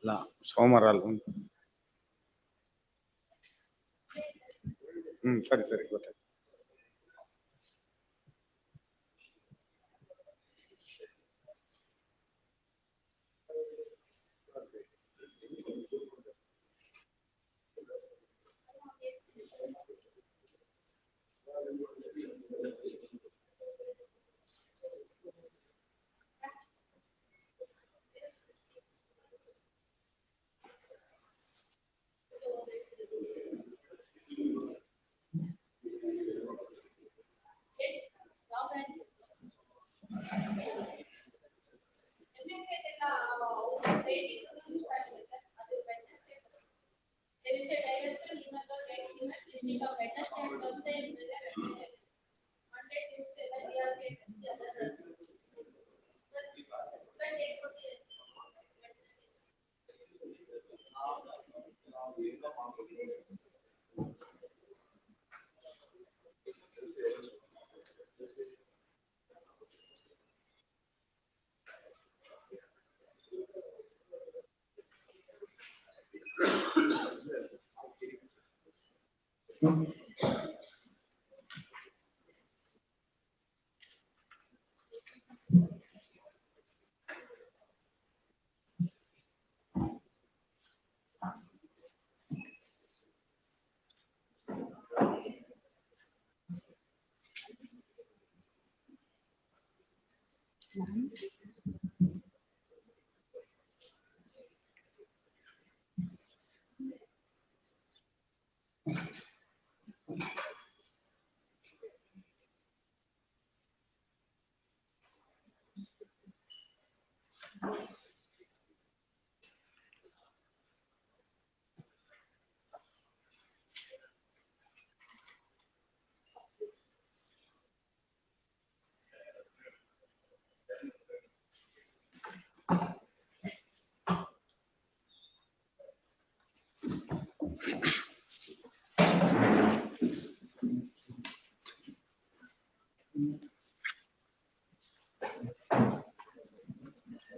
ಇಲ್ಲ ಸೋಮವಾರ ಅಲ್ಲ. ಸರಿ ಸರಿ ಗೊತ್ತಾಯ್ತು.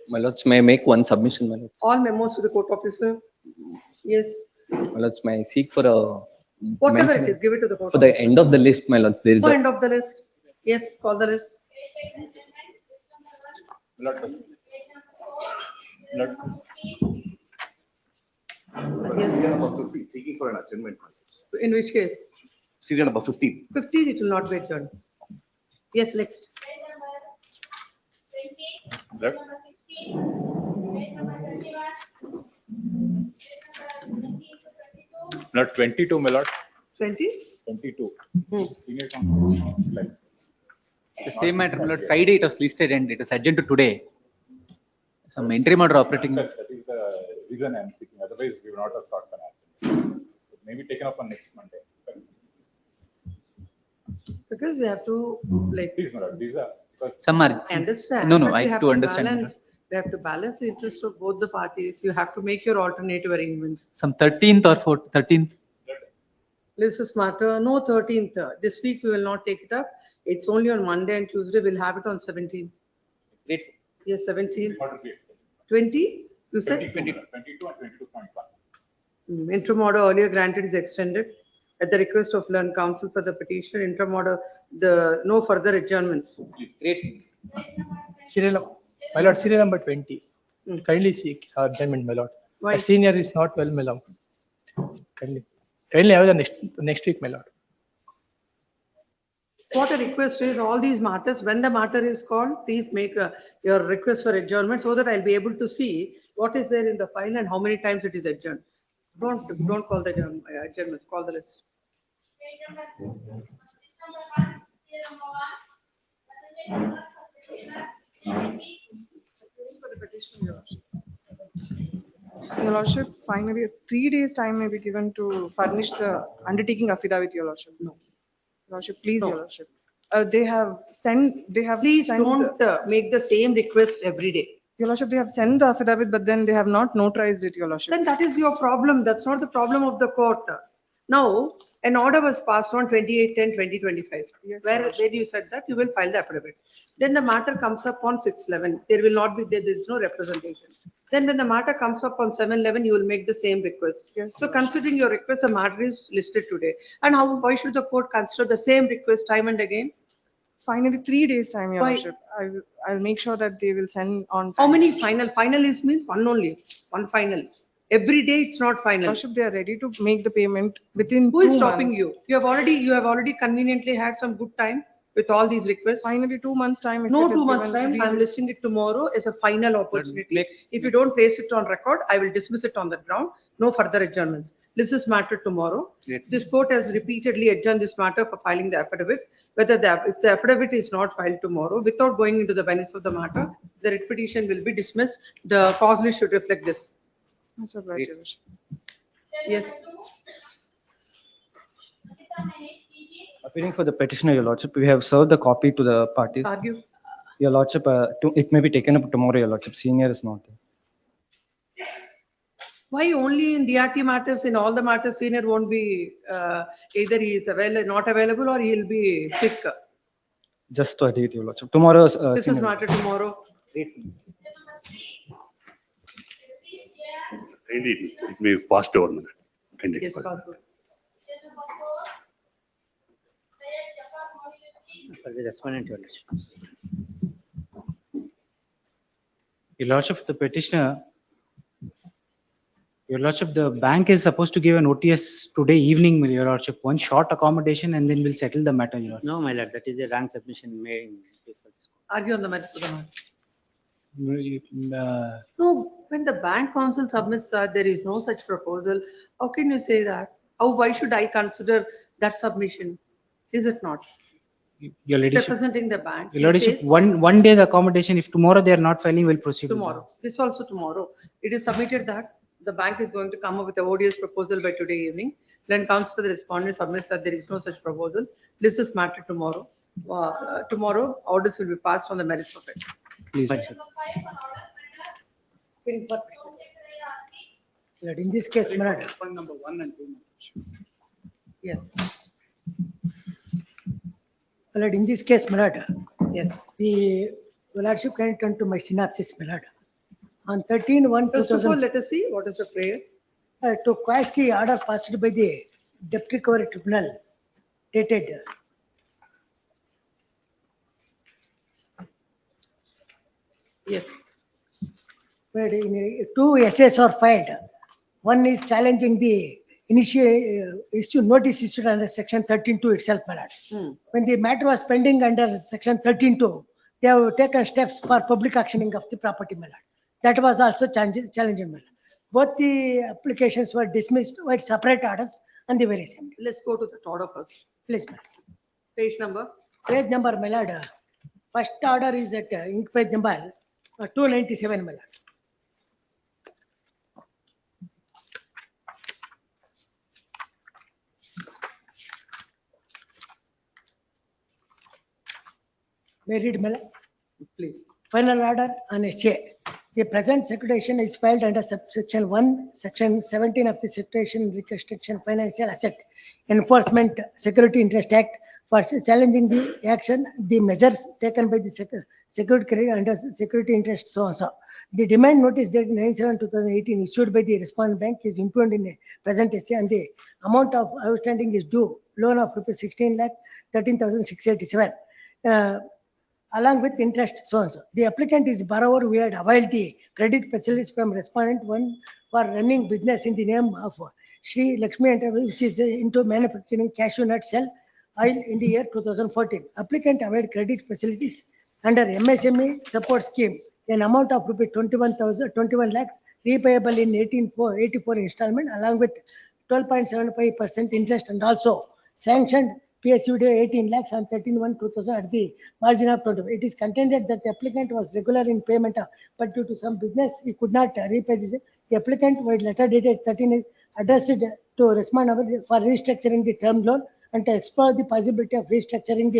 My lords, may I make one submission, my lords? All memos to the court officer. Yes, My lords, may I seek for a whatever mention it is, give it to the court for the officer. end of the list, my lords? There is For a end of the list. Yes, call the list. Serial number 50, seeking for an adjournment. In which case? Serial number 15. 15, it will not be adjourned. Yes, next. Lord. Not 22, my lord. 20? 22. Hmm. Senior counsel, like, The same matter, my lord, Friday it was listed and it is adjourned to today. Some interim order operating. That is the reason I am seeking. Otherwise, we will not have sought an action. It may be taken up on next Monday. Because we have to like Please, Madam, these are because Some are. understand. No, no, but we I have to understand. my lord. balance- We have to balance the interest of both the parties. You have to make your alternative arrangements. Some 13th or 4th, 13th. This is matter, no 13th. This week we will not take it up. It's only on Monday and Tuesday. We'll have it on 17th. Great. Yes, 17th. order be extended. 20, you said? 22 and 22.1. Interim order earlier granted is extended at the request of learned counsel for the petition. Interim order, no further adjournments. Great. My lord, serial number 20. Hmm. Kindly seek adjournment, my lord. Why? A senior is not well, my lord. Kindly have the next week, my lord. What a request is, all these matters, when the matter is called, please make your request for adjournment so that I'll be able to see what is there in the file and how many times it is adjourned. Don't call the adjournments, call the list. Your Lordship, finally, 3 days time may be given to furnish the undertaking affidavit, Your Lordship. No. Your Lordship, please, No. Your Lordship. They have sent, they have. Please sent the- don't make the same request every day. Your Lordship, they have sent the affidavit, but then they have not notarized it, Your Lordship. Then that is your problem. That's not the problem of the court. Now, an order was passed on 28/10/2025. Yes, Where Your Lordship. you said that you will file the affidavit. Then the matter comes up on 6/11. There will not be, there is no representation. Then when the matter comes up on 7/11, you will make the same request. Yes, So Your considering your request, the matter is listed today. And why should the court consider the same request time and again? Finally, 3 days time, Your Why? Lordship. I'll make sure that they will send on. How time. many final? Final is means one only, one final. Every day it's not Your final. Lordship, they are ready to make the payment within Who is 2 stopping months. you? You have already conveniently had some good time with all these requests. Finally, 2 months time. if No it is 2 months given, time, we I'm will- listing it tomorrow as a final opportunity. make- If you don't place it on record, I will dismiss it on the ground. No further adjournments. This is matter tomorrow. Great. This court has repeatedly adjourned this matter for filing the affidavit. If the affidavit is not filed tomorrow, without going into the benefits of the matter, the writ petition will be dismissed. The cause list should reflect this. Yes, Your Lordship. Yes. Appearing for the petitioner, Your Lordship, we have served the copy to the parties. Argue. Your Lordship, it may be taken up tomorrow, Your Lordship. Senior is not there. Why only in DRT matters, in all the matters, senior won't be, either he is available, not available, or he'll be sick. Just to date, Your Lordship. Tomorrow. This is senior- matter tomorrow. Indeed, it may pass over. Indeed. Yes, possible. For the respondent, Your Lordship. Your Lordship, the petitioner, Your Lordship, the bank is supposed to give an OTS today evening, Your Lordship, one short accommodation and then we'll settle the matter, Your Lordship. No, my lord, that is a wrong submission made before this. Argue on the merits of the matter. Uh, No, when the bank council submits that there is no such proposal, how can you say that? Why should I consider that submission? Is it not? Your Ladyship, Representing the bank. Your he Ladyship, says one day's accommodation, if tomorrow they are not filing, we'll proceed. with Tomorrow, this also tomorrow. It is submitted that the bank is going to come up with a ODS proposal by today evening. Then council for the respondent submits that there is no such proposal. This is matter tomorrow. Tomorrow, orders will be passed on the merits of it. that. Please, Your Lordship. Lord, in this case, my lord, Point number 1 and 2. Yes, my lord, in this case, my lord, yes. the Your Lordship can turn to my synopsis, my lord. On 13/1/2000. First of all, let us see what is the prayer. To quash the order passed by the Debt Recovery Tribunal dated Yes, where two essays are filed. One is challenging the initial notice issued under section 13(2) itself, my lord. Hmm. When the matter was pending under section 13(2), they have taken steps for public auctioning of the property, my lord. That was also challenging, my lord. Both the applications were dismissed with separate orders and the very same. Let's go to the order first. Please, my lord. Page number. Page number, my lord. First order is at ink page number 297, my lord. May I read, my lord? Please. Final order on SA. The present securitization is filed under subsection 1, section 17 of the Securitization Reconstruction Financial Asset Enforcement Security Interest Act for challenging the action, the measures taken by the secured credit under security interest so and so. The demand notice dated 9/7/2018 issued by the respondent bank is impugned in a present essay and the amount of outstanding is due loan of rupees 16,13,687. Along with interest so and so. The applicant is borrower who had availed the credit facilities from respondent one for running business in the name of Sri Lakshmi Enterprise, which is into manufacturing cashew nut cell oil in the year 2014. Applicant availed credit facilities under MSME support scheme an amount of rupees 21 lakh repayable in 84 installment along with 12.75% interest and also sanctioned PSU 18 lakhs on 13/1/2000 at the margin of 20. It is contended that the applicant was regular in payment, but due to some business, he could not repay this. The applicant with letter dated 13 addressed to respondent for restructuring the term loan and to explore the possibility of restructuring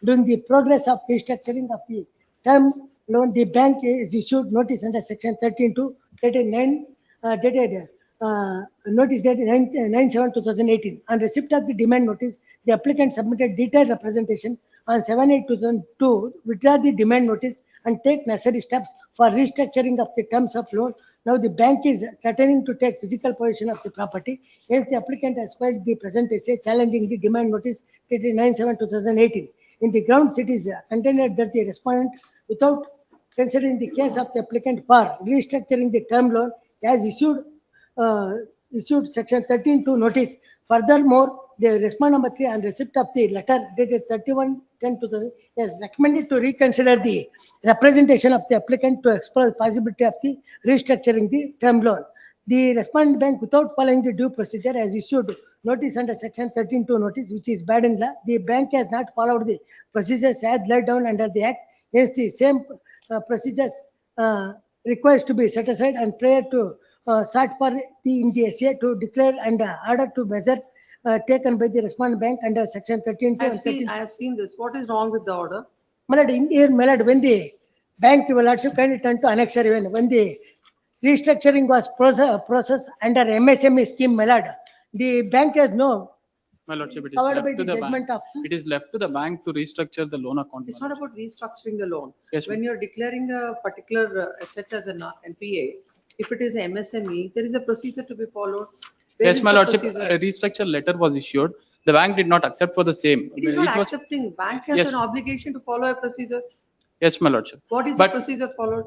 during the progress of restructuring of the term loan. The bank is issued notice under section 13(2) dated notice dated 9/7/2018. On receipt of the demand notice, the applicant submitted detailed representation on 7/8/2002, withdraw the demand notice and take necessary steps for restructuring of the terms of loan. Now the bank is threatening to take physical possession of the property. Hence the applicant has filed the present essay challenging the demand notice dated 9/7/2018. In the grounds, it is contended that the respondent, without considering the case of the applicant for restructuring the term loan, has issued section 13(2) notice. Furthermore, the respondent number 3 on receipt of the letter dated 31/10/2000 has recommended to reconsider the representation of the applicant to explore the possibility of the restructuring the term loan. The respondent bank, without following the due procedure, has issued notice under section 13(2) notice, which is bad in law. The bank has not followed the procedures as laid down under the act. Hence, the same procedures requires to be set aside and prior to sought for in the essay to declare and order to measure taken by the respondent bank under section 13(2) and 13. I have seen this. What is wrong with the order? My lord, in here, my lord, when the bank, your lordship, kindly turn to annexure even when the restructuring was process under MSME scheme, my lord, the bank has no My lordship, it is covered left by to the the bank. judgment of. It is left to the bank to restructure the loan account. It's my not lordship. about restructuring the loan. Yes, When you're declaring a particular asset as an NPA, if it is MSME, there is a procedure to be followed. Where Yes, is my the lordship, procedure? a restructure letter was issued. The bank did not accept for the same. It is not was- accepting. Bank has Yes. an obligation to follow a procedure. Yes, my lordship. What is the But- procedure followed?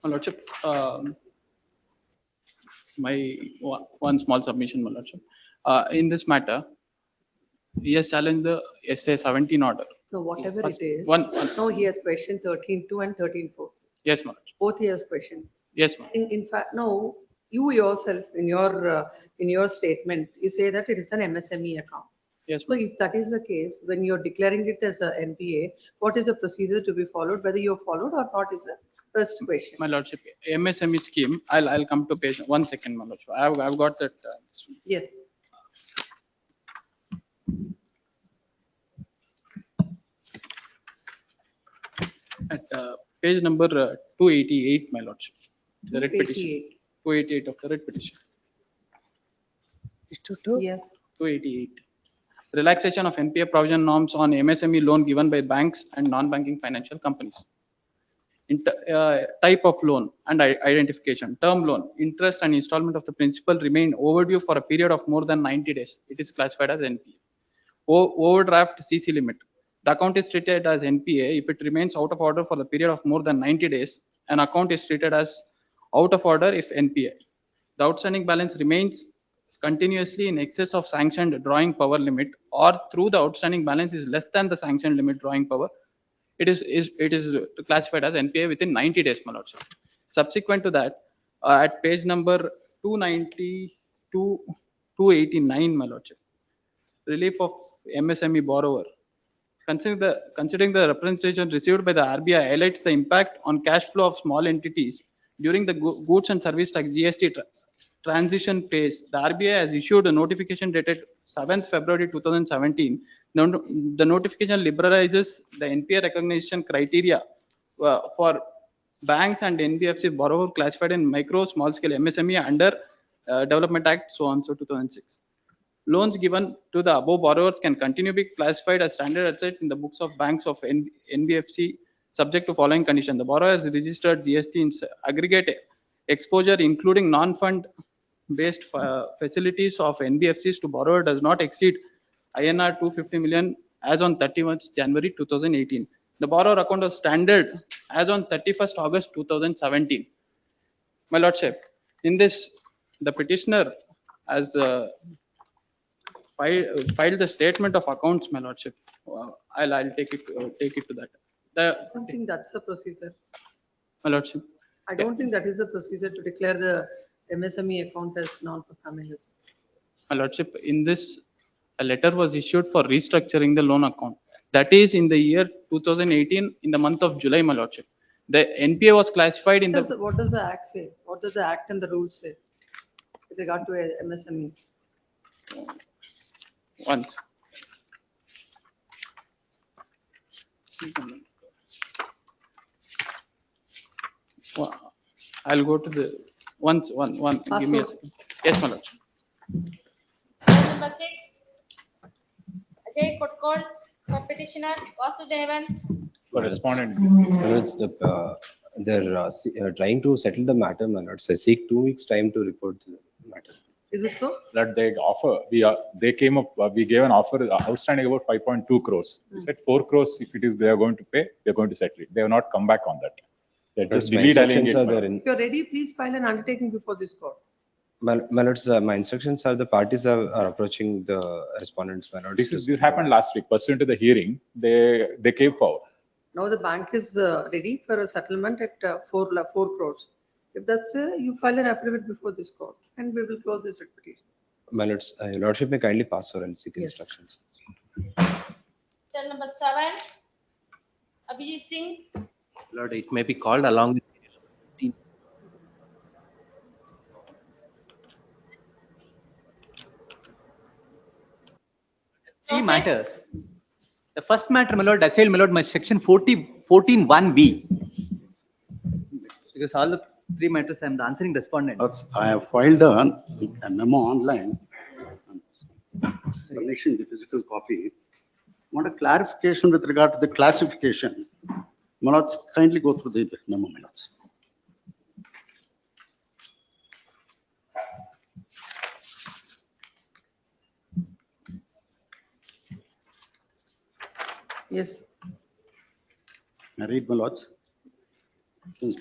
My lordship, one small submission, my lordship. In this matter, he has challenged the SA 17 order. No, whatever First, it is. one- No, he has questioned 13(2) and 13(4). Yes, my lordship. Both he has questioned. Yes, ma'am. In fact, no, you yourself, in your statement, you say that it is an MSME account. Yes, So ma'am. if that is the case, when you're declaring it as a NPA, what is the procedure to be followed, whether you're followed or not is the first question. My lordship, MSME scheme, I'll come to page, 1 second, my lordship. I've got that. Yes. At page number 288, my lordship. The writ petition. 288. 288 of the writ petition. Yes. 288. Relaxation of NPA provision norms on MSME loan given by banks and non-banking financial companies. Type of loan and identification. Term loan, interest and installment of the principal remain overdue for a period of more than 90 days. It is classified as NPA. Overdraft CC limit. The account is treated as NPA if it remains out of order for the period of more than 90 days. An account is treated as out of order if NPA. The outstanding balance remains continuously in excess of sanctioned drawing power limit, or through the outstanding balance is less than the sanctioned limit drawing power. It is classified as NPA within 90 days, my lordship. Subsequent to that, at page number 292, 289, my lordship. Relief of MSME borrower. Considering the representation received by the RBI highlights the impact on cash flow of small entities during the goods and service tax GST transition phase. The RBI has issued a notification dated 7th February 2017. The notification liberalizes the NPA recognition criteria for banks and NBFC borrower classified in micro, small scale MSME under Development Act, so on, so 2006. Loans given to the above borrowers can continue to be classified as standard assets in the books of banks of NBFC subject to following condition. The borrower has registered GST in aggregate exposure including non-fund based facilities of NBFCs to borrower does not exceed INR 250 million as on 31st January 2018. The borrower account was standard as on 31st August 2017. My lordship, in this, the petitioner has filed the statement of accounts, my lordship. I'll take it to that. I don't think that's the procedure. My lordship. I don't think that is the procedure to declare the MSME account as non-performing. My lordship, in this, a letter was issued for restructuring the loan account. That is in the year 2018, in the month of July, my lordship. The NPA was classified in What does the act say? What does the act and the rules say with regard to a MSME? Once. I'll go to the one. Give me a second. Yes, my lordship. Number 6. Ajay Kotkol, for petitioner Vasudevan. For respondent in this case. It's they're trying to settle the matter, my lord. So I seek 2 weeks time to report the matter. Is it so? That they offer, they came up, we gave an offer outstanding about 5.2 crores. We said 4 crores if it is they are going to pay, they are going to settle it. They have not come back on that. They just My delete instructions are alignment. there in. If you're ready, please file an undertaking before this court. My lords, my instructions are the parties are approaching the respondents, my lords. This happened last week. Pursuant to the hearing, they came forward. Now the bank is ready for a settlement at 4 crores. If that's you file an affidavit before this court and we will close this petition. My lords, your lordship may kindly pass over and seek instructions. Cell number 7. Abhijit Singh. Lord, it may be called along with three matters. The first matter, my lord, assailed, my lord, my section 14(1)(b). Because all the three matters, I am the answering respondent. I have filed a memo online. Furnishing the physical copy. Want a clarification with regard to the classification. Manoj, kindly go through the memo minutes. Yes. I read Manoj. Since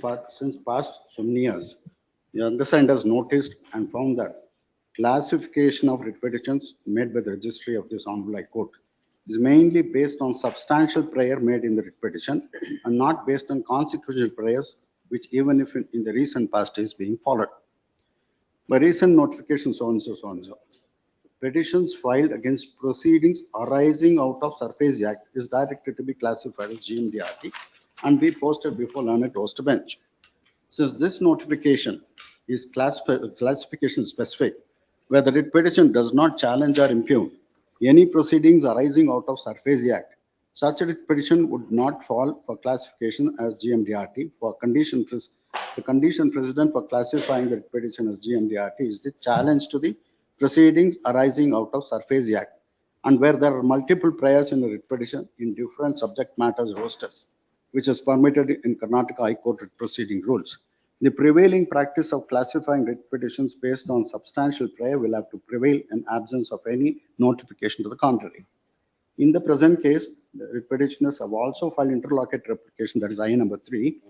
past so many years, the undersigned has noticed and found that classification of writ petitions made by the registry of this Honorable High Court is mainly based on substantial prayer made in the writ petition and not based on consequential prayers, which even if in the recent past is being followed. By recent notification so and so. Petitions filed against proceedings arising out of Surface Act is directed to be classified as GMDRT and be posted before learned host bench. Since this notification is classification specific, where the writ petition does not challenge or impugn any proceedings arising out of Surface Act, such a writ petition would not fall for classification as GMDRT. The condition precedent for classifying the writ petition as GMDRT is the challenge to the proceedings arising out of Surface Act, and where there are multiple priors in the writ petition in different subject matters rosters, which is permitted in Karnataka High Court writ proceeding rules. The prevailing practice of classifying writ petitions based on substantial prayer will have to prevail in absence of any notification to the contrary. In the present case, the writ petitioners have also filed interlocutory application, that is I number 3,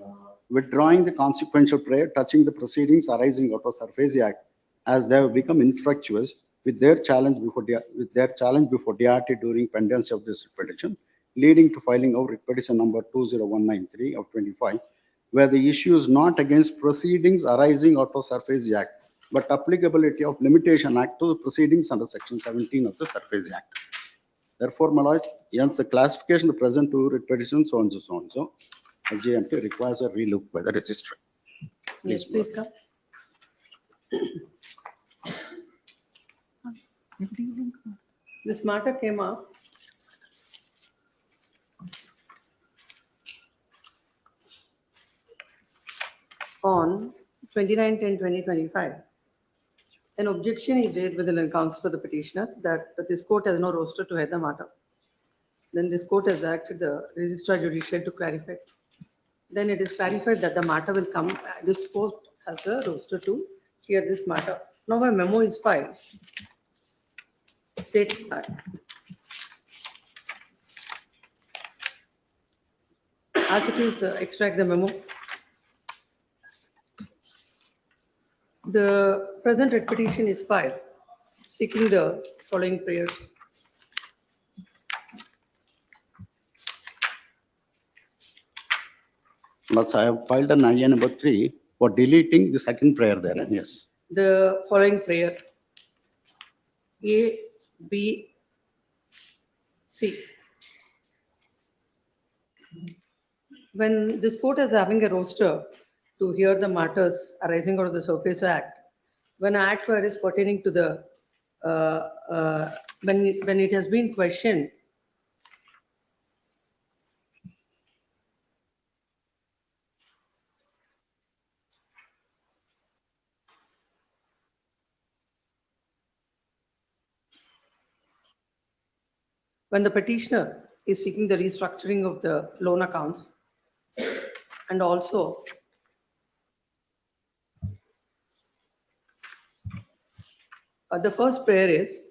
withdrawing the consequential prayer touching the proceedings arising out of Surface Act, as they have become infructuous with their challenge before DRT during pendency of this writ petition, leading to filing of writ petition number 20193 of 25, where the issue is not against proceedings arising out of Surface Act, but applicability of Limitation Act to the proceedings under section 17 of the Surface Act. Therefore, my lords, hence the classification of the present two writ petitions so and so as GMT requires a relook by the registry. Yes, please come. This matter came up on 29/10/2025. An objection is raised by the legal counsel for the petitioner that this court has no roster to hear the matter. Then this court has directed the registrar judicial to clarify. Then it is clarified that the matter will come, this court has a roster to hear this matter. Now a memo is filed. State that as it is, extract the memo. The present writ petition is filed seeking the following prayers. Plus, I have filed an IA number 3 for deleting the second prayer there. Yes. The following prayer. A, B, C. When this court is having a roster to hear the matters arising out of the Surface Act, when an act where is pertaining to the, when it has been questioned, when the petitioner is seeking the restructuring of the loan accounts, and also the first prayer is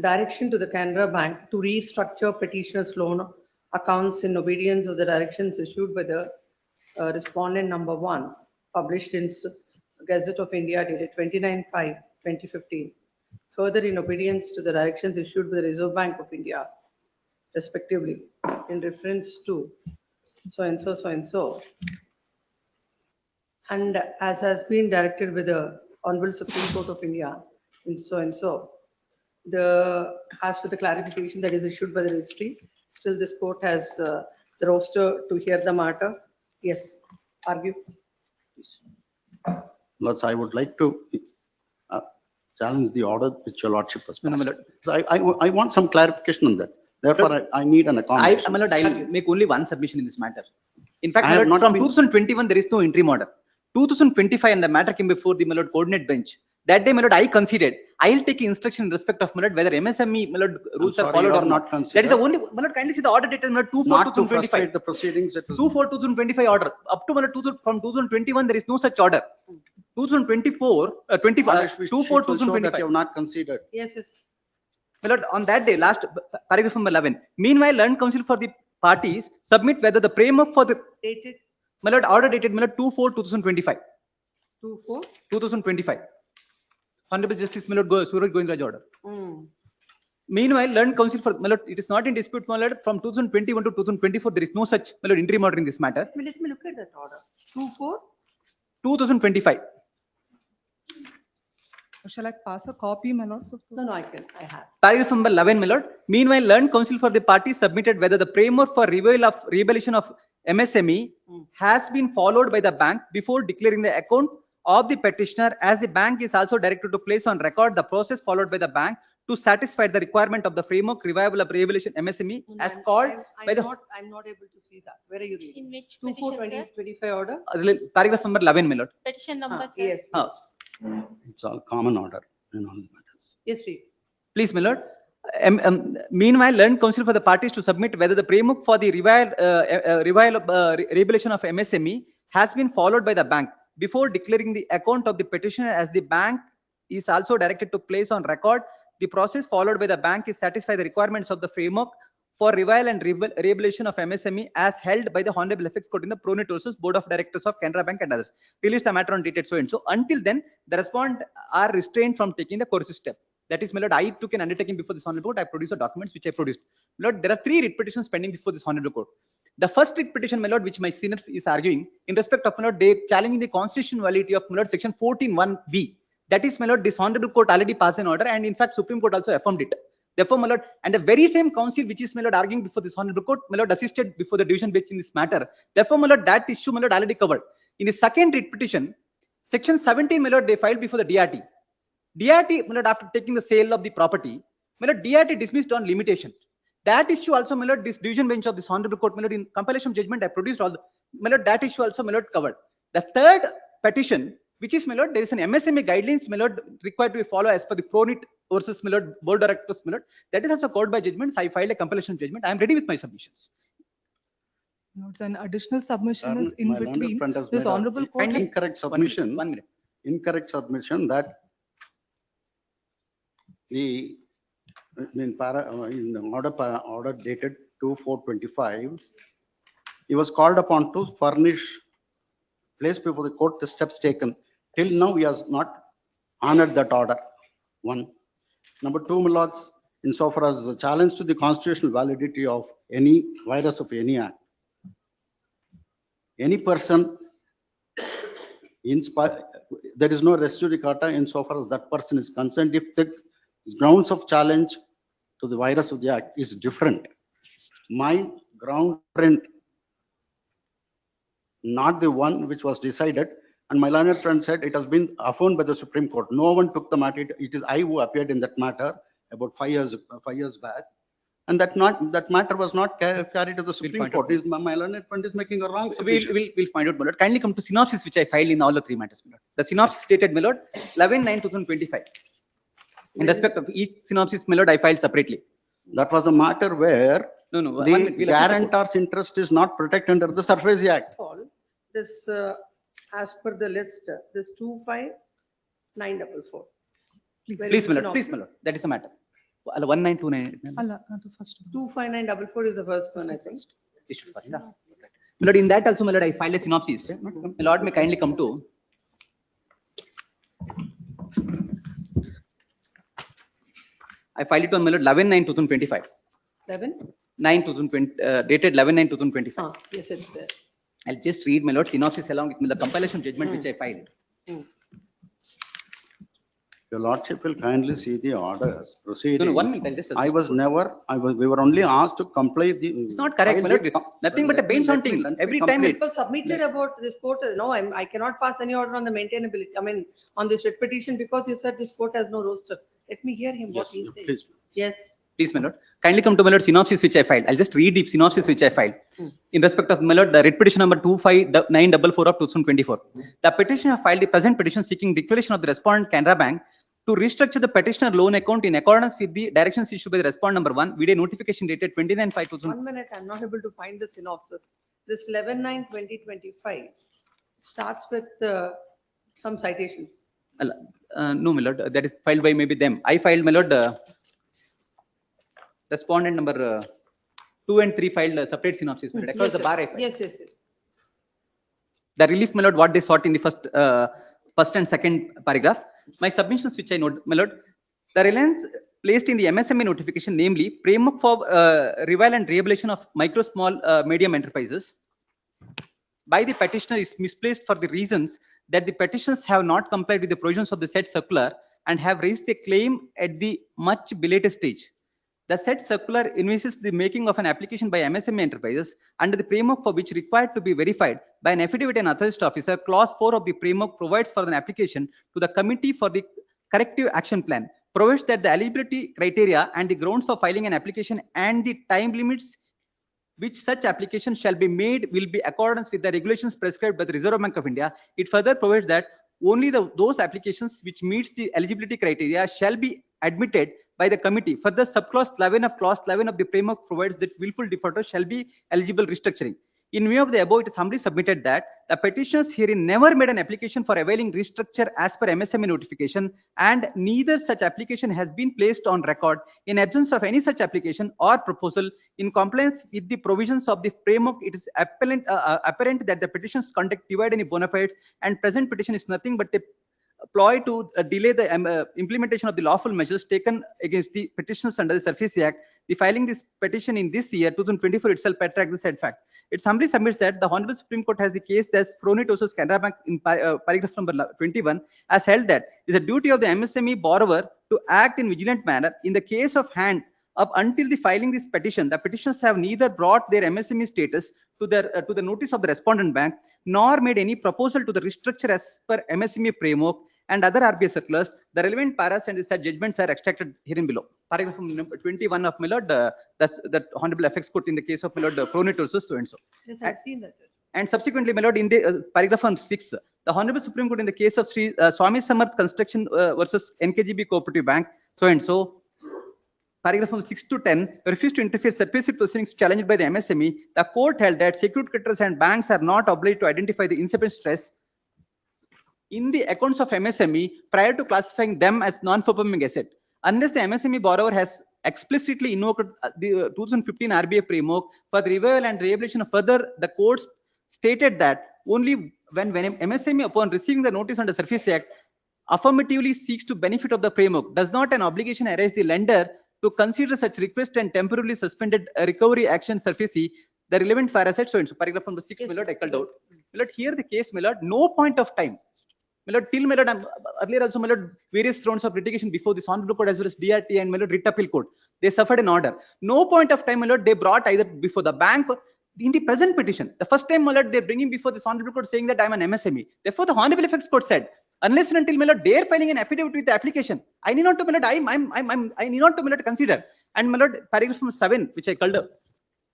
direction to the Canara Bank to restructure petitioner's loan accounts in obedience of the directions issued by the respondent number 1, published in Gazette of India dated 29/5/2015. Further, in obedience to the directions issued by the Reserve Bank of India, respectively, in reference to so and so, so and so. And as has been directed by the Honorable Supreme Court of India, in so and so. As for the clarification that is issued by the registry, still this court has the roster to hear the matter. Yes, argue. Plus, I would like to challenge the order which your lordship has No, no, passed. my lord. So I want some clarification on that. Therefore, I need an My accommodation. lord, I'll make only one submission in this matter. In fact, I my have lord, not from been- 2021, there is no interim order. 2025, and the matter came before the my lord coordinate bench. That day, my lord, I conceded. I'll take instruction in respect of my lord whether MSME my lord rules are sorry, followed you or have not. not That is considered. the only, my lord, kindly see the order dated my lord 2/4 Not to 2025. frustrate the proceedings, it is. 2/4/2025 order. Up to my lord, from 2021, there is no such order. 2024, 25, Polish, which 2/4 will show that 2025. you have not considered. Yes, yes. My lord, on that day, last paragraph number 11. Meanwhile, learned counsel for the parties submit whether the framework for the Dated my lord order dated my lord 2/4/2025. 2/4. 2025. Honorable Justice my lord Suraj Govindraj order. Mm. Meanwhile, learned counsel for my lord, it is not in dispute my lord from 2021 to 2024. There is no such my lord interim order in this matter. Let me look at that order. 2/4. 2025. Shall I pass a copy, my lords? No, I have. Paragraph number 11, my lord. Meanwhile, learned counsel for the parties submitted whether the framework for revaluation of MSME has been followed by the bank before declaring the account of the petitioner, as the bank is also directed to place on record the process followed by the bank to satisfy the requirement of the framework revival of revaluation MSME as called by the I'm not able to see that. Where are you reading? In which 2/4 petition, sir? 2025 order? paragraph number 11, my lord. Petition number, sir? Yes, yes. It's all common order in all matters. Yes, read. Please, my lord. Meanwhile, learned counsel for the parties to submit whether the framework for the revaluation of MSME has been followed by the bank before declaring the account of the petitioner, as the bank is also directed to place on record the process followed by the bank is satisfy the requirements of the framework for revival and revaluation of MSME as held by the Honorable Apex Court in the Pronate versus Board of Directors of Canara Bank and others. Release the matter on dated so and so. Until then, the respondent are restrained from taking the coercive step. That is, my lord, I took an undertaking before this honorable court. I produced the documents which I produced. My lord, there are 3 writ petitions pending before this honorable court. The first writ petition, my lord, which my senior is arguing in respect of my lord, they challenging the constitutional validity of my lord section 14(1)(b). That is, my lord, this honorable court already passed an order, and in fact, Supreme Court also affirmed it. Therefore, my lord, and the very same counsel which is my lord arguing before this honorable court, my lord, assisted before the division bench in this matter. Therefore, my lord, that issue, my lord, already covered. In the second writ petition, section 17, my lord, they filed before the DRT. DRT, my lord, after taking the sale of the property, my lord, DRT dismissed on limitation. That issue also, my lord, this division bench of this honorable court, my lord, in compilation judgment, I produced all the, my lord, that issue also, my lord, covered. The third petition, which is, my lord, there is an MSME guidelines, my lord, required to be followed as per the Pronate versus, my lord, board directors, my lord. That is also covered by judgments. I filed a compilation judgment. I am ready with my submissions. Notes, an additional submission is My in learned between. friend has This made a honorable court. incorrect submission. 1 minute. Incorrect submission that the in the order dated 2/4/25, he was called upon to furnish, place before the court the steps taken. Till now, he has not honored that order. 1. Number 2, my lords, insofar as the challenge to the constitutional validity of any virus of any act, any person, there is no res judicata insofar as that person is concerned. If the grounds of challenge to the virus of the act is different, my ground print, not the one which was decided, and my learned friend said it has been affirmed by the Supreme Court. No one took the matter. It is I who appeared in that matter about 5 years back, and that matter was not carried to the Supreme Court. My learned friend is making a wrong submission. We'll find out, my lord. Kindly come to synopsis which I filed in all the 3 matters, my lord. The synopsis stated, my lord, 11/9/2025. In respect of each synopsis, my lord, I filed separately. That was a matter where the guarantor's interest is not protected under the Surface Act. This, as per the list, this 25944. Please, my lord, please, my lord. That is the matter. 1929. 25944 is the first one, I think. My lord, in that also, my lord, I filed a synopsis. My lord may kindly come to. I filed it on, my lord, 11/9/2025. 11/9/2020, dated 11/9/2025. Yes, it's there. I'll just read, my lord, synopsis along with the compilation judgment which I filed. Your lordship will kindly see the orders, proceedings. 1 minute, I'll just I assist was you. never, we were only asked to comply the. It's not correct, my lord. Nothing but a bench hunting. Every time It was submitted about this court, no, I cannot pass any order on the maintainability, I mean, on this writ petition because you said this court has no roster. Let me hear him what he says. Please. Yes. Please, my lord. Kindly come to my lord synopsis which I filed. I'll just read the synopsis which I filed. In respect of my lord, the writ petition number 25944 of 2024. The petitioner filed the present petition seeking declaration of the respondent Canara Bank to restructure the petitioner loan account in accordance with the directions issued by the respondent number 1, video notification dated 29/5/2000. 1 minute, I'm not able to find the synopsis. This 11/9/2025 starts with some citations. No, my lord, that is filed by maybe them. I filed, my lord, respondent number 2 and 3 filed a separate synopsis. My lord. Across Yes, the bar, I sir. filed. Yes. The relief, my lord, what they sought in the first and second paragraph. My submissions which I note, my lord, the reliance placed in the MSME notification, namely framework for revival and rehabilitation of micro, small, medium enterprises by the petitioner is misplaced for the reasons that the petitioners have not complied with the provisions of the said circular and have raised a claim at the much belated stage. The said circular envisages the making of an application by MSME enterprises under the framework for which required to be verified by an affidavit and authorized officer. Clause 4 of the framework provides for an application to the committee for the corrective action plan, provides that the eligibility criteria and the grounds for filing an application and the time limits which such application shall be made will be accordance with the regulations prescribed by the Reserve Bank of India. It further provides that only those applications which meets the eligibility criteria shall be admitted by the committee. Further, subclause 11 of clause 11 of the framework provides that willful defaulters shall be eligible restructuring. In view of the above, it is humbly submitted that the petitioners herein never made an application for availing restructure as per MSME notification, and neither such application has been placed on record. In absence of any such application or proposal in compliance with the provisions of the framework, it is apparent that the petition's conduct divide any bona fides, and present petition is nothing but a ploy to delay the implementation of the lawful measures taken against the petitioners under the Surface Act. The filing this petition in this year 2024 itself attracts the said fact. It humbly submits that the Honorable Supreme Court has the case as Fronit versus Canara Bank in paragraph number 21 has held that it is a duty of the MSME borrower to act in vigilant manner in the case of hand up until the filing this petition. The petitioners have neither brought their MSME status to the notice of the respondent bank nor made any proposal to the restructure as per MSME framework and other RBI circulars. The relevant paras and the said judgments are extracted herein below. Paragraph number 21 of my lord, that Honorable FX Court in the case of my lord Fronit versus so and so. Yes, I've seen that. And subsequently, my lord, in the paragraph on 6, the Honorable Supreme Court in the case of Sri Swami Samarth Construction versus NKGB Cooperative Bank, so and so. Paragraph from 6 to 10 refused to interfere surface proceedings challenged by the MSME. The court held that secured creditors and banks are not obliged to identify the incipient stress in the accounts of MSME prior to classifying them as non-performing asset, unless the MSME borrower has explicitly invoked the 2015 RBI framework for the revival and rehabilitation of further. The courts stated that only when MSME, upon receiving the notice under Surface Act, affirmatively seeks to benefit of the framework, does not an obligation arise the lender to consider such request and temporarily suspended recovery action surface the relevant fire assets. So and so paragraph number 6, my lord, I called out. My lord, here the case, my lord, no point of time. My lord, till my lord, earlier also, my lord, various rounds of litigation before this Honorable Court as well as DRT and my lord, writ appeal court, they suffered an order. No point of time, my lord, they brought either before the bank in the present petition. The first time, my lord, they're bringing before this Honorable Court saying that I'm an MSME. Therefore, the Honorable FX Court said, unless and until, my lord, they're filing an affidavit with the application, I need not to, my lord, I need not to, my lord, consider. And my lord, paragraph from 7, which I called up.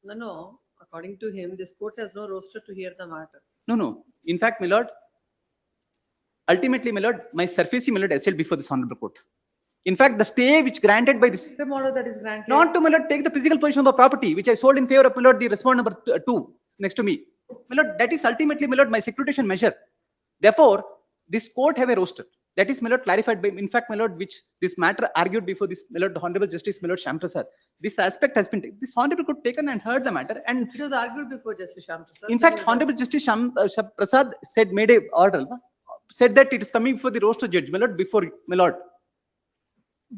No. According to him, this court has no roster to hear the matter. No. In fact, my lord, ultimately, my lord, my surface, my lord, is held before this Honorable Court. In fact, the stay which granted by this, Order that is granted. not to, my lord, take the physical position of the property, which I sold in favor of, my lord, the respondent number 2 next to me. My lord, that is ultimately, my lord, my securitization measure. Therefore, this court have a roster. That is, my lord, clarified by, in fact, my lord, which this matter argued before this, my lord, the Honorable Justice, my lord, Shamprasad. This aspect has been, this Honorable Court taken and heard the matter. And it was argued before Justice Shamprasad. In fact, Honorable Justice Shamprasad said, made a order, said that it is coming before the roster judge, my lord, before, my lord.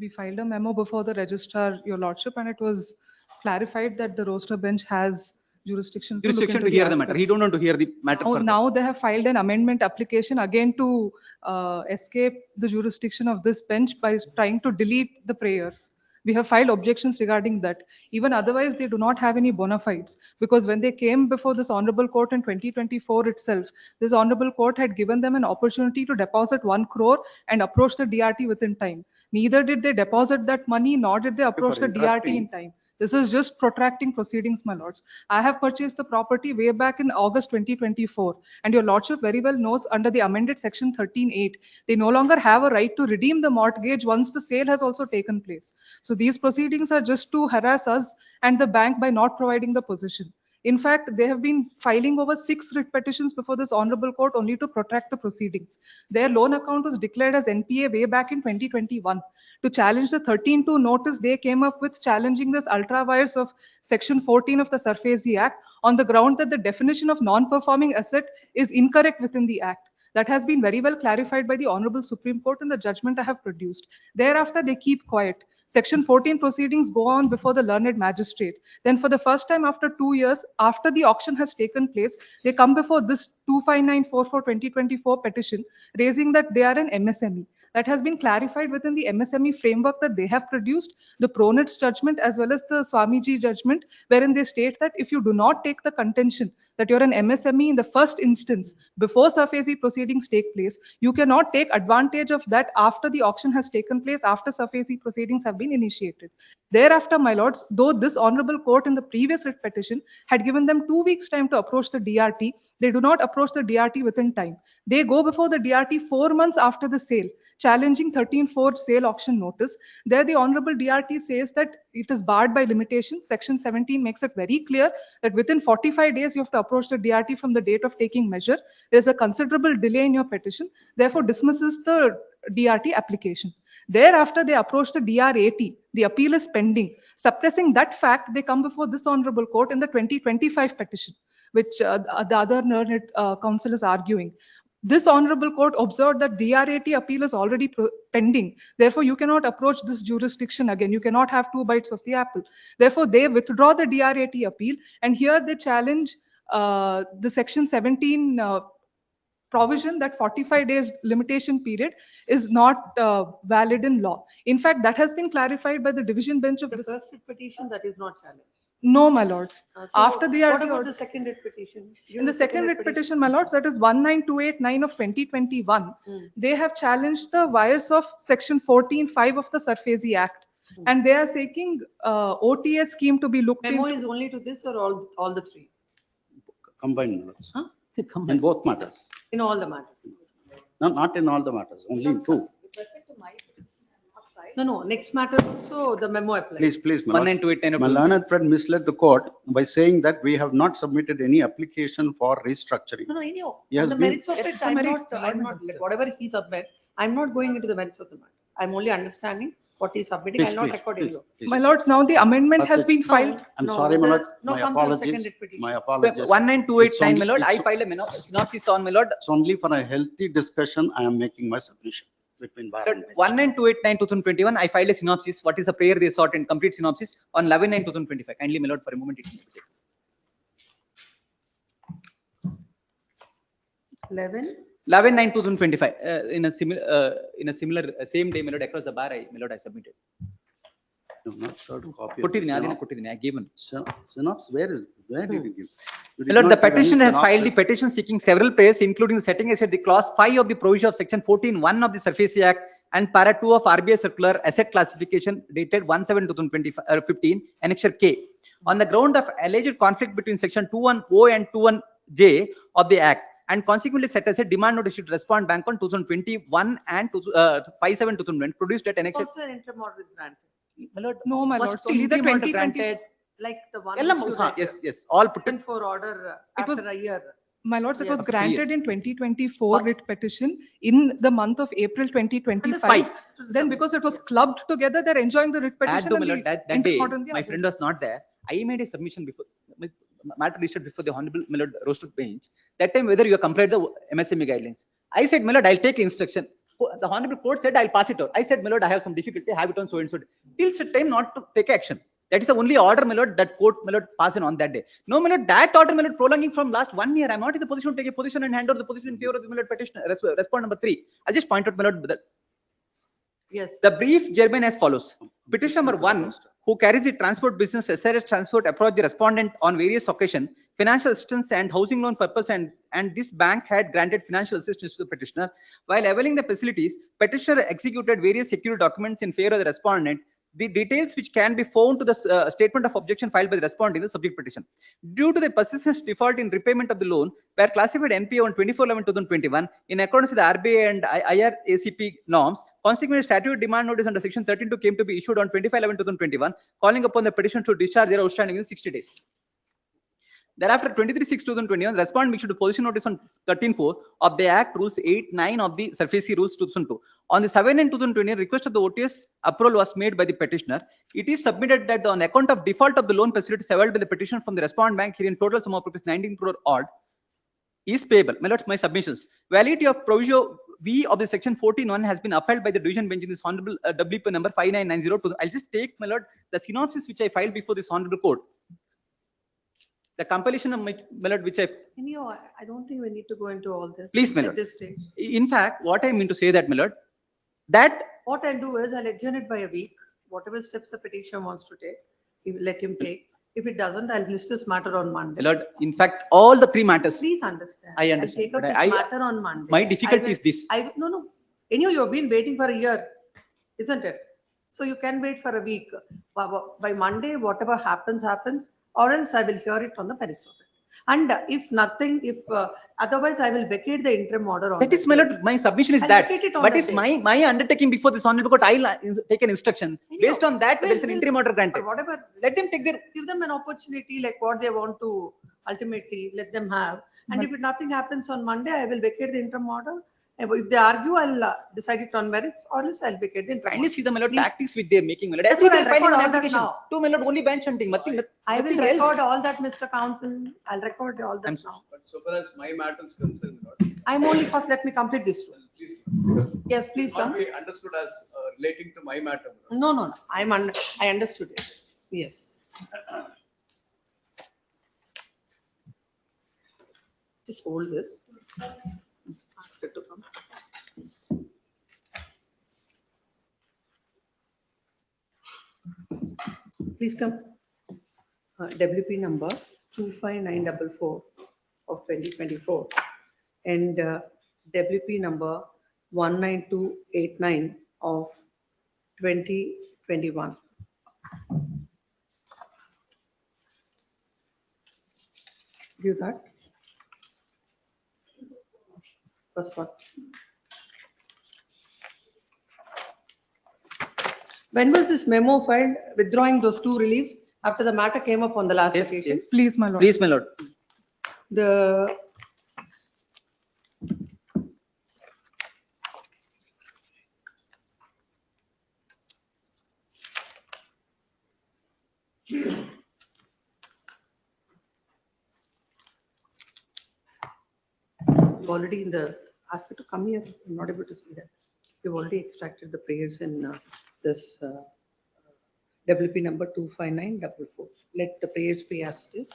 We filed a memo before the registrar, your lordship, and it was clarified that the roster bench has jurisdiction to look Jurisdiction into to hear the matter. aspects. He don't want to hear the matter further. Now they have filed an amendment application again to escape the jurisdiction of this bench by trying to delete the prayers. We have filed objections regarding that. Even otherwise, they do not have any bona fides, because when they came before this honorable court in 2024 itself, this honorable court had given them an opportunity to deposit 1 crore and approach the DRT within time. Neither did they deposit that money, nor did they approach the DRT in time. This is just protracting proceedings, my lords. I have purchased the property way back in August 2024, and your lordship very well knows under the amended section 13(8), they no longer have a right to redeem the mortgage once the sale has also taken place. So these proceedings are just to harass us and the bank by not providing the possession. In fact, they have been filing over 6 writ petitions before this honorable court only to protract the proceedings. Their loan account was declared as NPA way back in 2021. To challenge the 13(2) notice, they came up with challenging this ultra vires of section 14 of the SARFAESI Act on the ground that the definition of non-performing asset is incorrect within the Act. That has been very well clarified by the Honorable Supreme Court in the judgment I have produced. Thereafter, they keep quiet. Section 14 proceedings go on before the learned magistrate. Then for the first time after 2 years, after the auction has taken place, they come before this 25944/2024 petition, raising that they are an MSME. That has been clarified within the MSME framework that they have produced, the Pronit's judgment as well as the Swamiji judgment, wherein they state that if you do not take the contention that you're an MSME in the first instance, before SARFAESI proceedings take place, you cannot take advantage of that after the auction has taken place, after SARFAESI proceedings have been initiated. Thereafter, my lords, though this honorable court in the previous writ petition had given them 2 weeks time to approach the DRT, they do not approach the DRT within time. They go before the DRT 4 months after the sale, challenging 13(4) sale auction notice. There the honorable DRT says that it is barred by limitation. Section 17 makes it very clear that within 45 days you have to approach the DRT from the date of taking measure. There is a considerable delay in your petition, therefore dismisses the DRT application. Thereafter, they approach the DR80. The appeal is pending. Suppressing that fact, they come before this honorable court in the 2025 petition, which the other learned counsel is arguing. This honorable court observed that DR80 appeal is already pending. Therefore, you cannot approach this jurisdiction again. You cannot have 2 bites of the apple. Therefore, they withdraw the DR80 appeal, and here they challenge the section 17 provision that 45 days limitation period is not valid in law. In fact, that has been clarified by the division bench of The first petition that is not challenged. No, my lords. So After the what about the second writ petition? in the second writ petition, my lords, that is 19289 of 2021, they have challenged the wires of section 14(5) of the SARFAESI Act. And they are seeking OTA scheme to be looked Memo into. is only to this or all the 3? Combined matters. In both matters. In all the matters? No, not in all the matters, only in 2. No, next matter also the memo applies. Please, my lords. 19289 of My learned friend misled the court by saying that we have not submitted any application for restructuring. No, I know. He On has the been- merits of it, I'm not, like, whatever he submit, I'm not going into the merits of the matter. I'm only understanding what he's submitting. I'll not record it. My lords, now the amendment has been filed. I'm No, sorry, my lord, no, my come to the second apologies, writ petition. my apologies. 19289, my lord, It's I only- filed a synopsis on, my lord. It's only for a healthy discussion, I am making my submission between bar and bench. 19289/2021, I filed a synopsis. What is the prayer they sought, and complete synopsis on 11/9/2025. Kindly, my lord, for a moment. It may take. 11? 11/9/2025, in a similar, same day, my lord, across the bar, my lord, I submitted. You have not served a copy of the Kottidini, synop- I given. synopsis, where did you give? You did My lord, not the give any petition has filed the synopsis. petition seeking several prayers, including the setting aside the clause 5 of the provision of section 14(1) of the SARFAESI Act and para 2 of RBI circular asset classification dated 1/7/2015, annexure K, on the ground of alleged conflict between section 21O and 21J of the Act, and consequently set aside demand notice to respond bank on 2021 and 5/7/2020, produced at annexure. Also an interim order is granted. My lord, No, my first lords, only the interim order 2020. granted. Like the one. Ellam, which you read, yes, all put in. for order It was- after a year. My lords, it Yes. was After granted in 2024 writ petition in the month of April 2025. Then because it was clubbed together, they're enjoying the writ That, petition. though, and my lord, the that day, interim order on the my other friend was not there. I made a submission before, matter listed before the honorable, my lord, roasted bench. That time, whether you have complied the MSME guidelines. I said, my lord, I'll take instruction. The honorable court said, I'll pass it out. I said, my lord, I have some difficulty, have it on so and so. Till such time not to take action. That is the only order, my lord, that court, my lord, passed on that day. No, my lord, that order, my lord, prolonging from last 1 year. I'm not in the position to take a position and hand over the position in favor of the, my lord, petitioner. Respond number 3. I'll just point out, my lord, that Yes. the brief German as follows. Petition number 1, who carries the transport business, SRS transport, approached the respondent on various occasions, financial assistance and housing loan purpose, and this bank had granted financial assistance to the petitioner. While availing the facilities, petitioner executed various secure documents in favor of the respondent. The details which can be found to the statement of objection filed by the respondent in the subject petition. Due to the persistent default in repayment of the loan, were classified NPA on 24/11/2021 in accordance with the RBI and IRACP norms. Consequently, statutory demand notice under section 13(2) came to be issued on 25/11/2021, calling upon the petition to discharge their outstanding in 60 days. Thereafter, 23/6/2021, the respondent issued a position notice on 13(4) of the Act Rules 8(9) of the SURFACE Rules 2002. On the 7/9/2020, request of the OTS approval was made by the petitioner. It is submitted that on account of default of the loan facilities availed by the petitioner from the respondent bank, herein total sum of rupees 19 crore odd is payable. My lords, my submissions. Validity of proviso V of the section 14(1) has been upheld by the division bench in this honorable WP number 59902. I'll just take, my lord, the synopsis which I filed before this honorable court. The compilation of my lord, which I don't think we need to go into all this. Please, my at lord. this stage. In fact, what I mean to say that, my lord, that What I'll do is I'll adjourn it by a week. Whatever steps the petitioner wants to take, we will let him take. If it doesn't, I'll list this matter on Monday. my lord, in fact, all the 3 matters. Please understand. I understand, I'll take up but this matter on Monday. my difficulty is this. No. Anyway, you've been waiting for a year, isn't it? So you can wait for a week. By Monday, whatever happens, or else I will hear it on the merits of it. And if nothing, otherwise I will vacate the interim order on That is, my lord, my submission is that. But is my undertaking before this honorable court, I'll take an instruction. Based on that, there is an interim order granted. Whatever, let them take their. Give them an opportunity like what they want to ultimately let them have. And if nothing happens on Monday, I will vacate the interim order. If they argue, I'll decide it on merits, or else I'll vacate the interim order. Kindly see the, my lord, tactics which they are making, my lord. That's what I'll record all that now. To, my lord, only bench hunting, nothing. I will record all that, Mr. Counsel. I'll record all that now. But so far as my matter is concerned, my lord, I'm only first, let me complete this too. please, because Yes, please not come. be understood as relating to my matter. No. I understood it. Yes. Just hold this. Ask it to come. Please come. WP number 25944 of 2024 and WP number 19289 of 2021. Give that. First one. When was this memo filed withdrawing those 2 reliefs after the matter came up on the last occasion? Yes. Please, my lord. Please, my lord. The already in the, ask it to come here. I'm not able to see that. We've already extracted the prayers in this WP number 25944. Let the prayers be as it is.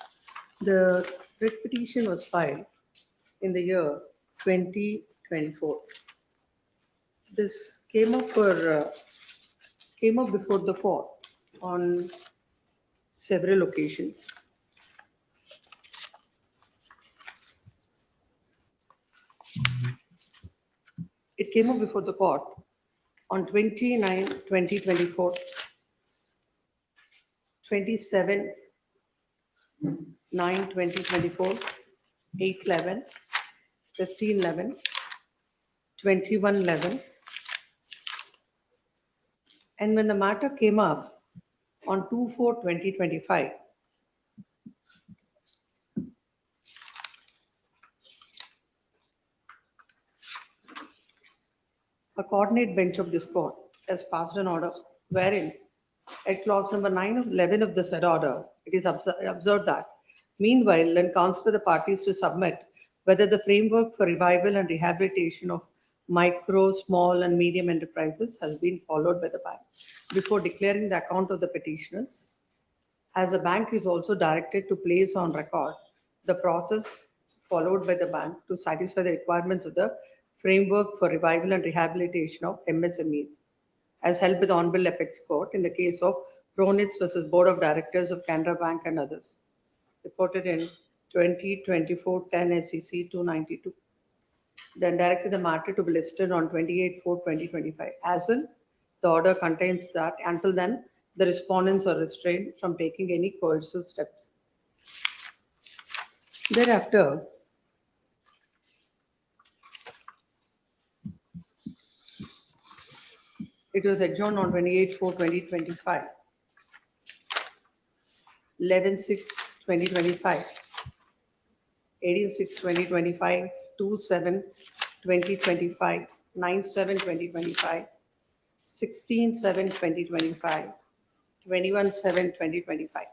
The writ petition was filed in the year 2024. This came up before the court on several occasions. It came up before the court on 29/2024, 27/9/2024, 8/11, 15/11, 21/11. And when the matter came up on 2/4/2025, a coordinate bench of this court has passed an order wherein at clause number 9 of 11 of the said order, it is observed that meanwhile, and counts for the parties to submit whether the framework for revival and rehabilitation of micro, small and medium enterprises has been followed by the bank before declaring the account of the petitioners as the bank is also directed to place on record the process followed by the bank to satisfy the requirements of the framework for revival and rehabilitation of MSMEs, as held by the Honorable Apex Court in the case of Pronitz versus Board of Directors of Canara Bank and others, reported in 2024-10 SEC 292. Then directed the matter to be listed on 28/4/2025. As well, the order contains that until then, the respondents are restrained from taking any coercive steps. Thereafter, it was adjourned on 28/4/2025, 11/6/2025, 18/6/2025, 2/7/2025, 9/7/2025, 16/7/2025, 21/7/2025.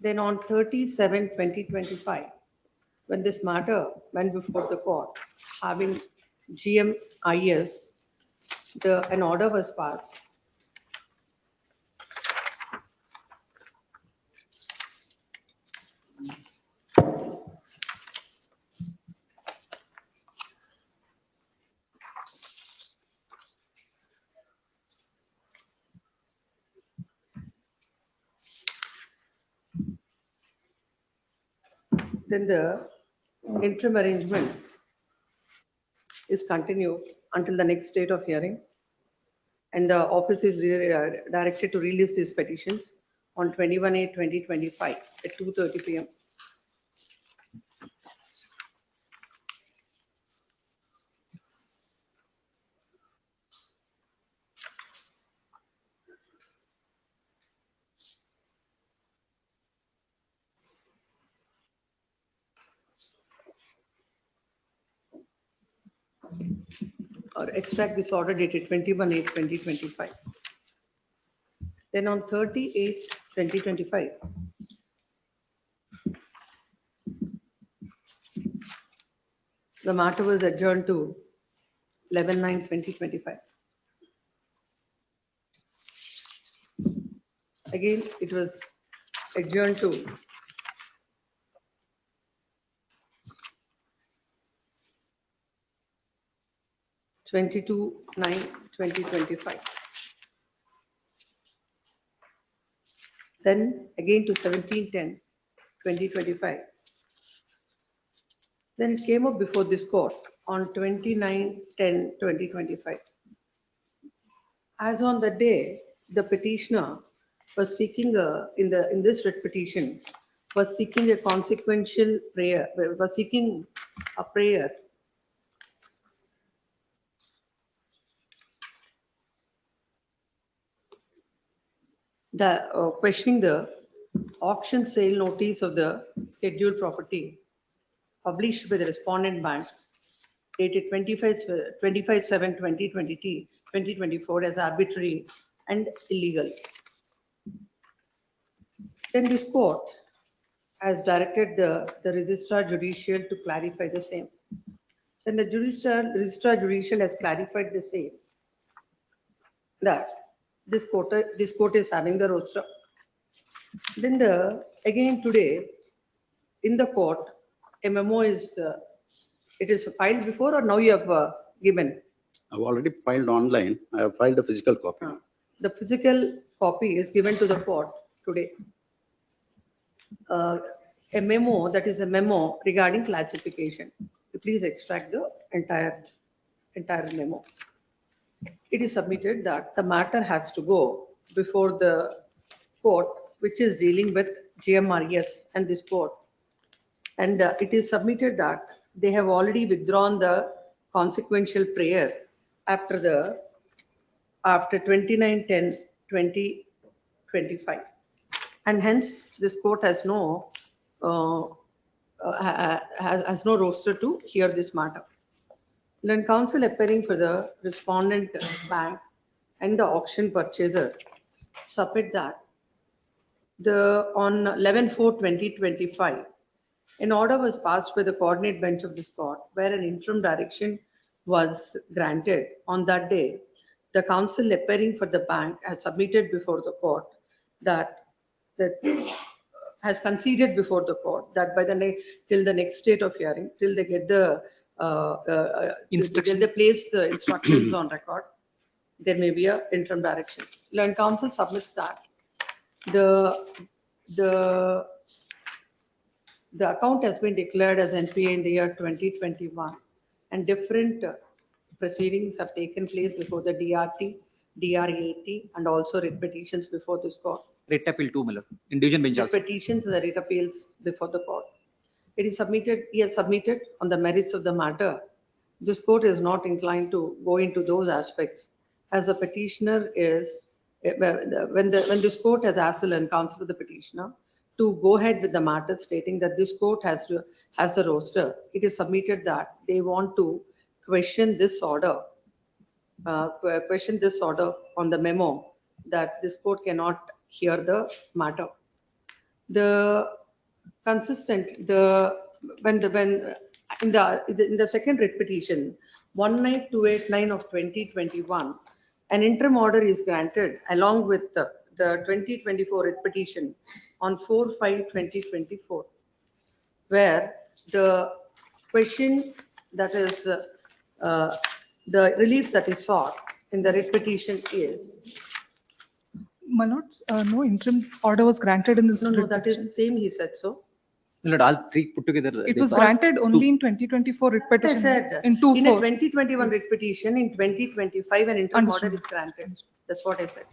Then on 30/7/2025, when this matter went before the court, having GMIS, an order was passed. Then the interim arrangement is continued until the next date of hearing. And the office is directed to release these petitions on 21/8/2025 at 2:30 PM. Or extract this order dated 21/8/2025. Then on 30/8/2025, the matter was adjourned to 11/9/2025. Again, it was adjourned to 22/9/2025. Then again to 17/10/2025. Then it came up before this court on 29/10/2025. As on the day, the petitioner was seeking in this writ petition, was seeking a consequential prayer, was seeking a prayer questioning the auction sale notice of the scheduled property published by the respondent bank dated 25/7/2024 as arbitrary and illegal. Then this court has directed the registrar judicial to clarify the same. Then the registrar judicial has clarified the same, that this court is having the roster. Then again today, in the court, a memo is, it is filed before or now you have given? I've already filed online. I have filed a physical copy. The physical copy is given to the court today. A memo, that is a memo regarding classification. Please extract the entire memo. It is submitted that the matter has to go before the court, which is dealing with GMRS and this court. And it is submitted that they have already withdrawn the consequential prayer after 29/10/2025. And hence this court has no roster to hear this matter. Then counsel appearing for the respondent bank and the auction purchaser submit that on 11/4/2025, an order was passed by the coordinate bench of this court where an interim direction was granted. On that day, the counsel appearing for the bank has submitted before the court that has conceded before the court that by till the next date of hearing, till they get the till they place the instructions on record, there may be a interim direction. Land council submits that the account has been declared as NPA in the year 2021, and different proceedings have taken place before the DRT, DRAT, and also writ petitions before this court. Writ appeal too, my lord, in division bench The also. petitions and the writ appeals before the court. It is submitted, he has submitted on the merits of the matter. This court is not inclined to go into those aspects, as the petitioner is, when this court has asked and counsel with the petitioner to go ahead with the matter, stating that this court has the roster. It is submitted that they want to question this order on the memo, that this court cannot hear the matter. The consistent, in the second writ petition, 19289 of 2021, an interim order is granted along with the 2024 writ petition on 4/5/2024, where the question that is, the relief that is sought in the writ petition is. My lords, no interim order was granted in this. No, that is same, he said so. My lord, all three put together. It was granted only in 2024 writ I petition. said, In a 2/4. 2021 writ petition, in 2025, an interim order Understood. is granted. That's what I said.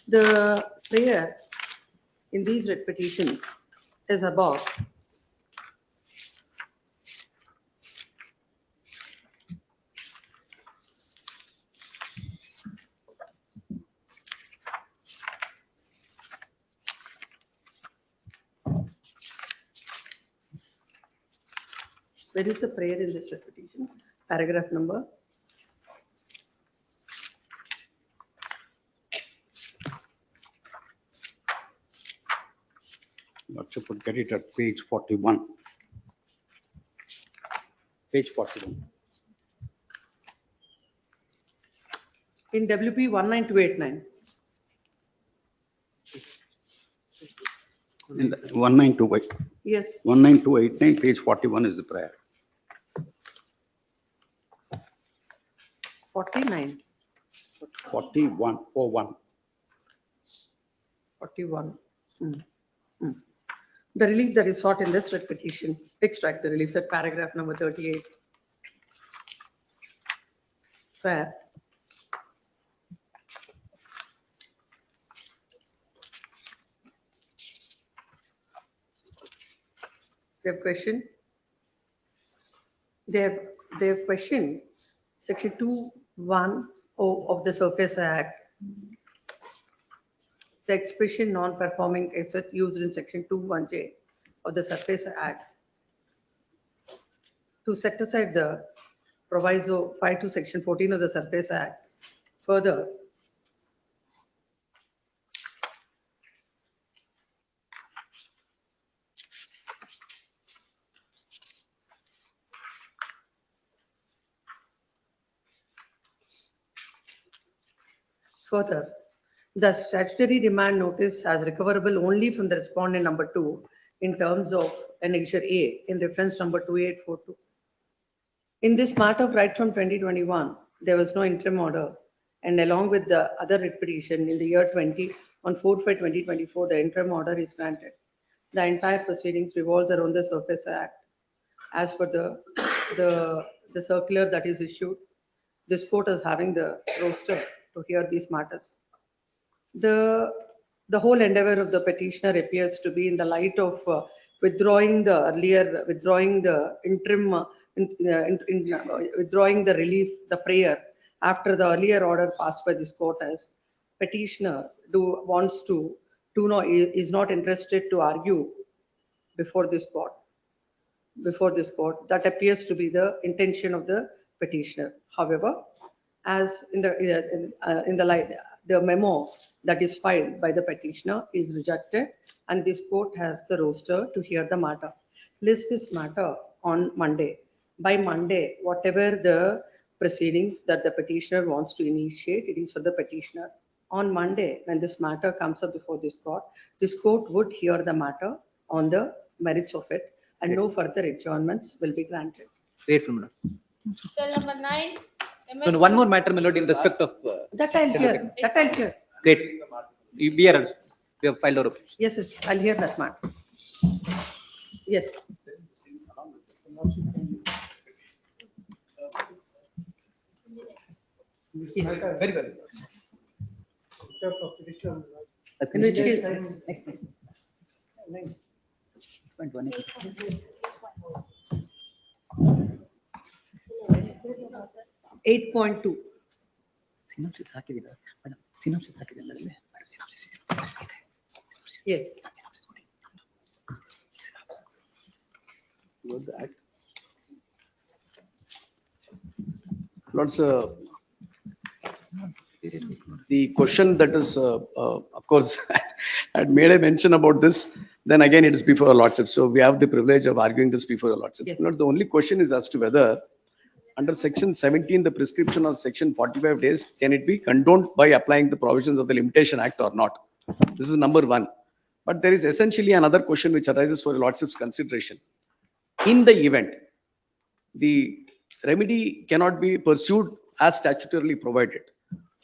The prayer in these writ petitions is about where is the prayer in this writ petition? Paragraph number? Lordship would get it at page 41. Page 41. In WP 19289. In the 192, Yes, 19289, page 41 is the prayer. 49, 41, 41. 41. The relief that is sought in this writ petition, extract the relief at paragraph number 38. Where they have questioned, they have questioned section 2(1) of the Surface Act, the expression non-performing asset used in section 2(1)(j) of the Surface Act to set aside the proviso 5 to section 14 of the Surface Act. Further, the statutory demand notice as recoverable only from the respondent number 2 in terms of annexure A in reference number 2842. In this matter of right from 2021, there was no interim order, and along with the other writ petition in the year 20, on 4/5/2024, the interim order is granted. The entire proceedings revolves around the Surface Act. As per the circular that is issued, this court is having the roster to hear these matters. The whole endeavor of the petitioner appears to be in the light of withdrawing the interim, withdrawing the relief, the prayer, after the earlier order passed by this court, as petitioner wants to know, is not interested to argue before this court. That appears to be the intention of the petitioner. However, as in the light, the memo that is filed by the petitioner is rejected, and this court has the roster to hear the matter. List this matter on Monday. By Monday, whatever the proceedings that the petitioner wants to initiate, it is for the petitioner. on Monday, when this matter comes up before this court would hear the matter on the merits of it, and no further adjournments will be granted. Grateful, madam. Till number 9. No, no, one more matter, my lord, in respect of. That I'll hear, that I'll hear. Great. You be here. We have filed our opinion. Yes, yes, I'll hear that matter. Yes. Yes. Very well. In which case? 8.2. Synopsis ಹಾಕಿದ್ದೀರಾ? Madam, synopsis ಹಾಕಿದ್ದೀರಾ ಅದರಲ್ಲಿ? Madam, synopsis ಇದೆ. Yes. About the act. Lords, the question that is, of course, I had made a mention about this, then again it is before Lordship. So we have the privilege of arguing this before Lordship. Yes. Not the only question is as to whether under section 17, the prescription of section 45 days, can it be condoned by applying the provisions of the Limitation Act or not? This is number one. But there is essentially another question which arises for Lordship's consideration. In the event, the remedy cannot be pursued as statutorily provided,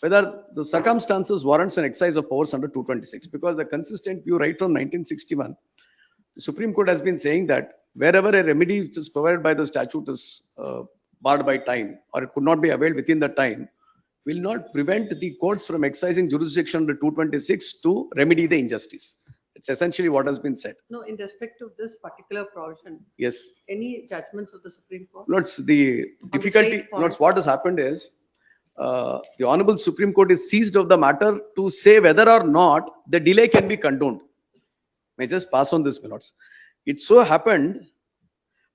whether the circumstances warrants an exercise of powers under 226, because the consistent view right from 1961, the Supreme Court has been saying that wherever a remedy which is provided by the statute is barred by time, or it could not be availed within the time, will not prevent the courts from exercising jurisdiction under 226 to remedy the injustice. It's essentially what has been said. No, in respect of this particular provision, Yes. any judgments of the Supreme Court? Notes the difficulty, state point. notes what has happened is, the Honorable Supreme Court is seized of the matter to say whether or not the delay can be condoned. May I just pass on this, my lords. It so happened,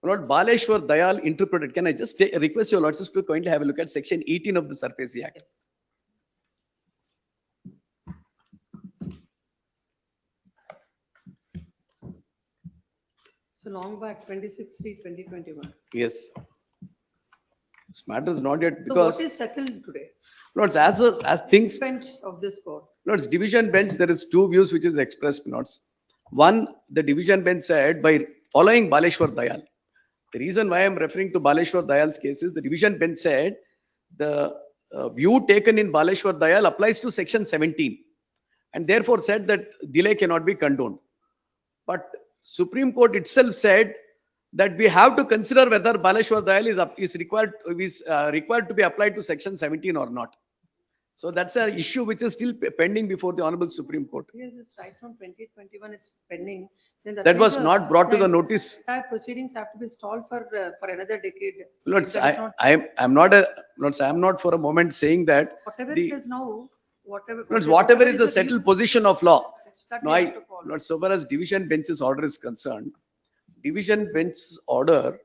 my Lord Baleshwar Dayal interpreted, can I just request your lords to kindly have a look at section 18 of the SARFAESI Act. So long back, 26/3/2021. Yes. This matter is not yet, So because, what is settled today? lords, as things, Bench of this court. lords, division bench, there is two views which is expressed, lords. One, the division bench said by following Baleshwar Dayal. The reason why I am referring to Baleshwar Dayal's case is the division bench said the view taken in Baleshwar Dayal applies to section 17, and therefore said that delay cannot be condoned. But Supreme Court itself said that we have to consider whether Baleshwar Dayal is required to be applied to section 17 or not. So that's an issue which is still pending before the Honorable Supreme Court. Yes, it's right from 2021, it's pending. Then That means was not brought to the entire notice. Proceedings have to be stalled for another decade. Lords, That is not- I am not for a moment saying that. Whatever the- it is now, whatever. Lords, whatever is the view, settled position of law. that No, we have to follow. Lords, so far as division bench's order is concerned, division bench's order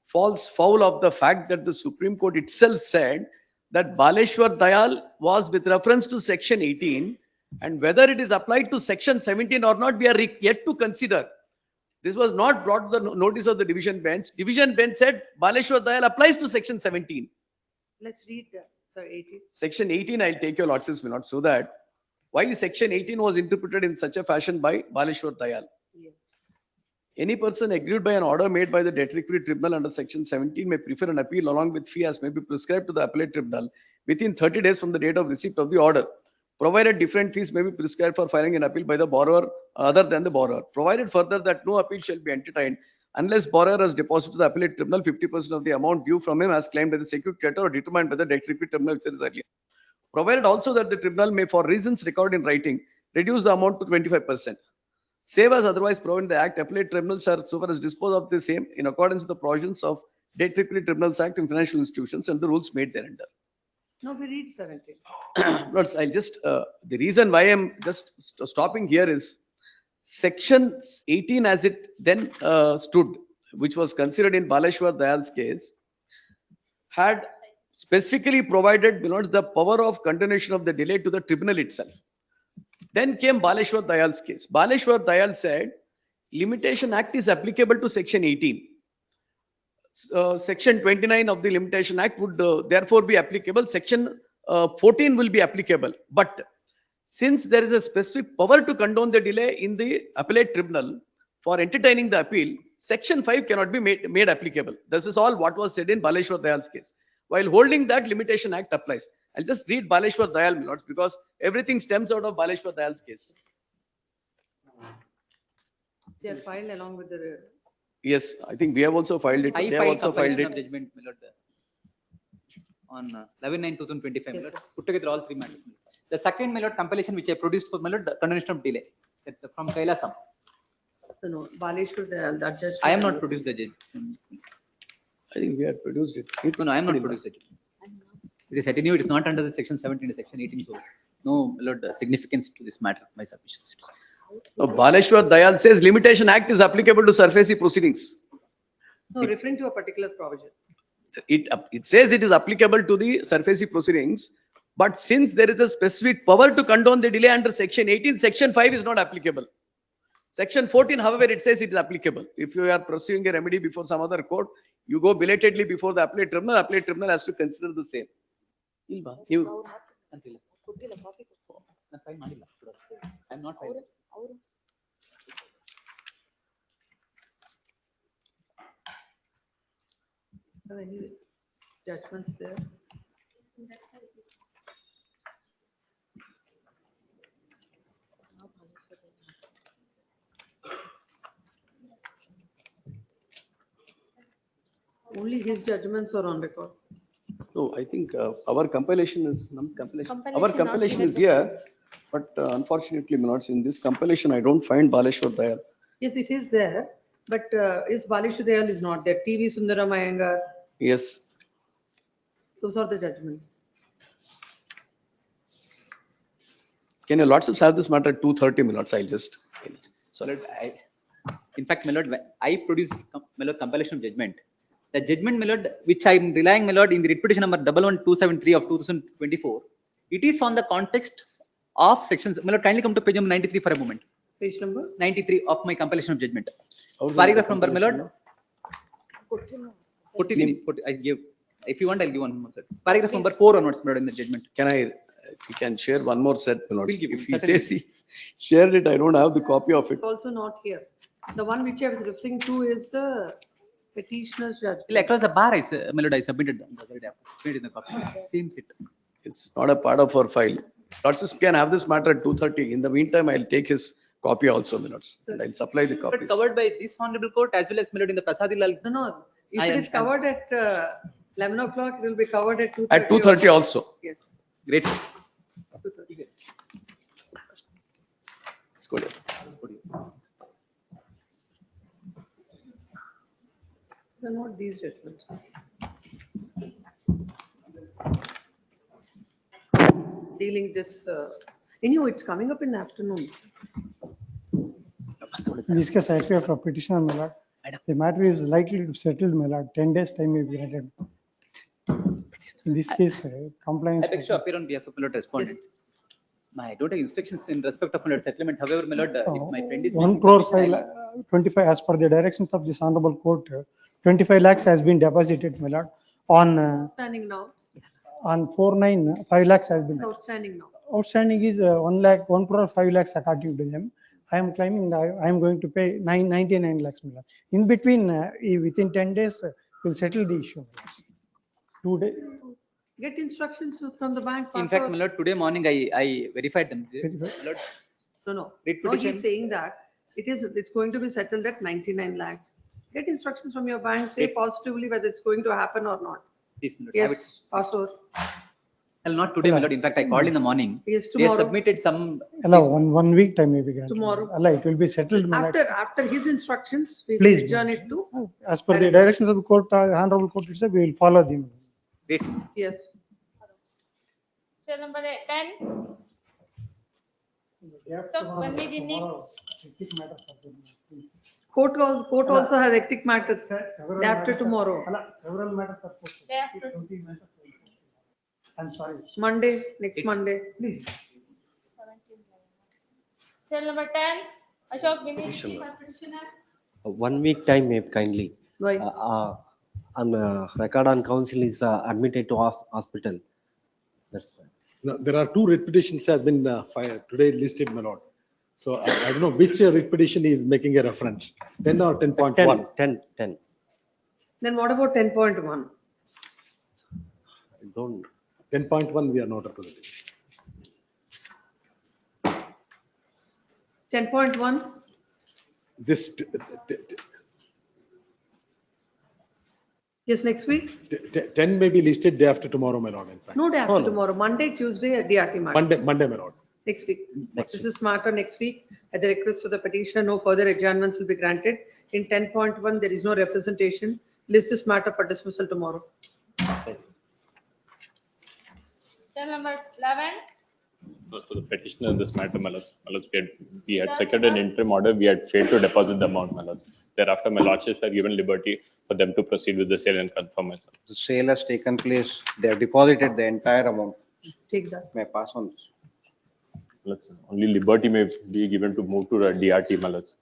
falls foul of the fact that the Supreme Court itself said that Baleshwar Dayal was with reference to section 18, and whether it is applied to section 17 or not, we are yet to consider. This was not brought to the notice of the division bench. Division bench said Baleshwar Dayal applies to section 17. Let's read, 18. Section 18, I'll take your lordships, not so that why section 18 was interpreted in such a fashion by Baleshwar Dayal. Yes. Any person aggrieved by an order made by the debt recovery tribunal under section 17 may prefer an appeal along with fee as may be prescribed to the appellate tribunal within 30 days from the date of receipt of the order, provided different fees may be prescribed for filing an appeal by the borrower other than the borrower, provided further that no appeal shall be entertained unless borrower has deposited to the appellate tribunal 50% of the amount due from him as claimed by the secured creditor or determined by the debt recovery tribunal which is earlier. Provided also that the tribunal may, for reasons recorded in writing, reduce the amount to 25%. Save as otherwise provided in the Act, appellate tribunals are so far as dispose of the same in accordance with the provisions of Debt Recovery Tribunals Act and financial institutions and the rules made thereunder. No, we read 17. Lords, I'll just, the reason why I'm just stopping here is section 18 as it then stood, which was considered in Baleshwar Dayal's case, had specifically provided the power of continuation of the delay to the tribunal itself. Then came Baleshwar Dayal's case. Baleshwar Dayal said, Limitation Act is applicable to section 18. Section 29 of the Limitation Act would therefore be applicable. Section 14 will be applicable. But Since there is a specific power to condone the delay in the appellate tribunal for entertaining the appeal, section 5 cannot be made applicable. This is all what was said in Baleshwar Dayal's case. While holding that, limitation act applies. I'll just read Baleshwar Dayal, my lords, because everything stems out of Baleshwar Dayal's case. They are filed along with the. Yes, I think we have also filed it. I They have filed also filed compilation of it. judgment, my lord, on 11/9/2025, my Yes, lord, sir. put together all three matters. The second, my lord, compilation which I produced for, my lord, the continuation of delay from Kailasam. No, Baleshwar, that judge. I am not produced the judgment. I think we have produced it. No, no, I am not produced it. It is attenued, it is not under the section 17, section 18, so no, my lord, significance to this matter, my submissions. Baleshwar Dayal says limitation act is applicable to surface proceedings. No, referring to a particular provision. It says it is applicable to the surface proceedings, but since there is a specific power to condone the delay under section 18, section 5 is not applicable. Section 14, however, it says it is applicable. If you are pursuing a remedy before some other court, you go belatedly before the appellate tribunal has to consider the same. You, I am not filed. Have any judgments there? Only his judgments are on record. no, I think our compilation is, our Compilation compilation not is here, but unfortunately, my lords, in this compilation, I don't find Baleshwar Dayal. Yes, it is there, but is Baleshwar Dayal is not there. TV Sundaram Iyengar, Yes. those are the judgments. Can your lordships have this matter at 2:30 minutes? I'll just. So, Lord, in fact, my lord, I produced, my lord, compilation of judgment. The judgment, my lord, which I am relying, my lord, in the writ petition number 11273 of 2024, it is on the context of sections. My lord, kindly come to page number 93 for a moment. Page number? 93 of my compilation of judgment. How is Paragraph the number, my lord. compilation 14, I give, if you want, I'll give one more set. Paragraph number 4 onwards, my lord, in the judgment. You can share one more set, my lords. We'll give If you, he certainly. says he's shared it, I don't have the copy of it. Also not here. The one which I was referring to is the petitioner's judgment. Across the bar, my lord, I submitted the other day, put it in the copy. Seems it. It's not a part of our file. Lordships can have this matter at 2:30. In the meantime, I'll take his copy also, my lords, and I'll supply the But copies. covered by this honorable court as well as, my lord, in the Prasadilal. No, if I it is understand. covered at 11 o'clock, it will be covered at 2:30. At 2:30 also. Yes. Great. 2:30. It's good. They're not these judgments. Dealing this, anyway, it's coming up in the afternoon. In this case, I fear for petitioner, my lord. The matter is likely to settle, my lord. 10 days time may be granted. In this case, compliance. I beg to appear on behalf of my lord respondent. I don't have instructions in respect of my lord settlement. However, my lord, if my friend is 1 making crore submission, 25, as per the directions of this honorable court, 25 lakhs has been deposited, my lord. Standing now, On 4/9, 5 lakhs has been. outstanding now. Outstanding is 1 lakh, 1 crore 5 lakhs according to them. I am claiming that I am going to pay 99 lakhs, my lord. In between, within 10 days, we'll settle the issue. 2 days. Get instructions from the bank. in pass fact, out. my lord, today morning I verified them. Verified. My lord, No. writ No, petition. he's saying that it's going to be settled at 99 lakhs. Get instructions from your bank, say positively whether it's going to happen or not. Yes, my lord, have it. Yes, pass over. Well, not today, my lord. In fact, I called in the morning. Yes, They have tomorrow. submitted some. Allow 1 week time may be granted. Tomorrow. Allah, it will be settled, my lord. After his instructions, we will Please, adjourn it to. As per the directions of the court, honorable court itself, we will follow them. Great. Yes. Cell number 10. So, when we didn't. Court also has hectic matters. Day after tomorrow. Several matters are posted. Day after. I'm sorry. Monday, next Monday. Please. Cell number 10. Ashok Vinay, petitioner. 1 week time, may kindly. Why? On record on council is admitted to hospital. That's fine. No, there are two writ petitions has been filed today listed, my lord. So I don't know which writ petition is making a reference, 10 or 10.1. 10. Then what about 10.1? I don't. 10.1 we are not representing. 10.1? This Yes, next week? 10 may be listed day after tomorrow, my lord, in fact. No day after tomorrow, Monday, Tuesday, DRT matters. Monday, my lord. Next week. This is matter next week. At the request of the petitioner, no further adjournments will be granted. In 10.1, there is no representation. List this matter for dismissal tomorrow. Till number 11. For the petitioner in this matter, my lords, we had seconded an interim order, we had failed to deposit the amount, my lords. Thereafter, my lordships were given liberty for them to proceed with the sale and confirm myself. The sale has taken place. They have deposited the entire amount. Take that. May I pass on this? Only liberty may be given to move to the DRT, my lords,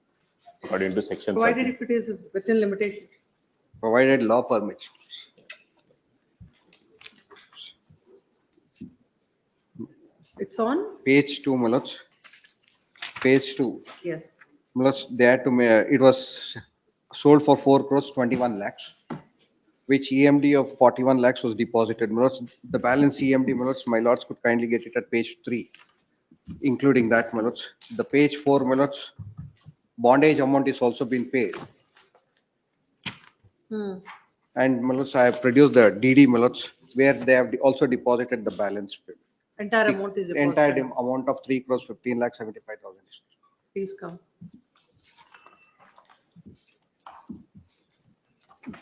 according to section 30. Provided if it is within limitation. Provided law permits. It's on? Page 2, my lords. Page 2. Yes. My lords, they had to, it was sold for 4 crores 21 lakhs, which EMD of 41 lakhs was deposited. My lords, the balance EMD, my lords could kindly get it at page 3, including that, my lords. The page 4, my lords, bondage amount is also been paid. And my lords, I have produced the DD, my lords, where they have also deposited the balance. Entire amount is deposited. Entire amount of 3 crores 15 lakh 75,000. Please come.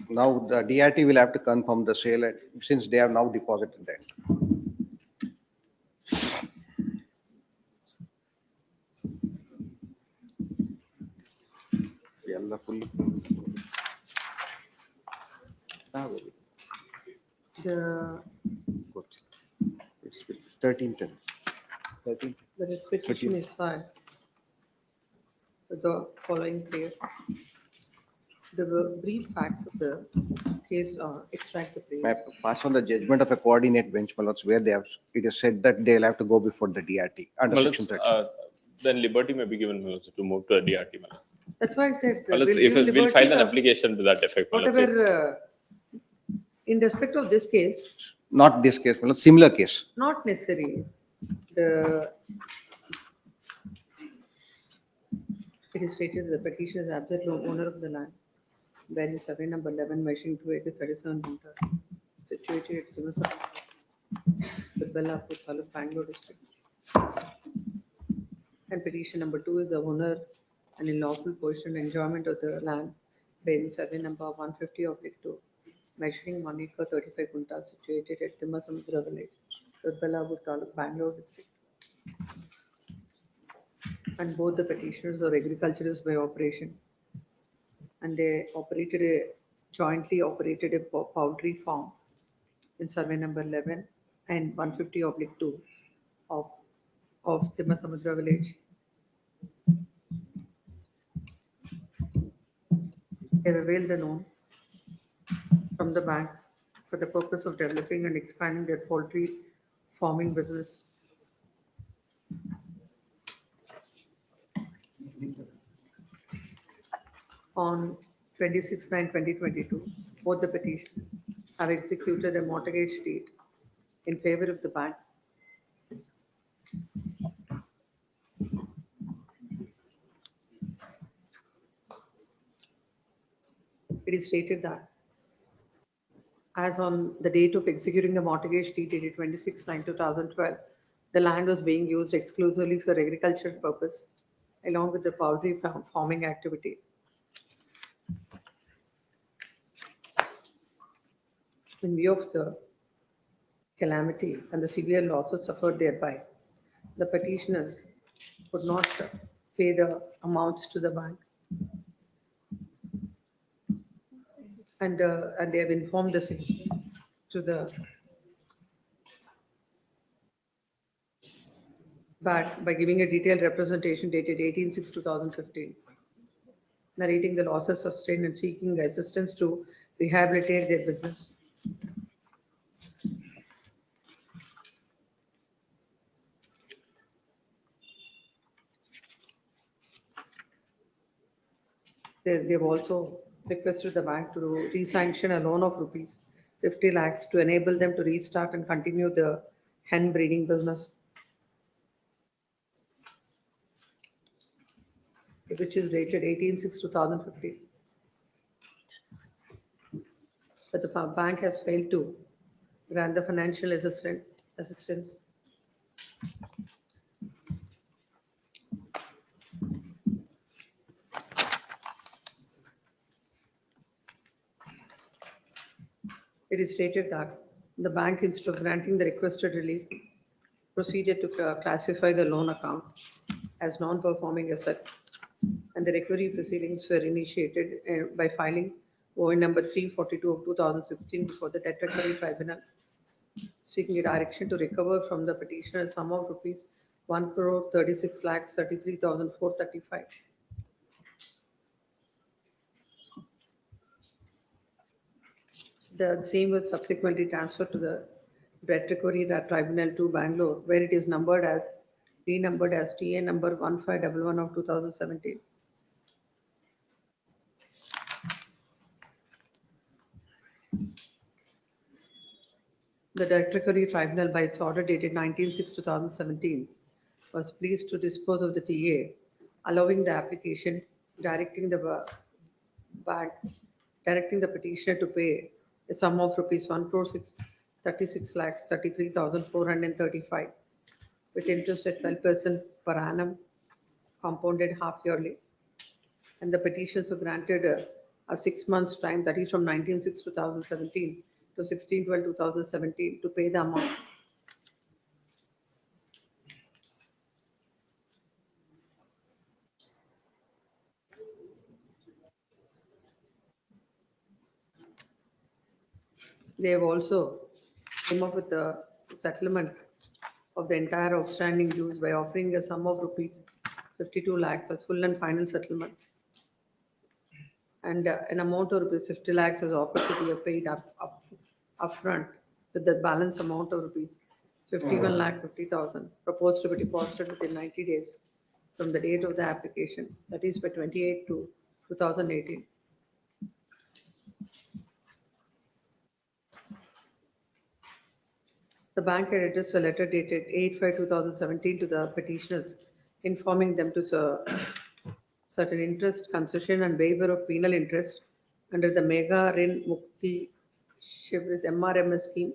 Now the DRT will have to confirm the sale since they have now deposited that. Yalla full. The 1310. the petition is filed with the following prayer. The brief facts of the case extract the May I prayer. pass on the judgment of a coordinate bench, my lords, where they have, it is said that they'll have to go before the DRT under My section lords, 30. then liberty may be given, my lords, to move to the DRT, my lords. That's why I said. My lords, we'll give we'll file liberty an of application to that effect, my lords. Whatever, in respect of this case, Not this case, my lords, similar case. not necessary. The it is stated the petitioner is absolute owner of the land, bearing survey number 11, measuring 2 acres 37 meter, situated at Simasar, the Bellapur Taluk, Bangalore district. And petition number 2 is the owner and in lawful possession and enjoyment of the land, bearing survey number 150/2, measuring 1 acre 35 guntas, situated at Timasamudra village, the Bellapur Taluk, Bangalore district. And both the petitioners are agriculturists by operation. And they jointly operated a poultry farm in survey number 11 and 150/2 of Timasamudra village. They have availed the loan from the bank for the purpose of developing and expanding their poultry farming business. On 26/9/2022, both the petitioners have executed a mortgage deed in favor of the bank. It is stated that as on the date of executing the mortgage deed dated 26/9/2012, the land was being used exclusively for agricultural purpose along with the poultry farming activity. In view of the calamity and the severe losses suffered thereby, the petitioners could not pay the amounts to the bank. And they have informed the same to the bank by giving a detailed representation dated 18/6/2015, narrating the losses sustained and seeking assistance to rehabilitate their business. They've also requested the bank to re-sanction a loan of rupees 50 lakhs to enable them to restart and continue the hen breeding business, which is dated 18/6/2015. But the bank has failed to grant the financial assistance. It is stated that the bank, instead of granting the requested relief, proceeded to classify the loan account as non-performing asset, and the recovery proceedings were initiated by filing OA number 342 of 2016 before the debt recovery tribunal, seeking a direction to recover from the petitioner a sum of rupees 1,36,33,435. The same was subsequently transferred to the Debt Recovery Tribunal 2 Bangalore, where it is renumbered as TA number 1511 of 2017. The Debt Recovery Tribunal, by its order dated 19/6/2017, was pleased to dispose of the TA, allowing the application, directing the bank, directing the petitioner to pay a sum of rupees 1,36,33,435 with interest at 12% per annum, compounded half yearly. And the petitions were granted a 6 months time, that is from 19/6/2017 to 16/12/2017, to pay the amount. They have also come up with a settlement of the entire outstanding dues by offering a sum of rupees 52 lakhs as full and final settlement. And an amount of rupees 50 lakhs is offered to be paid upfront, with the balance amount of rupees 51,50,000 proposed to be deposited within 90 days from the date of the application, that is by 28/2/2018. The bank had addressed a letter dated 8/5/2017 to the petitioners, informing them to certain interest concession and waiver of penal interest under the Mega Rin Mukti Shivris MRMS scheme.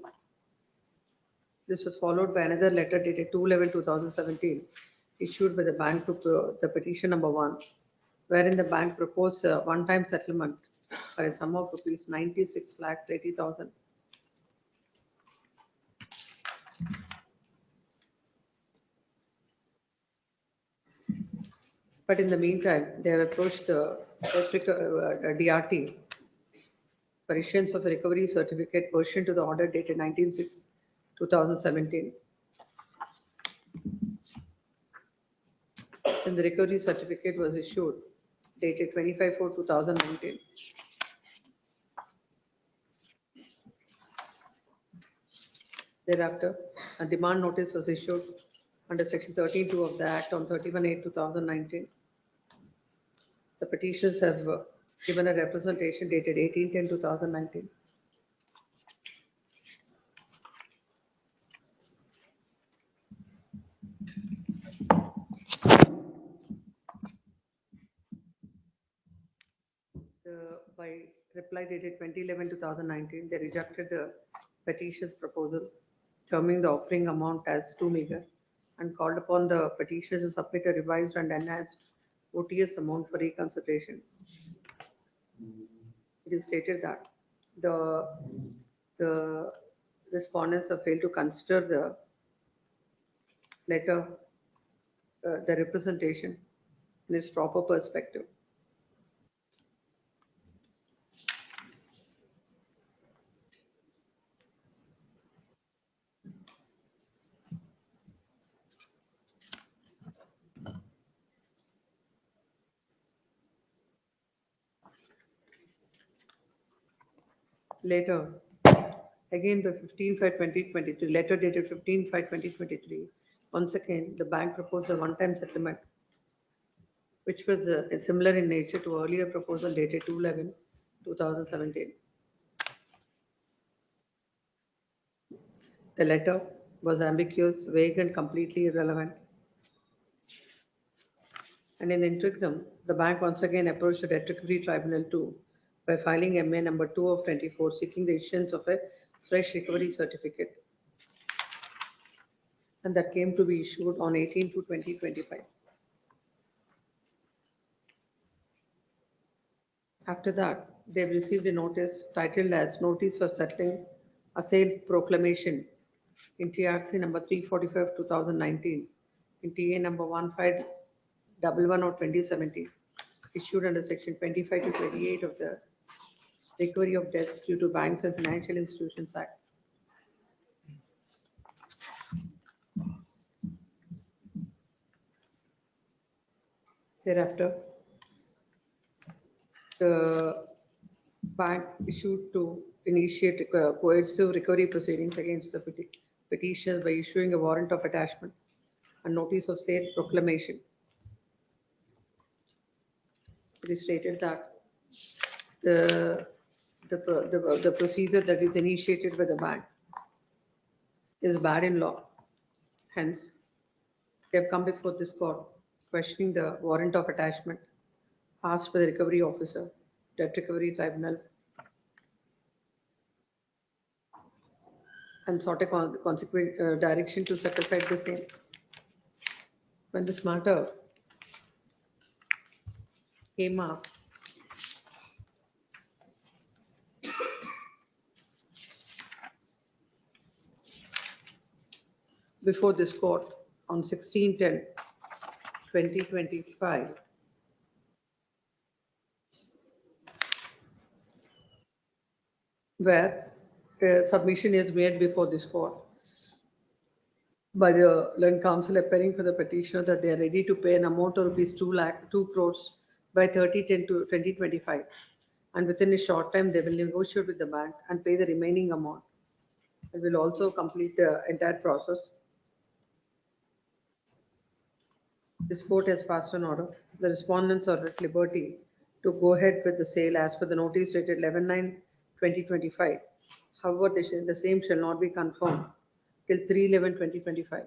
This was followed by another letter dated 2/11/2017, issued by the bank to the petition number 1, wherein the bank proposed a one-time settlement for a sum of rupees 96,80,000. But in the meantime, they have approached the DRT for issuance of a recovery certificate pursuant to the order dated 19/6/2017. And the recovery certificate was issued dated 25/4/2019. Thereafter, a demand notice was issued under section 13(2) of the Act on 31/8/2019. The petitioners have given a representation dated 18/10/2019. By reply dated 20/11/2019, they rejected the petitioner's proposal, terming the offering amount as too meager, and called upon the petitioners to submit a revised and enhanced OTS amount for reconsideration. It is stated that the respondents have failed to consider the letter, the representation in its proper perspective. Later, again by 15/5/2023, letter dated 15/5/2023, once again, the bank proposed a one-time settlement which was similar in nature to earlier proposal dated 2/11/2017. The letter was ambiguous, vague, and completely irrelevant. And in the interim, the bank once again approached the Debt Recovery Tribunal 2 by filing MA number 2 of 24, seeking the issuance of a fresh recovery certificate. And that came to be issued on 18/2/2025. After that, they've received a notice titled as Notice for Settling a Sale Proclamation in TRC number 345/2019, in TA number 1511 of 2017, issued under section 25 to 28 of the Recovery of Debts Due to Banks and Financial Institutions Act. Thereafter, the bank issued to initiate coercive recovery proceedings against the petitioners by issuing a warrant of attachment and notice of sale proclamation. It is stated that the procedure that is initiated by the bank is bad in law. Hence, they have come before this court questioning the warrant of attachment asked by the recovery officer, Debt Recovery Tribunal, and sought a consequent direction to set aside the same. When this matter came up, before this court on 16/10/2025, where a submission is made before this court by the learned counsel appearing for the petitioner that they are ready to pay an amount of rupees 2 crores by 30/10/2025, and within a short time they will negotiate with the bank and pay the remaining amount. It will also complete the entire process. This court has passed an order. The respondents are at liberty to go ahead with the sale as per the notice dated 11/9/2025. However, the same shall not be confirmed till 3/11/2025,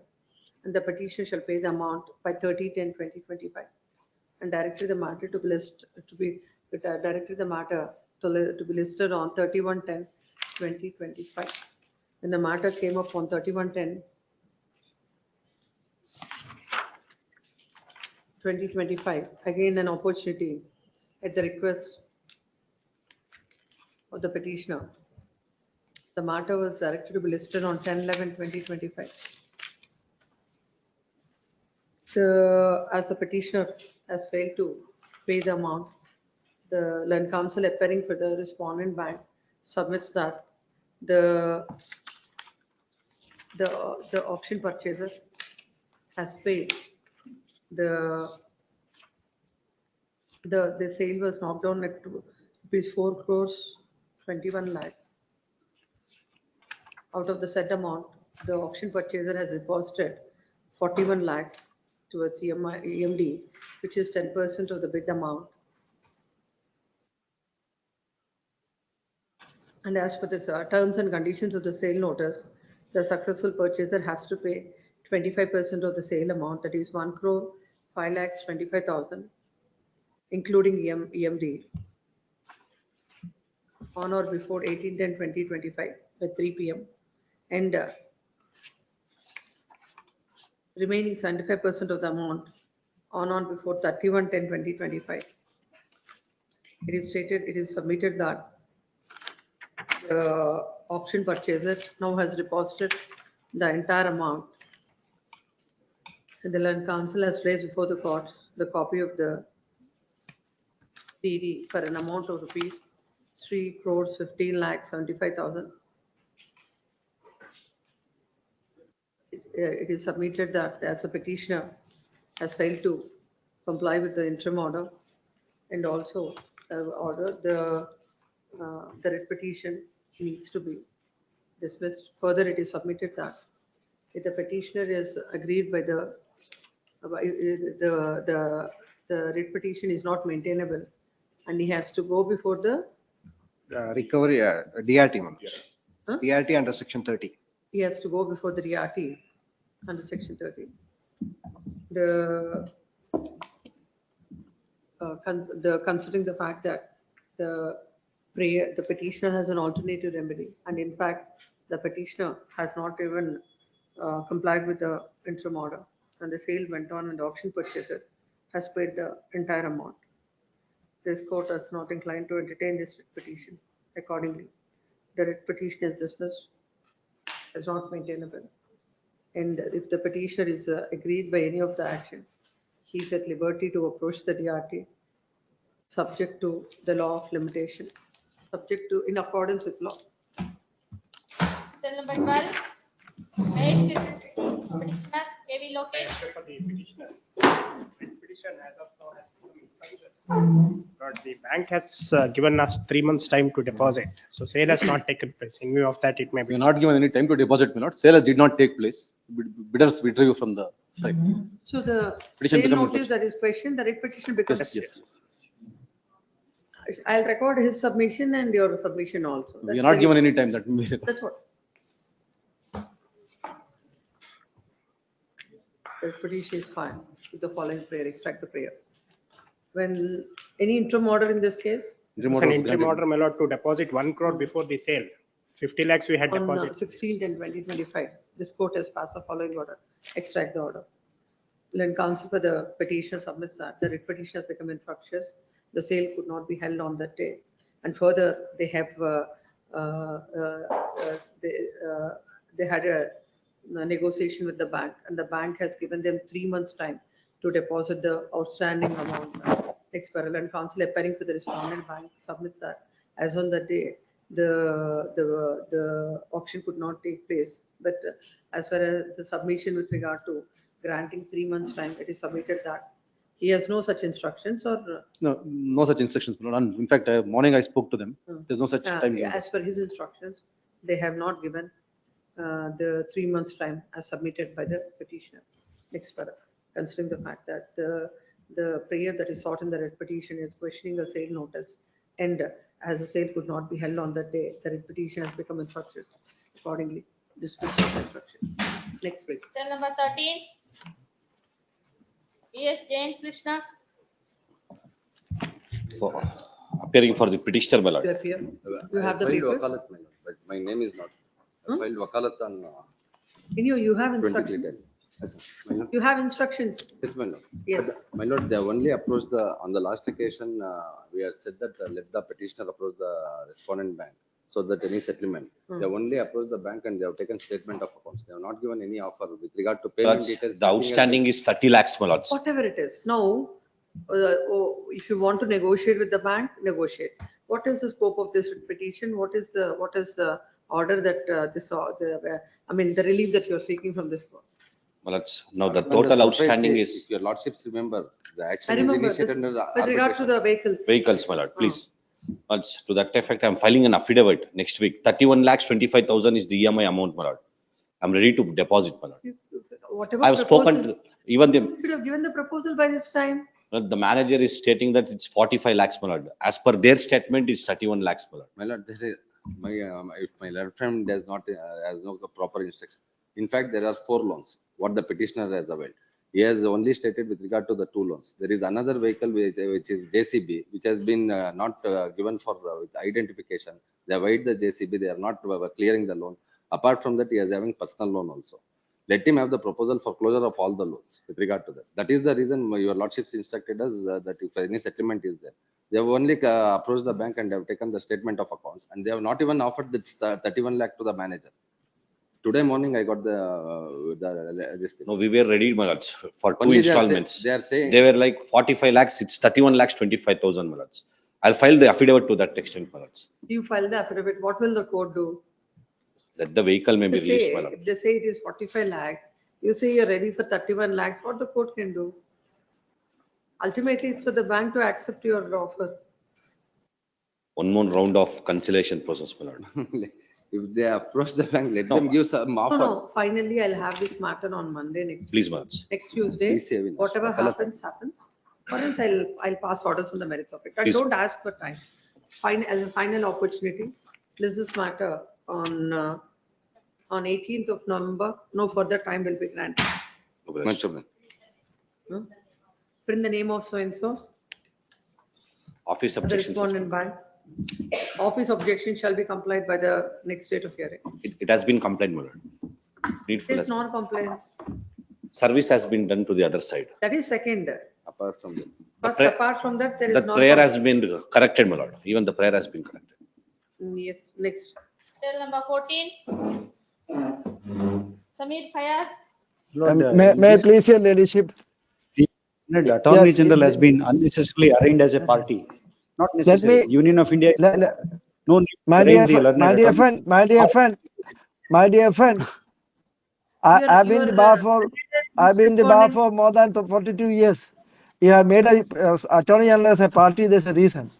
and the petitioner shall pay the amount by 30/10/2025, and directed the matter to be listed on 31/10/2025. When the matter came up on 31/10/2025, again an opportunity at the request of the petitioner. The matter was directed to be listed on 10/11/2025. As the petitioner has failed to pay the amount, the learned counsel appearing for the respondent bank submits that the auction purchaser has paid. The sale was knocked down at rupees 4 crores 21 lakhs. Out of the said amount, the auction purchaser has deposited 41 lakhs to a EMD, which is 10% of the bid amount. And as per the terms and conditions of the sale notice, the successful purchaser has to pay 25% of the sale amount, that is 1 crore 5 lakhs 25,000, including EMD, on or before 18/10/2025 at 3 p.m. and remaining 75% of the amount on or before 31/10/2025. It is stated, it is submitted that the auction purchaser now has deposited the entire amount, and the learned counsel has placed before the court the copy of the PD for an amount of rupees 3 crores 15 lakhs 75,000. It is submitted that as the petitioner has failed to comply with the interim order and also order, the writ petition needs to be dismissed. Further, it is submitted that if the petitioner is agreed by the the writ petition is not maintainable and he has to go before the, Recovery, DRT, my lords. Huh? DRT under section 30. he has to go before the DRT under section 30. Considering the fact that the petitioner has an alternative remedy, and in fact, the petitioner has not even complied with the interim order, and the sale went on and the auction purchaser has paid the entire amount. This court is not inclined to entertain this writ petition. Accordingly, the writ petition is dismissed as not maintainable. And if the petitioner is agreed by any of the action, he is at liberty to approach the DRT subject to the law of limitation, subject to in accordance with law. Cell number 12. Mahesh Kiran Reddy, petitioner, KV Lokesh. For the petitioner. Petition as of now has become infructuous. But the bank has given us 3 months time to deposit. So sale has not taken place. In view of that, it may be. We are not given any time to deposit, my lord. Sale did not take place. Bidders withdrew from the site. So the Petition sale become notice that is questioned, the writ petition becomes. Yes. I'll record his submission and your submission also. We are not given any time. That's what. The petition is fine with the following prayer, extract the prayer. When any interim order in this case? It's an interim order, my lord, to deposit 1 crore before the sale. 50 lakhs we had On deposited. 16th and 2025, this court has passed the following order, extract the order. When counsel for the petitioner submits that, the writ petition has become infructuous, the sale could not be held on that day. And further, they have, they had a negotiation with the bank, and the bank has given them 3 months time to deposit the outstanding amount. Expiral and counsel appearing for the respondent bank submits that as on that day, the auction could not take place. But as far as the submission with regard to granting 3 months time, it is submitted that he has no such instructions or. No such instructions, my lord. And in fact, morning I spoke to them. There's no such time. As per his instructions, they have not given the 3 months time as submitted by the petitioner. Expiral, considering the fact that the prayer that is sought in the writ petition is questioning a sale notice, and as the sale could not be held on that day, the writ petition has become infructuous. Accordingly, dismissed as infructuous. Next, please. Cell number 13. Yes, Jain Krishna. For appearing for the petitioner, my lord. You appear. You have the papers. But my name is not. I filed wakalat on. In you have 23 instructions. days. Yes, my lord. You have instructions. Yes, my lord. Yes. But, my lord, they have only approached on the last occasion, we had said that let the petitioner approach the respondent bank so that any settlement. They have only approached the bank and they have taken statement of accounts. They have not given any offer with regard to payment Lords, details. the outstanding is 30 lakhs, my lords. Whatever it is. Now, if you want to negotiate with the bank, negotiate. What is the scope of this petition? What is the order that the relief that you're seeking from this court? My lords, now the total outstanding is If your lordships remember, the I action is remember this, initiated under with regard to the vehicles. vehicles, my lord, please. Lords, to that effect, I'm filing an affidavit next week. 31 lakhs 25,000 is the EMI amount, my lord. I'm ready to deposit, my lord. Whatever I've spoken proposal- to even You should have given the proposal by this time. the manager is stating that it's 45 lakhs, my lord. As per their statement, it's 31 lakhs, my lord. My lord, there is, if my left hand does not, has no proper instruction. In fact, there are 4 loans, what the petitioner has availed. He has only stated with regard to the 2 loans. There is another vehicle which is JCB, which has been not given for with identification. They avoid the JCB, they are not clearing the loan. Apart from that, he is having personal loan also. Let him have the proposal for closure of all the loans with regard to that. That is the reason your lordships instructed us that if any settlement is there. They have only approached the bank and have taken the statement of accounts, and they have not even offered this 31 lakh to the manager. Today morning, I got this thing. No, we were ready, my lords, for 2 Only they are installments. they are saying. They were like 45 lakhs, it's 31 lakhs 25,000, my lords. I'll file the affidavit to that extent, my lords. You file the affidavit. What will the court do? That the vehicle may be They released, say, my lord. if they say it is 45 lakhs, you say you're ready for 31 lakhs, what the court can do? Ultimately, it's for the bank to accept your offer. One more round of conciliation process, my lord. If they approach the bank, let No. them give some offer. No, finally, I'll have this matter on Monday next. Please, my lords. Next Tuesday, Please save it. whatever Wakalat. happens. Or else I'll pass orders on the merits of it. I Please. don't ask for time. As a final opportunity, list this matter on 18th of November. No further time will be granted. Hmm? Print the name of so-and-so, Office the objections. respondent by. Office objection shall be complied by the next date of hearing. It has been complained, my lord. Needful It has- is non-compliance. Service has been done to the other side. That is second. Apart from that. First, prayer- apart from that, there is The non. prayer has been corrected, my lord. Even the prayer has been corrected. Yes, next. Till number 14. Samir Fayaz. May I please your ladyship? The Attorney Yes, General has it- been unnecessarily arraigned as a party. Not Let necessary. me- Union of India, no need to My arraign dear, the learned my dear attorney. friend, my dear friend, my dear friend. I've been in the bar for, I've been in the bar for more than 42 years. You have made a attorney general as a party, there's a reason.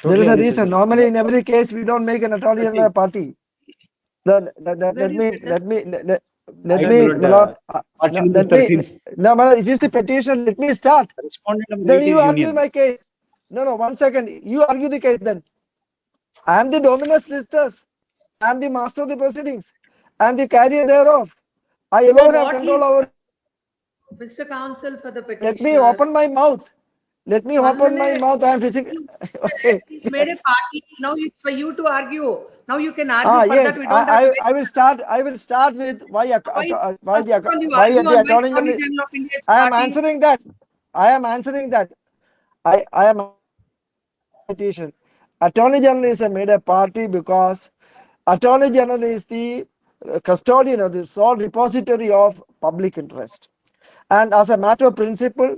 There is Totally a reason. unnecessary. Normally, in every case, we don't make an attorney general a party. Let Where you me, get let me, let I me, will, my lord, party no, number let me, 13. no, my lord, it is the petition, let me start. Respondent number Then 8 you is argue union. my case. No, 1 second, you argue the case then. I am the dominus lister. I am the master of the proceedings. I am the carrier thereof. I So alone have what control is, over. Mr. Counsel for the petitioner. Let me open my mouth. Let me open my Nonetheless, mouth. I am physical. Okay. he's made a party. Now it's for you to argue. Now you can argue for Yes, that. We don't have to wait. I will start. I will start with why First of all, you argue the on why attorney Attorney general. General of India is I am party. answering that. I am answering that. I am petition. Attorney General is made a party because Attorney General is the custodian of the sole repository of public interest. And as a matter of principle,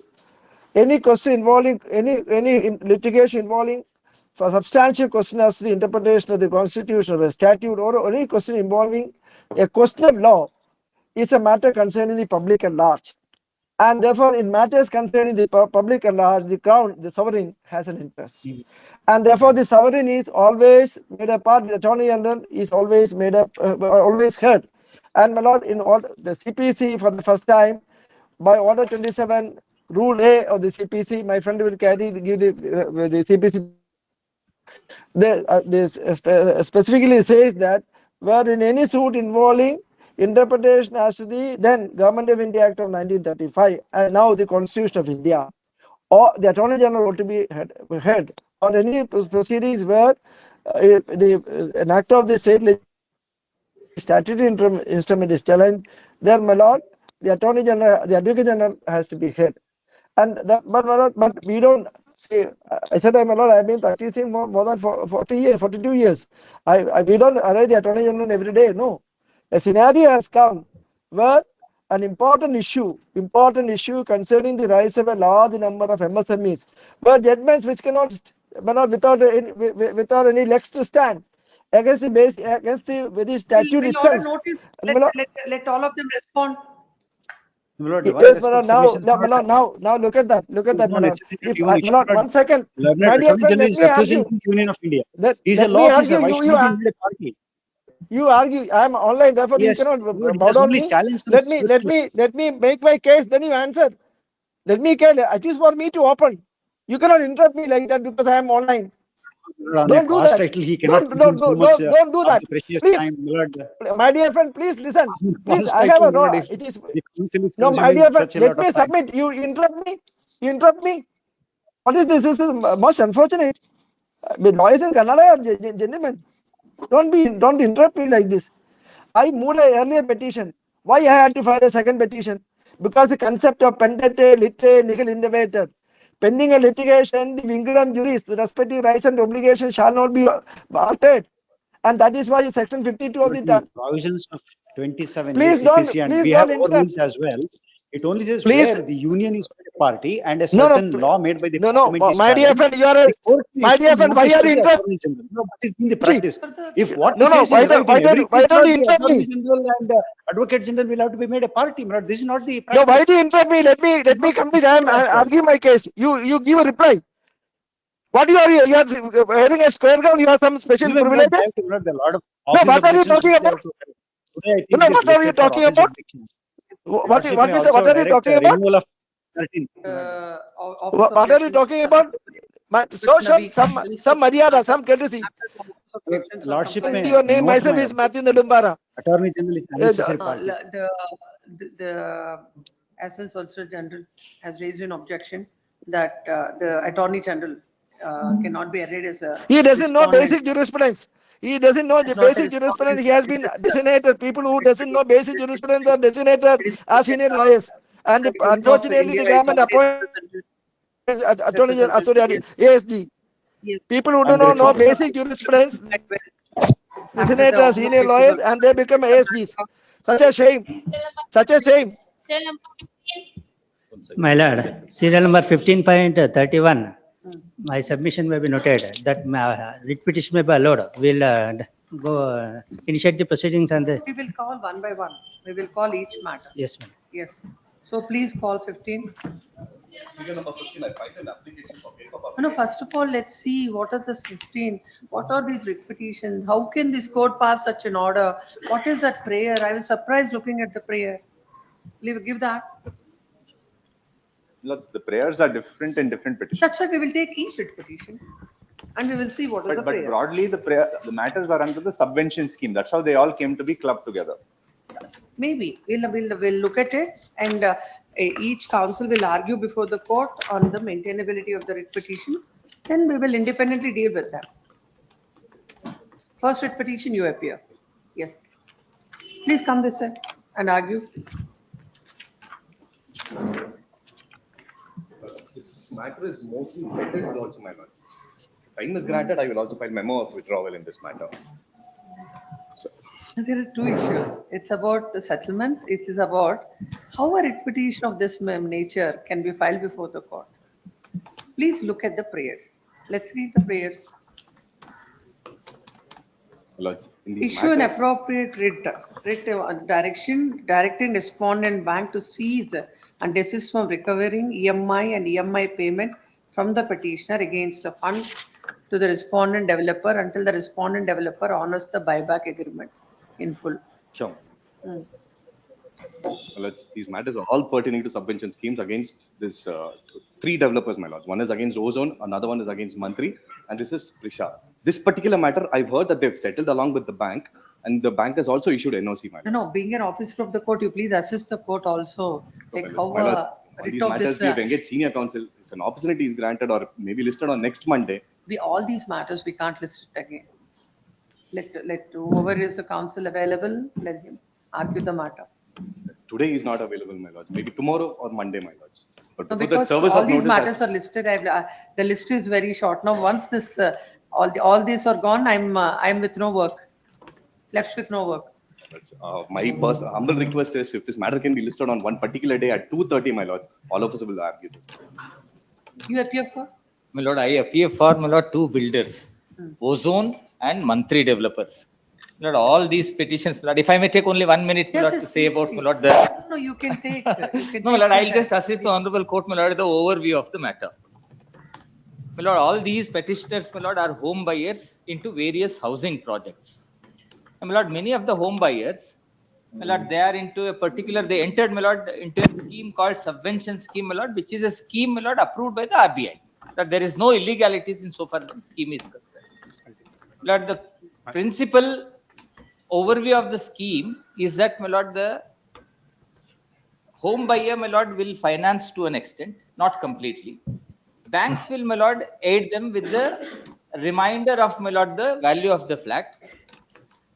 any question involving any litigation involving for substantial question as to the interpretation of the constitution or a statute or any question involving a question of law is a matter concerning the public at large. And therefore, in matters concerning the public at large, the crown, the sovereign has an interest. And therefore, the sovereign is always made a part, the attorney general is always made up, always heard. And my lord, in all the CPC for the first time, by order 27, rule A of the CPC, my friend will give the CPC. This specifically says that where in any suit involving interpretation as to the then Government of India Act of 1935 and now the Constitution of India, or the Attorney General ought to be heard, or any proceedings where an act of the state statutory instrument is challenged, then my lord, the Attorney General, the Advocate General has to be heard. And that, but my lord, but we don't say. I said, my lord, I've been practicing more than 40 years, 42 years. We don't array the Attorney General every day. No, a scenario has come where an important issue concerning the rise of a large number of MSMEs, where judgments which cannot, without any legs to stand against the base, against the very statute Will itself. order notice. Let all of them respond. Yes, my lord, now look at that, my lord. If my lord, 1 second, my dear friend, let me argue. Union of India. Let He's a me law officer. argue. Why should he be made a party? You argue. I am online, therefore you Yes, cannot Lord, he bow has down only me. challenged some Let me make my case. Then you answer. Let me case. It is for me to open. You cannot interrupt me like that because I am online. On Don't a do cost that. title, he cannot Don't consume so much don't do of that. the precious Please, time. Lord, my dear friend, please listen. Please, cost I have a title, Lord, no. if It is the council is no, my consuming dear friend. such a Let lot me of time. submit. You interrupt me. You interrupt me. What is this? This is most unfortunate. With lawyers in Kannada, gentlemen, don't interrupt me like this. I moved an earlier petition. Why I had to file a second petition? Because the concept of pendente lite nihil innovator. Pending a litigation, the vingulum juris, the respective rights and obligations shall not be altered. And that is why section 52 of the Provisions of 27 please years don't CPC, and please we have don't our interrupt. rules as well. It only says Please. where the union is a party and a No, certain law made by the no, parliament is my dear challenged. friend, you are The court may my dear issue friend, why notice are to you the interrupt? Attorney General. No, what is in the practice? If what No, he no, says is right in every why case, don't you the interrupt Attorney me? General and Advocate General will have to be made a party. But this is not the No, why practice. do you interrupt me? Let me complete. I am arguing my case. You give a reply. What you are having a square ground, you have some special Even privileges? they have to note a lot of No, office what are you objections talking which they about? have to correct. Today, I No, think it is what are you listed for talking office about? objections. What Lordship may are also you direct talking about? removal of 13. Office of What are you Elections, talking about? Social, some Maryada, some courtessy. Office of Elections are Lordship compliant. may Your name note myself my is Matthew Nedumbara. Attorney General is unnecessary party. The Assistant Solicitor General has raised an objection that the Attorney General cannot be arrayed as a He doesn't know respondent. basic jurisprudence. He doesn't know the It's not a basic jurisprudence. respondent. He has been designated. People who doesn't know basic jurisprudence are designated It is as senior lawyers. And the rule of unfortunately, India the is government somebody appointed Attorney General, sorry, Yes. ASG. Yes. People who do And not know reforms are basic jurisprudence, after designated the as Office of senior Elections lawyers, also. and they become ASGs. Such a shame. Such a shame. My lord, serial number 15.31, my submission may be noted that writ petition may be allowed. We'll go initiate the proceedings and the, We will call one by one. We will call each matter. yes, ma'am. Yes. So please call 15. Serial number 15, I filed an application for paper No, first of all, let's see what is this 15? What are these writ petitions? How can this court pass such an order? What is that prayer? I was surprised looking at the prayer. Give that. Lots, the prayers are different in different petitions. That's why we will take each writ petition and we will see what is the But prayer. broadly, the matters are under the subvention scheme. That's how they all came to be clubbed together. Maybe we'll look at it and each council will argue before the court on the maintainability of the writ petitions. Then we will independently deal with them. First writ petition, you appear. Yes. Please come this way and argue. This matter is mostly settled also, my lord. Time is granted, I will also file memo of withdrawal in this matter. There are two issues. It's about the settlement. It is about how a writ petition of this nature can be filed before the court. Please look at the prayers. Let's read the prayers. Lords, in these Issue an matters- appropriate directing respondent bank to seize and desist from recovering EMI and EMI payment from the petitioner against the funds to the respondent developer until the respondent developer honors the buyback agreement in full. Sure. Hmm. Lords, these matters are all pertaining to subvention schemes against this three developers, my lords. One is against Ozone, another one is against Mantri, and this is Prisha. This particular matter, I've heard that they've settled along with the bank, and the bank has also issued NOC, my lords. No, being an officer of the court, you please assist the court also. Like how My lords, all writ these of matters this, we have engaged senior counsel. If an opportunity is granted or maybe listed on next Monday, all these matters, we can't list it again. Let whoever is the counsel available, let him argue the matter. today is not available, my lords. Maybe tomorrow or Monday, my lords. But No, before that because service all of these notice matters has- are listed. The list is very short. Now, once this, all these are gone, I'm with no work, left with no work. My humble request is if this matter can be listed on one particular day at 2:30, my lords, all of us will argue this. You appear for? My lord, I appear for, my lord, two builders, Ozone and Mantri developers. My lord, all these petitions, my lord, if I may take only 1 minute, my Yes, lord, yes, to say please, about, please. my lord, the. No, you can take. No, my lord, I'll just assist the honorable court, my lord, the overview of the matter. My lord, all these petitioners, my lord, are home buyers into various housing projects. And my lord, many of the home buyers, my lord, they are into a particular, they entered, my lord, into a scheme called subvention scheme, my lord, which is a scheme, my lord, approved by the RBI. That there is no illegalities in so far as the scheme is concerned. My lord, the principal overview of the scheme is that, my lord, the home buyer, my lord, will finance to an extent, not completely. Banks will, my lord, aid them with the remainder of, my lord, the value of the flat.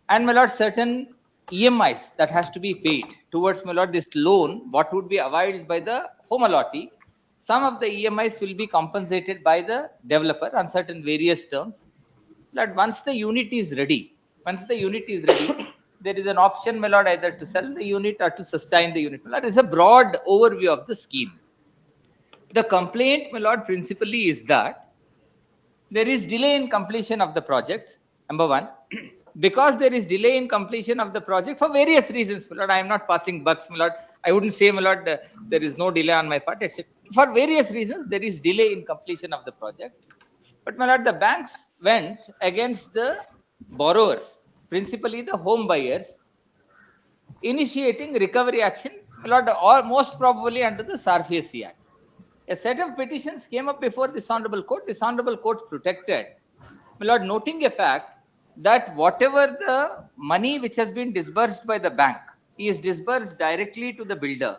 And, my lord, certain EMIs that has to be paid towards, my lord, this loan, what would be availed by the home allottee. Some of the EMIs will be compensated by the developer on certain various terms. But once the unit is ready, there is an option, my lord, either to sell the unit or to sustain the unit. My lord, is a broad overview of the scheme. The complaint, my lord, principally is that there is delay in completion of the project, number one. Because there is delay in completion of the project for various reasons, my lord, I am not passing bucks, my lord. I wouldn't say, my lord, there is no delay on my part, etc. For various reasons, there is delay in completion of the project. But, my lord, the banks went against the borrowers, principally the home buyers, initiating recovery action, my lord, or most probably under the SARFAC Act. a set of petitions came up before this honorable court. This honorable court protected. My lord, noting a fact that whatever the money which has been disbursed by the bank is disbursed directly to the builder.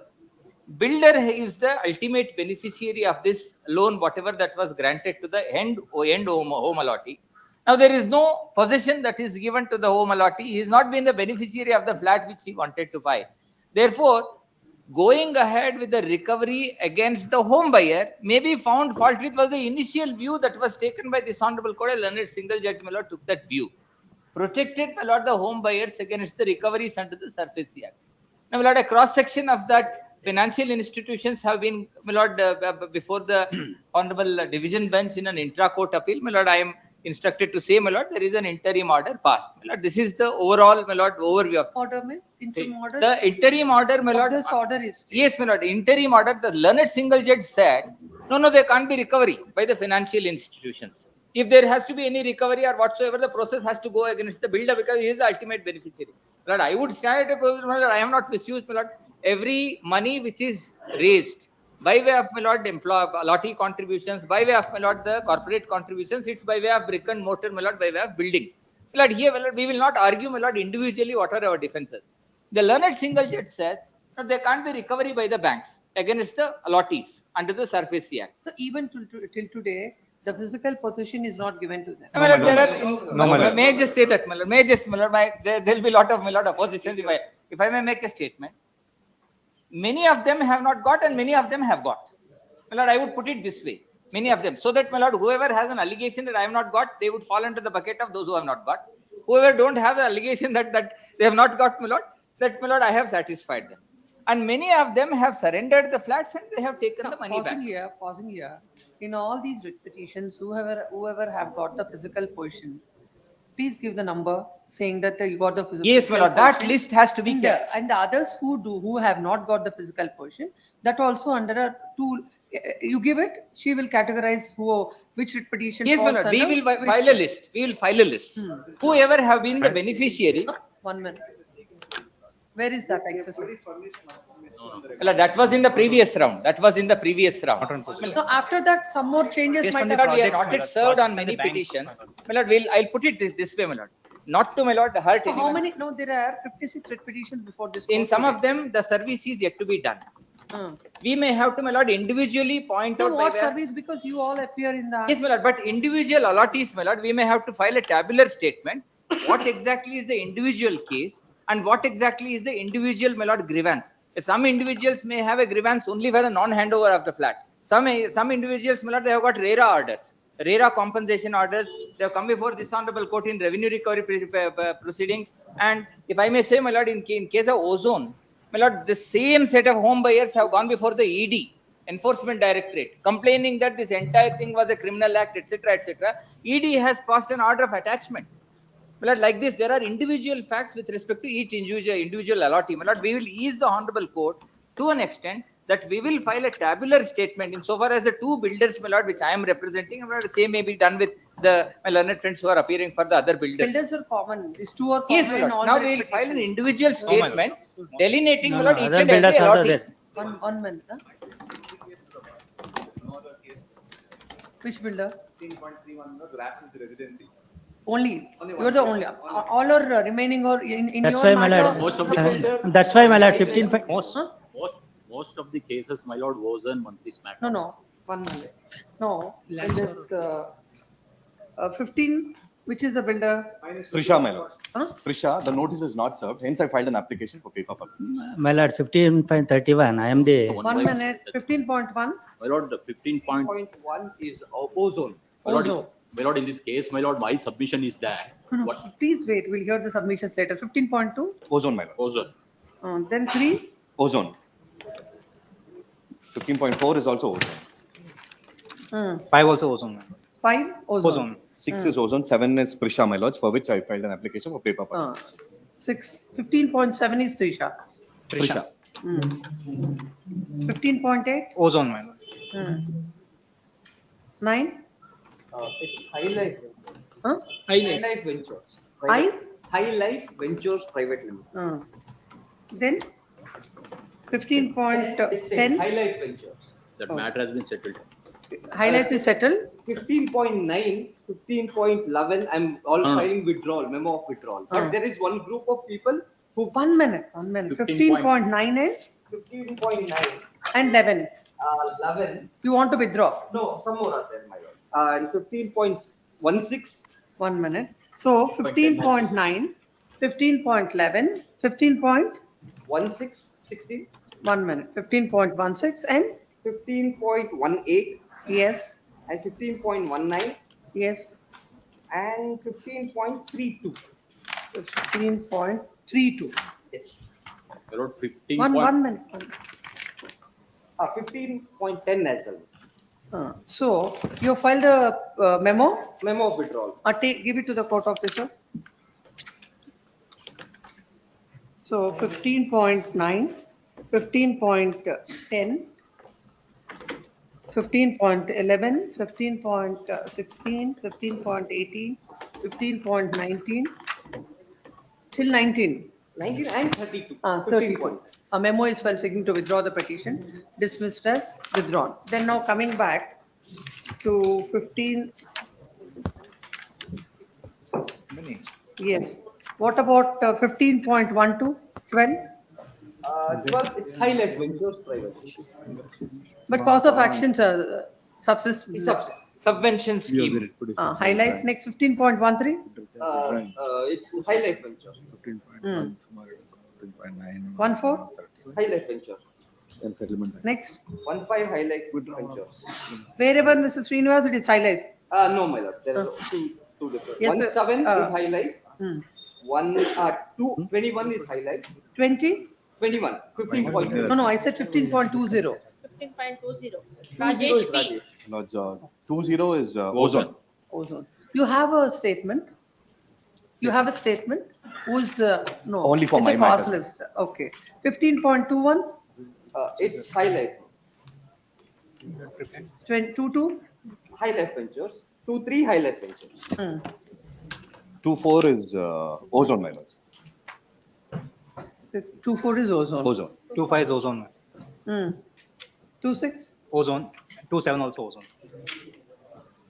Builder is the ultimate beneficiary of this loan, whatever that was granted to the end home allottee. Now there is no possession that is given to the home allottee. He has not been the beneficiary of the flat which he wanted to buy. Therefore, going ahead with the recovery against the home buyer may be found fault with was the initial view that was taken by this honorable court. A learned single judge, my lord, took that view. Protected, my lord, the home buyers against the recoveries under the Surface Act. Now, my lord, a cross section of that financial institutions have been, my lord, before the honorable division bench in an intra-court appeal. My lord, I am instructed to say, my lord, there is an interim order passed. My lord, this is the overall, my lord, overview of Order, interim order. the interim order, my lord. This order is. Yes, my lord, interim order. The learned single judge said, no, there can't be recovery by the financial institutions. If there has to be any recovery or whatsoever, the process has to go against the builder because he is the ultimate beneficiary. My lord, I would stand at a position, my lord, I am not misused, my lord. Every money which is raised by way of, my lord, allottee contributions, by way of, my lord, the corporate contributions, it's by way of brick and mortar, my lord, by way of buildings. My lord, here, my lord, we will not argue, my lord, individually what are our defenses. The learned single judge says that there can't be recovery by the banks against the allottees under the Surface Act. So even till today, the physical possession is not given to them. My lord, may I just say that, my lord, may I just, my lord, there will be a lot of, my lord, oppositions if I may make a statement. Many of them have not got and many of them have got. My lord, I would put it this way. Many of them. So that, my lord, whoever has an allegation that I have not got, they would fall into the bucket of those who have not got. Whoever don't have the allegation that they have not got, my lord, that, my lord, I have satisfied them. And many of them have surrendered the flats and they have taken the money back. Pausing here. In all these writ petitions, whoever have got the physical portion, please give the number saying that you got the physical. Yes, my lord, that list has to be kept. And the others who have not got the physical portion, that also under a tool, you give it, she will categorize which writ petition. Yes, my lord, we will file a list. We will file a list. Whoever have been the beneficiary. 1 minute. Where is that accessible? That was in the previous round. No, after that, some more changes might have. We have not yet served on many petitions. My lord, I'll put it this way, my lord. Not to, my lord, hurt anyone. How many? No, there are 56 writ petitions before this. In some of them, the service is yet to be done. We may have to, my lord, individually point out. What service? Because you all appear in the. Yes, my lord, but individual allottees, my lord, we may have to file a tabular statement. What exactly is the individual case and what exactly is the individual, my lord, grievance? If some individuals may have a grievance only for a non-handover of the flat. Some individuals, my lord, they have got RERA orders, RERA compensation orders. They have come before this honorable court in revenue recovery proceedings. And if I may say, my lord, in case of Ozone, my lord, the same set of home buyers have gone before the ED, Enforcement Directorate, complaining that this entire thing was a criminal act, etc., etc. ED has passed an order of attachment. My lord, like this, there are individual facts with respect to each individual allottee. My lord, we will ease the honorable court to an extent that we will file a tabular statement insofar as the two builders, my lord, which I am representing. My lord, the same may be done with my learned friends who are appearing for the other builders. Builders are common. These two are common. Yes, my lord. Now we will file an individual statement delineating, my lord, each other and every builders are allottee. there. One minute. Huh? Which builder? 15.31, the residency. Only. You're the only. All are remaining or in That's your why, my matter. lord. Most of the That's why, my lord, 15. most of the cases, my lord, was on monthly smack. No. 1 minute. No. In this 15, which is the builder? Prisha, my lord. Huh? Prisha, the notice is not served. Hence, I filed an application for paper public. My lord, 15.31. I am the. 1 minute. 15.1. My lord, the 15.1 is ozone. My lord, in this case, my lord, my submission is that. No, please wait. We'll hear the submissions later. 15.2. Ozone, my lord. Ozone. Then 3. Ozone. 15.4 is also ozone. 5 also ozone. 5 ozone. 6 is ozone. 7 is Prisha, my lords, for which I filed an application for paper public. 15.7 is Trisha. Prisha. 15.8. Ozone, my lord. 9. It's High Life. Huh? High Life Ventures. High Life Ventures Private Limited. Then 15.10. High Life Ventures. That matter has been settled. Highlight is settled. 15.9, 15.11, I'm all Ah. filing withdrawal, memo of withdrawal. But there is one group of people who 1 minute, 1 minute. 15.9 and 15.9, 11. 11, You want to withdraw? no, some more are there, my lord. And 15.16, 1 minute. So 15.9, 15.11, 15.16, 16, 1 minute, 15.16 and 15.18, yes, and 15.19, yes, and 15.32. 15.32. Yes. My lord, 15. 1 minute. 15.10 as well. So you filed the memo? Memo of withdrawal. Give it to the court officer. So 15.9, 15.10, 15.11, 15.16, 15.18, 15.19, till 19. 19 and 32. 32. A memo is filed seeking to withdraw the petition, dismissed as withdrawn. Then now coming back to 15. Yes. What about 15.1 to 12? 12, it's highlight ventures private. But cause of actions subsist. Subvention scheme. Highlight next 15.13. It's highlight venture. 14. Highlight venture. Next. 15 highlight ventures. Wherever Mr. Srinivas, it is highlight. No, my lord. There are two different. Yes, sir. 17 is highlight. 21 is highlight. 20? 21. 15.2. No, I said 15.20. 15.20. Rajesh Rajesh P. Lodge, 20 is ozone. Ozone. You have a statement. You have a statement who's, no. Only for it's my a pass matter. list. Okay. 15.21. It's highlight. 22. Highlight ventures. 23 highlight ventures. 24 is ozone, my lord. 24 is ozone. Ozone. 25 is ozone. 26. Ozone. 27 also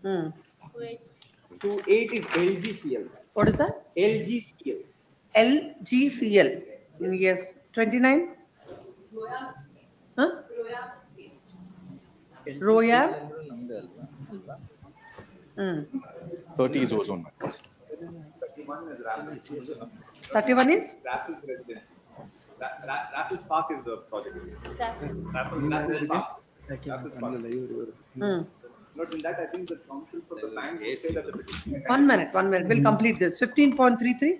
ozone. 28 is LGCL. What is that? LGCL. LGCL. Yes. 29. Huh? Royal. 30 is ozone, my lord. 31 is? Raffles residence. Raffles Park is the project. Raffles Park. Raffles Park. Not in that, I think the council for the bank will say that the petition. 1 minute, 1 minute. We'll complete this. 15.33.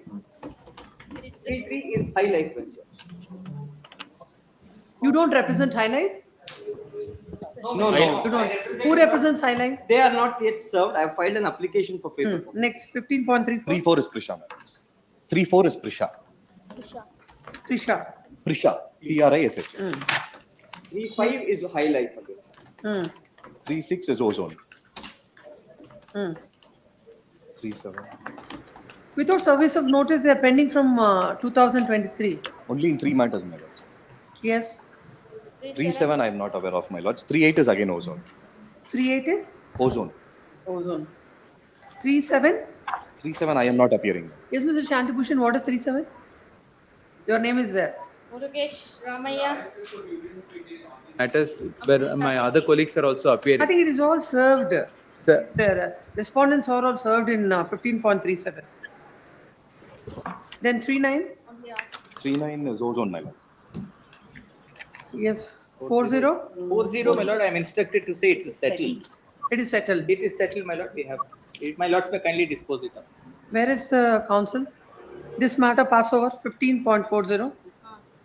33 is highlight venture. You don't represent highlight? No, You don't. Who represents highlight? They are not yet served. I have filed an application for paper. Next, 15.34. 34 is Prisha, my lord. 34 is Prisha. Trisha. Prisha. Prish. 35 is highlight again. 36 is ozone. 37. Without service of notice, they are pending from 2023. Only in 3 matters, my lord. Yes. 37 I am not aware of, my lords. 38 is again ozone. 38 is? Ozone. Ozone. 37? 37 I am not appearing. Yes, Mr. Shantibhushan, what is 37? Your name is there. Murugesh Ramaya. Matters where my other colleagues are also appearing. I think it is all served. Sir. The respondents are all served in 15.37. Then 39? 39 is ozone, my lords. Yes. 40? 40, my lord, I am instructed to say it is settled. It is settled. It is settled, my lord. We have, my lords may kindly dispose it of. Where is the council? This matter pass over 15.40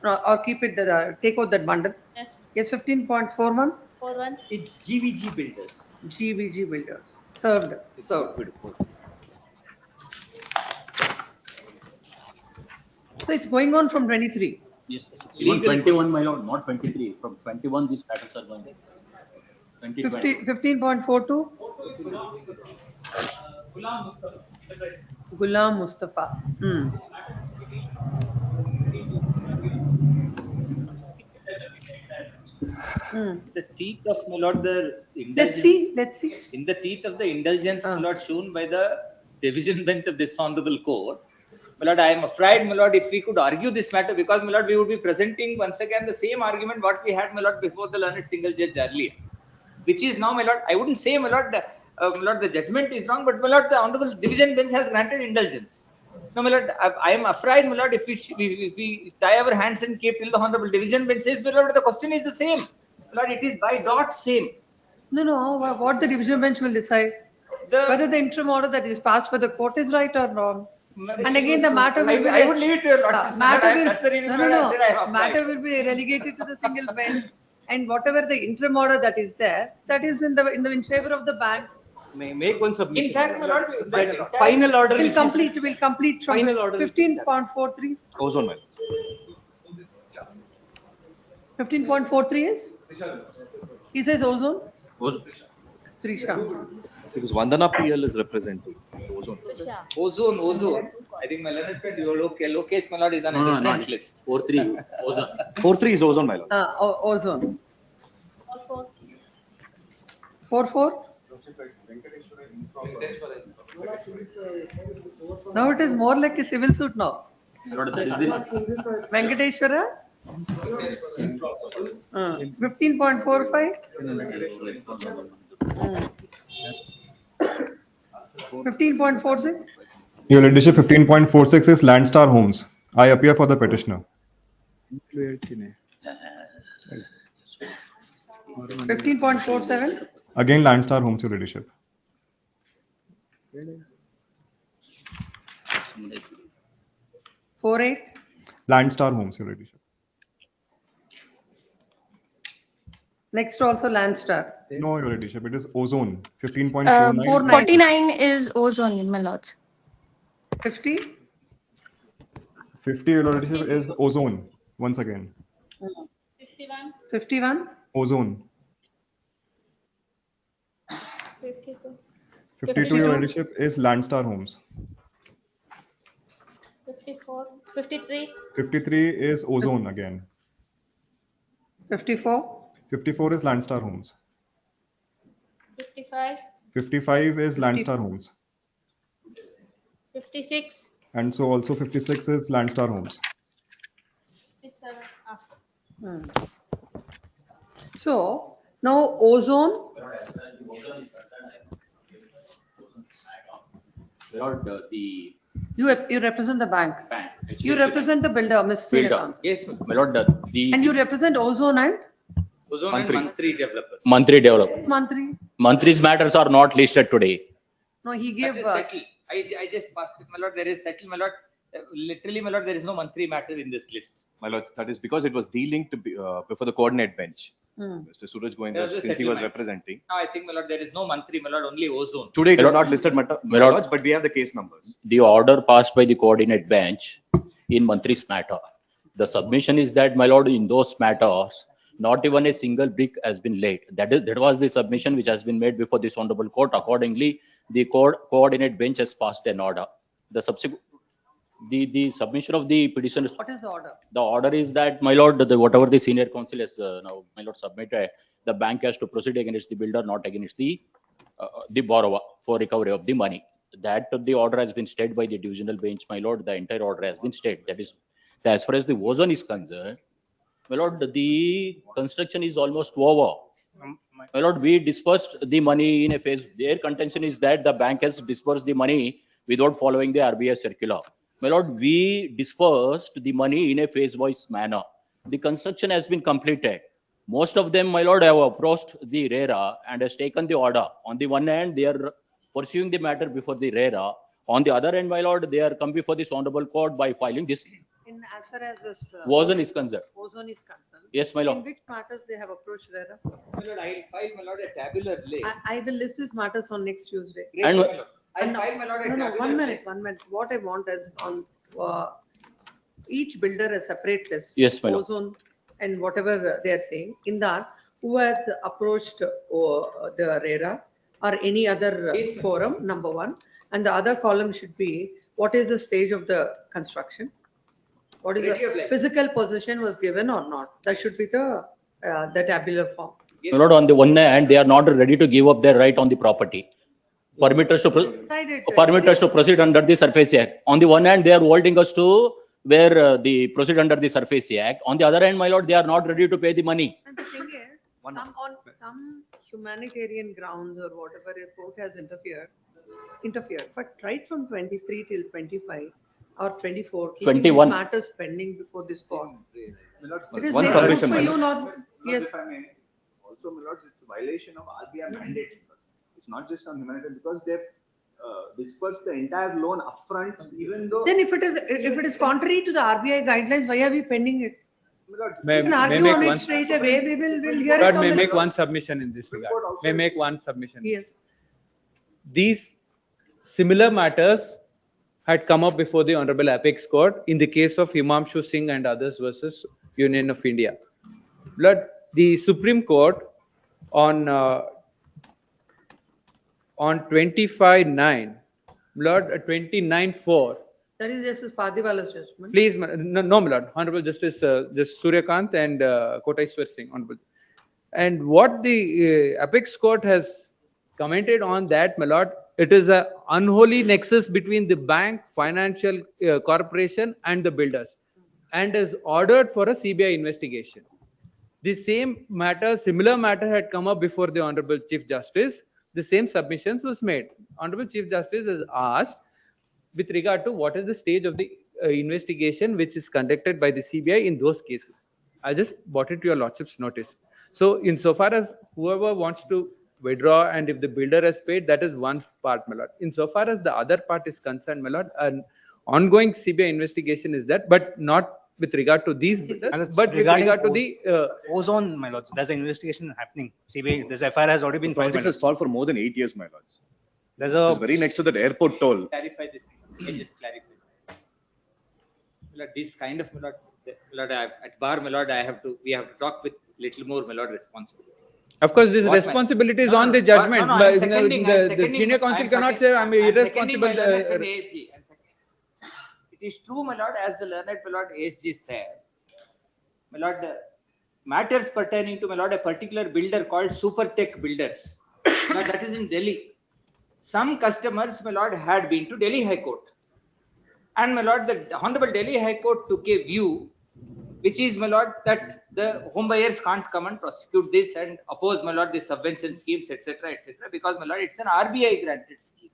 or keep it, take out that bundle. Yes. Yes, 15.41. 41. It's GVG builders. GVG builders. Served. Served. So it's going on from 23. Yes. Even 21, my lord, not 23. From 21, these matters are going. 15.42. Ghulam Mustafa. The teeth of my lord, the Let's indulgence. let's see. In the teeth of the indulgence, my lord, shown by the division bench of this honorable court. My lord, I am afraid, my lord, if we could argue this matter, because my lord, we would be presenting once again the same argument what we had, my lord, before the learned single judge earlier, which is now, my lord, I wouldn't say, my lord, the judgment is wrong, but my lord, the honorable division bench has granted indulgence. No, my lord, I am afraid, my lord, if we tie our hands and keep till the honorable division bench says, my lord, the question is the same. My lord, it is by dot same. No, what the division bench will decide, whether the interim order that is passed by the court is right or wrong. And again, the matter will be. I would leave it to your lordship. That's the reason why I said I have applied. Matter will be relegated to the single bench, and whatever the interim order that is there, that is in favor of the bank. May make one submission. In fact, my lord, The final order Will is. complete from Final order is 15.43. Ozone, my lord. 15.43 is? He says ozone? Ozone. Trisha. Because Vandana PL is representing ozone. Ozone. I think my learned friend, your Lokesh, my lord, is on a different list. 4-3, ozone. 4-3 is ozone, my lord. Ozone. 4-4? Now it is more like a civil suit now. My lord, that is the Venkateshwara? 15.45? 15.46? Your Ladyship, 15.46 is Landstar Homes. I appear for the petitioner. 15.47? Again, Landstar Homes, Your Ladyship. 4.8? Landstar Homes, Your Ladyship. Next also Landstar. No, Your Ladyship, it is Ozone. 15.49. 49 is ozone, my lords. 50? 50, Your Ladyship, is Ozone. Once again. 51. 51? Ozone. 52. 52, Your Ladyship, is Landstar Homes. 54. 53. 53 is Ozone again. 54? 54 is Landstar Homes. 55. 55 is Landstar Homes. 56. And so also 56 is Landstar Homes. 57. So now ozone. Lord, You represent the bank. Actually, You represent the builder, Ms. Senior builder. Counsel. Yes, my lord, And you represent ozone and Ozone and Mantri developers. Mantri developer. Mantri. Mantri's matters are not listed today. No, he That gave. is settled. I just passed it, my lord. There is settled, my lord. Literally, my lord, there is no Mantri matter in this list. My lord, that is because it was de-linked before the coordinate bench. Mr. Suraj Goenka, since he was representing. Now I think, my lord, there is no Mantri, my lord, only ozone. Today it is not listed, my lords, but we have the case numbers. The order passed by the coordinate bench in Mantri's matter. The submission is that, my lord, in those matters, not even a single brick has been laid. That was the submission which has been made before this honorable court. Accordingly, the coordinate bench has passed an order. The submission of the petition. What is the order? The order is that, my lord, whatever the senior counsel has now, my lord, submitted, the bank has to proceed against the builder, not against the borrower for recovery of the money. That the order has been stayed by the divisional bench, my lord. The entire order has been stayed. That is, as far as the ozone is concerned, my lord, the construction is almost over. My lord, we dispersed the money in a phase. Their contention is that the bank has dispersed the money without following the RBI circular. My lord, we dispersed the money in a phase-wise manner. The construction has been completed. Most of them, my lord, have approached the RERA and has taken the order. On the one hand, they are pursuing the matter before the RERA. On the other hand, my lord, they are come before this honorable court by filing this. As far as this ozone is concerned. Ozone is concerned. Yes, my lord. In which matters they have approached RERA? My lord, I will file, my lord, a tabular list. I will list these matters on next Tuesday. And my lord, I will file, my lord, a No, tabular 1 minute, list. 1 minute. What I want is on each builder a separate list. Yes, my lord. Ozone and whatever they are saying. In that, who has approached the RERA or any other forum, number one. And the other column should be, what is the stage of the construction? What is the physical possession was given or not? That should be the the tabular form. My lord, on the one hand, they are not ready to give up their right on the property. Permit us to, permit us to proceed under the Surface Act. On the one hand, they are holding us to where the proceed under the Surface Act. On the other hand, my lord, they are not ready to pay the money. And the thing is, on some humanitarian grounds or whatever, a court has interfered. But right from 23 till 25 or 24, keeping these 21. matters pending before this court. It is One very good submission, for my you lord. not, yes. If I may, also, my lords, it's a violation of RBI mandates. It's not just on humanitarian, because they've dispersed the entire loan upfront, even though. Then if it is contrary to the RBI guidelines, why are we pending it? May, We can may argue make on one, it straight away, we'll hear it Lord, on may the. make one submission in this regard. May make one submission. Yes. These similar matters had come up before the Honorable Apex Court in the case of Himanshu Singh and others versus Union of India. Lord, the Supreme Court on 25/9, Lord, 29/4. That is Justice Padiwala's judgment. Please, no, my lord, Honorable Justice Suryakant and Kotaiswar Singh, Honorable. And what the Apex Court has commented on that, my lord, it is an unholy nexus between the bank, financial corporation and the builders, and is ordered for a CBI investigation. The same matter, similar matter had come up before the Honorable Chief Justice. The same submissions was made. Honorable Chief Justice has asked with regard to what is the stage of the investigation which is conducted by the CBI in those cases. I just brought it to your lordship's notice. So insofar as whoever wants to withdraw and if the builder has paid, that is one part, my lord. Insofar as the other part is concerned, my lord, an ongoing CBI investigation is that, but not with regard to these builders, but with regard to the ozone, my lords. There's an investigation happening. CBI, this FIR has already been filed. Projects has stalled for more than 8 years, my lords. There's It's very next to that airport toll. Clarify this. I just clarify this. My lord, this kind of, my lord, at bar, my lord, we have to talk with little more, my lord, responsibility. Of course, this responsibility is on the judgment. I'm The seconding senior counsel cannot say I'm irresponsible. I'm seconding my learned friend ASG. It is true, my lord, as the learned my lord ASG said, my lord, matters pertaining to, my lord, a particular builder called Supertech Builders. Now, that is in Delhi. Some customers, my lord, had been to Delhi High Court. And, my lord, the Honorable Delhi High Court took a view, which is, my lord, that the home buyers can't come and prosecute this and oppose, my lord, the subvention schemes, etc., because, my lord, it's an RBI granted scheme.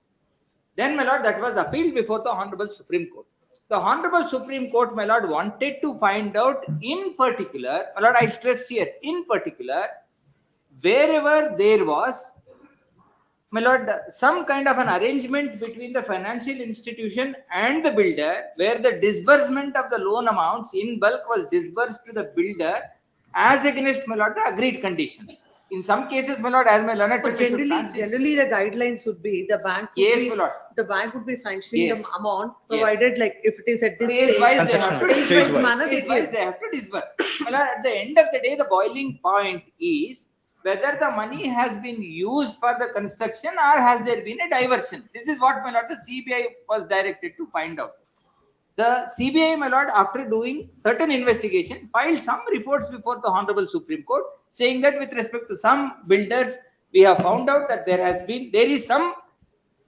Then, my lord, that was appealed before the Honorable Supreme Court. The Honorable Supreme Court, my lord, wanted to find out in particular, my lord, I stress here, in particular, wherever there was, my lord, some kind of an arrangement between the financial institution and the builder, where the disbursement of the loan amounts in bulk was disbursed to the builder as against, my lord, the agreed conditions. In some cases, my lord, as my learned But generally the guidelines would be the bank. Yes, my lord. The bank would be sanctioning Yes. the amount, Yes. provided like if it is at this Phase stage. wise they have to Phase-wise manner, it Phase-wise is. they have to disburse. Well, at the end of the day, the boiling point is whether the money has been used for the construction or has there been a diversion. This is what, my lord, the CBI was directed to find out. The CBI, my lord, after doing certain investigation, filed some reports before the Honorable Supreme Court, saying that with respect to some builders, we have found out that there is some,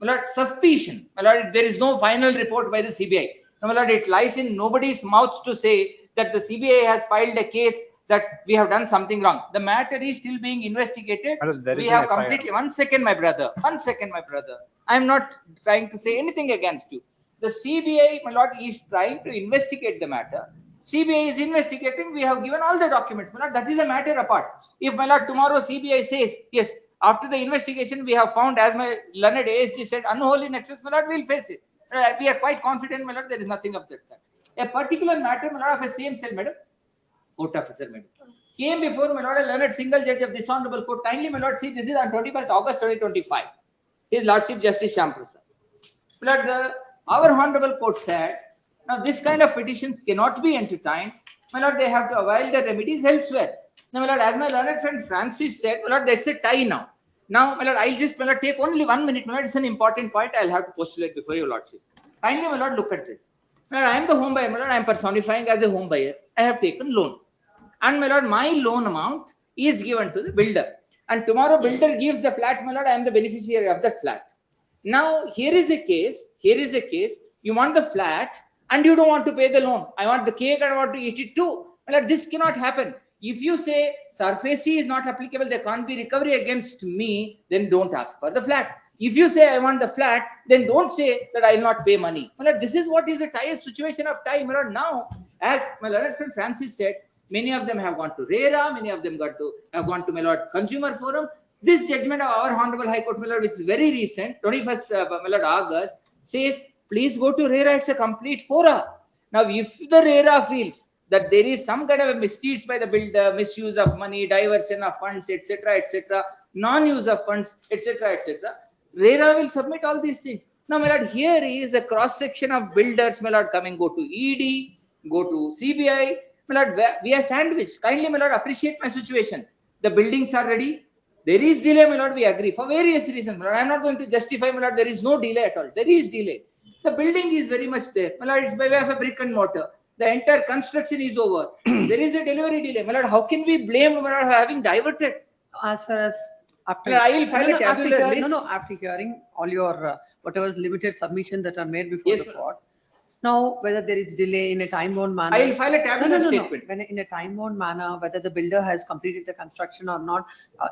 my lord, suspicion. My lord, there is no final report by the CBI. My lord, it lies in nobody's mouth to say that the CBI has filed a case that we have done something wrong. The matter is still being investigated. We have completely, one second, my brother. I am not trying to say anything against you. The CBI, my lord, is trying to investigate the matter. CBI is investigating. We have given all the documents, my lord. That is a matter apart. If, my lord, tomorrow CBI says, yes, after the investigation, we have found, as my learned ASG said, unholy nexus, my lord, we'll face it. We are quite confident, my lord, there is nothing of that sort. A particular matter, my lord, of a same cell, madam, court officer, madam, came before, my lord, a learned single judge of this honorable court. Kindly, my lord, see, this is on 21st August 2025. His Lordship Justice Shyam Prasad. My lord, our honorable court said, now this kind of petitions cannot be entertained. My lord, they have to avail the remedies elsewhere. Now, my lord, as my learned friend Francis said, my lord, there's a tie now. Now, my lord, I'll just, my lord, take only 1 minute. My lord, it's an important point. I'll have to postulate before your lordship. Kindly, my lord, look at this. My lord, I am the home buyer. My lord, I am personifying as a home buyer. I have taken loan. and my lord, my loan amount is given to the builder. And tomorrow builder gives the flat, my lord, I am the beneficiary of that flat. Now, here is a case, you want the flat and you don't want to pay the loan. I want the cake and I want to eat it too. My lord, this cannot happen. If you say SARFAESI is not applicable, there can't be recovery against me, then don't ask for the flat. If you say I want the flat, then don't say that I will not pay money. My lord, this is what is a tired situation of time. My lord, now, as my lord friend Francis said, many of them have gone to RERA, many of them have gone to my lord Consumer Forum. This judgment of our Honorable High Court, my lord, which is very recent, 21st my lord August, says please go to RERA. It's a complete fora. Now, if the RERA feels that there is some kind of a misdeeds by the builder, misuse of money, diversion of funds, etc., non-use of funds, etc., RERA will submit all these things. Now, my lord, here is a cross-section of builders, my lord, coming, go to ED, go to CBI. My lord, we are sandwiched. Kindly, my lord, appreciate my situation. The buildings are ready. There is delay, my lord, we agree. For various reasons, my lord, I am not going to justify, my lord, there is no delay at all. There is delay. The building is very much there. My lord, it's by way of a brick and mortar. The entire construction is over. There is a delivery delay. My lord, how can we blame, my lord, having diverted? As far as after, I will file a tabular list. After hearing all your whatever limited submissions that are made before the court. Now, whether there is delay in a time-bound manner. I will file a tabular statement. When in a time-bound manner, whether the builder has completed the construction or not,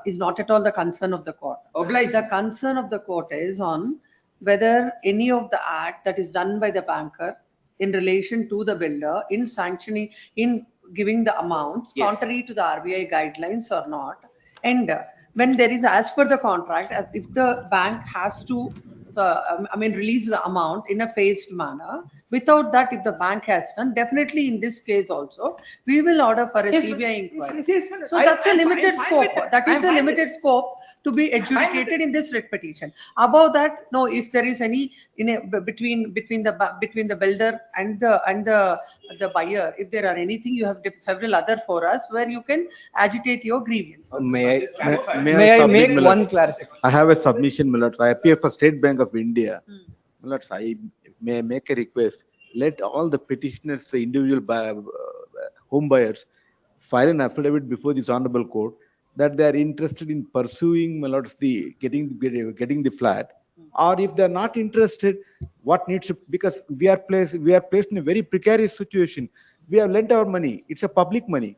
is not at all the concern of the court. Obliged. The concern of the court is on whether any of the act that is done by the banker in relation to the builder in sanctioning, in giving the amounts contrary to the RBI guidelines or not. And when there is, as per the contract, if the bank has to release the amount in a phased manner. Without that, if the bank has done, definitely in this case also, we will order for a CBI inquiry. So that's a limited scope. That is a limited scope to be adjudicated in this writ petition. Above that, no, if there is any between the builder and the buyer, if there are anything, you have several other forums where you can agitate your grievance. May I make one clarification? I have a submission, my lords. I appear for State Bank of India. My lords, I may make a request. Let all the petitioners, the individual home buyers, file an affidavit before this honorable court that they are interested in pursuing, my lords, getting the flat. Or if they are not interested, what needs to, because we are placed in a very precarious situation. We have lent our money. It's a public money.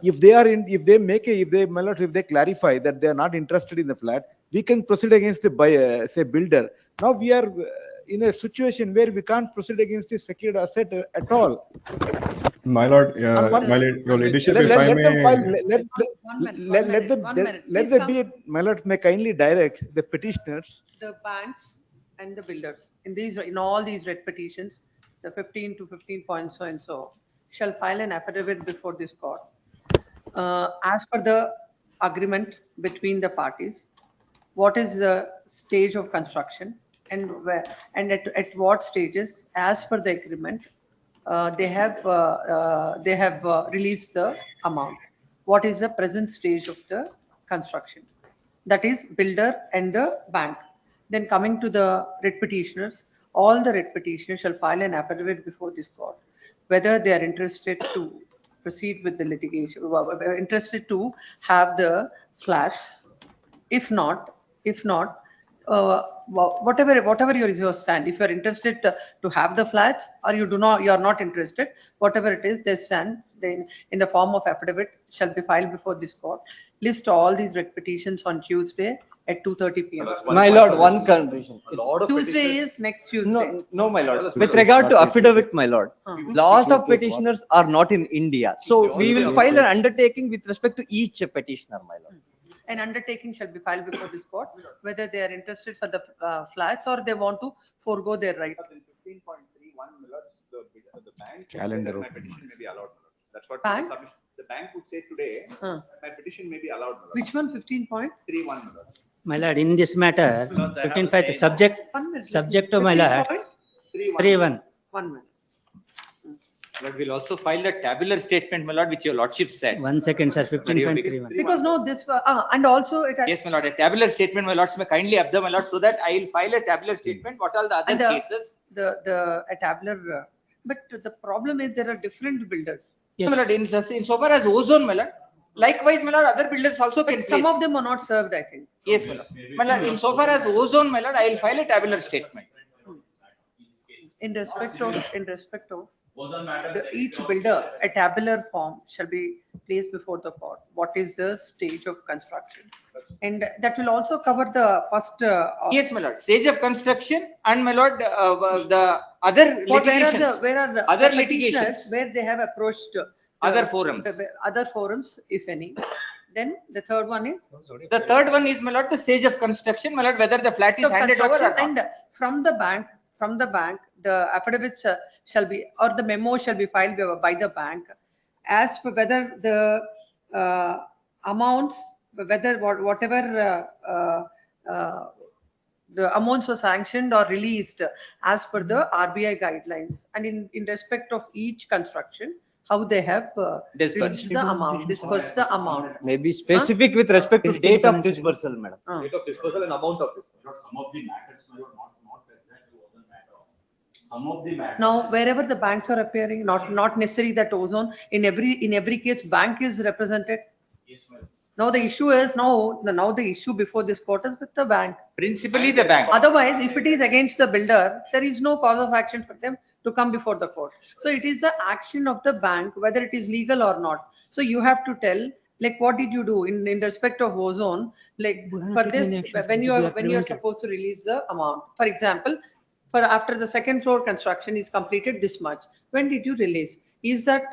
If they clarify that they are not interested in the flat, we can proceed against the buyer, say builder. Now we are in a situation where we can't proceed against the secured asset at all. My lord, your ladyship, if I may. Let there be, my lord, may kindly direct the petitioners. The banks and the builders in all these writ petitions, the 15 to 15 points so and so, shall file an affidavit before this court. As per the agreement between the parties, what is the stage of construction and where and at what stages, as per the agreement, they have released the amount. What is the present stage of the construction? That is builder and the bank. Then coming to the writ petitioners, all the writ petitioners shall file an affidavit before this court, whether they are interested to proceed with the litigation, interested to have the flats. If not, whatever your stand. If you are interested to have the flats, or you are not interested, whatever it is, they stand in the form of affidavit shall be filed before this court. List all these writ petitions on Tuesday at 2:30 p.m. My lord, one condition. Tuesday is next Tuesday. No, my lord. With regard to affidavit, my lord, lot of petitioners are not in India. So we will file an undertaking with respect to each petitioner, my lord. An undertaking shall be filed before this court, whether they are interested for the flats or they want to forego their right. 15.31 the bank Calendar my petition may be allowed. That's what Bank? the bank would say today. My petition may be allowed. Which one? 15.31. My lord, in this matter, 15.5 subject to my lord, 3.1. 1 minute. But we'll also file the tabular statement, my lord, which your lordship said. 1 second, sir, 15.31. Because no, this and also it has. Yes, my lord, a tabular statement, my lords may kindly observe, my lord, so that I will file a tabular statement. What are the other cases? A tabular, but the problem is there are different builders. Yes. My lord, insofar as ozone, my lord, likewise, my lord, other builders also can But some place. of them are not served, I think. Yes, my lord. My lord, insofar as ozone, my lord, I will file a tabular statement. In respect of each builder, a tabular form shall be placed before the court. What is the stage of construction? And that will also cover the first. Yes, my lord, stage of construction and my lord, the other litigations. Where are the Other petitioners, litigations. where they have approached. Other forums. Other forums, if any. Then the third one is? The third one is, my lord, the stage of construction, my lord, whether the flat is Of handed over or construction. not. And from the bank, the affidavits shall be, or the memo shall be filed by the bank as per whether the amounts, whether whatever the amounts were sanctioned or released as per the RBI guidelines, and in respect of each construction, how they have released the amount, dispersed the amount. Maybe specific with respect to date of dispersal, madam. Date of dispersal and amount of dispersal. Some of the matters, my lord, not exactly ozone matter. Some of the matters. Now, wherever the banks are appearing, not necessarily that ozone, in every case, bank is represented. Yes, my lord. Now the issue is, now the issue before this court is with the bank. Principally the bank. Otherwise, if it is against the builder, there is no cause of action for them to come before the court. So it is the action of the bank, whether it is legal or not. So you have to tell, like, what did you do in respect of ozone? Like, for this, when you are supposed to release the amount. For example, for after the second floor construction is completed this much, when did you release? Is that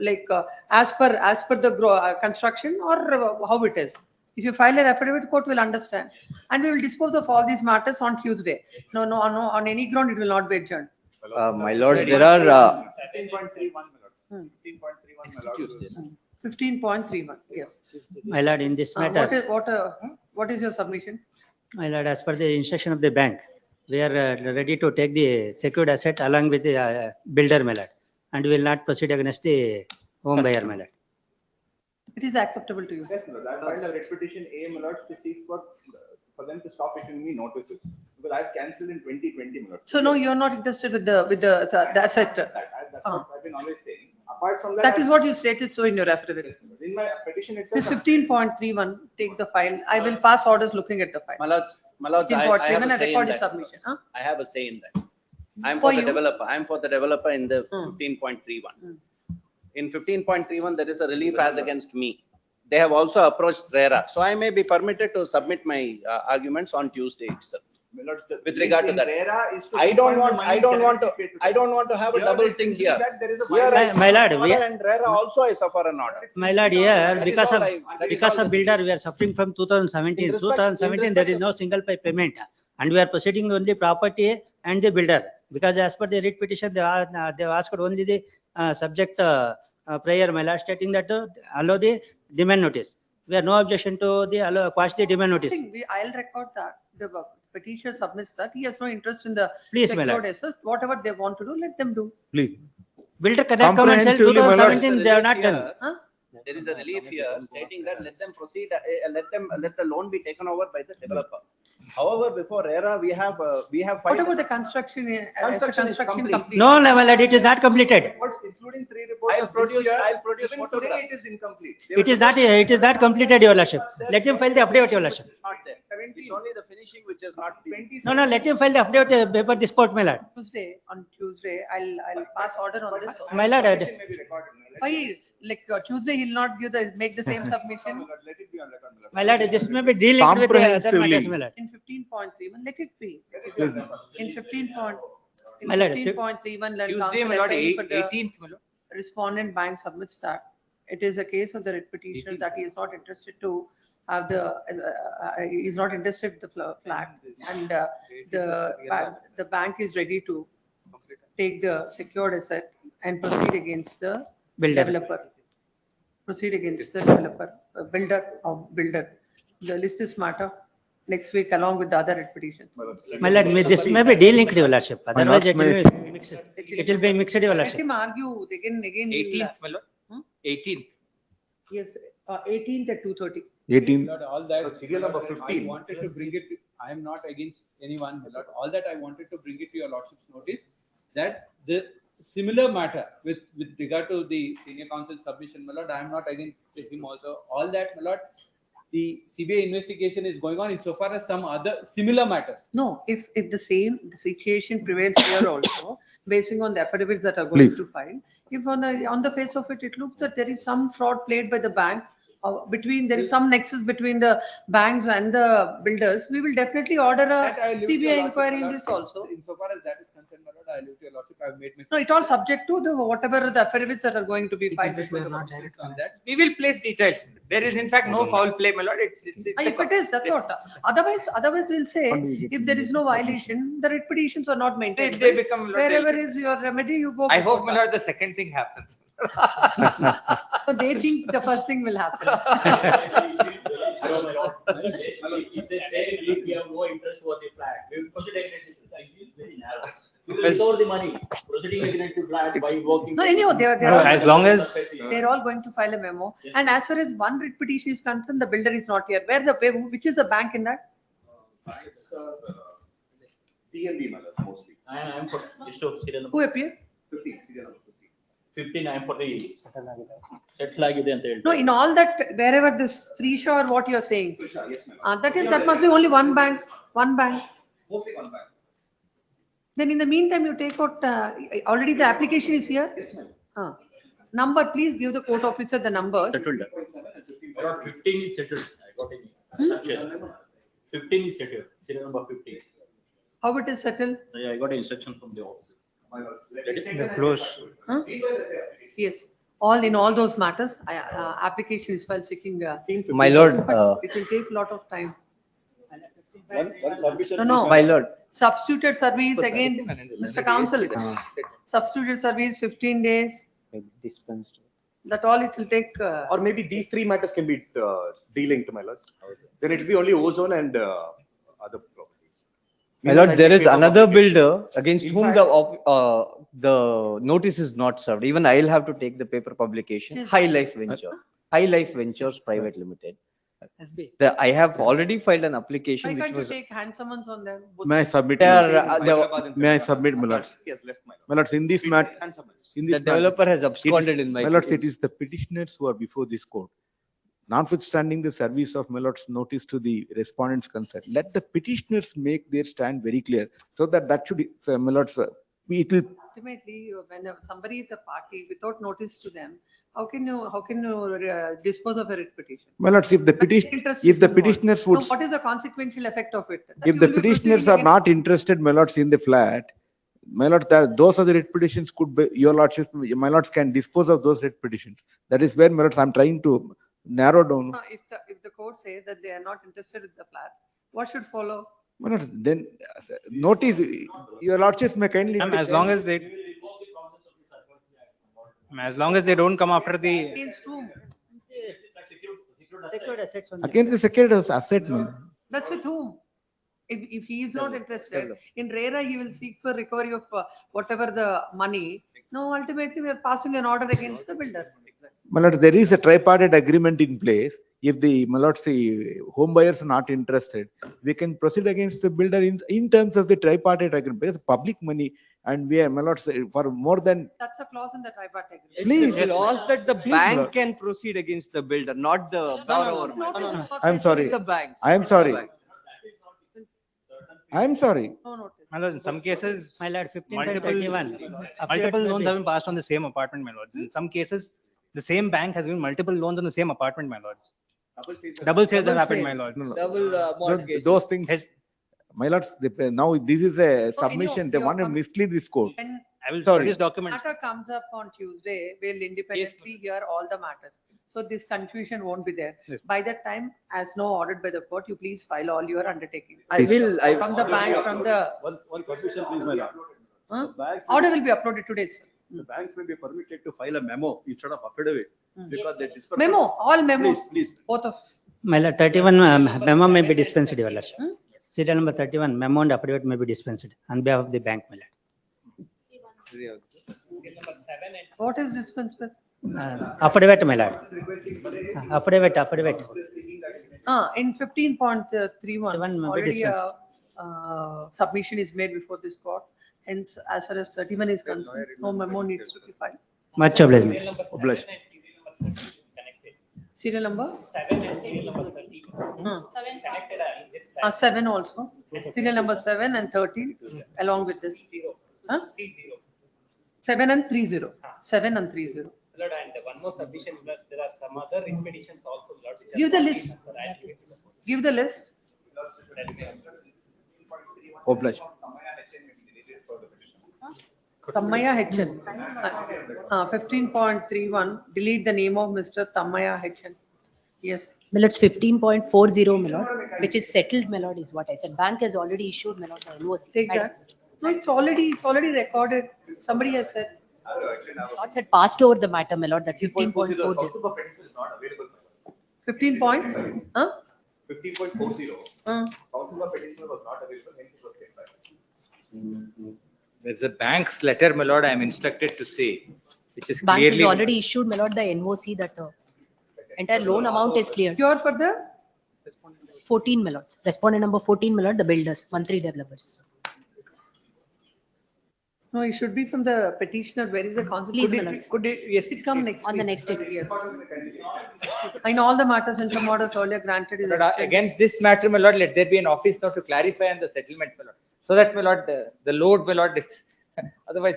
like as per the construction, or how it is? If you file an affidavit, court will understand, and we will dispose of all these matters on Tuesday. No, on any ground it will not be adjourned. My lord, there are 15.31, my lord. 15.31, my lord. 15.31, yes. My lord, in this matter. What is your submission? My lord, as per the instruction of the bank, we are ready to take the secured asset along with the builder, my lord, and will not proceed against the home buyer, my lord. It is acceptable to you. Yes, my lord. I filed a writ petition, my lord, to seek for them to stop issuing me notices, because I've cancelled in 2020, my lord. So no, you are not interested with the asset. That's what I've been always saying. Apart from that. That is what you stated so in your affidavit. Yes, in my petition itself. This 15.31, take the file. I will pass orders looking at the file. My lords, I have a say in record that. submission. Huh? I have a say in that. I'm For for the you? developer. I'm for the developer in the 15.31. In 15.31, there is a relief as against me. They have also approached RERA. So I may be permitted to submit my arguments on Tuesday itself. With regard to that, I don't want to have a double thing here. My lord, And RERA also I suffer an order. my lord, here, because of builder, we are suffering from 2017. 2017, there is no single pay payment, and we are proceeding only property and the builder. Because as per the writ petition, they asked only the subject prayer, my lord, stating that allow the demand notice. We have no objection to the quash the demand notice. I'll record that. The petitioner submits that. He has no interest in the Please, my lord. assets. Whatever they want to do, let them do. Please. Builder cannot come and sell 2017, they have not done. Huh? There is a relief here stating that let them proceed, let the loan be taken over by the developer. However, before RERA, we have What filed. about the construction? Construction is complete. No, my lord, it is not completed. Reports, including 3 reports I'll of this produce- year. I'll produce Even photographs. today, it is incomplete. It is not completed, your lordship. Let him file the affidavit, your lordship. Not there. It's only the finishing which is not. No, let him file the affidavit before this court, my lord. On Tuesday, I'll pass order on this. My lord, Submission may be recorded. Why, like Tuesday, he'll not make the same submission? Let it be on record, my lord. my lord, this may be dealing with the other matters, Comprehensively. my lord. In 15.31, let it be. Please. In 15.31, land Tuesday, council my lord, appending for the 18th, my lord. respondent bank submits that. It is a case of the writ petitioner that he is not interested to have he is not interested in the flat, and the bank is ready to take the secured asset and proceed against the Builder. developer. Proceed against the developer, builder. The list is matter next week along with the other writ petitions. My lord, this may be de-linked, your lordship. Otherwise, it will be mixed. It will be mixed, your Let lordship. him argue again. he'll, 18th, my lord. 18th. Yes, 18th at 2:30. 18. Lord, all that. Serial number I 15. wanted to bring it, I am not against anyone, my lord. All that I wanted to bring it to your lordship's notice, that the similar matter with regard to the senior counsel submission, my lord, I am not against him also. All that, my lord, the CBI investigation is going on insofar as some other similar matters. No, if the situation prevails here also, basing on the affidavits that are going Please. to file, if on the face of it, it looks that there is some fraud played by the bank, there is some nexus between the banks and the builders, we will definitely order That I a leave to your CBI lordship, inquiry my in lord. this also. Insofar as that is concerned, my lord, I leave to your lordship. I have made my. No, it all subject to the whatever the affidavits that are going to be filed. Because before we are the not court. direct on that. We will place details. There is in fact no foul play, my lord. It's If it is, that's what. Otherwise we'll say, if there is no violation, the writ petitions are not maintained. They become. Wherever is your remedy, you go. I before hope, my that. lord, the second thing happens. So they think the first thing will happen. If they say we have no interest over the flat, we will proceed against it. It is very narrow. We will Yes. recover the money, proceeding against the flat by working. No, anyhow, No, as long as- they're all going to file a memo. And as far as one writ petition is concerned, the builder is not here. Which is the bank in that? It's DNB, my lord, mostly. I am for list of serial Who number appears? 15, serial number 15. 15, I am for the settle ಆಗಿದೆ ಅಂತ ಹೇಳ್ತಾರೆ. No, in all that, wherever this Trisha or what you're saying. Yes, my lord. That must be only one bank. Mostly one bank. Then in the meantime, you take out, already the application is here? Yes, ma'am. Number, please give the court officer the number. Settled. My lord, 15 is settled. I got it. Instruction. 15 is settled. Serial number 15. How it is settled? I got an instruction from the officer. That is The close. Yes, in all those matters, application is filed seeking. My lord, But it will take a lot of time. One submission. No. my lord, Substituted service again, Mr. Counsel. Substituted service 15 days, maybe dispensed. that all it will take. Or maybe these three matters can be de-linked, my lords. Then it will be only ozone and other properties. My lord, there is another builder against In whom fact- the notice is not served. Even I'll have to take the paper publication. Yes. High Life Venture, High Life Ventures Private Limited. SB. I have already filed an application Why which can't you was. take hand summons on them? May I submit? They are, May I submit, my lords? He has left, my lord. My lords, in this matter, in The this matter, developer has absconded in my. my lords, it case. is the petitioners who are before this court. Notwithstanding the service of my lord's notice to the respondents concerned, let the petitioners make their stand very clear so that should, my lords, it will. Ultimately, when somebody is a party without notice to them, how can you dispose of a writ petition? My lords, if the Interest if is the involved. petitioners No, would, what is the consequential effect of it? That if you the will be petitioners proceeding are not interested, my lords, in the flat, my lord, those are the writ petitions could be, your lordship, my lords can dispose of those writ petitions. That is where, my lords, I'm trying to narrow down. No, if the court says that they are not interested in the flats, what should follow? My lords, then notice, your lordships may kindly. As long as they, as long as they don't come after the. Against whom? Secured assets on the- Against the security asset, man. That's with whom? If he is not interested, in RERA, he will seek for recovery of whatever the money. No, ultimately, we are passing an order against the builder. My lord, there is a tripartite agreement in place. If the, my lord, the home buyers are not interested, we can proceed against the builder in terms of the tripartite agreement, because public money, and we are, my lord, for more than. That's a clause in the tripartite agreement. Please. It's a clause that the Please, bank Lord. can proceed against the builder, not the borrower. Notice. I'm sorry. The banks. I am sorry. I am sorry. No notice. My lords, in some cases, My lord, 15 by multiple 31. multiple Affidavit loans may have be- been passed on the same apartment, my lords. In some cases, the same bank has given multiple loans on the same apartment, my lords. Double sales have happened, my lords. No, no. Double mortgage. Those things, my lords, now this is a submission. They anyhow, want to mislead this court. When I will Sorry. produce documents. matter comes up on Tuesday, we'll independently hear all the matters. So this confusion won't be there. Yes. By that time, as no ordered by the court, you please file all your undertaking. I will, From the bank, from the, One submission, please, my lord. huh? The banks- Order will be uploaded today, sir. The banks may be permitted to file a memo instead of affidavit because they disperse. Memo, all memos, Please, both of. My lord, 31 memo may be dispensed, your lordship. Serial number 31, memo and affidavit may be dispensed on behalf of the bank, my lord. What is dispensed with? Affidavit, my lord. Affidavit. In 15.31, One may be already dispensed. submission is made before this court. Hence, as far as 31 is concerned, no memo needs to be filed. Much obliged. Obliged. Serial number? 7 and serial number 13. 7 Connected. 7 also. Serial number 7 and 13 along with this. Huh? 7 and 30. 7 and 30. Lord, and one more submission, Lord, there are some other petitions also, Lord, which are Give the not list. in the right. Give the list. Obliged. Tammaya HN. 15.31, delete the name of Mr. Tammaya HN. Yes. My lord, 15.40, my lord, which is settled, my lord, is what I said. Bank has already issued, my lord, the NOC. Take that. No, it's already recorded. Somebody has said. Lord said passed over the matter, my lord, that 15.40. 15 point? Huh? 15.40. Council for petitioner was not available, hence it was kept back. There's a bank's letter, my lord, I am instructed to say, which is Bank has clearly. already issued, my lord, the NOC that entire loan amount is clear. Cure for the? 14, my lords. Respondent number 14, my lord, the builders, monthly developers. No, it should be from the petitioner. Where is the council? Please, Could my it, lords. could it, yes, it come next On the week. next day. Yes. In all the matters and from orders earlier granted is Lord, extended. against this matter, my lord, let there be an office now to clarify on the settlement, my lord. So that, my lord, the load, my lord, it's otherwise.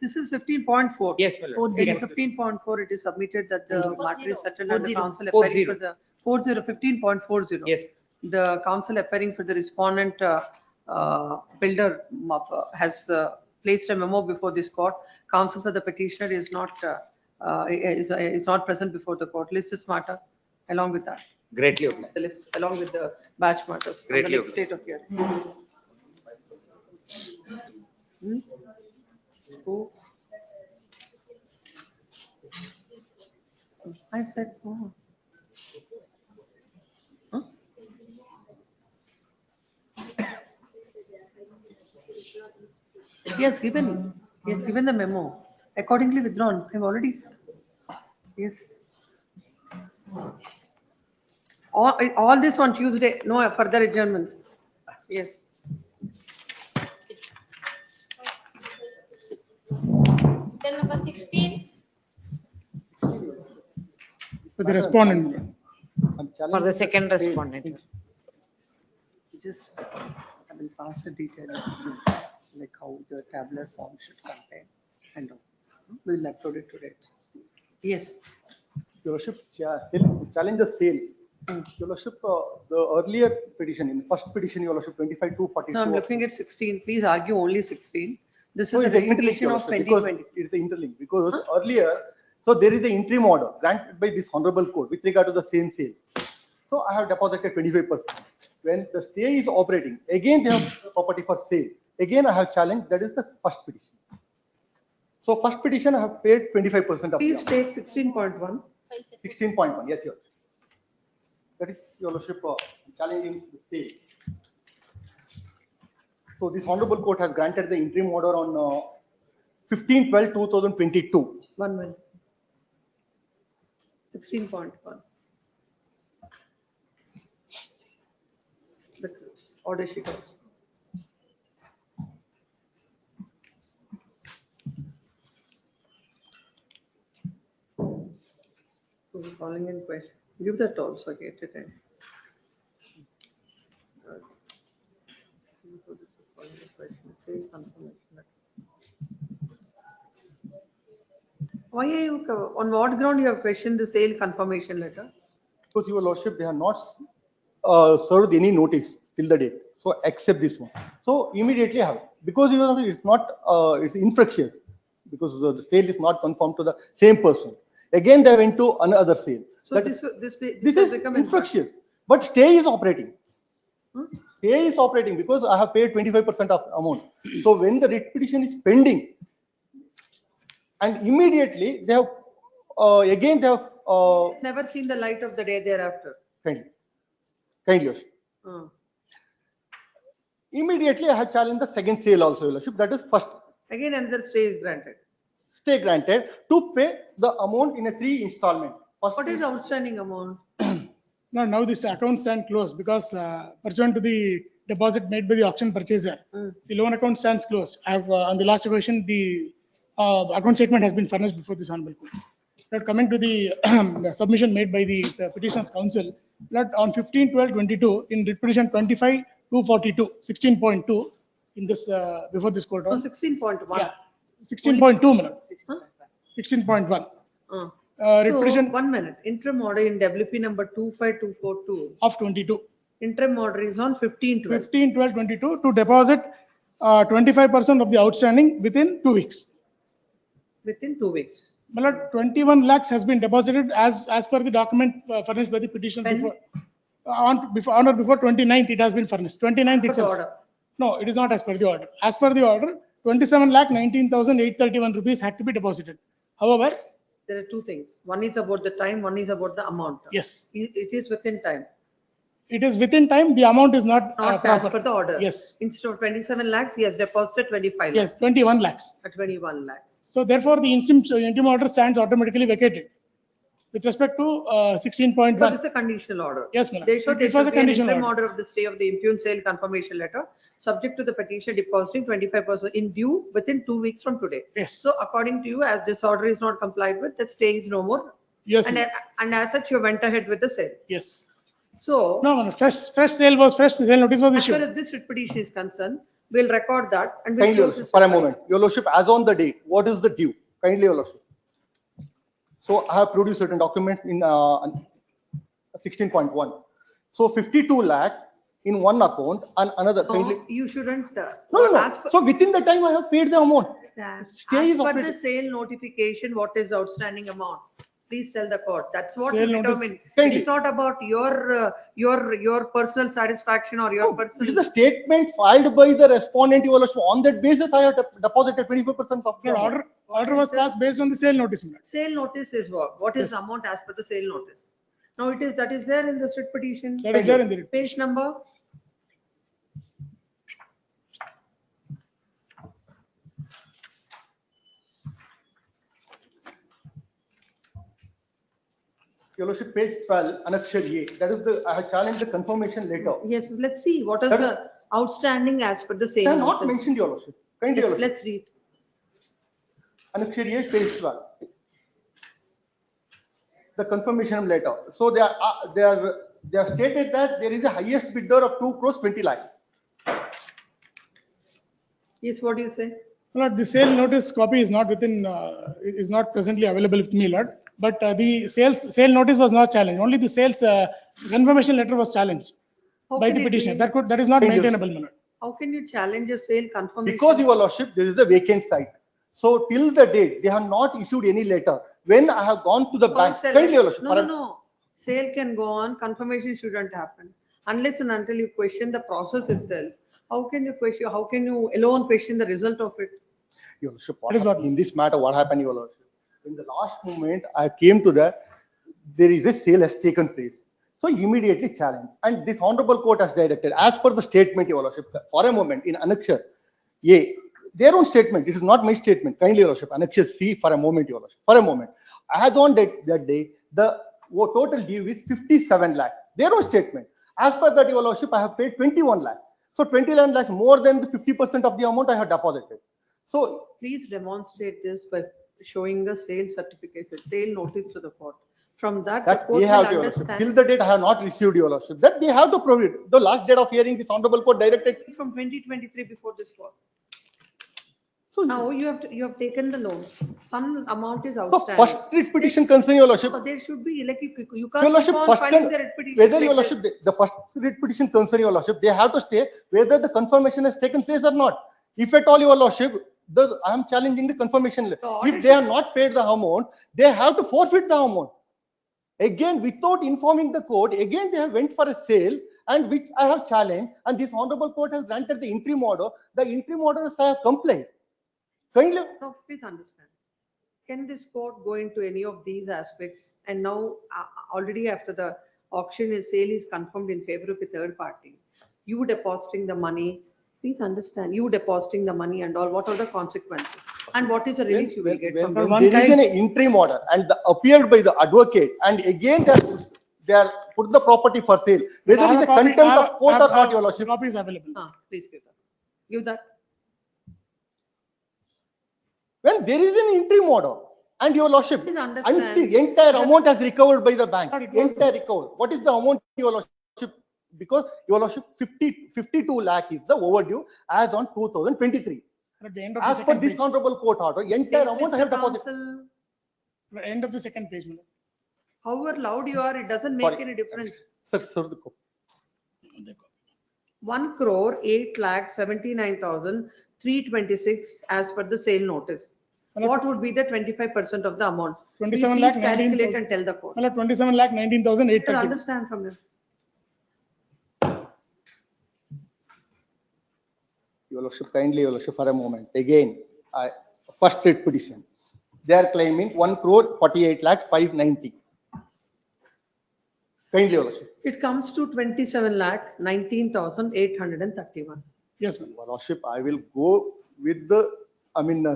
This is 15.4. Yes, my lord. In 15.4, it is submitted that the matter is settled and the 40. council 40. appearing for the 15.40. Yes. The council appearing for the respondent builder has placed a memo before this court. Counsel for the petitioner is not present before the court. List this matter along with that. Greatly obliged. The list along with the batch matters. on the Greatly next date of hearing. Who? I said, oh. Huh? He has given the memo. Accordingly withdrawn. I've already. Yes. All this on Tuesday. No further adjournments. Yes. Then number 16. For the respondent. For the second respondent. Just, I will pass the detail, like how the tabular form should contain and all. We'll upload it today. Yes. Your Worship, challenge the sale. Your Worship, the earlier petition, in first petition, Your Worship, 25-42. No, I'm looking at 16. Please argue only 16. This is No, the it's an interlink, petition Your of Worship, because 2020. it's an interlink, because earlier, so there is an interim order granted by this honorable court with regard to the same sale. So I have deposited 25%. When the stay is operating, again they have property for sale. Again, I have challenged, that is the first petition. So first petition, I have paid 25% of. Please take 16.1. 16.1, yes, Your Worship. That is, Your Worship, challenging the sale. So this honorable court has granted the interim order on 15/12/2022. 1 minute. 16.1. The order sheet also. So calling in question. Give that also, get it in. Say confirmation letter. Why are you, on what ground you have questioned the sale confirmation letter? Because Your Lordship, they have not served any notice till the date. So accept this one. So immediately I have, because Your Lordship, it's not, it's infectious, because the sale is not confirmed to the same person. Again, they went to another sale. So this has become infectious. But stay is operating. Stay is operating because I have paid 25% of amount. So when the writ petition is pending, and immediately they have, again they have. Never seen the light of the day thereafter. Kindly, Your Worship. Immediately I have challenged the second sale also, Your Lordship. That is first. Again, another stay is granted. Stay granted to pay the amount in a 3 installment. First What is the outstanding amount? No, now this account stand closed because pursuant to the deposit made by the auction purchaser. The loan account stands closed. I have, on the last question, the account statement has been furnished before this honorable court. Now coming to the, the submission made by the petitioner's counsel, that on 15/12/22 in writ petition 25/242, 16.2 in this, before this court. No, 16.1. Yeah, 16.2, madam. 16.1. Writ So, petition 1 minute, interim order in WP number 25242 of 22. interim order is on 15/12. 15/12/22 to deposit 25% of the outstanding within 2 weeks. Within 2 weeks. Malad, 21 lakhs has been deposited as per the document furnished by the petitioner When? before 29th it has been furnished. 29th Per the itself. order. No, it is not as per the order. As per the order, 27,19,831 rupees had to be deposited. However, There are two things. One is about the time, one is about the amount. yes, It is within time, it is within time. The amount is not not as proper. per the order. Yes, Instead of 27 lakhs, he has deposited 25 yes, lakhs. 21 lakhs. At 21 lakhs. So therefore, the interim order stands automatically vacated with respect to 16.1. Because it's a conditional order. Yes, madam. There should It was a be an conditional interim order. order of the stay of the impugned sale confirmation letter, subject to the petitioner depositing 25% in due within 2 weeks from today. Yes. So according to you, as this order is not complied with, the stay is no more. Yes, And, ma'am. and as such, you went ahead with the sale. Yes. So, No, fresh sale notice was as far issued. as this writ petition is concerned, we'll record that and we'll Kindly, Your close this. Lordship, for a file. moment. Your Lordship, as on the date, what is the due? Kindly, Your Lordship. So I have produced certain documents in 16.1. So 52 lakh in one account and another. Kindly. No, you shouldn't. No. As per- So within the time I have paid the amount. As Stay is per the operating. sale notification, what is the outstanding amount? Please tell the court. That's what Sale you notice- determine. It Kindly. is not about your personal satisfaction or your This is personal. the statement filed by the respondent, Your Lordship. On that basis, I have deposited 25% of the No, amount. order was passed based on the sale notice, madam. Sale notice is what? What is Yes. the amount as per the sale notice? Now that is there in the writ petition. That is there in the writ. Page number. Your Lordship, page 12, annexure A. That is the, I have challenged the confirmation letter. Yes, let's see. What is That- the outstanding as per the They sale are not notice? mentioned, Your Lordship. Kindly, Your Let's, Lordship. let's read. Annexure A, page 12. The confirmation letter. So they have stated that there is a highest bidder of 2 crores 20 lakh. Yes, what do you say? Lord, the sale notice copy is not within, is not presently available with me, Lord. But the sale notice was not challenged. Only the sales confirmation letter was challenged How by can the it petitioner. be? That is not Thank you, maintainable, my lord. How can you challenge a sale confirmation? Because, Your Lordship, this is a vacant site. So till the date, they have not issued any letter. When I have gone to the bank, Sale- kindly, Your Lordship. No. Sale can go on, confirmation shouldn't happen. Unless and until you question the process itself. How can you alone question the result of it? Your Lordship, That is what- in this matter, what happened, Your Lordship? In the last moment, I came to that, there is a sale has taken place. So immediately challenged. And this honorable court has directed, as per the statement, Your Lordship, for a moment, in annexure A, their own statement, it is not my statement, kindly, Your Lordship, annexure C, for a moment, Your Lordship, for a moment. As on that day, the total due is 57 lakh, their own statement. As per that, Your Lordship, I have paid 21 lakh. So 21 lakhs more than the 50% of the amount I have deposited. So Please demonstrate this by showing the sale certificate, sale notice to the court. From that, the that court they will have to, Your Lordship. Till understand. the date I have not received, Your Lordship, that they have to provide. The last date of hearing, this honorable court directed. From 2023 before this court. So Now you have taken the loan. Some amount is So outstanding. first writ petition concern, Your Lordship. No, there should be, like, you Your can't Lordship, keep on first filing the writ petition. whether like Your this. Lordship, the first writ petition concern, Your Lordship, they have to state whether the confirmation has taken place or not. If at all, Your Lordship, I am challenging the confirmation. If they have not paid the amount, they have to forfeit the amount. Again, without informing the court, again they have went for a sale, and which I have challenged, and this honorable court has granted the interim order. The interim orders I have complained. Kindly, No, please understand. Can this court go into any of these aspects? And now, already after the auction and sale is confirmed in favor of a third party, you depositing the money, please understand, you depositing the money and all, what are the consequences? And what is the relief you will get from when there is an interim order and appeared by the advocate, and again they are put the property for sale. Whether I have it's a a copy- contempt I have- of court I or have- not, your lordship. Copy is available. Please give that. Give that. When there is an interim order and your lordship, Please and understand. the entire amount has recovered by the bank, It was- entire recovered. What is the amount, your lordship? Because your lordship 52 lakh is the overdue as on 2023. At the end of the As per second this page. honorable court order, entire amount I have deposited. Counsel, At the end of the second page, my lord. however loud you are, it doesn't make Sorry. any difference. Sir, the copy. 1 crore 8,79,326 as per the sale notice. What would be the 25% of the amount? 27 Please lakh calculate 19,000. and tell the court. My lord, 27 lakh 19,830. Please understand from them. Your lordship, kindly, your lordship, for a moment. Again, first writ petition. They are claiming 1 crore 48 lakh 590. Kindly, your lordship. It comes to 27 lakh 19,831. Yes, ma'am. Your lordship, I will go with the,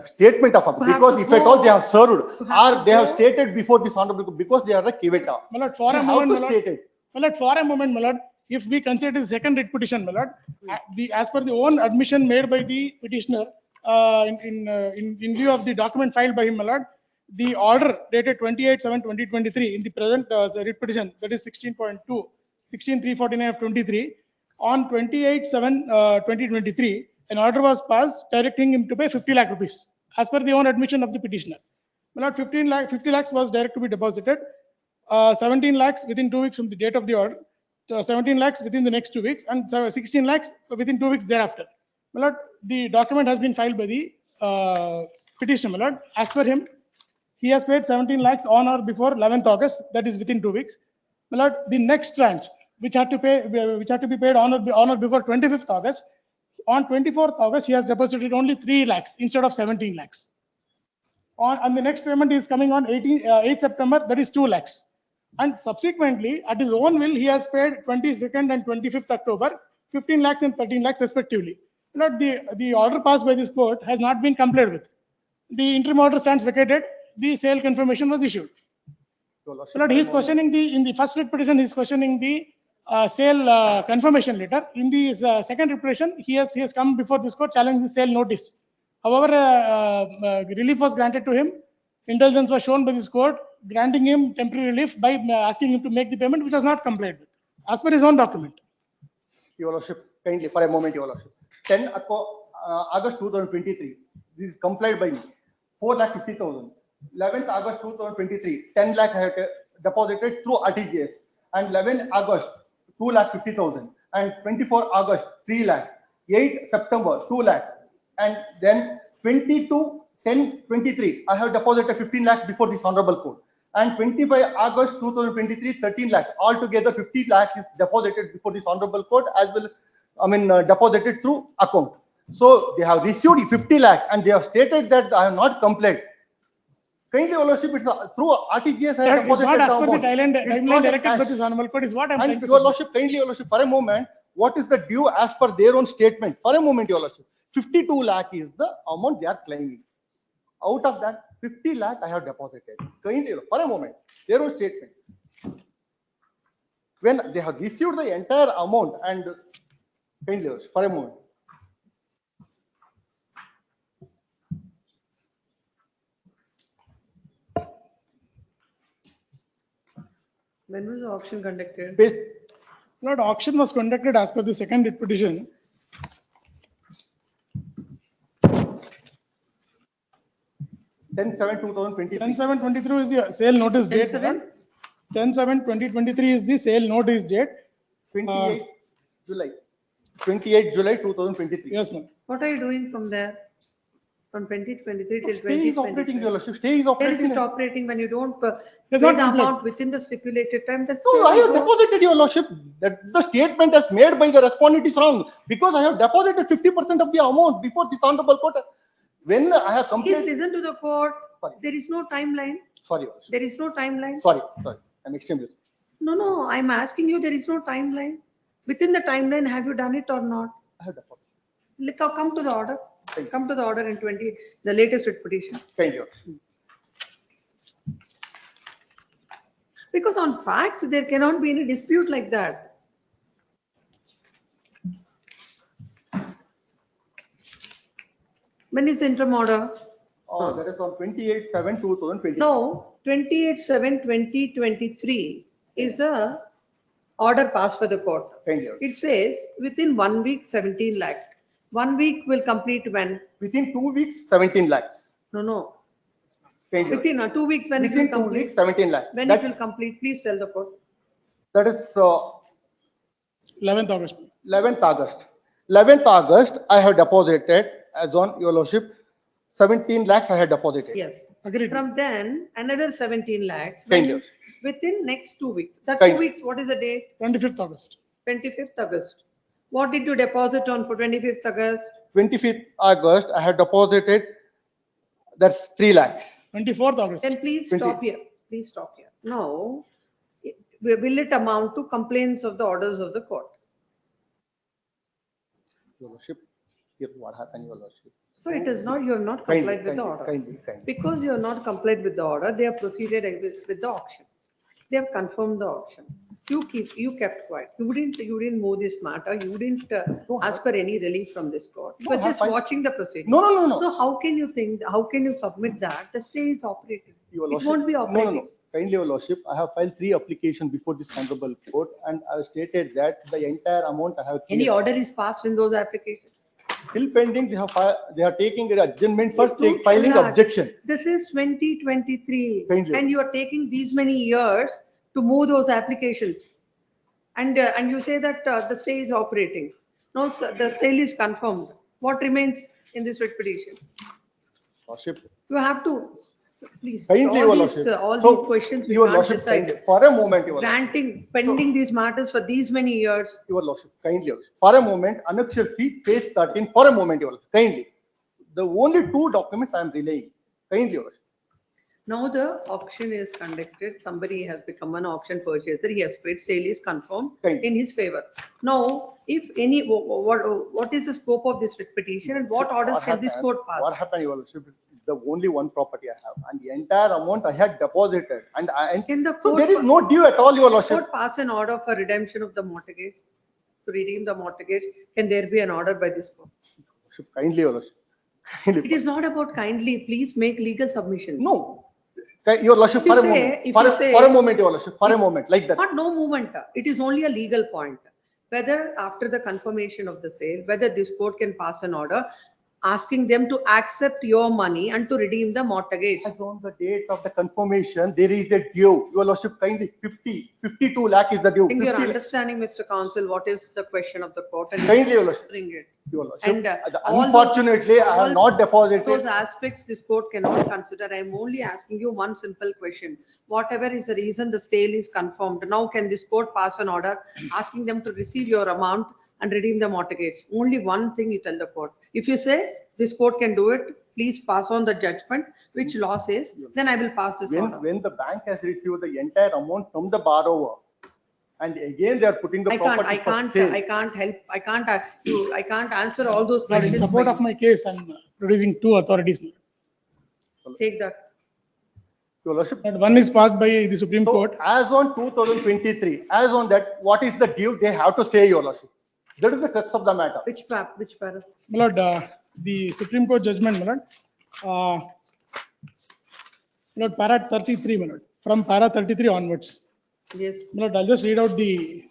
statement of, You have because to if at all they have served, You have or to they have go. stated before this honorable, because they are a kiveta. My lord, for They a have moment, to my lord. state it. My lord, for a moment, my lord, if we consider the second writ petition, my lord, as per the own admission made by the petitioner, in view of the document filed by him, my lord, the order dated 28/7/2023 in the present writ petition, that is 16.2, 16/349 of 23, on 28/7/2023, an order was passed directing him to pay 50 lakh rupees, as per the own admission of the petitioner. My lord, 50 lakhs was direct to be deposited, 17 lakhs within 2 weeks from the date of the order, 17 lakhs within the next 2 weeks, and 16 lakhs within 2 weeks thereafter. My lord, the document has been filed by the petitioner. My lord, as per him, he has paid 17 lakhs on or before 11th August, that is within 2 weeks. My lord, the next tranche, which had to be paid on or before 25th August, on 24th August, he has deposited only 3 lakhs instead of 17 lakhs. And the next payment is coming on 8th September, that is 2 lakhs. And subsequently, at his own will, he has paid 22nd and 25th October, 15 lakhs and 13 lakhs respectively. Not the order passed by this court has not been complied with. The interim order stands vacated. The sale confirmation was issued. Lord, he is questioning in the first writ petition, he is questioning the sale confirmation letter. In the second writ petition, he has come before this court challenging the sale notice. However, relief was granted to him. Indulgence was shown by this court, granting him temporary relief by asking him to make the payment, which was not complied with, as per his own document. Your lordship, kindly, for a moment, your lordship. 10 August 2023, this is complied by me. 4,50,000. 11th August 2023, 10 lakh I have deposited through RTGS. And 11 August, 2,50,000. And 24 August, 3 lakh. 8 September, 2 lakh. And then 22/10/23, I have deposited 15 lakhs before this honorable court. And 25 August 2023, 13 lakhs. Altogether 50 lakhs is deposited before this honorable court as well, deposited through account. So they have received 50 lakhs and they have stated that I have not complied. Kindly, your lordship, it's through RTGS I have It's not deposited as the per the amount. timeline It's timeline not a directed by cash. this honorable court is what I'm trying And to your say. lordship, kindly, your lordship, for a moment, what is the due as per their own statement? For a moment, your lordship, 52 lakh is the amount they are claiming. Out of that, 50 lakh I have deposited. Kindly, for a moment, their own statement. When they have received the entire amount and kindly, your lordship, for a moment. When was the auction conducted? Lord, auction was conducted as per the second writ petition. 10/7/2023. 10/7/23 is the sale notice date. 10/7? 10/7/2023 is the sale notice date. 28 July. 28 July 2023. Yes, ma'am. What are you doing from there? From 2023 till Stay is operating, your 2023? lordship. Stay is Where is operating. it operating when you don't pay Does the not comply. amount within the stipulated time? That's No, I have deposited, your lordship. That the statement as made by the respondent is wrong because I have deposited 50% of the amount before this honorable court. When I have Please completed. listen to the court. There is no timeline. Sorry, your lordship. There is no timeline. Sorry. I'm extremely sorry. No, I'm asking you, there is no timeline. Within the timeline, have you done it or not? I have deposited. Come to the order. Come to the order in the latest writ petition. Thank you. Because on facts, there cannot be any dispute like that. When is interim order? That is on 28/7/2023. No, 28/7/2023 is a order passed by the court. Thank you. It says within 1 week, 17 lakhs. 1 week will complete when? Within 2 weeks, 17 lakhs. No. Thank you. Within 2 weeks, when it will Within 2 complete? weeks, 17 lakhs. When it will complete, please tell the court. That is 11th August. 11th August. 11th August, I have deposited, as on your lordship, 17 lakhs I have deposited. Yes. Agreed. From then, another 17 lakhs. Thank you. Within next 2 weeks. That Thank 2 you. weeks, what is the date? 25th August. 25th August. What did you deposit on for 25th August? 25th August, I have deposited, that's 3 lakhs. 24th August. Then please 20. stop here. Please stop here. Now, will it amount to complaints of the orders of the court? Your lordship, here what happened, your lordship? So it is not, you have not Kindly, complied with the order. kindly. Because you have not complied with the order, they have proceeded with the auction. They have confirmed the auction. You kept quiet. You didn't move this matter. You didn't ask for any relief from this court. You were just watching the proceedings. No. So how can you submit that? The stay is operating. Your It lordship, won't be operating. No. Kindly, your lordship, I have filed 3 applications before this honorable court, and I have stated that the entire amount I have. Any cleared. order is passed in those applications? Still pending, they are taking an adjournment first, Yes, filing relax. objection. This is 2023 Thank you. and you are taking these many years to move those applications. And you say that the stay is operating. No, sir, the sale is confirmed. What remains in this writ petition? Lordship, You have to, please, kindly, your lordship. all So, these questions we your can't lordship, decide. kindly, for a moment, your lordship. Granting, pending these matters for these many years. Your lordship, kindly, for a moment, Annexure C, page 13, for a moment, your lordship, kindly. The only 2 documents I am relaying, kindly, your lordship. Now the auction is conducted, somebody has become an auction purchaser, he has paid, sale is confirmed in his favor. Now, if any, what is the scope of this writ petition and what orders can this court pass? What happened, your lordship? The only one property I have, and the entire amount I had deposited, and so there is no due at all, your lordship. Court pass an order for redemption of the mortgage, to redeem the mortgage, can there be an order by this court? Kindly, your lordship. It is not about kindly, please make legal submissions. No. Your lordship, for a moment, for a moment, your lordship, for a moment, like that. Not no movement, it is only a legal point. Whether after the confirmation of the sale, whether this court can pass an order asking them to accept your money and to redeem the mortgage. As on the date of the confirmation, there is a due. Your lordship, kindly 52 lakh is the due. I think you're 50 lakh. understanding, Mr. Counsel, what is the question of the court and Kindly, your lordship. bring it. Your lordship. And Unfortunately, I have not deposited. Those aspects this court cannot consider. I am only asking you one simple question. Whatever is the reason the sale is confirmed, now can this court pass an order asking them to receive your amount and redeem the mortgage? Only one thing you tell the court. If you say this court can do it, please pass on the judgment, which law says, then I will pass this order. When the bank has received the entire amount from the borrower, and again they are putting the property for sale. I can't help. I can't answer all those But in questions. support of my case, I'm producing 2 authorities. Take that. Your lordship. But one is passed by the Supreme Court. As on 2023, as on that, what is the due? They have to say, your lordship. That is the crux of the matter. Which paragraph? My lord, the Supreme Court judgment, my lord, para 33, my lord, from para 33 onwards. Yes. My lord, I'll just read out the.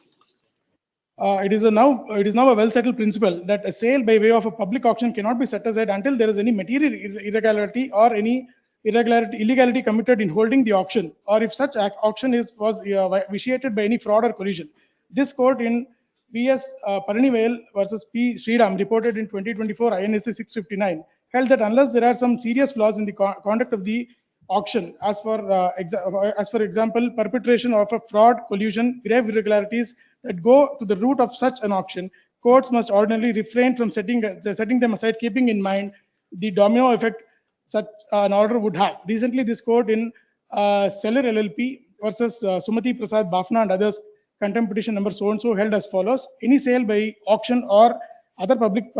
It is now a well settled principle that a sale by way of a public auction cannot be set aside until there is any material irregularity or any illegality committed in holding the auction, or if such auction was vitiated by any fraud or collusion. This court in PS Paranivel versus P. Sriram, reported in 2024 INSC 659, held that unless there are some serious flaws in the conduct of the auction, as for example, perpetration of a fraud, collusion, grave irregularities that go to the root of such an auction, courts must ordinarily refrain from setting them aside, keeping in mind the domino effect such an order would have. Recently, this court in Seller LLP versus Sumati Prasad Bafna and others, contempt petition number so and so, held as follows: any sale by auction or other public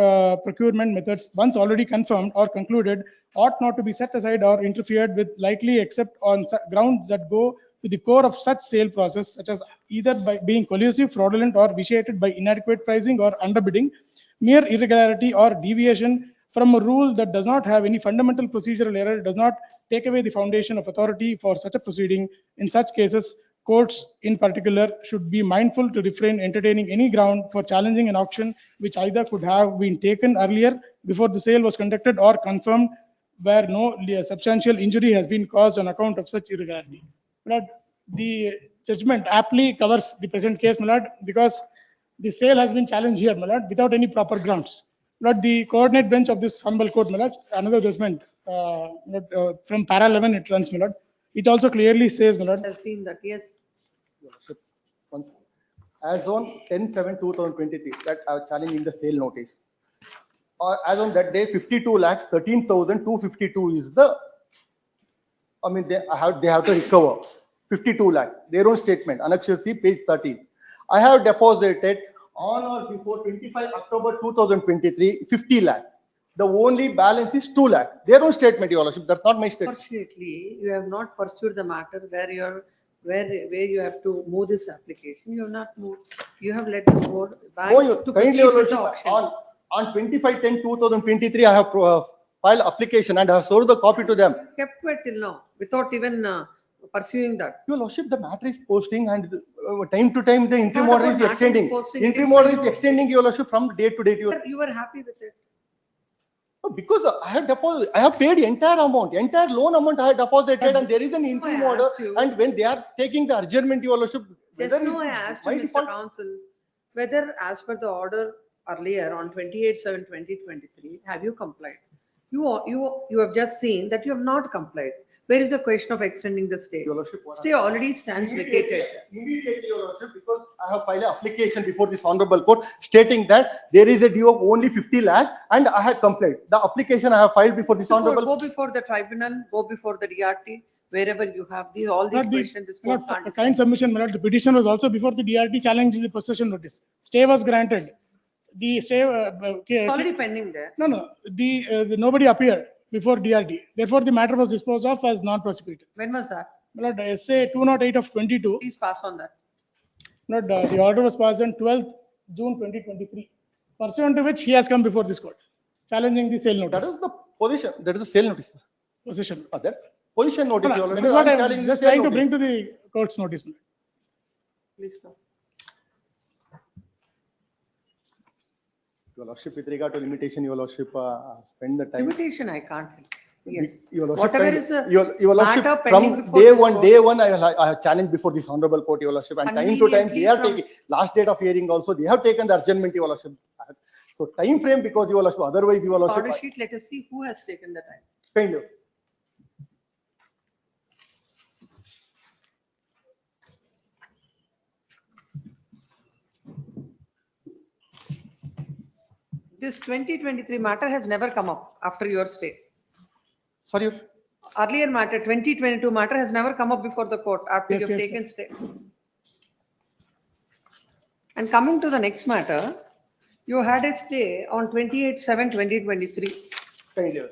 procurement methods once already confirmed or concluded ought not to be set aside or interfered with lightly, except on grounds that go to to the core of such sale process, such as either by being collusive, fraudulent, or vitiated by inadequate pricing or underbidding, mere irregularity or deviation from a rule that does not have any fundamental procedural error, does not take away the foundation of authority for such a proceeding. In such cases, courts in particular should be mindful to refrain entertaining any ground for challenging an auction which either could have been taken earlier before the sale was conducted or confirmed where no substantial injury has been caused on account of such irregularity. My lord, the judgment aptly covers the present case, my lord, because the sale has been challenged here, my lord, without any proper grounds. My lord, the coordinate bench of this honorable court, my lord, another judgment from para 11 it runs, my lord. It also clearly says, my lord. I've seen that, yes. As on 10/7/2023, that I was challenging the sale notice. As on that day, 52 lakhs 13,252 is the. I mean, they have to recover 52 lakh. Their own statement, Annexure C, page 13. I have deposited on or before 25 October 2023 50 lakh. The only balance is 2 lakh. Their own statement, Your Lordship. That's not my statement. Unfortunately, you have not pursued the matter where you have to move this application. You have not moved. You have let the board back No, to kindly, proceed Your with the Lordship, auction. on 25/10/2023, I have filed application and I have sold the copy to them. Kept quiet till now without even pursuing that. Your Lordship, the matter is posting and time to time the interim Not order about is matter extending. posting, it Interim is order when is you- extending, Your Lordship, from date to date. You were happy with it. No, because I have deposited, I have paid entire amount, entire loan amount I have deposited, and there is an interim order. asked you. And when they are taking the adjournment, Your Lordship, Just whether now I it- asked by you, Mr. default- Counsel, whether as per the order earlier on 28/7/2023, have you complied? You have just seen that you have not complied. Where is the question of extending the stay? Stay already stands vacated. Immediately, Your Lordship, because I have filed an application before this honorable court stating that there is a due of only 50 lakh and I have complied. The application I have filed before this honorable. Go before the tribunal, go before the DRT, wherever you have these, all these Not the- questions, this court not can't a kind decide. submission, my lord. The petition was also before the DRT challenged the possession notice. Stay was granted. The stay. It's already pending there. No. The nobody appeared before DRT. Therefore, the matter was disposed of as non-prosecuted. When was that? My lord, SA 208/22. Please pass on that. My lord, the order was passed on 12th June 2023, pursuant to which he has come before this court, challenging the sale That notice. is the position, that is the sale notice. Possession. That's position notice, Your That Lordship. is what I'm I'm challenging just the sale trying to notice. bring to the court's notice. My lord. Please go. Your Lordship, with regard to limitation, Your Lordship, spend the time. Limitation, I can't help. Yes. Your Lordship, Whatever kind- is the Your Lordship, matter pending from before day this one, court. I have challenged before this honorable court, Your Lordship, and time to time, they are Conveniently taking, last date of hearing also, they have taken the adjournment, Your Lordship. So time frame, because Your Lordship, otherwise, Your Order Lordship. sheet, let us see who has taken the time. Failure. This 2023 matter has never come up after your stay. Sorry. Earlier matter, 2022 matter has never come up before the court after Yes, you've yes, taken stay. And coming to the next matter, you had a stay on 28/7/2023. Failure.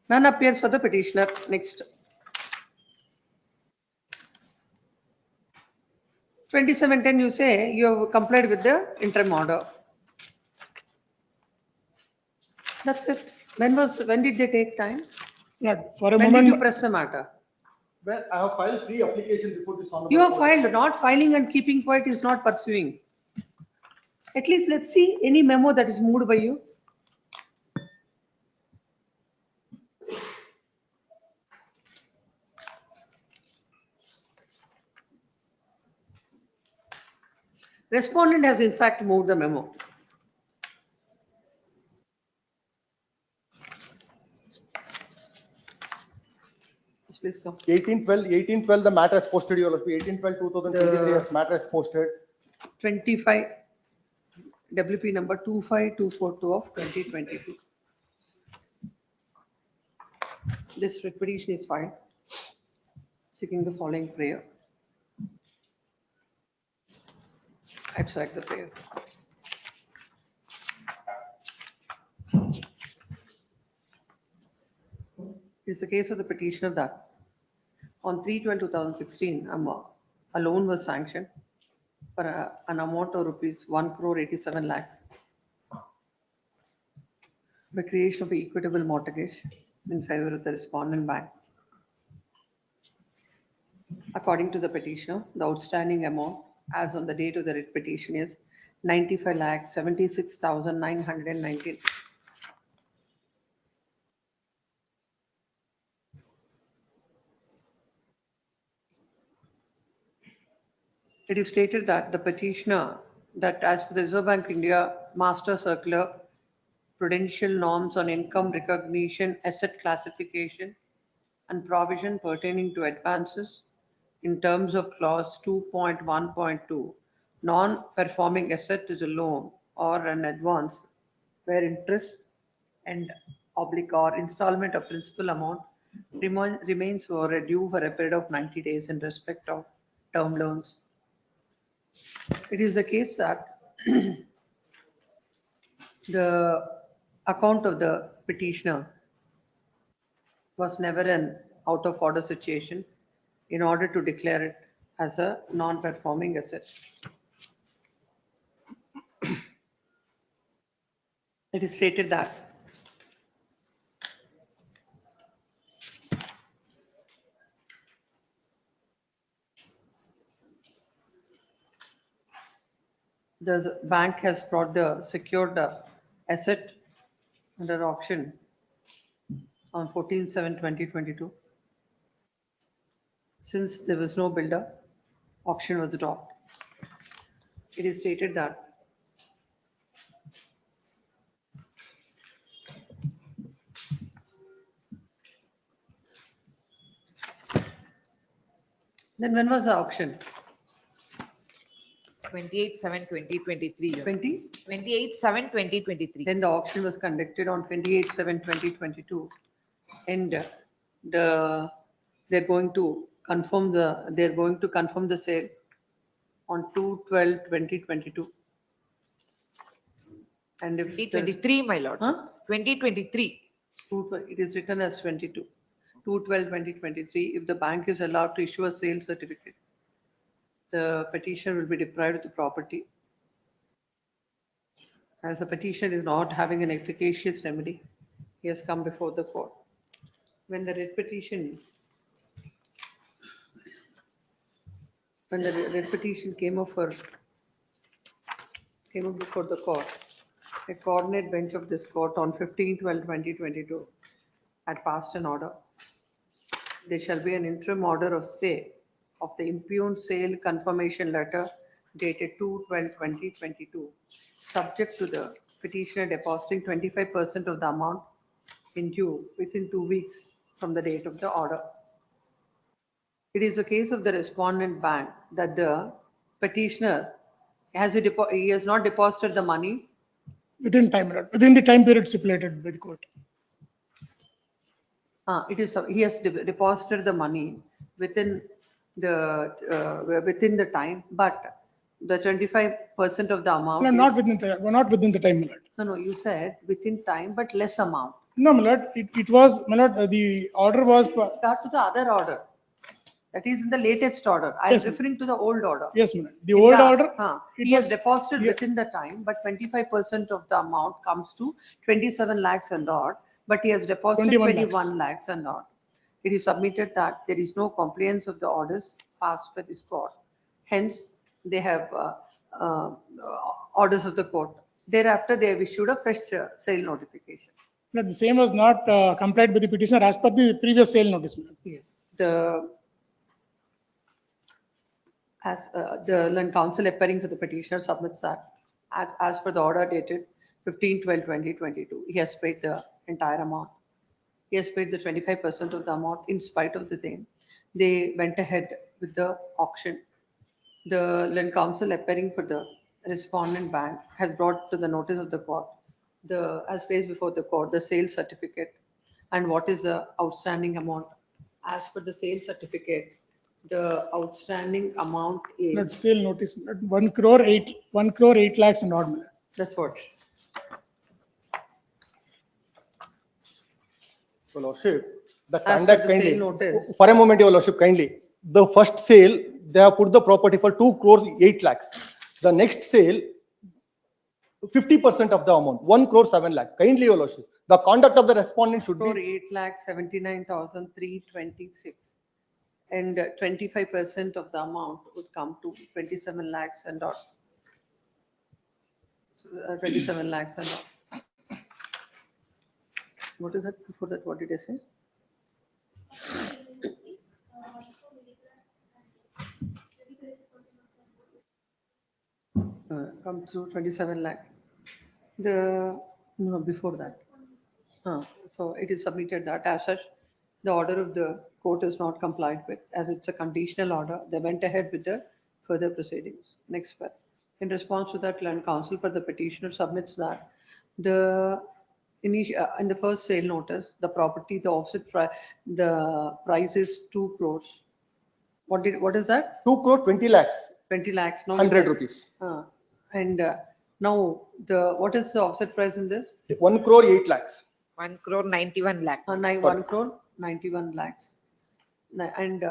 None appears for the petitioner. Next. 2710, you say you have complied with the interim order. That's it. When did they take time? Yeah, for a When did you moment. press the matter? Well, I have filed 3 applications before this honorable You have court. filed, not filing and keeping quiet is not pursuing. At least let's see any memo that is moved by you. Respondent has in fact moved the memo. Yes, please come. 1812, the matter is posted, Your Lordship. 18/12/2023, as matter is posted. 25 WP number 25242 of 2022. This petition is filed seeking the following prayer. It's like the pay. It's the case of the petitioner that on 3/12/2016, a loan was sanctioned for an amount of rupees 1 crore 87 lakhs. The creation of an equitable mortgage in favor of the respondent bank. According to the petitioner, the outstanding amount as on the date of the writ petition is 95 lakhs 76,919. It is stated that the petitioner, that as per the Reserve Bank of India Master Circular, prudential norms on income recognition, asset classification, and provision pertaining to advances in terms of clause 2.1.2, non-performing asset is a loan or an advance where interest and oblique or installment of principal amount remains or due for a period of 90 days in respect of term loans. It is the case that the account of the petitioner was never an out of order situation in order to declare it as a non-performing asset. It is stated that the bank has brought the secured asset under auction on 14/7/2022. Since there was no builder, auction was dropped. It is stated that then when was the auction? 28/7/2023. 20? 28/7/2023. Then the auction was conducted on 28/7/2022. And they're going to confirm the sale on 2/12/2022. And if 2023, my lord. Huh? 2023. It is written as 22. 2/12/2023, if the bank is allowed to issue a sale certificate, the petitioner will be deprived of the property. As the petitioner is not having an efficacious remedy, he has come before the court. When the writ petition came up before the court, a coordinate bench of this court on 15/12/2022 had passed an order. There shall be an interim order of stay of the impugned sale confirmation letter dated 2/12/2022, subject to the petitioner depositing 25% of the amount in due within 2 weeks from the date of the order. It is a case of the respondent bank that the petitioner he has not deposited the money Within time, within the time period stipulated by the court. He has deposited the money within the time, but the 25% of the amount. No, not within the time, my lord. No, you said within time, but less amount. No, my lord, it was, my lord, the order was. Start to the other order. That is in the latest order. I am referring to the old order. Yes, ma'am. The old order. He has deposited within the time, but 25% of the amount comes to 27 lakhs and odd, but he has deposited 21 lakhs and odd. It is submitted that there is no compliance of the orders passed by this court. Hence, they have orders of the court. Thereafter, they have issued a fresh sale notification. No, the same was not complied with the petitioner as per the previous sale notice, ma'am. Yes. The Land Council appearing for the petitioner submits that as per the order dated 15/12/2022, he has paid the entire amount. He has paid the 25% of the amount in spite of the thing. They went ahead with the auction. The Land Council appearing for the respondent bank has brought to the notice of the court, as placed before the court, the sales certificate and what is the outstanding amount. As per the sales certificate, The outstanding amount Not is, sale notice, 1 crore 8 lakhs and odd, my lord. that's what? Your Lordship, the As per conduct the sale kindly, notice. for a moment, Your Lordship, kindly. The first sale, they have put the property for 2 crores 8 lakhs. The next sale, 50% of the amount, 1 crore 7 lakh. Kindly, Your Lordship, the conduct of the respondent should Crore be 8,79,326. And 25% of the amount would come to 27 lakhs and odd. 27 lakhs and odd. What is it before that? What did I say? Come to 27 lakhs. No, before that. So it is submitted that as such, the order of the court is not complied with, as it's a conditional order. They went ahead with the further proceedings. Next one. In response to that, land counsel for the petitioner submits that in the first sale notice, the property, the offset price, the price is 2 crores. What is that? 2 crore 20 lakhs. 20 lakhs. Now 100 it is- rupees. And now what is the offset price in this? 1 crore 8 lakhs. 1 crore 91 lakh. 1 crore 91 lakhs. And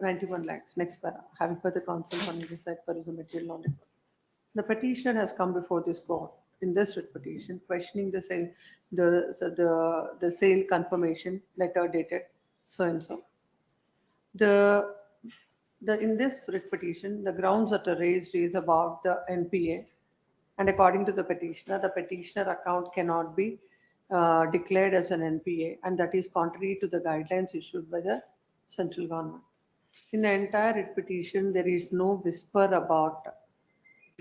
91 lakhs. Next para. Having further counsel on this side for the material knowledge. The petitioner has come before this court in this writ petition questioning the sale, the sale confirmation letter dated so and so. In this writ petition, the grounds that are raised is about the NPA, and according to the petitioner account cannot be declared as an NPA, and that is contrary to the guidelines issued by the central government. In the entire writ petition, there is no whisper about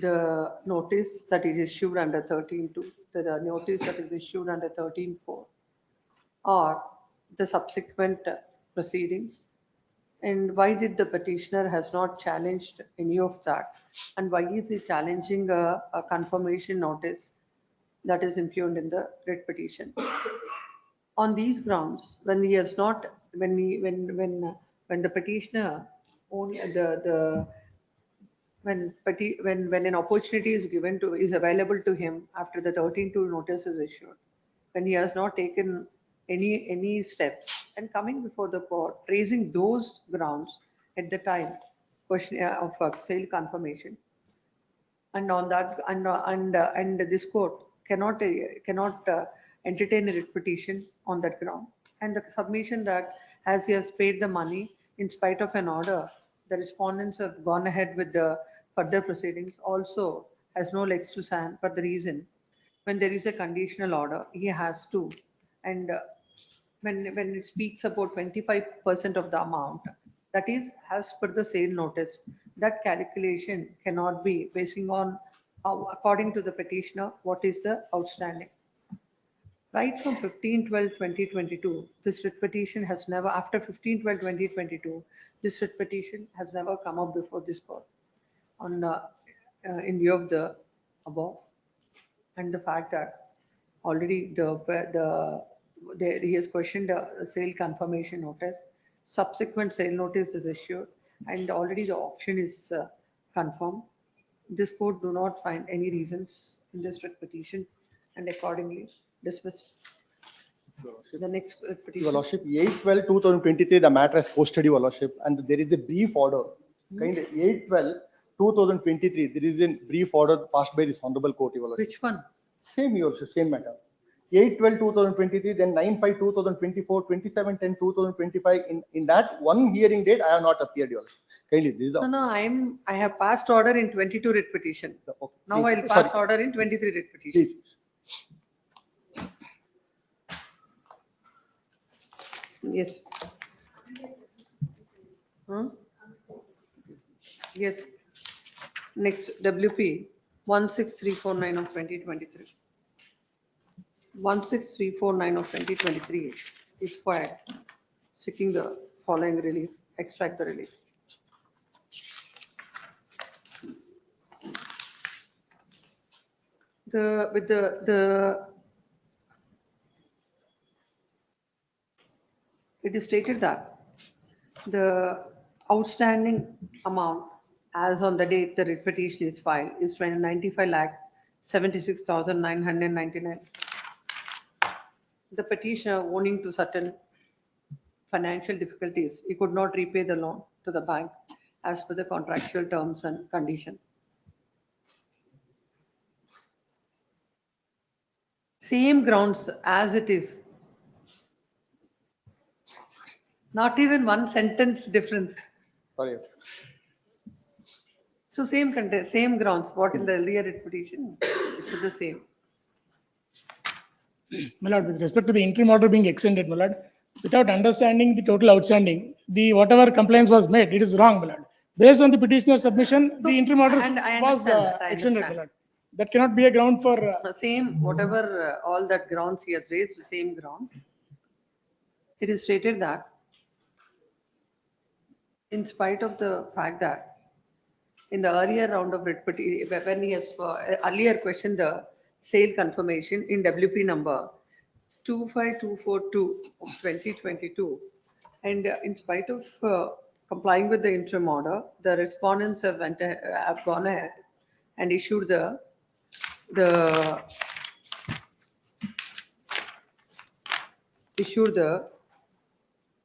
the notice that is issued under 13.2, the notice that is issued under 13.4, or the subsequent proceedings. And why did the petitioner has not challenged any of that? And why is he challenging a confirmation notice that is impugned in the writ petition? On these grounds, when he has not, when the petitioner only when an opportunity is given to is available to him after the 13.2 notice is issued, when he has not taken any steps and coming before the court raising those grounds at the time question of sale confirmation, and on that and this court cannot entertain a writ petition on that ground, and the submission that as he has paid the money in spite of an order, the respondents have gone ahead with the further proceedings, also has no legs to stand for the reason when there is a conditional order he has to, and when it speaks about 25% of the amount, that is as per the sale notice, that calculation cannot be basing on according to the petitioner what is the outstanding. Right from 15/12/2022, this writ petition has never, after 15/12/2022, this writ petition has never come up before this court on in view of the above and the fact that already he has questioned the sale confirmation notice, subsequent sale notice is issued, and already the auction is confirmed. This court do not find any reasons in this writ petition and accordingly dismiss. The next petition. Your Lordship, 8/12/2023, the matter has posted, Your Lordship, and there is a brief order. Kind of 8/12/2023, there is a brief order passed by this honorable court, Your Lordship. Which one? Same, Your Lordship, same matter. 8/12/2023, then 9/5/2024, 27/10/2025. In that one hearing date, I have not appeared, Your Lordship. Kindly, this is No, I have passed order in 22 writ petition. Okay, Now please. I'll pass Sorry. order in 23 writ petition. Please. Yes. Yes. Next, WP 16349 of 2023. 16349 of 2023 is filed seeking the following relief, extract the relief. It is stated that the outstanding amount as on the date the writ petition is filed is 95 lakhs 76,999. The petitioner owing to certain financial difficulties, he could not repay the loan to the bank as per the contractual terms and conditions. Same grounds as it is. Not even one sentence difference. Sorry. So same content, same grounds, what in the earlier writ petition, it's the same. My lord, with respect to the interim order being extended, my lord, without understanding the total outstanding, the whatever compliance was made, it is wrong, my lord. Based on the petitioner's submission, the interim order And I was understand that, I extended, my understand. lord. That cannot be a ground for. The same, whatever, all that grounds he has raised, the same grounds. It is stated that in spite of the fact that in the earlier round of writ petition, when he has earlier questioned the sale confirmation in WP number 25242 of 2022, and in spite of complying with the interim order, the respondents have gone ahead and issued the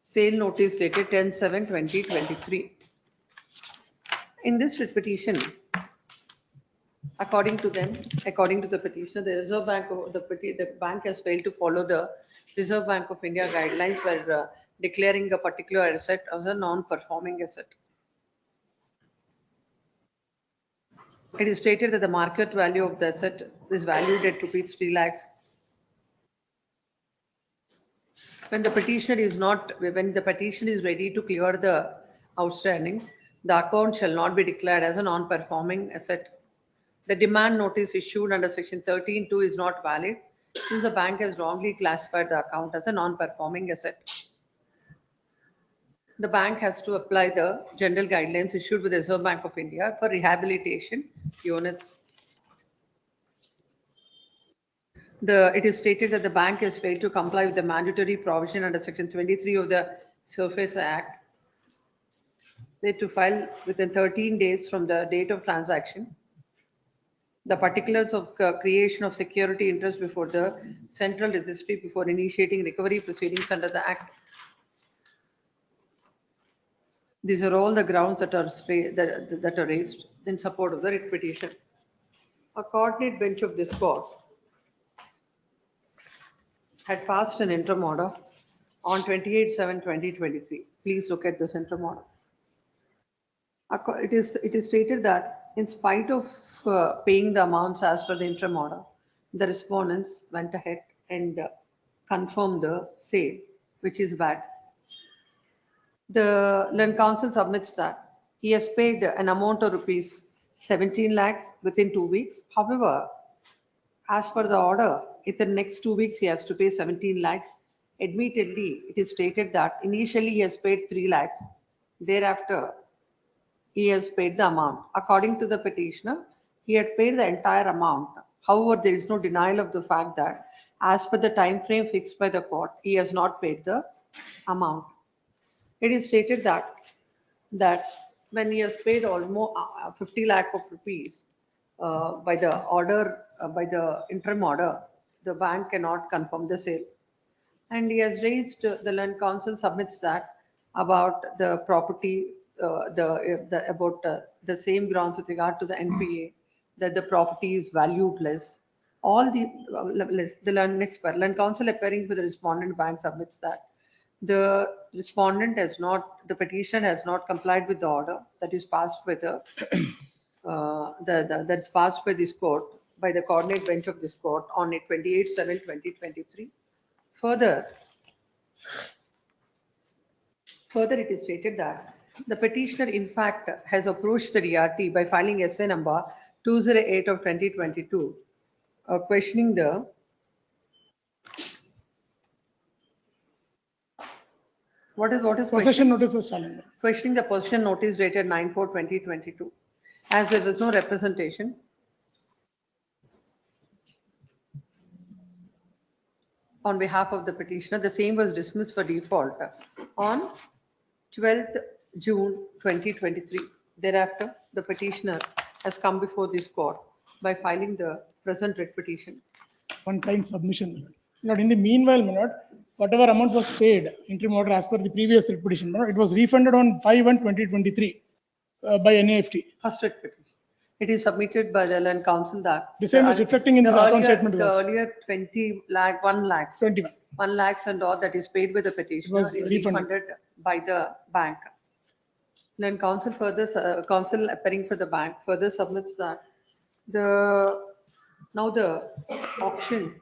sale notice dated 10/7/2023. In this writ petition, according to them, according to the petitioner, the Reserve Bank of the bank has failed to follow the Reserve Bank of India guidelines for declaring a particular asset as a non-performing asset. It is stated that the market value of the asset is valued at rupees 3 lakhs. When the petition is ready to clear the outstanding, the account shall not be declared as a non-performing asset. The demand notice issued under section 13(2) is not valid since the bank has wrongly classified the account as a non-performing asset. The bank has to apply the general guidelines issued with the Reserve Bank of India for rehabilitation units. It is stated that the bank has failed to comply with the mandatory provision under section 23 of the Surface Act. They to file within 13 days from the date of transaction the particulars of creation of security interest before the central registry before initiating recovery proceedings under the Act. These are all the grounds that are raised in support of the writ petition. A coordinate bench of this court had passed an interim order on 28/7/2023. Please look at this interim order. It is stated that in spite of paying the amounts as per the interim order, the respondents went ahead and confirmed the sale, which is bad. The Land Council submits that he has paid an amount of rupees 17 lakhs within 2 weeks. However, as per the order, in the next 2 weeks, he has to pay 17 lakhs. Admittedly, it is stated that initially he has paid 3 lakhs. Thereafter, he has paid the amount. According to the petitioner, he had paid the entire amount. However, there is no denial of the fact that as per the time frame fixed by the court, he has not paid the amount. It is stated that when he has paid almost 50 lakh of rupees by the interim order, the bank cannot confirm the sale. And he has raised, the Land Council submits that about the property, the same grounds with regard to the NPA, that the property is valued less. All the Land Council appearing for the respondent bank submits that the respondent has not, the petition has not complied with the order that is passed by that is passed by this court, by the coordinate bench of this court on 28/7/2023. Further, it is stated that the petitioner in fact has approached the DRT by filing essay number 208 of 2022, questioning the what is Possession notice was challenged. questioning the possession notice dated 9/4/2022, as there was no representation on behalf of the petitioner. The same was dismissed for default on 12th June 2023. Thereafter, the petitioner has come before this court by filing the present writ petition. One kind submission, my lord. Not in the meanwhile, my lord, whatever amount was paid, interim order as per the previous writ petition, my lord, it was refunded on 5/1/2023 by NAFT. First writ petition. It is submitted by the land council that. The same is reflecting in the this account earlier- statement The also. earlier 20 lakh, 1 lakhs. 21. 1 lakhs and all that is paid by the petitioner was is refunded. refunded by the bank. Then council further, council appearing for the bank further submits that now the auction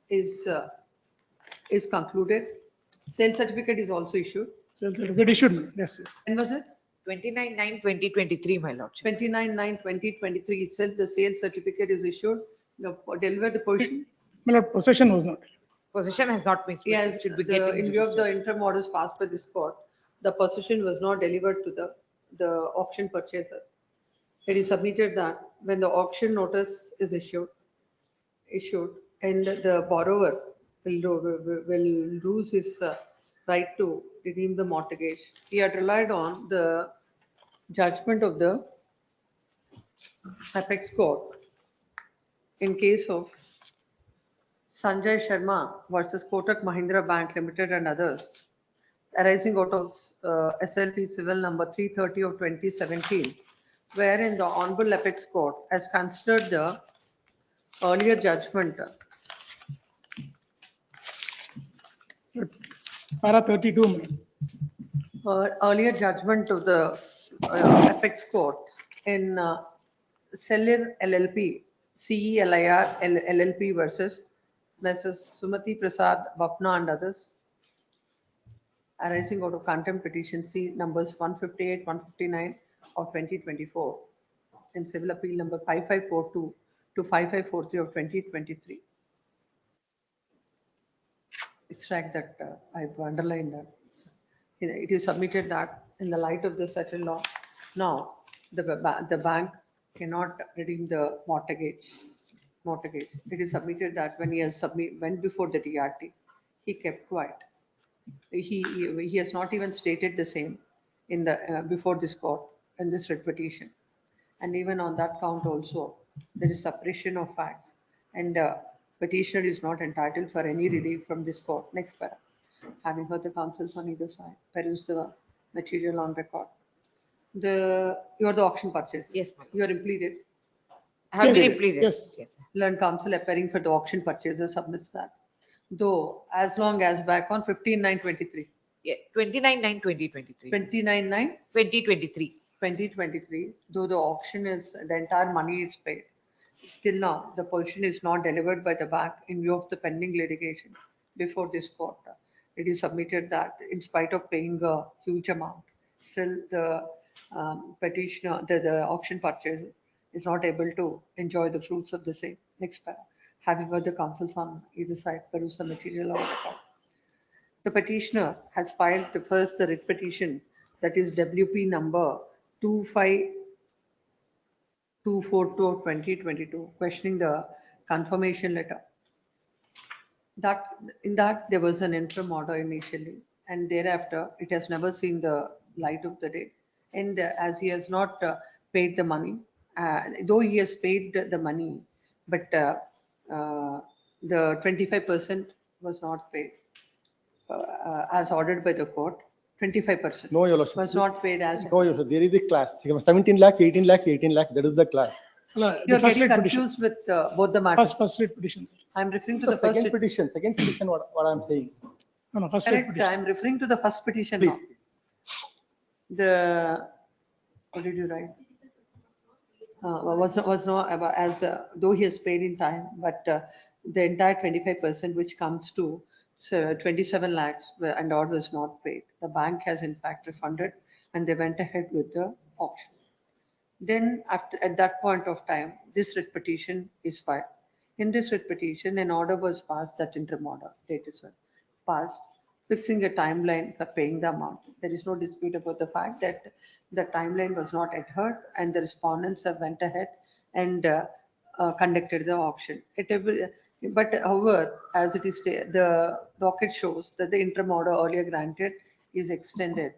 is concluded. Sale certificate is also issued. Sales certificate issued, my lord. Yes, yes. When was it? 29/9/2023, my lord. 29/9/2023 itself, the sale certificate is issued. The delivered portion. My lord, possession was not. Possession has not been. Yes, It should be the, getting in view of the registered. interim orders passed by this court, the possession was not delivered to the auction purchaser. It is submitted that when the auction notice is issued and the borrower will lose his right to redeem the mortgage. He had relied on the judgment of the apex court in case of Sanjay Sharma versus Kotak Mahindra Bank Limited and others, arising out of SLP Civil number 330 of 2017, wherein the Honorable Apex Court has considered the earlier judgment. Para 32, my lord. Earlier judgment of the Apex Court in Celir LLP, CELIR LLP versus Mrs. Sumati Prasad Bapna and others, arising out of contempt petition C numbers 158, 159 of 2024 and civil appeal number 5542 to 5543 of 2023. Extract that I've underlined that. It is submitted that in the light of the settled law, now the bank cannot redeem the mortgage. It is submitted that when he has went before the DRT, he kept quiet. He has not even stated the same in the before this court in this writ petition, and even on that count also there is suppression of facts, and petitioner is not entitled for any relief from this court. Next para. Having heard the counsels on either side, peruse the material on record. You are the auction purchase. Yes, ma'am. You are impleaded. I have Yes, been pleaded. yes. Yes. Learned counsel appearing for the auction purchaser submits that. Though as long as back on 15/9/23. Yeah, 29/9/2023. 29/9. 2023. 2023, though the auction is, the entire money is paid. Till now, the position is not delivered by the bank in view of the pending litigation before this court. It is submitted that in spite of paying a huge amount, still the petitioner, the auction purchaser is not able to enjoy the fruits of the same. Next para. Having heard the counsels on either side, peruse the material on record. The petitioner has filed the writ petition, that is WP number 25242 of 2022, questioning the confirmation letter. In that there was an interim order initially, and thereafter it has never seen the light of the day. And as he has not paid the money, though he has paid the money, but the 25% was not paid as ordered by the court. 25% No, Your Lordship. was not paid as. No, Your Lordship. There is a class. 17 lakhs, 18 lakhs, 18 lakhs. That is the class. The You're first getting writ petition. confused with both the matters. First writ petition, sir. I'm referring to The the first. second petition, what I'm saying. No, first writ Correct, petition. I'm referring to the first petition Please. now. What did you write? Was not as though he has paid in time, but the entire 25% which comes to 27 lakhs and all was not paid. The bank has in fact refunded, and they went ahead with the auction. Then at that point of time, this writ petition is filed. In this writ petition, an order was passed, that interim order dated passed, fixing a timeline for paying the amount. There is no dispute about the fact that the timeline was not adhered, and the respondents have went ahead and conducted the auction. But however, as it is the docket shows that the interim order earlier granted is extended,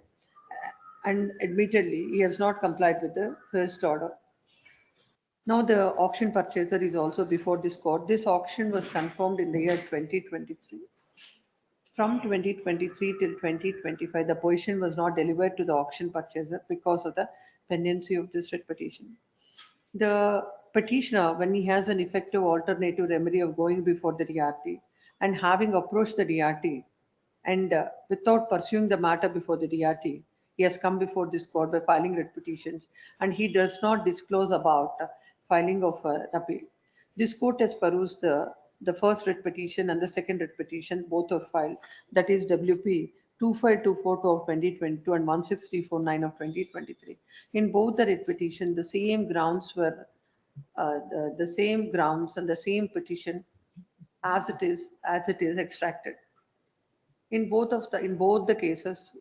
and admittedly, he has not complied with the first order. Now the auction purchaser is also before this court. This auction was confirmed in the year 2023. From 2023 till 2025, the position was not delivered to the auction purchaser because of the pendency of this writ petition. The petitioner, when he has an effective alternative remedy of going before the DRT and having approached the DRT and without pursuing the matter before the DRT, he has come before this court by filing writ petitions, and he does not disclose about filing of appeal. This court has perused the first writ petition and the second writ petition, both are filed, that is WP 25242 of 2022 and 16349 of 2023. In both the writ petition, the same grounds were the same grounds and the same petition as it is extracted. In both the cases,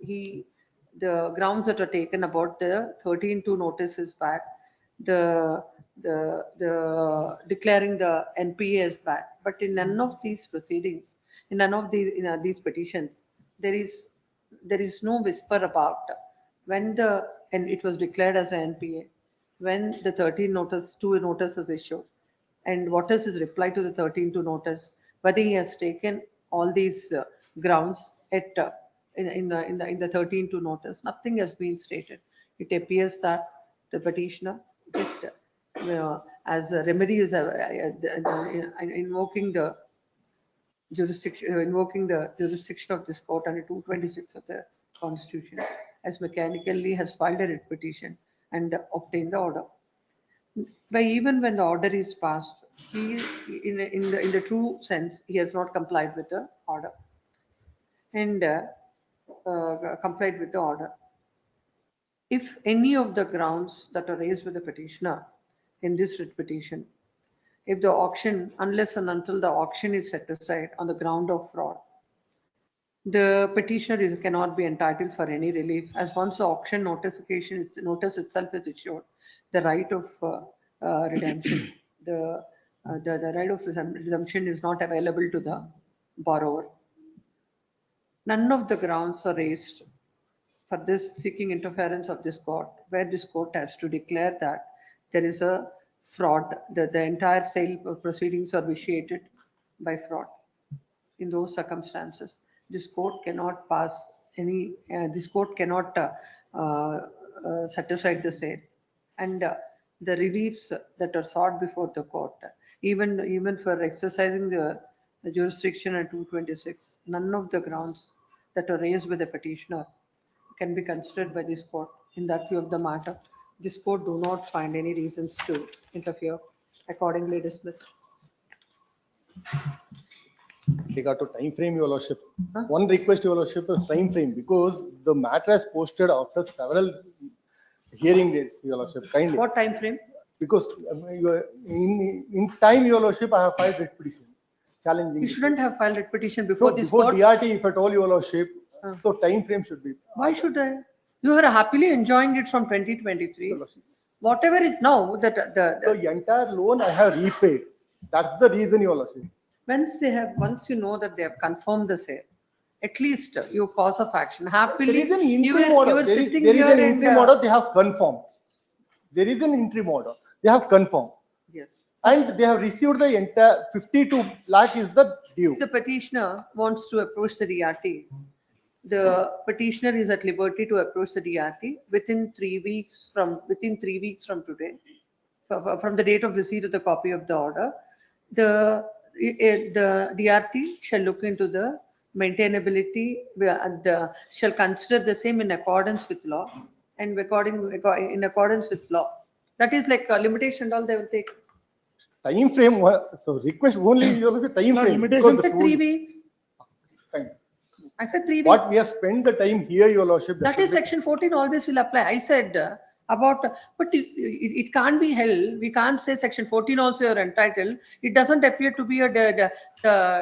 the grounds that are taken about the 13-2 notice is bad, the declaring the NPA is bad, but in none of these proceedings, in none of these petitions, there is no whisper about when and it was declared as an NPA, when the 2 notice is issued, and what is his reply to the 13-2 notice, whether he has taken all these grounds in the 13-2 notice. Nothing has been stated. It appears that the petitioner just as a remedy is invoking the jurisdiction of this court under 226 of the Constitution, as mechanically has filed a writ petition and obtained the order. But even when the order is passed, he, in the true sense, he has not complied with the order and complied with the order. If any of the grounds that are raised with the petitioner in this writ petition, if the auction, unless and until the auction is set aside on the ground of fraud, the petitioner cannot be entitled for any relief, as once the auction notice itself is issued, the right of redemption, the right of redemption is not available to the borrower. None of the grounds are raised for this seeking interference of this court, where this court has to declare that there is a fraud, that the entire sale proceedings are vitiated by fraud. In those circumstances, this court cannot pass any, this court cannot set aside the sale. And the reliefs that are sought before the court, even for exercising the jurisdiction at 226, none of the grounds that are raised by the petitioner can be considered by this court. In that view of the matter, this court do not find any reasons to interfere, accordingly dismissed. Regard to time frame, Your Lordship. One request, Your Lordship, is time frame, because the matter is posted after several hearing dates, Your Lordship. Kindly. What time frame? Because in time, Your Lordship, I have filed writ petition challenging. You shouldn't have filed writ petition before this before court. DRT, if at all, Your Lordship. So time frame should be. Why should I? You are happily enjoying it from 2023. Whatever is now the entire loan I have repaid. That's the reason, Your Lordship. Once you know that they have confirmed the sale, at least your cause of action happily. There is an you interim were order. sitting There is here an and, interim order. They have confirmed. There is an interim order. They have confirmed. Yes. And they have received the entire 52 lakh is the due. The petitioner wants to approach the DRT. The petitioner is at liberty to approach the DRT within 3 weeks from today, from the date of receipt of the copy of the order. The DRT shall look into the maintainability, shall consider the same in accordance with law and in accordance with law. That is like a limitation, all they will take. Time frame, so request only Your Lordship, time frame. I said 3 weeks. Fine. I said 3 weeks. What we have spent the time here, Your Lordship. That is section 14 always will apply. I said but it can't be held. We can't say section 14 also you're entitled. It doesn't appear to be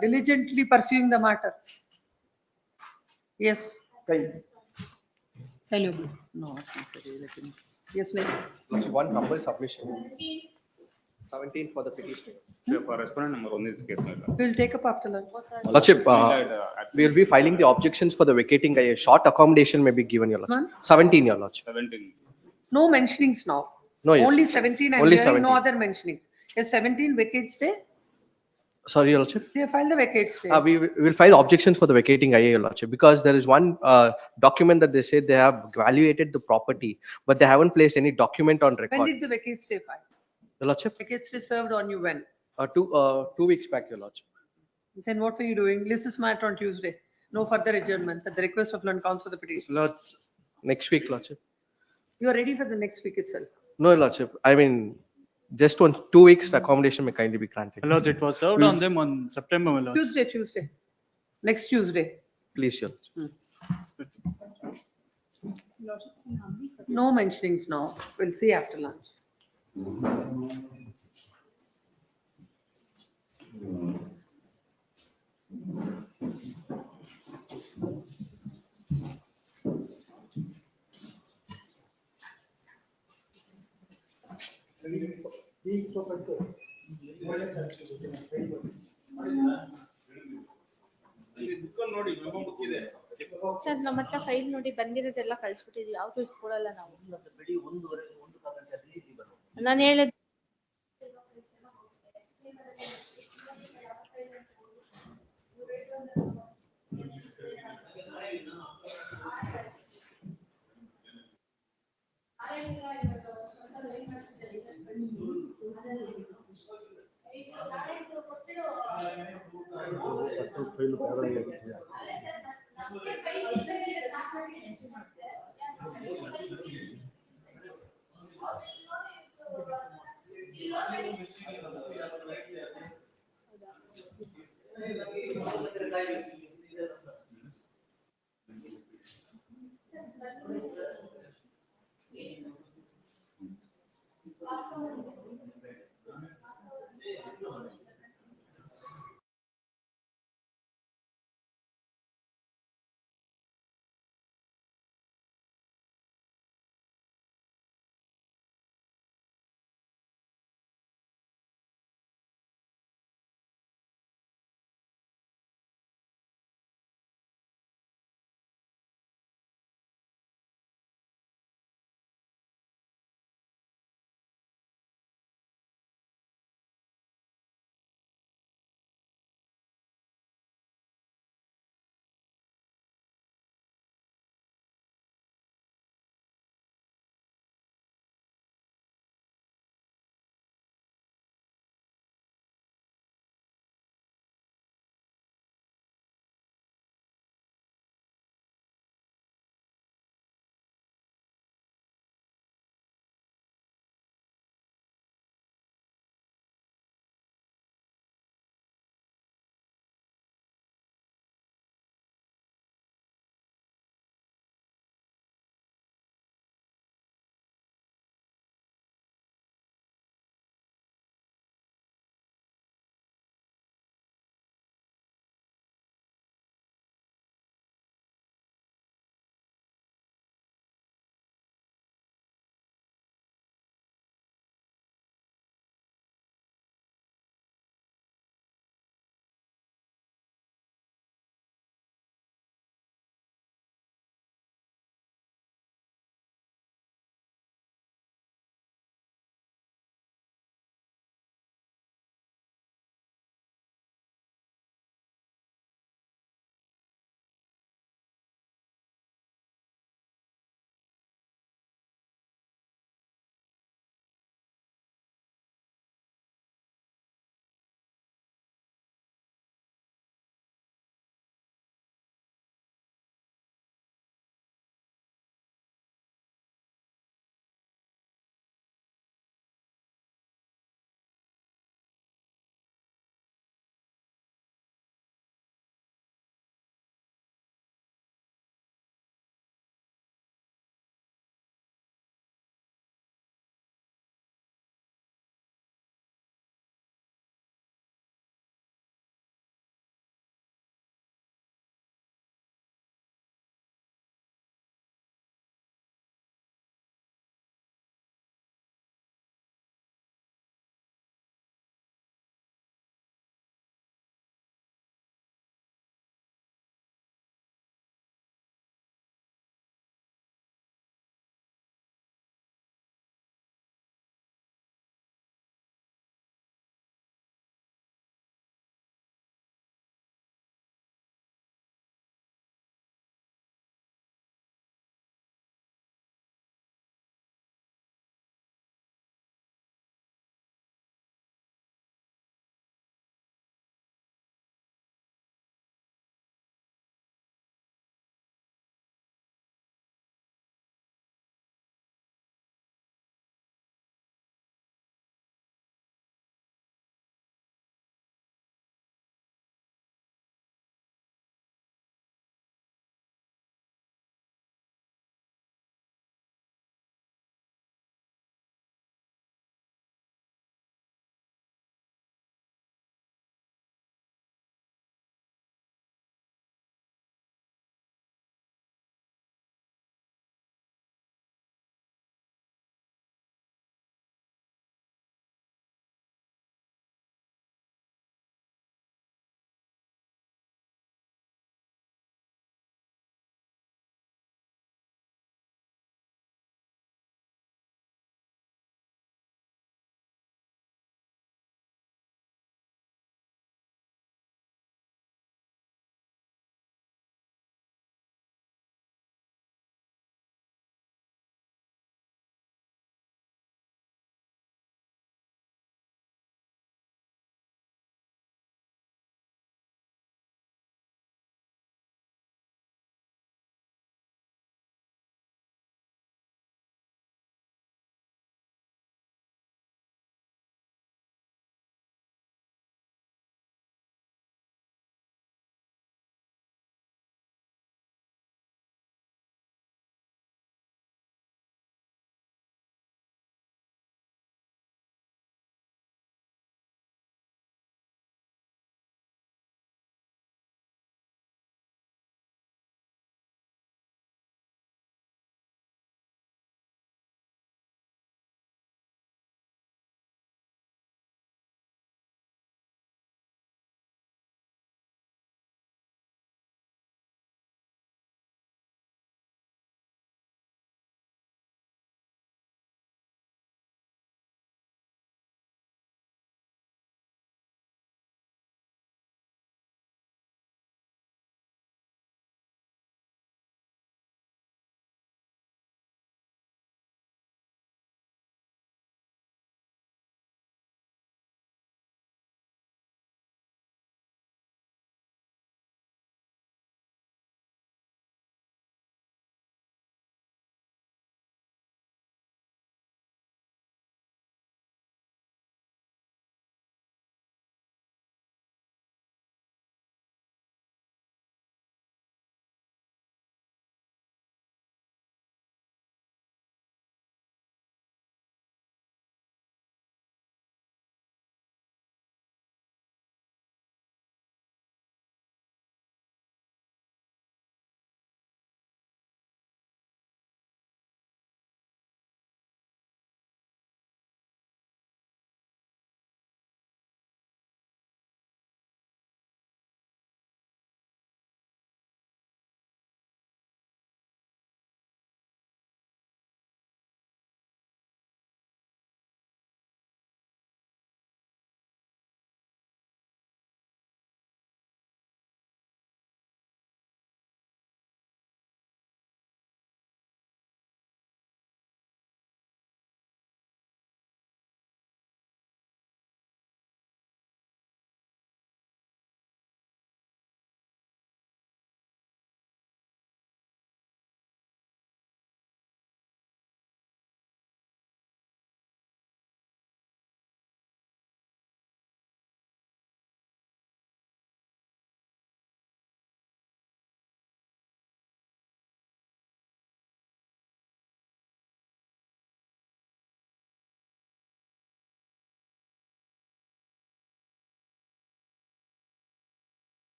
diligently pursuing the matter. Yes. Hello. No, yes, ma'am. One humble submission. 17 for the petitioner. For respondent number 1 is case, my lord. We'll take up after lunch. Lordship, we will be filing the objections for the vacating. A short accommodation may be given, Your Lordship. 17, Your Lordship. 17. No mentionings now. No, yes. Only 17, I'm Only hearing no 17. other mentionings. Is 17 vacate stay? Sorry, Your Lordship. They have filed the vacate stay. We will file objections for the vacating IA, Your Lordship, because there is one document that they say they have evaluated the property, but they haven't placed any document on When record. did the vacate stay file? Your Lordship, Vacate stay served on you when? 2 weeks back, Your Lordship. Then what were you doing? List this matter on Tuesday. No further adjournments at the request of Lord Counsel the petition. Lords, next week, Lordship. You are ready for the next week itself. No, Your Lordship. I mean, just 2 weeks, the accommodation may kindly be granted. My lords, it was served on them on September, my lords. Tuesday. Next Tuesday. Please, Your Lordship. No mentionings now. We'll see after lunch. Sir ನಮ್ಮ ಹತ್ರ file ನೋಡಿ ಬಂದಿರೋದೆಲ್ಲ ಕಳ್ಸ್ಬಿಟ್ಟಿದ್ವಿ ಯಾವ್ದು ಇಟ್ಕೊಳಲ್ಲ ನಾವು ನಾನು ಹೇಳಿದ್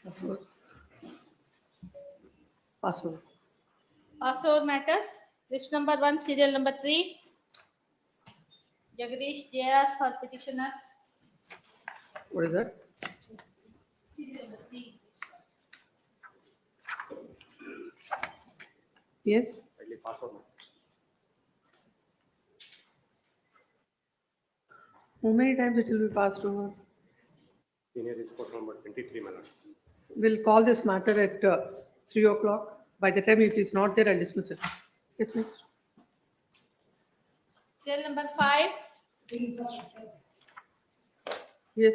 Password. Password. Password matters. List number 1, serial number 3. Jagdish JR for petitioner. What is that? Serial number 3. Yes. How many times it will be passed over? Senior is court number 23, my lord. We'll call this matter at 3 o'clock. By the time if it's not there, I'll dismiss it. Yes, next. Serial number 5. Yes.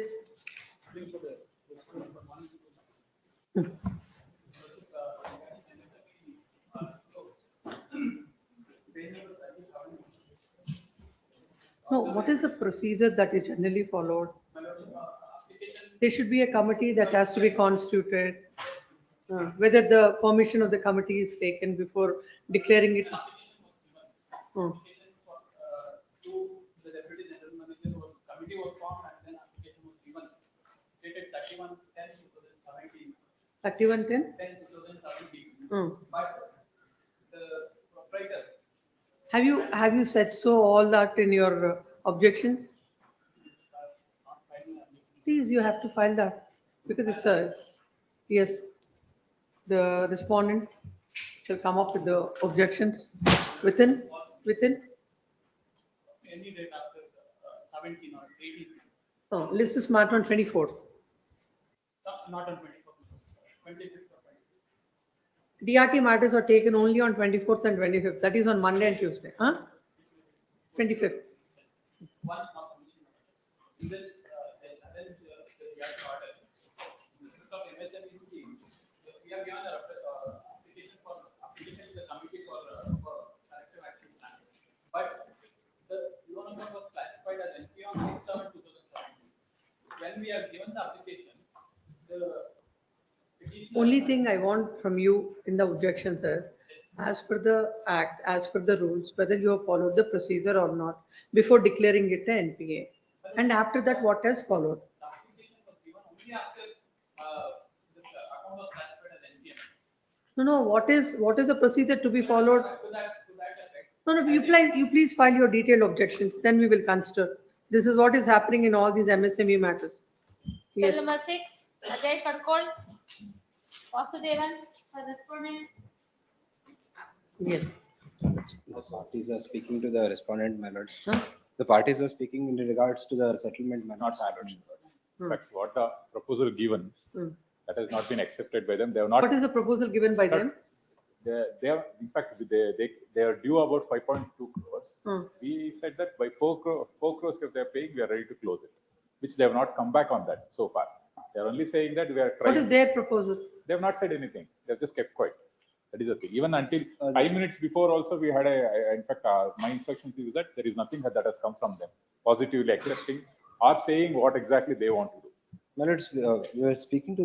No, what is the procedure that is generally followed? There should be a committee that has to be constituted. Whether the permission of the committee is taken before declaring it. To the deputy general manager was, committee was formed and then application was given. Dated 31/10/2017. 31/10? 10/2017. But the proprietor. Have you said so all that in your objections? Please, you have to file that because it's a, yes, the respondent shall come up with the objections within. Any date after 17 or 18. Oh, list this matter on 24th. Not on 24th. 25th or 26th. DRT matters are taken only on 24th and 25th. That is on Monday and Tuesday. 25th. One more commission. In this, they challenge the DRT order. In the case of MSME scheme, we have given an application to the committee for corrective action plan. But the loan amount was classified as NPA on 6/7/2017. When we have given the application, the petitioner. Only thing I want from you in the objections is, as per the act, as per the rules, whether you have followed the procedure or not before declaring it a NPA. And after that, what has followed? The application was given only after this account was classified as NPA. No, what is the procedure to be followed? To that effect. No, you please file your detailed objections, then we will consider. This is what is happening in all these MSME matters. Serial Yes. number 6. Ajay Katkol. Vasudevan for respondent. Yes. The parties are speaking to the respondent, my lords. The parties are speaking in regards to the settlement, my lords. But what the proposal given, that has not been accepted by them. They have not. What is the proposal given by them? They have, in fact, they are due about 5.2 crores. We said that by 4 crores if they are paying, we are ready to close it, which they have not come back on that so far. They are only saying that we are trying. What is their proposal? They have not said anything. They have just kept quiet. That is the thing. Even until 5 minutes before also we had in fact, my instructions is that there is nothing that has come from them positively accepting or saying what exactly they want to do. My lords, we are speaking to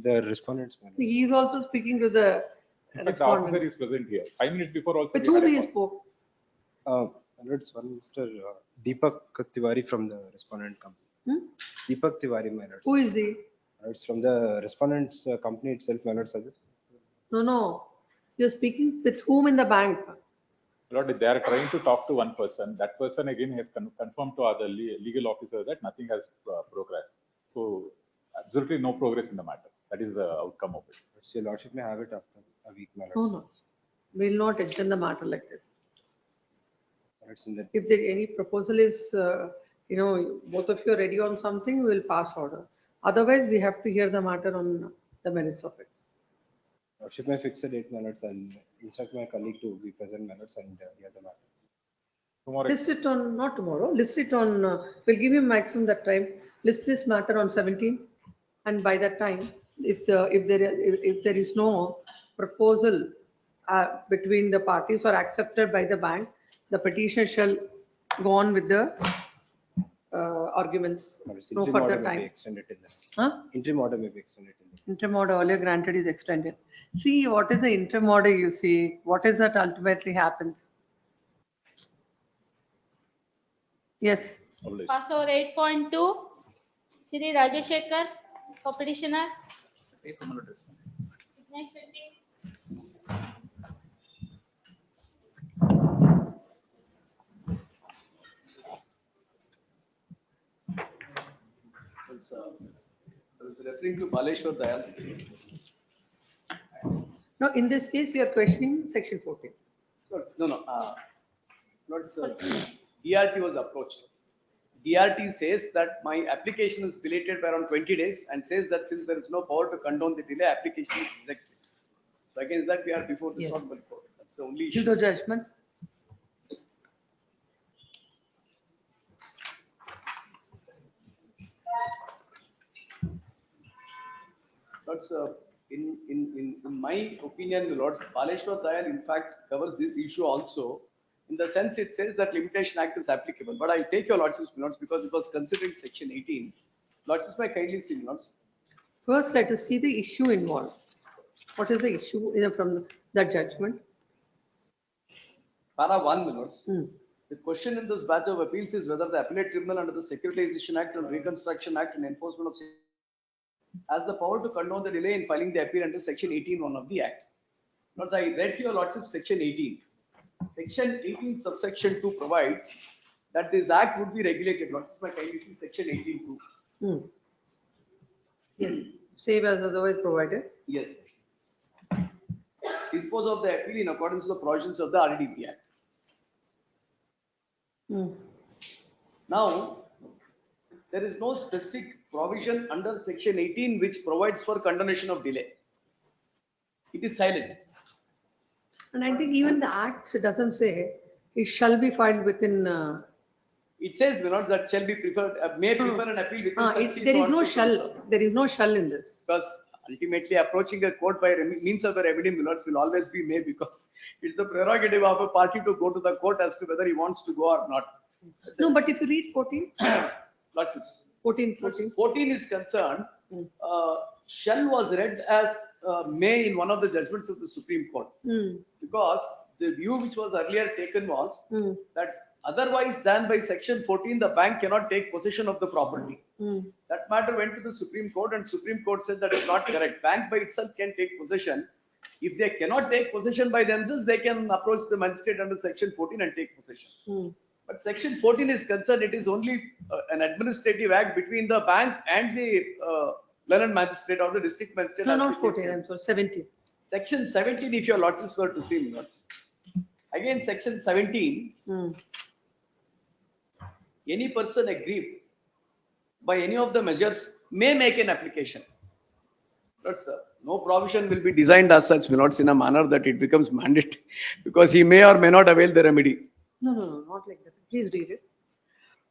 the respondents. My lords. He is also speaking to the In fact, the officer respondent. is present here. 5 minutes before also. With we had whom a he call. spoke? My lords, one Mr. Deepak Tiwari from the respondent company. Deepak Tiwari, my lords. Who is he? It's from the respondent's company itself, my lords. No. You're speaking with whom in the bank? Lord, they are trying to talk to one person. That person again has confirmed to other legal officer that nothing has progressed. So absolutely no progress in the matter. That is the outcome of it. Your lordship may have it after a week, my No, lords. no. We'll not extend the matter like this. It's in the If there any proposal is both of you are ready on something, we will pass order. Otherwise, we have to hear the matter on the merits of it. Should I fix the date, my lords, and instruct my colleague to be present, my lords, and hear the matter? Tomorrow. List it on, not tomorrow, list it on, we'll give you maximum that time. List this matter on 17th. And by that time, if there is no proposal between the parties or accepted by the bank, the petitioner shall go on with the arguments. No Interim further order may be time. extended till then. Huh? Interim order may be extended till then. Interim order earlier granted is extended. See, what is the interim order you see? What is that ultimately happens? Yes. Pass over 8.2, Shri Rajashekar, for petitioner. 9:20. I was referring to Baleshwar Dayal's case. No, in this case, you are questioning section 14. DRT was approached. DRT says that my application is belated by around 20 days and says that since there is no power to condone the delay, application is rejected. So against that, we are before the honorable court. That's the only issue. Give the judgment. Lords, in my opinion, Lords, Baleshwar Dayal in fact covers this issue also. In the sense it says that Limitation Act is applicable. But I take your Lords' Lords because it was considering section 18. Lords, may kindly see, Lords. First, let us see the issue involved. What is the issue from that judgment? Para 1, Lords. The question in this batch of appeals is whether the appellate tribunal under the Securitization Act and Reconstruction Act and Enforcement of has the power to condone the delay in filing the appeal under section 18(1) of the Act. Lords, I read to your Lordship section 18. Section 18 subsection 2 provides that this act would be regulated. Lords, may kindly see section 18(2). Yes, save as otherwise provided. Yes. Dispose of the appeal in accordance with the provisions of the RDP Act. Now, there is no specific provision under section 18 which provides for condonation of delay. It is silent. And I think even the act doesn't say it shall be filed within. It says that shall be preferred, may prefer an appeal within. There is no shall. There is no shall in this. Because ultimately approaching a court by means of a remedy, Lords, will always be may, because it's the prerogative of a party to go to the court as to whether he wants to go or not. No, but if you read 14. Lordships. 14 is concerned, shall was read as may in one of the judgments of the Supreme Court. Because the view which was earlier taken was that otherwise than by section 14, the bank cannot take possession of the property. That matter went to the Supreme Court and Supreme Court said that is not correct. Bank by itself can take possession. If they cannot take possession by themselves, they can approach the magistrate under section 14 and take possession. But section 14 is concerned, it is only an administrative act between the bank and the learned magistrate or the district magistrate. No, not 14, I'm sorry, 17. Section 17, if your Lords were to see, Lords. Again, section 17, any person aggrieved by any of the measures may make an application. Lords, no provision will be designed as such, Lords, in a manner that it becomes mandate, because he may or may not avail the remedy. No, not like that. Please read it.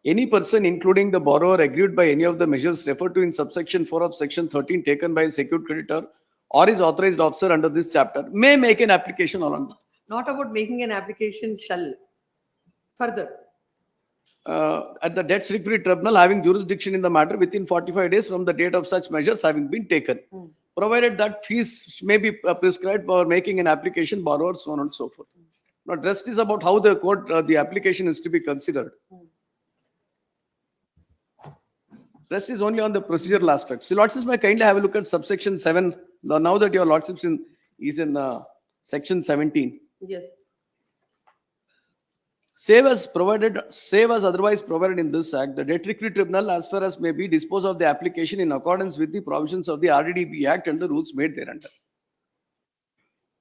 Any person, including the borrower, aggrieved by any of the measures referred to in subsection 4 of section 13 taken by a secured creditor or his authorized officer under this chapter may make an application along. Not about making an application shall. Further. At the Debt Security Tribunal having jurisdiction in the matter within 45 days from the date of such measures having been taken, provided that fees may be prescribed for making an application, borrower, so on and so forth. Now, rest is about how the court, the application is to be considered. Rest is only on the procedural aspect. So, Lordships may kindly have a look at subsection 7. Now that your Lordships is in section 17. Yes. Save as otherwise provided in this act, the Debt Security Tribunal, as far as may be, dispose of the application in accordance with the provisions of the RDP Act and the rules made thereunder.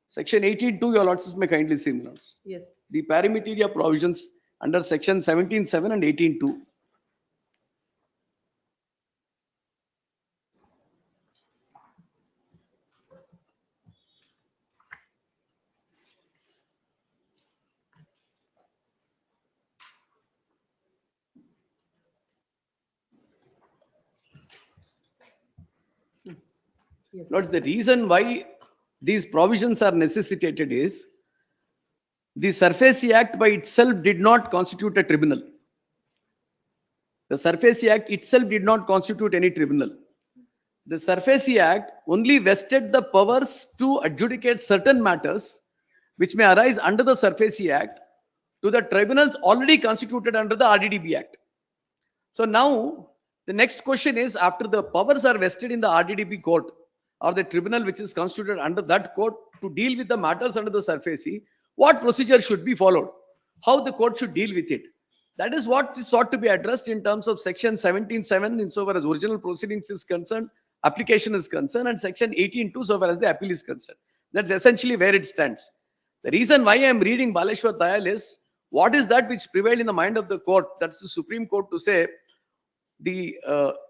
Section 18(2), your Lordships may kindly see, Lords. Yes. The parameteria provisions under section 17(7) and 18(2). Notice the reason why these provisions are necessitated is the SURFACE Act by itself did not constitute a tribunal. The SURFACE Act itself did not constitute any tribunal. The SURFACE Act only vested the powers to adjudicate certain matters which may arise under the SURFACE Act to the tribunals already constituted under the RDDB Act. So now the next question is, after the powers are vested in the RDDB court or the tribunal which is constituted under that court to deal with the matters under the SURFACE, what procedure should be followed? How the court should deal with it? That is what is sought to be addressed in terms of section 17(7) insofar as original proceedings is concerned, application is concerned, and section 18(2) so far as the appeal is concerned. That's essentially where it stands. The reason why I am reading Baleshwar Dayal is, what is that which prevailed in the mind of the court, that's the Supreme Court, to say the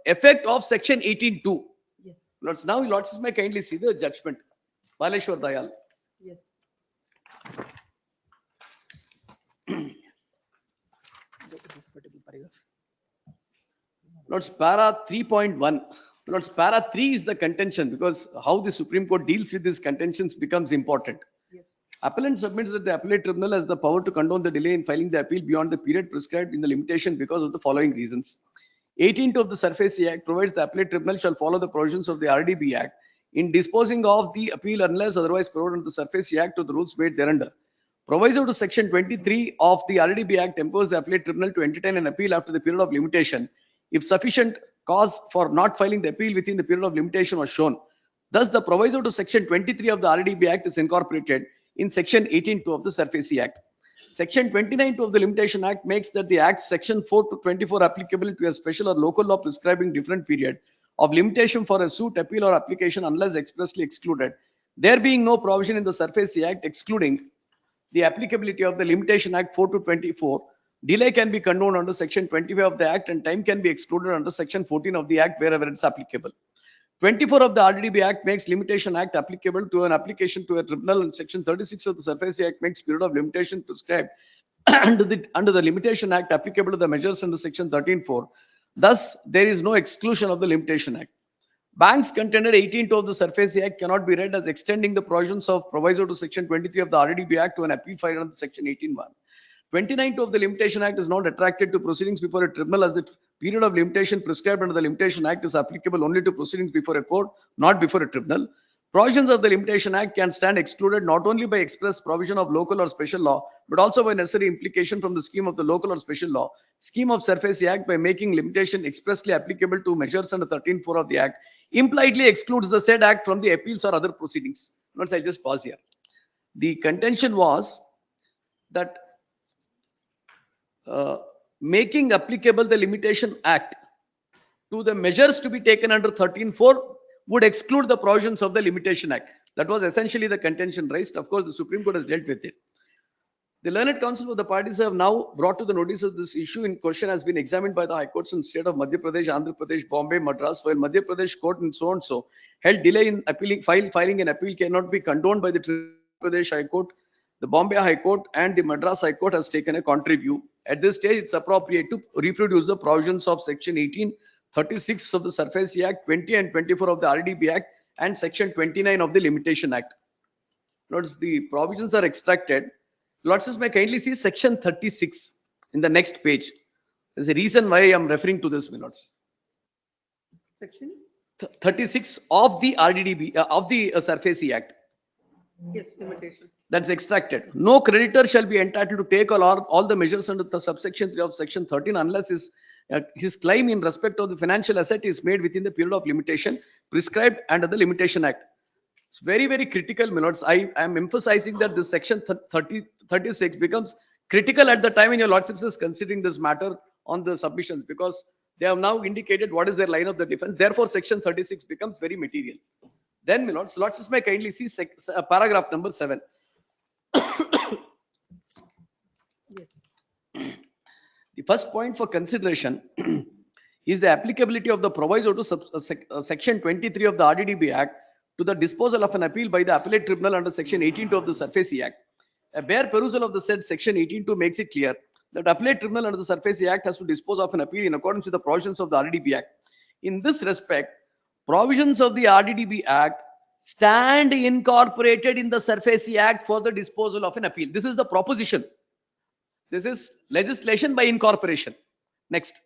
effect of section 18(2). Yes. Lords, now Lords may kindly see the judgment. Baleshwar Dayal. Yes. Lords, para 3.1. Lords, para 3 is the contention, because how the Supreme Court deals with these contentions becomes important. Yes. Appellant submits that the appellate tribunal has the power to condone the delay in filing the appeal beyond the period prescribed in the limitation because of the following reasons. 18(2) of the SURFACE Act provides the appellate tribunal shall follow the provisions of the RDB Act in disposing of the appeal unless otherwise provided under the SURFACE Act or the rules made thereunder. Proviso to section 23 of the RDB Act empowers the appellate tribunal to entertain an appeal after the period of limitation if sufficient cause for not filing the appeal within the period of limitation was shown. Thus, the proviso to section 23 of the RDB Act is incorporated in section 18(2) of the SURFACE Act. Section 29(2) of the Limitation Act makes that the Act's section 4 to 24 applicable to a special or local law prescribing different period of limitation for a suit, appeal, or application unless expressly excluded. There being no provision in the SURFACE Act excluding the applicability of the Limitation Act 4 to 24, delay can be condoned under section 25 of the Act and time can be excluded under section 14 of the Act wherever it's applicable. 24 of the RDB Act makes Limitation Act applicable to an application to a tribunal, and section 36 of the SURFACE Act makes period of limitation prescribed under the Limitation Act applicable to the measures under section 13(4). Thus, there is no exclusion of the Limitation Act. Banks contended 18(2) of the SURFACE Act cannot be read as extending the provisions of proviso to section 23 of the RDB Act to an appeal filed under section 18(1). 29(2) of the Limitation Act is not attracted to proceedings before a tribunal as the period of limitation prescribed under the Limitation Act is applicable only to proceedings before a court, not before a tribunal. Provisions of the Limitation Act can stand excluded not only by express provision of local or special law, but also by necessary implication from the scheme of the local or special law. Scheme of SURFACE Act, by making limitation expressly applicable to measures under 13(4) of the Act, impliedly excludes the said Act from the appeals or other proceedings. Notice, I just pause here. The contention was that making applicable the Limitation Act to the measures to be taken under 13(4) would exclude the provisions of the Limitation Act. That was essentially the contention raised. Of course, the Supreme Court has dealt with it. The learned counsel of the parties have now brought to the notice of this issue in question has been examined by the High Courts in state of Madhya Pradesh, Andhra Pradesh, Bombay, Madras, while Madhya Pradesh court and so and so held delay in filing an appeal cannot be condoned by the Pradesh High Court. The Bombay High Court and the Madras High Court has taken a contrary view. At this stage, it's appropriate to reproduce the provisions of section 1836 of the SURFACE Act, 20 and 24 of the RDB Act, and section 29 of the Limitation Act. Notice the provisions are extracted. Lords, may kindly see section 36 in the next page. There's a reason why I am referring to this, my lords. Section 36 of the RDDB of the SURFACE Act. Yes, limitation. That's extracted. No creditor shall be entitled to take all the measures under the subsection 3 of section 13 unless his claim in respect of the financial asset is made within the period of limitation prescribed under the Limitation Act. It's very, very critical, my lords. I am emphasizing that this section 36 becomes critical at the time when your lordships is considering this matter on the submissions, because they have now indicated what is their line of the defense. Therefore, section 36 becomes very material. Then, my lords, lordships may kindly see paragraph number 7. The first point for consideration is the applicability of the proviso to section 23 of the RDDB Act to the disposal of an appeal by the appellate tribunal under section 18(2) of the SURFACE Act. A bare perusal of the said section 18(2) makes it clear that appellate tribunal under the SURFACE Act has to dispose of an appeal in accordance with the provisions of the RDB Act. In this respect, provisions of the RDDB Act stand incorporated in the SURFACE Act for the disposal of an appeal. This is the proposition. This is legislation by incorporation. Next.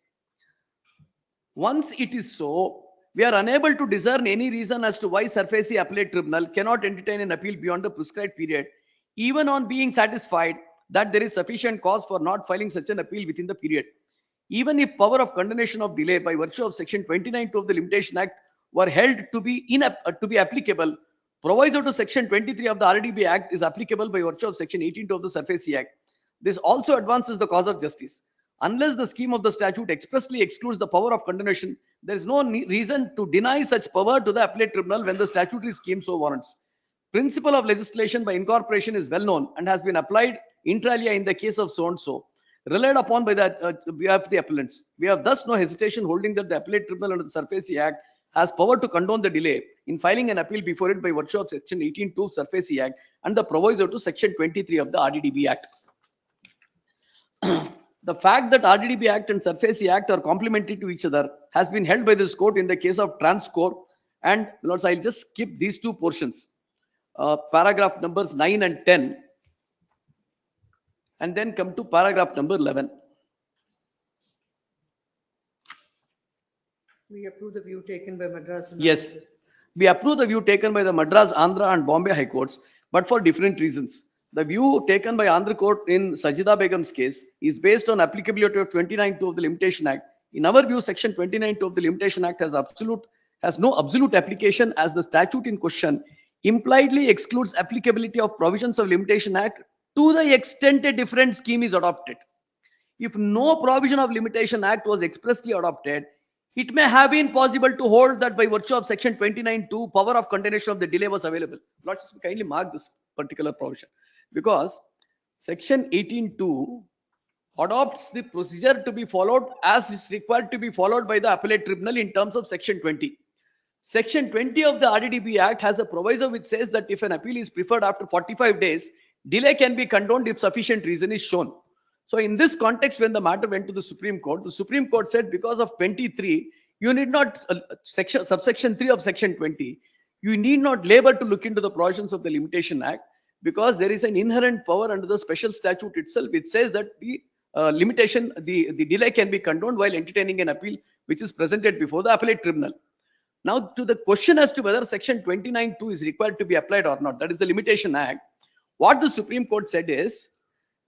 Once it is so, we are unable to discern any reason as to why SURFACE Appellate Tribunal cannot entertain an appeal beyond the prescribed period, even on being satisfied that there is sufficient cause for not filing such an appeal within the period. Even if power of condonation of delay by virtue of Section 29(2) of the Limitation Act were held to be applicable, proviso to Section 23 of the RDB Act is applicable by virtue of Section 18(2) of the SURFACE Act. This also advances the cause of justice. Unless the scheme of the statute expressly excludes the power of condonation, there is no reason to deny such power to the appellate tribunal when the statutory scheme so warrants. Principle of legislation by incorporation is well known and has been applied inter alia in the case of so and so, relied upon by the appellants. We have thus no hesitation holding that the appellate tribunal under the SURFACE Act has power to condone the delay in filing an appeal before it by virtue of Section 18(2) of SURFACE Act and the proviso to Section 23 of the RDDB Act. The fact that RDDB Act and SURFACE Act are complementary to each other has been held by this court in the case of Transcore. And Lords, I'll just skip these two portions, paragraph numbers 9 and 10, and then come to paragraph number 11. We approve the view taken by Madras. And Yes, we approve the view taken by the Madras, Andhra and Bombay High Courts, but for different reasons. The view taken by Andhra Court in Sajida Begum's case is based on applicability of 29(2) of the Limitation Act. In our view, Section 29(2) of the Limitation Act has no absolute application, as the statute in question impliedly excludes applicability of provisions of Limitation Act to the extent a different scheme is adopted. If no provision of Limitation Act was expressly adopted, it may have been possible to hold that by virtue of Section 29(2), power of condonation of the delay was available. Let's kindly mark this particular provision, because Section 18(2) adopts the procedure to be followed as is required to be followed by the appellate tribunal in terms of Section 20. Section 20 of the RDDB Act has a proviso which says that if an appeal is preferred after 45 days, delay can be condoned if sufficient reason is shown. So in this context, when the matter went to the Supreme Court said because of 23, you need not, subsection 3 of Section 20, you need not labor to look into the provisions of the Limitation Act, because there is an inherent power under the special statute itself which says that the the delay can be condoned while entertaining an appeal which is presented before the appellate tribunal. Now, to the question as to whether Section 29(2) is required to be applied or not, that is the Limitation Act, what the Supreme Court said is,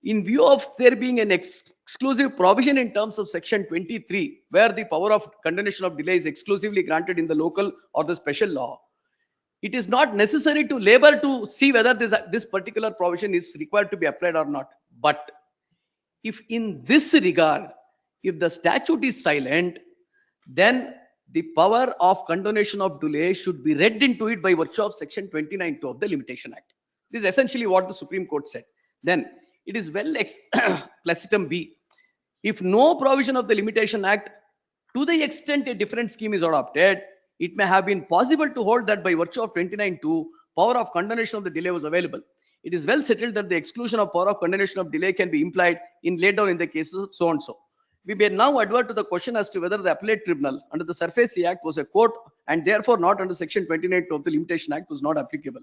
in view of there being an exclusive provision in terms of Section 23, where the power of condonation of delay is exclusively granted in the local or the special law, it is not necessary to labor to see whether this particular provision is required to be applied or not. But if in this regard, if the statute is silent, then the power of condonation of delay should be read into it by virtue of Section 29(2) of the Limitation Act. This is essentially what the Supreme Court said. Then it is well placitum B. If no provision of the Limitation Act, to the extent a different scheme is adopted, it may have been possible to hold that by virtue of 29(2), power of condonation of the delay was available. It is well settled that the exclusion of power of condonation of delay can be implied in laid down in the cases of so and so. We may now advert to the question as to whether the appellate tribunal under the SURFACE Act was a court and therefore not under Section 29(2) of the Limitation Act was not applicable.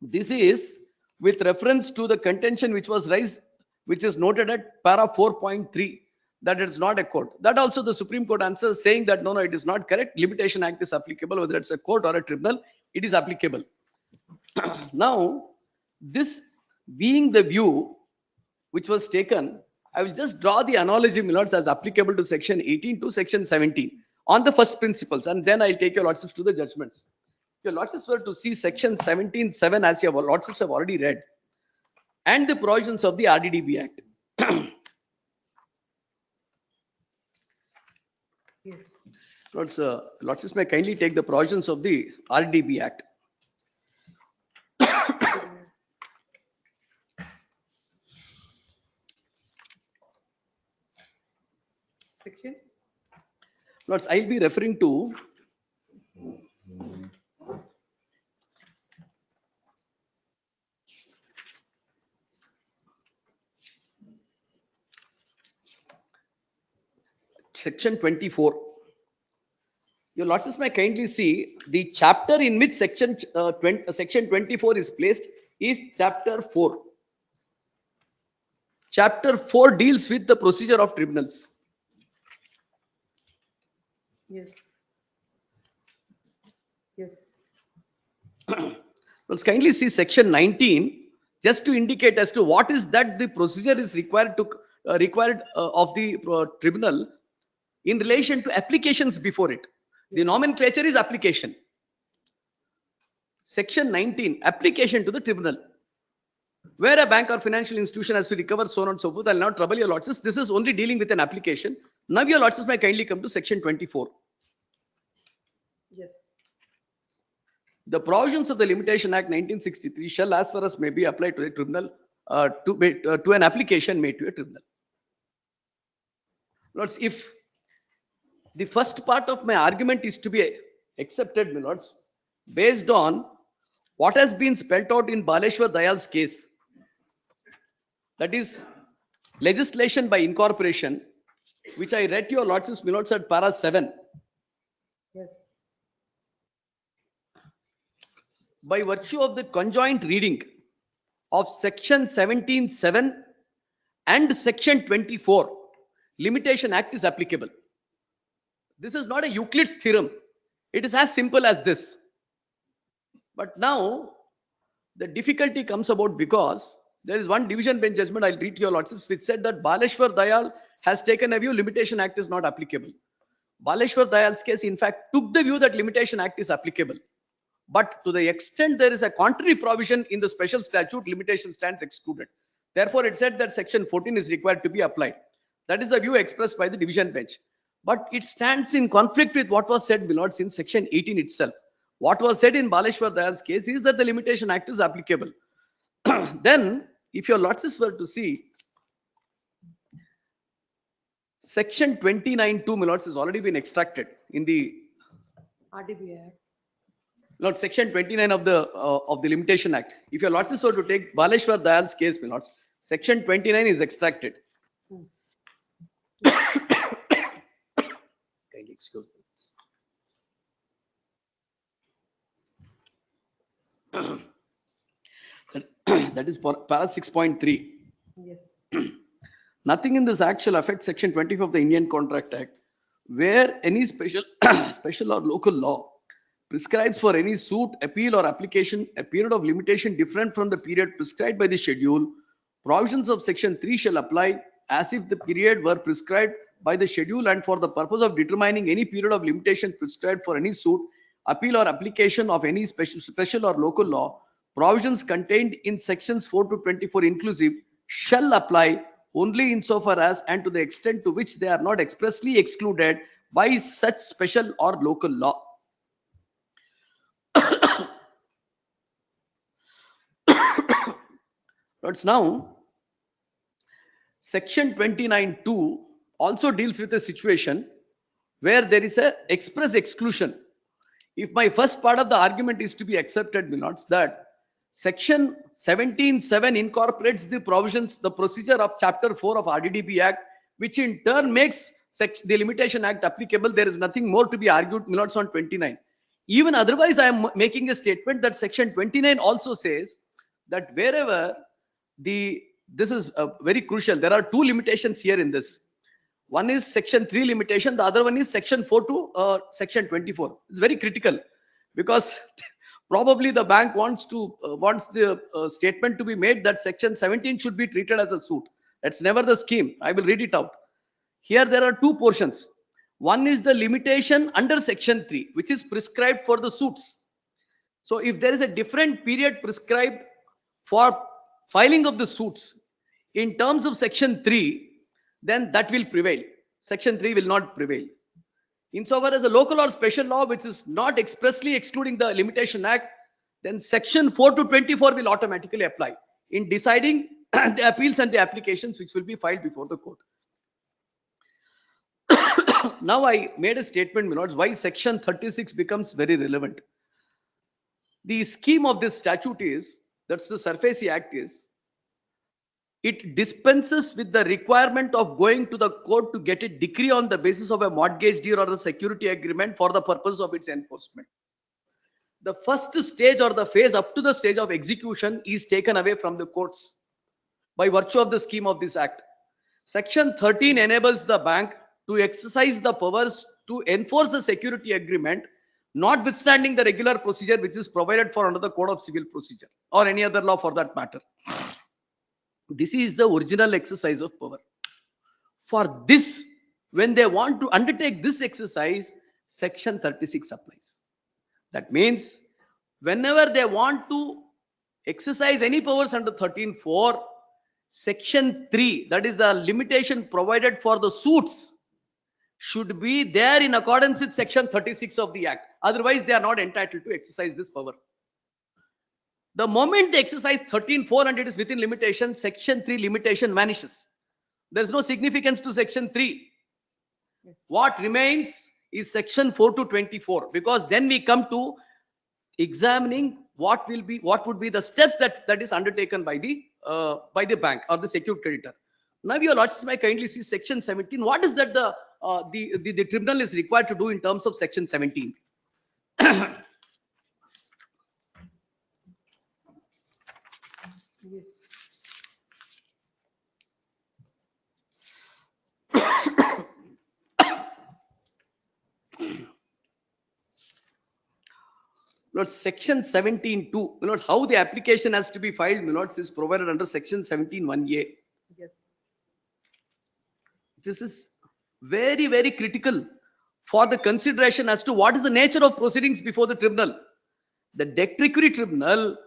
This is with reference to the contention which was raised, which is noted at para 4.3, that it is not a court. That also the Supreme Court answers saying that no, it is not correct. Limitation Act is applicable, whether it's a court or a tribunal, it is applicable. Now, this being the view which was taken, I will just draw the analogy, my lords, as applicable to Section 18 to Section 17 on the first principles, and then I'll take your lordships to the judgments. Your lordships were to see Section 17(7) as your lordships have already read, and the provisions of the RDDB Act. Yes. Lordships may kindly take the provisions of the RDB Act. Section? Lords, I'll be referring to Section 24. Your lordships may kindly see the chapter in which section 24 is placed is chapter 4. Chapter 4 deals with the procedure of tribunals. Yes. Yes. Let's kindly see section 19 just to indicate as to what is that the procedure is required of the tribunal in relation to applications before it. The nomenclature is application. Section 19, application to the tribunal. Where a bank or financial institution has to recover so on and so forth, I'll not trouble your lordships. This is only dealing with an application. Now your lordships may kindly come to section 24. Yes. The provisions of the Limitation Act 1963 shall as far as may be applied to a tribunal to an application made to a tribunal. Lords, if the first part of my argument is to be accepted, my lords, based on what has been spelled out in Baleshwar Dayal's case, that is legislation by incorporation, which I read to your lordships, my lords, at para 7. Yes. By virtue of the conjoint reading of section 17(7) and section 24, Limitation Act is applicable. This is not a Euclid's theorem. It is as simple as this. But now the difficulty comes about because there is one division bench judgment I'll read to your lordships which said that Baleshwar Dayal has taken a view Limitation Act is not applicable. Baleshwar Dayal's case in fact took the view that Limitation Act is applicable. But to the extent there is a contrary provision in the special statute, limitation stands excluded. Therefore, it said that section 14 is required to be applied. That is the view expressed by the division bench. But it stands in conflict with what was said, my lords, in section 18 itself. What was said in Baleshwar Dayal's case is that the Limitation Act is applicable. Then, if your lordships were to see, section 29(2), my lords, has already been extracted in the RDB Act. Lord, section 29 of the Limitation Act. If your lordships were to take Baleshwar Dayal's case, my lords, section 29 is extracted. Kindly excuse me. That is para 6.3. Yes. Nothing in this act shall affect section 25 of the Indian Contract Act, where any special or local law prescribes for any suit, appeal or application a period of limitation different from the period prescribed by the schedule. Provisions of section 3 shall apply as if the period were prescribed by the schedule, and for the purpose of determining any period of limitation prescribed for any suit, appeal or application of any special or local law, provisions contained in sections 4 to 24 inclusive shall apply only insofar as and to the extent to which they are not expressly excluded by such special or local law. But now, section 29(2) also deals with a situation where there is a express exclusion. If my first part of the argument is to be accepted, my lords, that section 17(7) incorporates the provisions, the procedure of chapter 4 of RDDB Act, which in turn makes the Limitation Act applicable, there is nothing more to be argued, my lords, on 29. Even otherwise, I am making a statement that section 29 also says that wherever this is very crucial, there are two limitations here in this. One is section 3 limitation, the other one is section 4 to section 24. It's very critical because probably the bank wants the statement to be made that section 17 should be treated as a suit. That's never the scheme. I will read it out. Here there are two portions. One is the limitation under section 3, which is prescribed for the suits. So if there is a different period prescribed for filing of the suits in terms of section 3, then that will prevail. Section 3 will not prevail. Insofar as a local or special law which is not expressly excluding the Limitation Act, then section 4 to 24 will automatically apply in deciding the appeals and the applications which will be filed before the court. Now I made a statement, my lords, why section 36 becomes very relevant. The scheme of this statute is, that's the SURFACE Act is, it dispenses with the requirement of going to the court to get a decree on the basis of a mortgage deed or a security agreement for the purpose of its enforcement. The first stage or the phase up to the stage of execution is taken away from the courts by virtue of the scheme of this act. Section 13 enables the bank to exercise the powers to enforce a security agreement, notwithstanding the regular procedure which is provided for under the Code of Civil Procedure or any other law for that matter. This is the original exercise of power. For this, when they want to undertake this exercise, Section 36 applies. That means whenever they want to exercise any powers under 13(4), Section 3, that is the limitation provided for the suits, should be there in accordance with Section 36 of the Act. Otherwise, they are not entitled to exercise this power. The moment they exercise 13(4) and it is within limitation, Section 3 limitation vanishes. There is no significance to Section 3. What remains is Section 4 to 24, because then we come to examining what would be the steps that is undertaken by the bank or the secured creditor. Now, your lordships may kindly see Section 17. What is that the tribunal is required to do in terms of Section 17? Yes. Lord, Section 17(2), Lord, how the application has to be filed, Lord, is provided under Section 17(1)(a). Yes. This is very, very critical for the consideration as to what is the nature of proceedings before the tribunal. The decree tribunal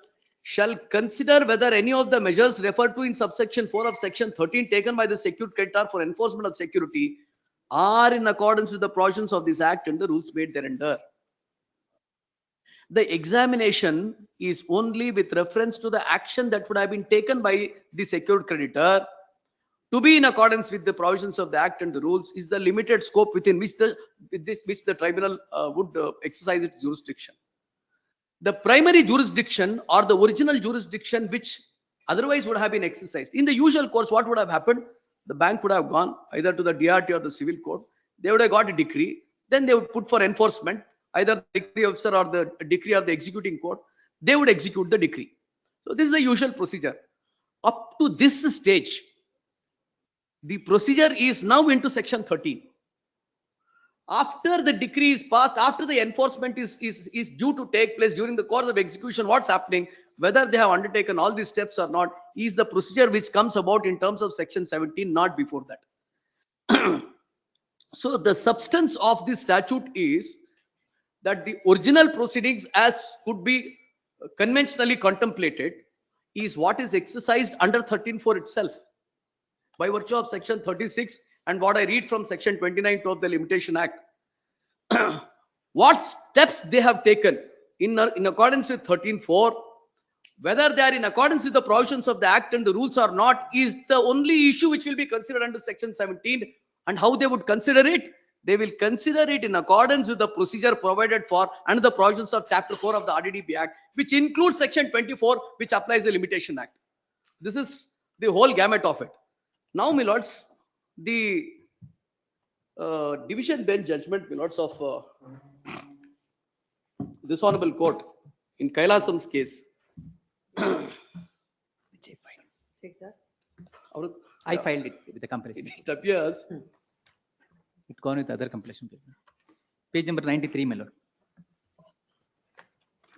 shall consider whether any of the measures referred to in subsection 4 of Section 13 taken by the secured creditor for enforcement of security are in accordance with the provisions of this Act and the rules made thereunder. The examination is only with reference to the action that would have been taken by the secured creditor to be in accordance with the provisions of the Act and the rules is the limited scope within which the tribunal would exercise its jurisdiction. The primary jurisdiction or the original jurisdiction which otherwise would have been exercised. In the usual course, what would have happened? The bank would have gone either to the DRT or the civil court. They would have got a decree. Then they would put for enforcement, either the decree officer or the decree or the executing court. They would execute the decree. So this is the usual procedure. Up to this stage, the procedure is now into Section 13. After the decree is passed, after the enforcement is due to take place during the course of execution, what's happening, whether they have undertaken all these steps or not, is the procedure which comes about in terms of Section 17, not before that. So the substance of this statute is that the original proceedings as could be conventionally contemplated is what is exercised under 13(4) itself by virtue of Section 36 and what I read from Section 29 of the Limitation Act. What steps they have taken in accordance with 13(4), whether they are in accordance with the provisions of the Act and the rules or not, is the only issue which will be considered under Section 17. And how they would consider it? They will consider it in accordance with the procedure provided for under the provisions of Chapter 4 of the RDDB Act, which includes Section 24, which applies the Limitation Act. This is the whole gamut of it. Now, my lords, the division bench judgment, my lords, of this honorable court in Kailasam's case. Take that. I filed it with the completion. It appears. It gone with other completion paper. Page number 93, my lord.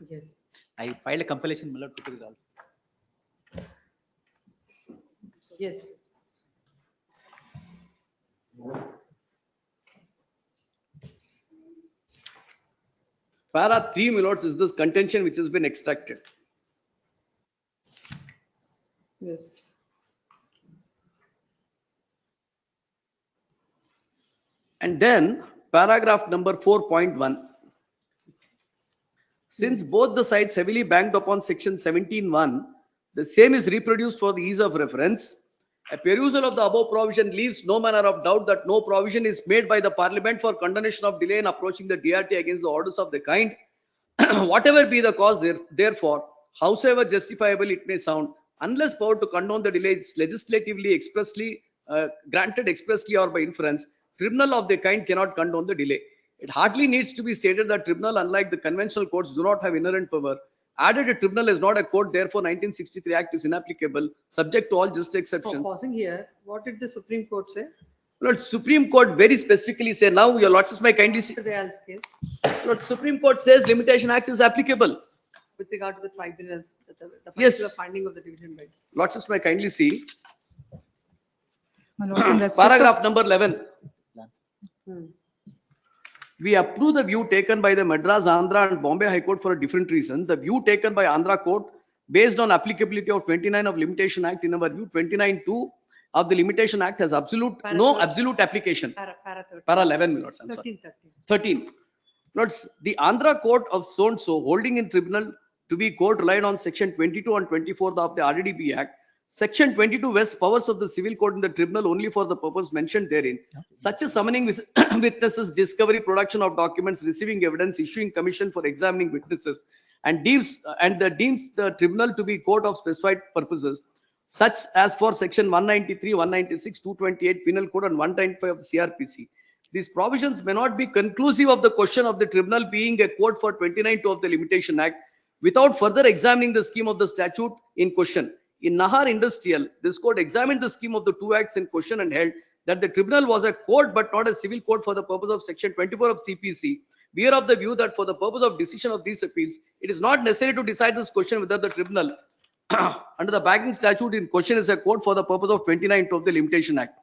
Yes. I filed a completion, my lord, together also. Yes. Para 3, my lords, is this contention which has been extracted. Yes. And then paragraph number 4.1. Since both the sides heavily banked upon Section 17(1), the same is reproduced for the ease of reference. A perusal of the above provision leaves no manner of doubt that no provision is made by the Parliament for condonation of delay in approaching the DRT against the orders of the kind. Whatever be the cause, therefore, howsoever justifiable it may sound, unless power to condone the delay is legislatively expressly granted expressly or by inference, tribunal of the kind cannot condone the delay. It hardly needs to be stated that tribunal, unlike the conventional courts, do not have inherent power. Added a tribunal is not a court, therefore 1963 Act is inapplicable, subject to all just exceptions. Pausing here, what did the Supreme Court say? Lord, Supreme Court very specifically say, now your lordships may kindly see. Dayal's case, Lord, Supreme Court says Limitation Act is applicable. with regard to the tribunals, the Yes. particular finding of the division bench. Lordships may kindly see. My lords, in respect of- Paragraph number 11. Hmm. We approve the view taken by the Madras, Andhra and Bombay High Court for a different reason. The view taken by Andhra Court based on applicability of 29 of Limitation Act, in our view, 29(2) of the Limitation Act has no absolute application. Para 13. Para 11, my lords, I'm sorry. 13. 13. Lords, the Andhra Court of so-and-so holding in tribunal to be court relied on section 22 and 24 of the RDB Act. Section 22 vests powers of the civil court in the tribunal only for the purpose mentioned therein. Such as summoning witnesses, discovery, production of documents, receiving evidence, issuing commission for examining witnesses, and deems the tribunal to be court of specified purposes, such as for section 193, 196, 228 Penal Code and 195 of the CRPC. These provisions may not be conclusive of the question of the tribunal being a court for 29(2) of the Limitation Act without further examining the scheme of the statute in question. In Nahar Industrial, this court examined the scheme of the two acts in question and held that the tribunal was a court but not a civil court for the purpose of section 24 of CPC. We are of the view that for the purpose of decision of these appeals, it is not necessary to decide this question whether the tribunal under the banking statute in question is a court for the purpose of 29(2) of the Limitation Act.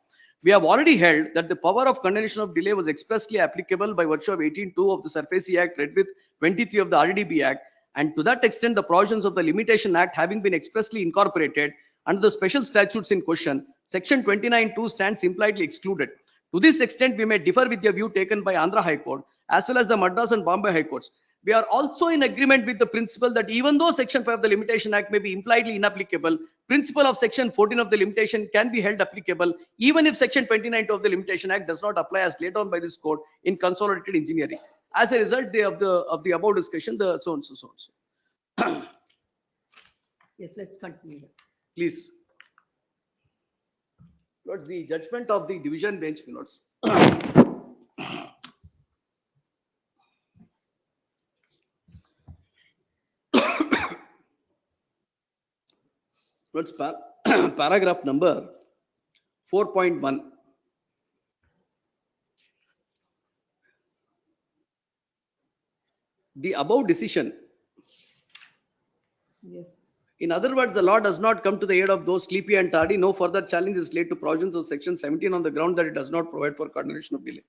We have already held that the power of condonation of delay was expressly applicable by virtue of 18(2) of the SURFACE Act read with 23 of the RDB Act. And to that extent, the provisions of the Limitation Act having been expressly incorporated under the special statutes in question, section 29(2) stands impliedly excluded. To this extent, we may differ with the view taken by Andhra High Court as well as the Madras and Bombay High Courts. We are also in agreement with the principle that even though section 5 of the Limitation Act may be impliedly inapplicable, principle of section 14 of the limitation can be held applicable even if section 29(2) of the Limitation Act does not apply as laid down by this court in consolidated engineering. As a result of the above discussion, the so and so. Yes, let's continue. Please. Lords, the judgment of the division bench, lords. Lords, paragraph number 4.1. The above decision. Yes. In other words, the law does not come to the aid of those sleepy and tardy. No further challenge is laid to provisions of section 17 on the ground that it does not provide for condonation of delay.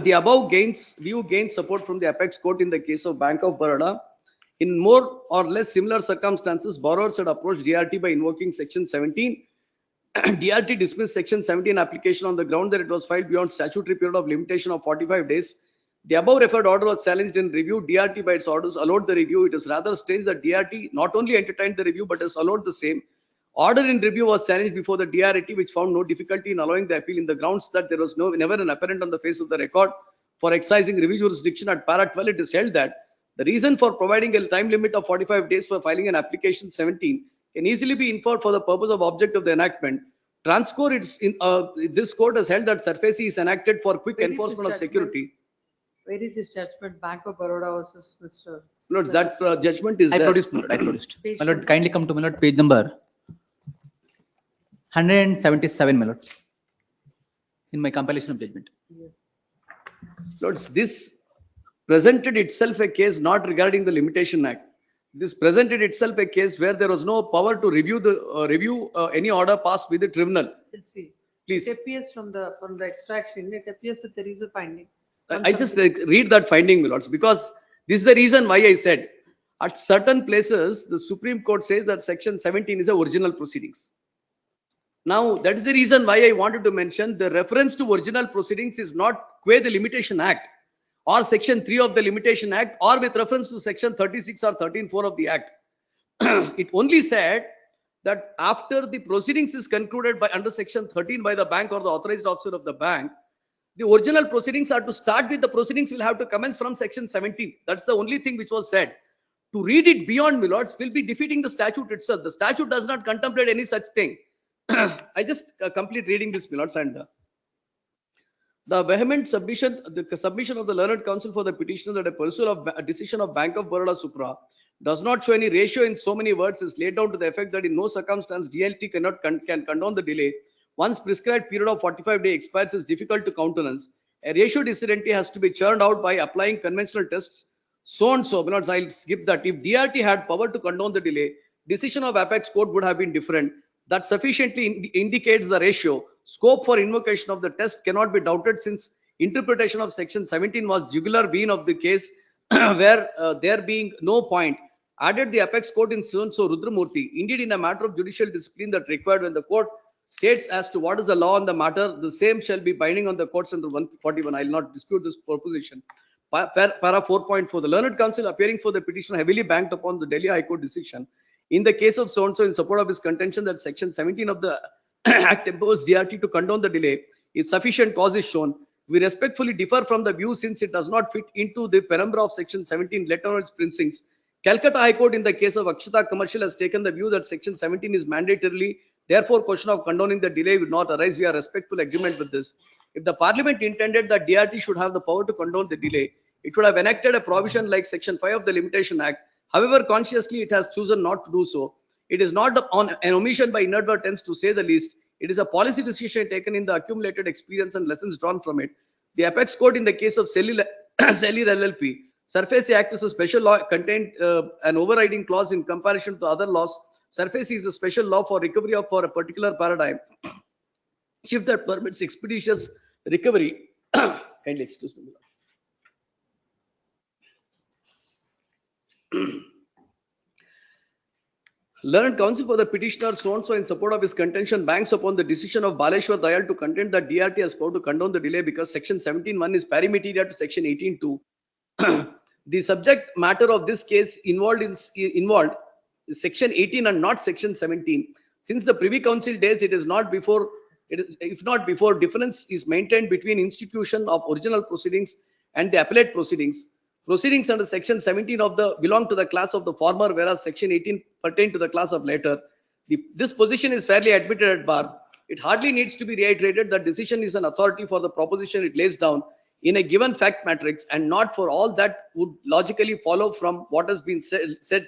The above view gains support from the apex court in the case of Bank of Baroda. In more or less similar circumstances, borrowers had approached DRT by invoking section 17. DRT dismissed section 17 application on the ground that it was filed beyond statutory period of limitation of 45 days. The above referred order was challenged in review. DRT by its orders allowed the review. It is rather strange that DRT not only entertained the review but has allowed the same. Order in review was challenged before the DRT, which found no difficulty in allowing the appeal in the grounds that there was never an apparent on the face of the record for exercising review jurisdiction. At para 12, it is held that the reason for providing a time limit of 45 days for filing an application 17 can easily be inferred for the purpose of object of the enactment. Transcore, this court has held that SURFACE is enacted for quick enforcement of security. Where is this judgment, Bank of Baroda versus Mr. Lord, that judgment is I there. produced, my lord, I produced. My lord, kindly come to my lord, page number 177, my lord, in my compilation of judgment. Lords, this presented itself a case not regarding the Limitation Act. This presented itself a case where there was no power to review any order passed with the tribunal. Let's see. Please. It appears from the extraction, it appears that there is a finding. I just read that finding, my lords, because this is the reason why I said at certain places the Supreme Court says that section 17 is a original proceedings. Now that is the reason why I wanted to mention the reference to original proceedings is not qua the Limitation Act or section 3 of the Limitation Act or with reference to section 36 or 13(4) of the Act. It only said that after the proceedings is concluded by under section 13 by the bank or the authorized officer of the bank, the original proceedings are to start with the proceedings will have to commence from section 17. That's the only thing which was said. To read it beyond, my lords, will be defeating the statute itself. The statute does not contemplate any such thing. I just complete reading this, my lords, and the vehement submission, the submission of the learned counsel for the petitioner that a pursuit of a decision of Bank of Baroda Supra does not show any ratio in so many words is laid down to the effect that in no circumstance DLT can condone the delay. Once prescribed period of 45 days expires is difficult to countenance. A ratio dissidentity has to be churned out by applying conventional tests. So and so, I'll skip that. If DRT had power to condone the delay, decision of apex court would have been different. That sufficiently indicates the ratio. Scope for invocation of the test cannot be doubted since interpretation of section 17 was jugular vein of the case where there being no point added the apex court in so Rudramurti. Indeed, in a matter of judicial discipline that required when the court states as to what is the law on the matter, the same shall be binding on the courts under 141. I will not dispute this proposition. Para 4.4, the learned counsel appearing for the petition heavily banked upon the Delhi High Court decision. In the case of so-and-so in support of his contention that section 17 of the Act imposed DRT to condone the delay, if sufficient cause is shown, we respectfully differ from the view since it does not fit into the penumbra of section 17, let alone its precincts. Calcutta High Court in the case of Akshata Commercial has taken the view that section 17 is mandatorily, therefore question of condoning the delay would not arise. We are respectful agreement with this. If the parliament intended that DRT should have the power to condone the delay, it would have enacted a provision like section 5 of the Limitation Act. However, consciously it has chosen not to do so. It is not on an omission by inadvertence, to say the least. It is a policy decision taken in the accumulated experience and lessons drawn from it. The apex court in the case of Cellular LLP, Surface Act is a special law, contained an overriding clause in comparison to other laws. Surface is a special law for recovery of for a particular paradigm shift that permits expeditious recovery. Kindly excuse me. Learned counsel for the petitioner so-and-so in support of his contention banks upon the decision of Baleshwar Dayal to contend that DRT has power to condone the delay because section 17.1 is pari materia to section 18.2. The subject matter of this case involved section 18 and not section 17. Since the Privy Council days, it is not before, if not before, difference is maintained between institution of original proceedings and the appellate proceedings. Proceedings under section 17 of the belong to the class of the former, whereas section 18 pertain to the class of later. This position is fairly admitted at bar. It hardly needs to be reiterated that decision is an authority for the proposition it lays down in a given fact matrix and not for all that would logically follow from what has been said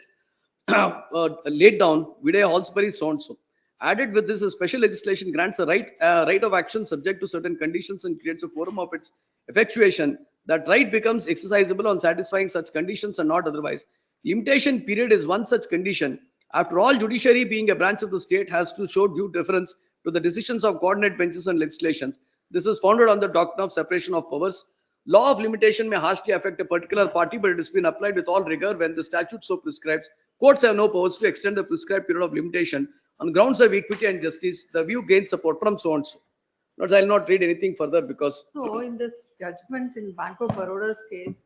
laid down. Vidya Halsbury so and so. Added with this, a special legislation grants a right of action subject to certain conditions and creates a forum of its effectuation. That right becomes exercisable on satisfying such conditions and not otherwise. Limitation period is one such condition. After all, judiciary being a branch of the state has to show due deference to the decisions of coordinate benches and legislations. This is founded on the doctrine of separation of powers. Law of limitation may harshly affect a particular party, but it has been applied with all rigor when the statute so prescribes. Courts have no powers to extend the prescribed period of limitation on grounds of equity and justice. The view gains support from so and so. I will not read anything further because. So in this judgment in Bank of Baroda's case,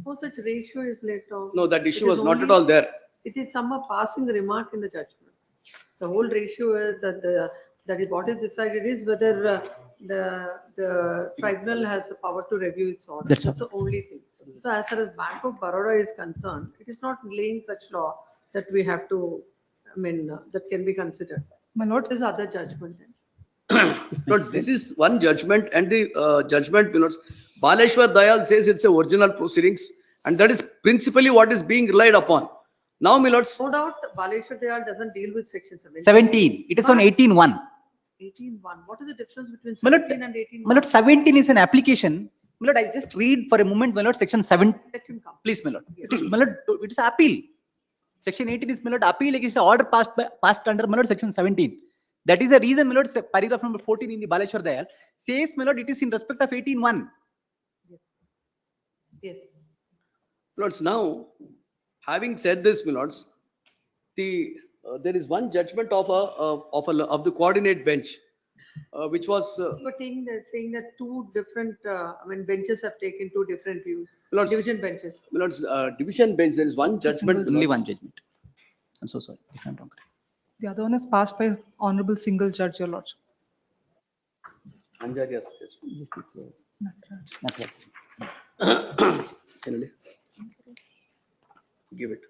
no such ratio is laid down. No, that issue was not at all there. It is some passing remark in the judgment. The whole ratio is that is what is decided is whether the tribunal has the power to review its order. That's the only thing. So as far as Bank of Baroda is concerned, it is not laying such law that we have to, that can be considered. My lord, this other judgment. No, this is one judgment, and the judgment, Baleshwar Dayal says it's a original proceedings, and that is principally what is being relied upon. Now, milords. No doubt, Baleshwar Dayal doesn't deal with section 17. 17. It is on 18.1. 18.1. What is the difference between 17 and 18? My lord, 17 is an application. My lord, I just read for a moment, my lord, section 7. Please, my lord. It is, my lord, it is appeal. Section 18 is, my lord, appeal against the order passed under, my lord, section 17. That is the reason, my lord, paragraph number 14 in the Baleshwar Dayal says, my lord, it is in respect of 18.1. Yes. Lords, now, having said this, my lords, there is one judgment of the coordinate bench, which was. But saying that two different, benches have taken two different views. Lords, division benches. Lords, division bench. There is one judgment. Only one judgment. I'm so sorry if I'm wrong. The other one is passed by honorable single judge, your lordship. Anjar, yes. Give it.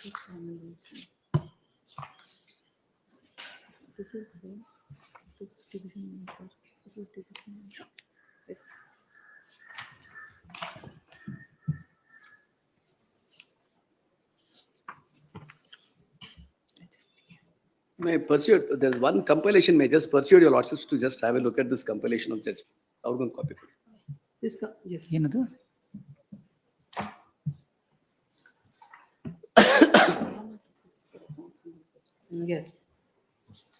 This is division, sir. This is division. May I pursue, there's one compilation, may I just pursue your lordships to just have a look at this compilation of judgment. Outgoing copy. This, yes. ಏನದು? Yes.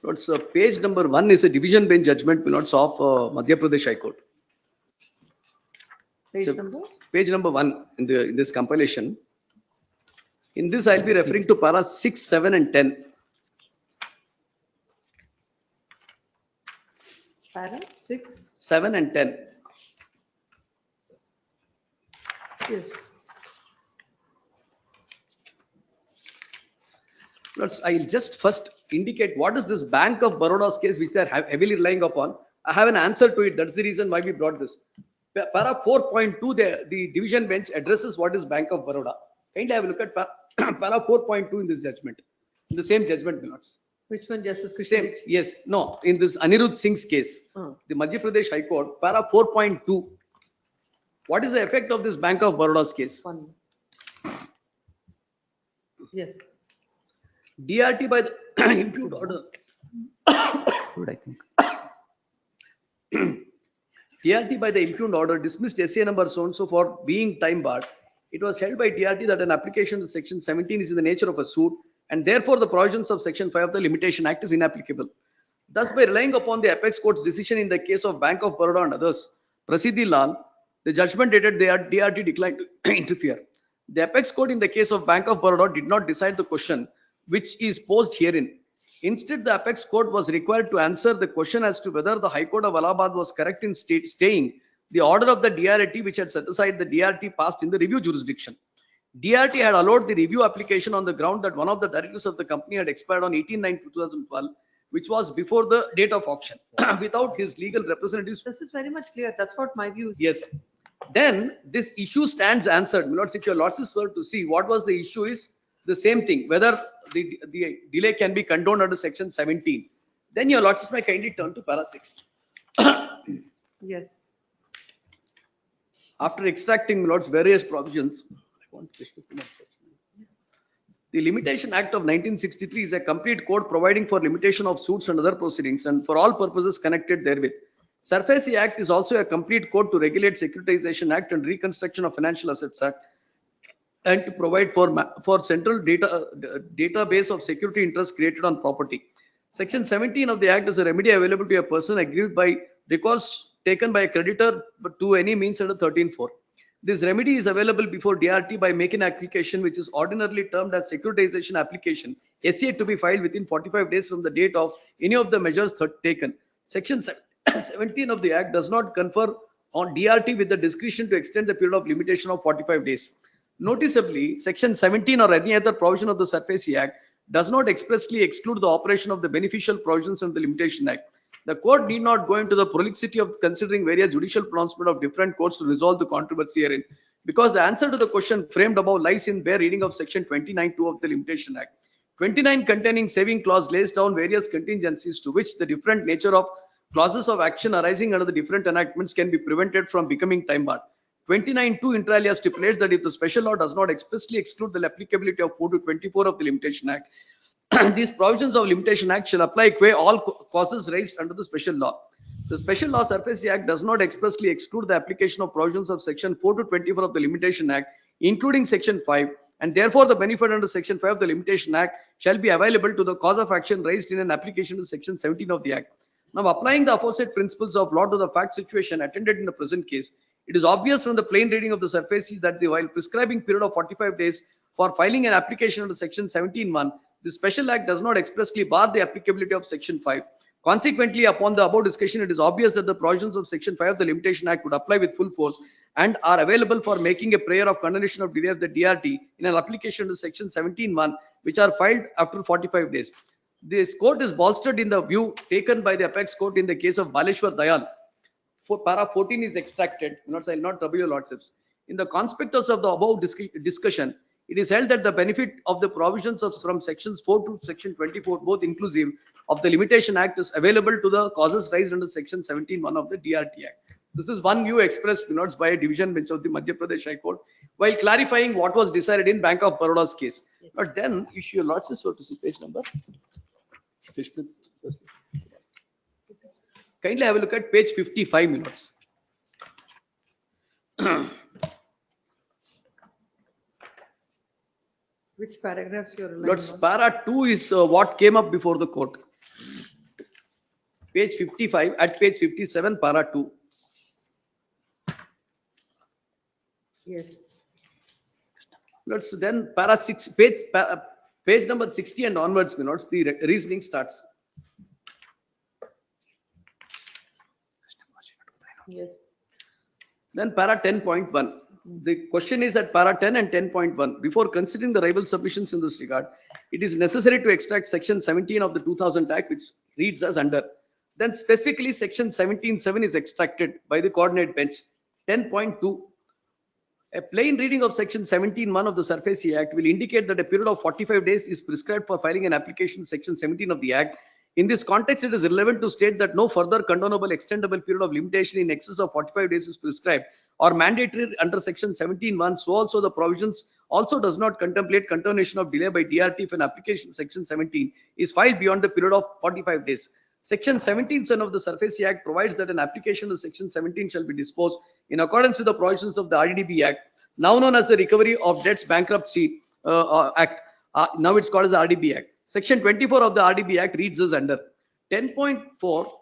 Notes, page number 1 is a division bench judgment minutes of Madhya Pradesh High Court. Page So, number? Page number 1 in this compilation. In this, I'll be referring to para 6, 7 and 10. Para 6. 7 and 10. Yes. I'll just first indicate what is this Bank of Baroda's case which they are heavily relying upon. I have an answer to it. That's the reason why we brought this. Para 4.2, the division bench addresses what is Bank of Baroda. Kindly have a look at para 4.2 in this judgment, in the same judgment minutes. Which one, Justice Krishna? Same, yes, no, in this Anirudh Singh's case, the Madhya Pradesh High Court, para 4.2. What is the effect of this Bank of Baroda's case? Yes. DRT by the impugned order. Good, I think. DRT by the impugned order dismissed SA number so and so for being time barred. It was held by DRT that an application to section 17 is in the nature of a suit, and therefore the provisions of section 5 of the Limitation Act is inapplicable. Thus, by relying upon the apex court's decision in the case of Bank of Baroda and others, Procedural, the judgment dated DRT declined to interfere. The apex court in the case of Bank of Baroda did not decide the question which is posed herein. Instead, the apex court was required to answer the question as to whether the High Court of Allahabad was correct in staying the order of the DRT which had set aside the DRT passed in the review jurisdiction. DRT had allowed the review application on the ground that one of the directors of the company had expired on 18/9/2012, which was before the date of auction, without his legal representatives. This is very much clear. That's what my view is. Yes. Then this issue stands answered. My lords, if your lords were to see what was the issue is the same thing, whether the delay can be condoned under section 17. Then your lords may kindly turn to para 6. Yes. After extracting, my lords, various provisions, the Limitation Act of 1963 is a complete code providing for limitation of suits and other proceedings and for all purposes connected therewith. SARFAESI Act is also a complete code to regulate Securitization Act and Reconstruction of Financial Assets Act, and to provide for central database of security interests created on property. Section 17 of the Act is a remedy available to a person aggrieved by recourse taken by a creditor to any means under 13(4). This remedy is available before DRT by making application which is ordinarily termed as securitization application, SCA, to be filed within 45 days from the date of any of the measures taken. Section 17 of the Act does not confer on DRT with the discretion to extend the period of limitation of 45 days. Noticeably, section 17 or any other provision of the SARFAESI Act does not expressly exclude the operation of the beneficial provisions of the Limitation Act. The court need not go into the prolixity of considering various judicial pronouncements of different courts to resolve the controversy herein, because the answer to the question framed above lies in bare reading of section 29(2) of the Limitation Act. 29 containing saving clause lays down various contingencies to which the different nature of clauses of action arising under the different enactments can be prevented from becoming time barred. 29(2) inter alia stipulates that if the special law does not expressly exclude the applicability of 4 to 24 of the Limitation Act, these provisions of Limitation Act shall apply to all causes raised under the special law. The Special Law SARFAESI Act does not expressly exclude the application of provisions of section 4 to 24 of the Limitation Act, including section 5, and therefore the benefit under section 5 of the Limitation Act shall be available to the cause of action raised in an application to section 17 of the Act. Now, applying the aforesaid principles of law to the fact situation attended in the present case, it is obvious from the plain reading of the SARFAESI that while prescribing period of 45 days for filing an application under section 17(1), the Special Act does not expressly bar the applicability of section 5. Consequently, upon the above discussion, it is obvious that the provisions of section 5 of the Limitation Act would apply with full force and are available for making a prayer of condonation of delay of the DRT in an application to section 17(1), which are filed after 45 days. This court is bolstered in the view taken by the apex court in the case of Baleshwar Dayal. Para 14 is extracted. I will not trouble your lordships. In the conspectus of the above discussion, It is held that the benefit of the provisions of from sections 4 to section 24, both inclusive of the Limitation Act, is available to the causes raised under section 17(1) of the DRT Act. This is one view expressed notes by a division bench of the Madhya Pradesh High Court while clarifying what was decided in Bank of Baroda's case. But then, if your lordship were to see page number, kindly have a look at page 55 minutes. Which paragraphs you're relying Lords, on? para 2 is what came up before the court. Page 55, at page 57, para 2. Yes. Lords, then para 6, page number 60 and onwards, Lords, the reasoning starts. Yes. Then para 10.1. The question is at para 10 and 10.1. Before considering the rival submissions in this regard, it is necessary to extract section 17 of the 2000 Act, which reads as under. Then specifically section 17(7) is extracted by the coordinate bench. 10.2. A plain reading of section 17(1) of the SURFACE Act will indicate that a period of 45 days is prescribed for filing an application section 17 of the Act. In this context, it is relevant to state that no further condonable extendable period of limitation in excess of 45 days is prescribed or mandatory under section 17(1). So also the provisions also does not contemplate continuation of delay by DRT if an application section 17 is filed beyond the period of 45 days. Section 17(7) of the SURFACE Act provides that an application of section 17 shall be disposed in accordance with the provisions of the RDB Act, now known as the Recovery of Debts Bankruptcy Act. Now it's called as the RDB Act. Section 24 of the RDB Act reads as under. 10.4,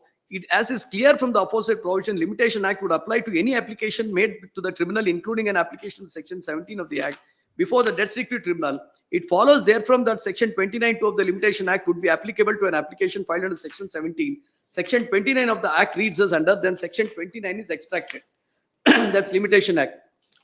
as is clear from the aforesaid provision, Limitation Act would apply to any application made to the tribunal, including an application section 17 of the Act before the Debt Security Tribunal. It follows therefrom that section 29(2) of the Limitation Act would be applicable to an application filed under section 17. Section 29 of the Act reads as under, then section 29 is extracted. That's Limitation Act.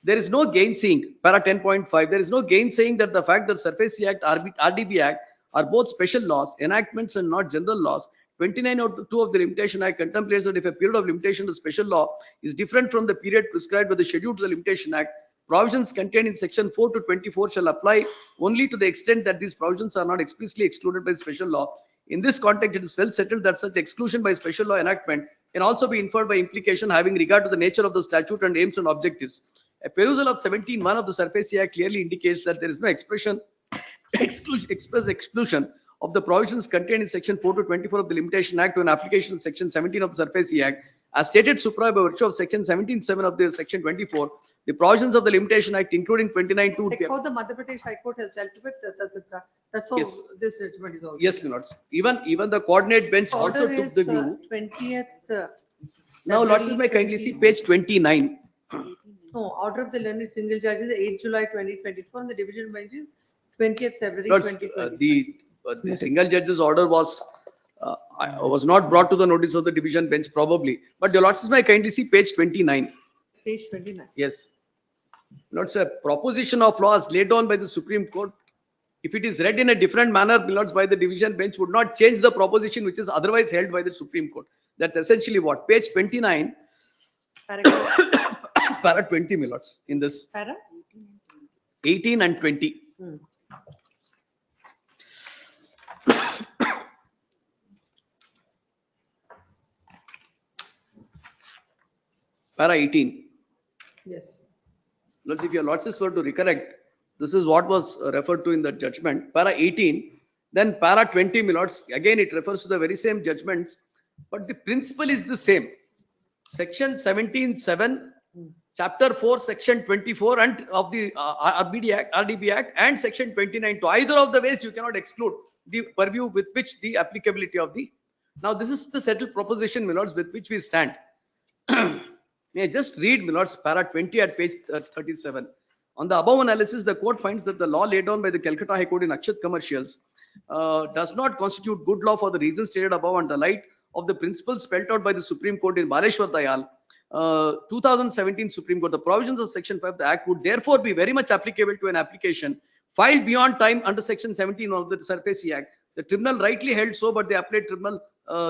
There is no gainsaying, para 10.5, there is no gainsaying that the fact that SURFACE Act, RDB Act are both special laws, enactments and not general laws. 29(2) of the Limitation Act contemplates that if a period of limitation to special law is different from the period prescribed by the schedule to the Limitation Act, provisions contained in section 4 to 24 shall apply only to the extent that these provisions are not explicitly excluded by special law. In this context, it is well settled that such exclusion by special law enactment can also be inferred by implication having regard to the nature of the statute and aims and objectives. A perusal of 17(1) of the SURFACE Act clearly indicates that there is no express exclusion of the provisions contained in section 4 to 24 of the Limitation Act to an application of section 17 of the SURFACE Act. As stated supra by virtue of section 17(7) of the section 24, the provisions of the Limitation Act, including 29(2). Like how the Madhya Pradesh High Court has dealt with that's how Yes. this judgment is also. Yes, my lords. Even the coordinate bench also Order took the is, view. 20th. Now, lords, may kindly see page 29. No, order of the learned single judges, 8 July 2024, and the division bench is 20th February Lords, 2024. the single judge's order was not brought to the notice of the division bench probably. But your lords, may kindly see page 29. Page 29. Yes. Lords, a proposition of law as laid down by the Supreme Court, if it is read in a different manner, lords, by the division bench would not change the proposition which is otherwise held by the Supreme Court. That's essentially what? Page 29, para 20, my lords, in this. Para? 18 and 20. Para 18. Yes. Lords, if your lordships were to recollect, this is what was referred to in the judgment. Para 18, then para 20, my lords, again it refers to the very same judgments, but the principle is the same. Section 17(7), chapter 4, section 24 and of the RDB Act and section 29. To either of the ways you cannot exclude the purview with which the applicability of the. Now this is the settled proposition, my lords, with which we stand. May I just read, my lords, para 20 at page 37. On the above analysis, the court finds that the law laid down by the Calcutta High Court in Akshat Commercials does not constitute good law for the reasons stated above and the light of the principles spelled out by the Supreme Court in Baleshwar Dayal, 2017 Supreme Court. The provisions of section 5 of the Act would therefore be very much applicable to an application filed beyond time under section 17 of the SURFACE Act. The tribunal rightly held so, but the appellate tribunal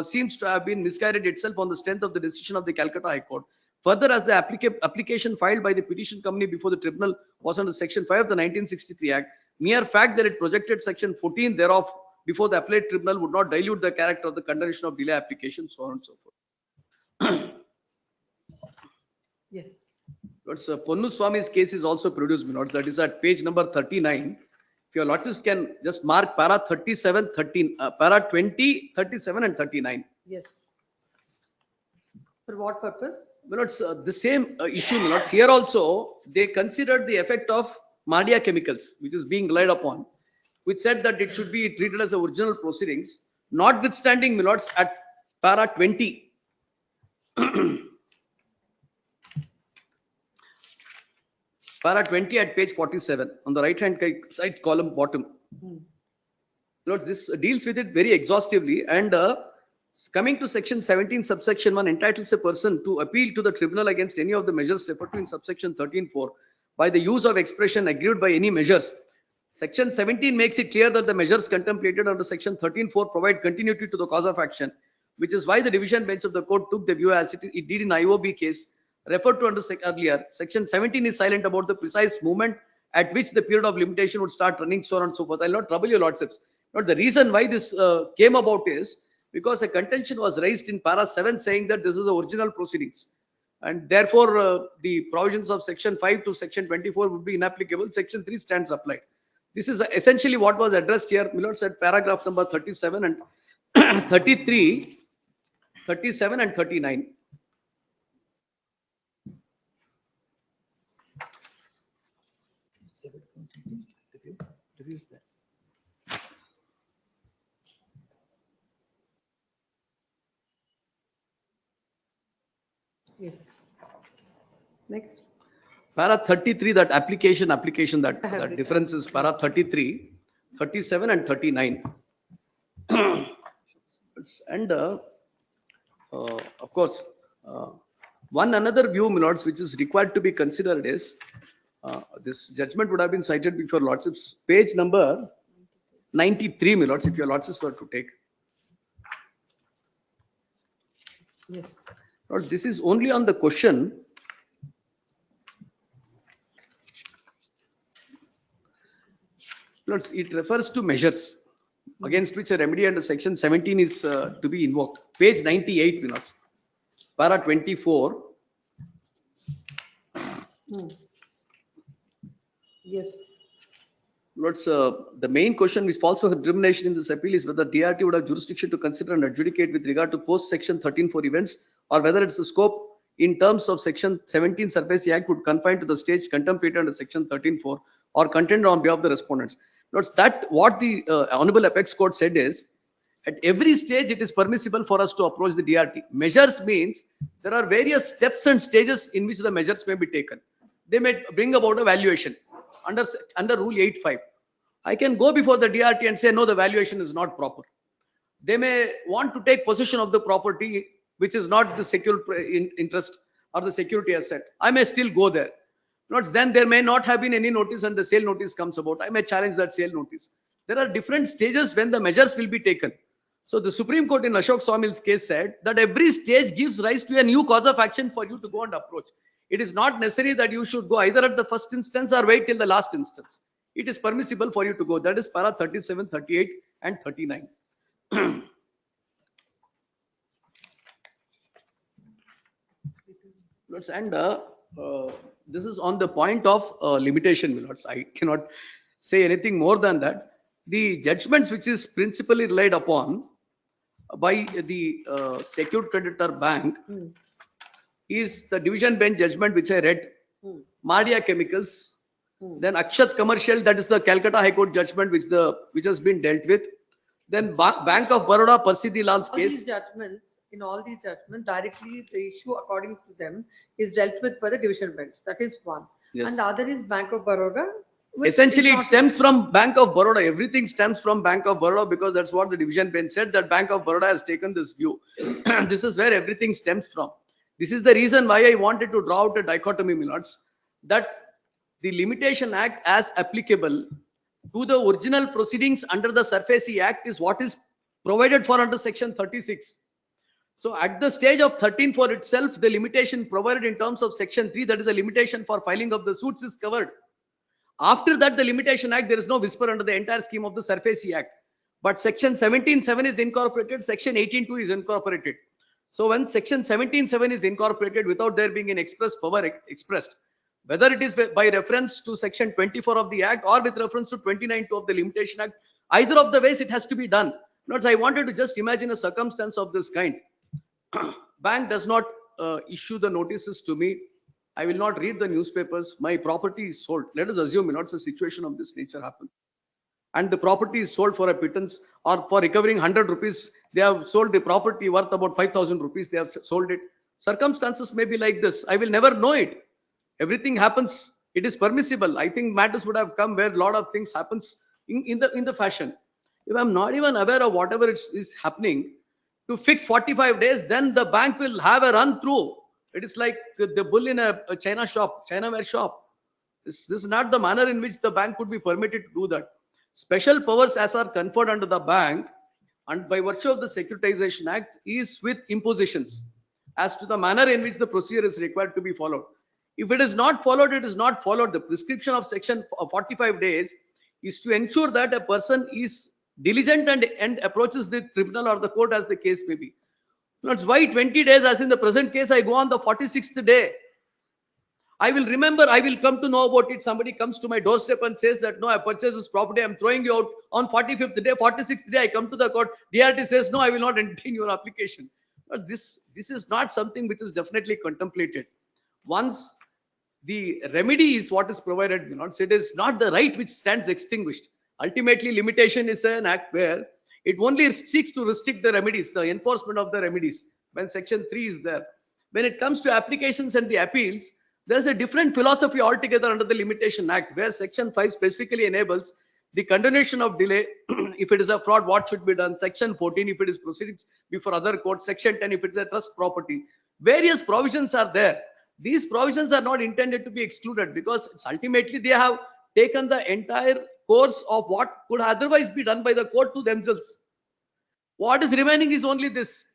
seems to have been misguided itself on the strength of the decision of the Calcutta High Court. Further, as the application filed by the petition company before the tribunal was under Section 5 of the 1963 Act, mere fact that it projected Section 14 thereof before the appellate tribunal would not dilute the character of the condition of delay application, so on and so forth. Yes. Lords, Ponnu Swami's case is also produced, Lords. That is at page number 39. If your Lordships can just mark para 37, 13, para 20, 37 and 39. Yes. For what purpose? Lords, the same issue, Lords. Here also, they considered the effect of Mardia chemicals, which is being relied upon, which said that it should be treated as original proceedings, notwithstanding, Lords, at para 20. Para 20 at page 47 on the right hand side column bottom. Lords, this deals with it very exhaustively, and coming to section 17 subsection 1 entitles a person to appeal to the tribunal against any of the measures referred to in subsection 13(4) by the use of expression aggrieved by any measures. Section 17 makes it clear that the measures contemplated under section 13(4) provide continuity to the cause of action, which is why the division bench of the court took the view as it did in IOB case referred to under earlier. Section 17 is silent about the precise moment at which the period of limitation would start running, so on and so forth. I'll not trouble your Lordships. But the reason why this came about is because a contention was raised in para 7 saying that this is the original proceedings, and therefore the provisions of section 5 to section 24 would be inapplicable. Section 3 stands applied. This is essentially what was addressed here. Milord said paragraph number 37 and 33, 37 and 39. Yes. Next. Para 33, that application, that difference is para 33, 37 and 39. And of course, one another view, Lords, which is required to be considered is, this judgment would have been cited before Lordships, page number 93, Lords, if your Lordships were to take. Yes. Lord, this is only on the question Lords, it refers to measures against which a remedy under section 17 is to be invoked. Page 98, Lords. Para 24. Yes. Lords, the main question which falls for determination in this appeal is whether DRT would have jurisdiction to consider and adjudicate with regard to post section 13(4) events, or whether it's the scope in terms of section 17 Surface Act would confine to the stage contemplated under section 13(4) or contended on behalf of the respondents. Lords, that what the Honorable Apex Court said is, at every stage it is permissible for us to approach the DRT. Measures means there are various steps and stages in which the measures may be taken. They may bring about a valuation under rule 8(5). I can go before the DRT and say, no, the valuation is not proper. They may want to take possession of the property, which is not the secure interest or the security asset. I may still go there. Notes, then there may not have been any notice and the sale notice comes about. I may challenge that sale notice. There are different stages when the measures will be taken. So the Supreme Court in Ashok Sawmill's case said that every stage gives rise to a new cause of action for you to go and approach. It is not necessary that you should go either at the first instance or wait till the last instance. It is permissible for you to go. That is para 37, 38 and 39. And this is on the point of limitation, Milords. I cannot say anything more than that. The judgments which is principally relied upon by the secured creditor bank is the division bench judgment which I read, Mardia Chemicals, then Akshat Commercial, that is the Calcutta High Court judgment which has been dealt with. Then Bank of Baroda, Parsidhi Lal's case. In all these judgments, directly the issue according to them is dealt with by the division bench. That is one. Yes. And the other is Bank of Baroda. Essentially, it stems from Bank of Baroda. Everything stems from Bank of Baroda because that's what the division bench said, that Bank of Baroda has taken this view. This is where everything stems from. This is the reason why I wanted to draw out a dichotomy, Milords, that the Limitation Act as applicable to the original proceedings under the Surface Act is what is provided for under section 36. So at the stage of 13(4) itself, the limitation provided in terms of section 3, that is a limitation for filing of the suits, is covered. After that, the Limitation Act, there is no whisper under the entire scheme of the SURFACE Act. But section 17(7) is incorporated, section 18(2) is incorporated. So when section 17(7) is incorporated without there being an express power expressed, whether it is by reference to section 24 of the Act or with reference to 29(2) of the Limitation Act, either of the ways it has to be done. Notice, I wanted to just imagine a circumstance of this kind. Bank does not issue the notices to me. I will not read the newspapers. My property is sold. Let us assume not a situation of this nature happens. And the property is sold for a pittance, or for recovering 100 rupees, they have sold the property worth about 5,000 rupees. They have sold it. Circumstances may be like this. I will never know it. Everything happens. It is permissible. I think matters would have come where a lot of things happens in the fashion. If I'm not even aware of whatever is happening, to fix 45 days, then the bank will have a run through. It is like the bull in a China shop, Chinaware shop. This is not the manner in which the bank could be permitted to do that. Special powers as are conferred under the bank and by virtue of the Securitization Act is with impositions as to the manner in which the procedure is required to be followed. If it is not followed, it is not followed. The prescription of section 45 days is to ensure that a person is diligent and approaches the tribunal or the court as the case may be. That's why 20 days, as in the present case, I go on the 46th day. I will remember, I will come to know about it. Somebody comes to my doorstep and says that, no, I purchased this property, I'm throwing you out. On 45th day, 46th day, I come to the court. DRT says, no, I will not entertain your application. But this is not something which is definitely contemplated. Once the remedy is what is provided, it is not the right which stands extinguished. Ultimately, limitation is an act where it only seeks to restrict the remedies, the enforcement of the remedies, when section 3 is there. When it comes to applications and the appeals, there's a different philosophy altogether under the Limitation Act, where section 5 specifically enables the continuation of delay. If it is a fraud, what should be done? Section 14, if it is proceedings before other courts. Section 10, if it's a trust property. Various provisions are there. These provisions are not intended to be excluded because it's ultimately they have taken the entire course of what could otherwise be done by the court to themselves. What is remaining is only this.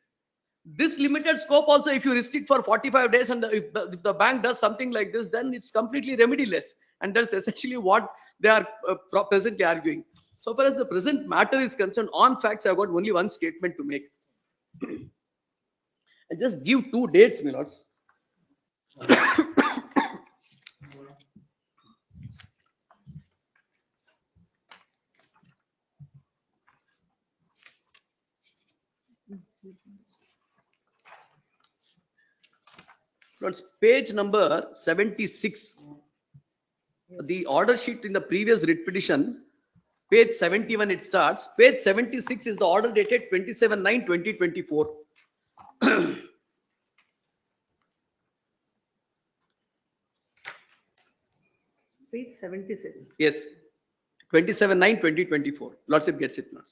This limited scope also, if you restrict for 45 days and if the bank does something like this, then it's completely remediless. And that's essentially what they are presently arguing. So far as the present matter is concerned, on facts, I've got only one statement to make. I just give two dates, my lords. It's page number 76. The order sheet in the previous writ petition, page 71 it starts. Page 76 is the order dated 27/9/2024. Page 76. Yes, 27/9/2024. Lordship gets it now.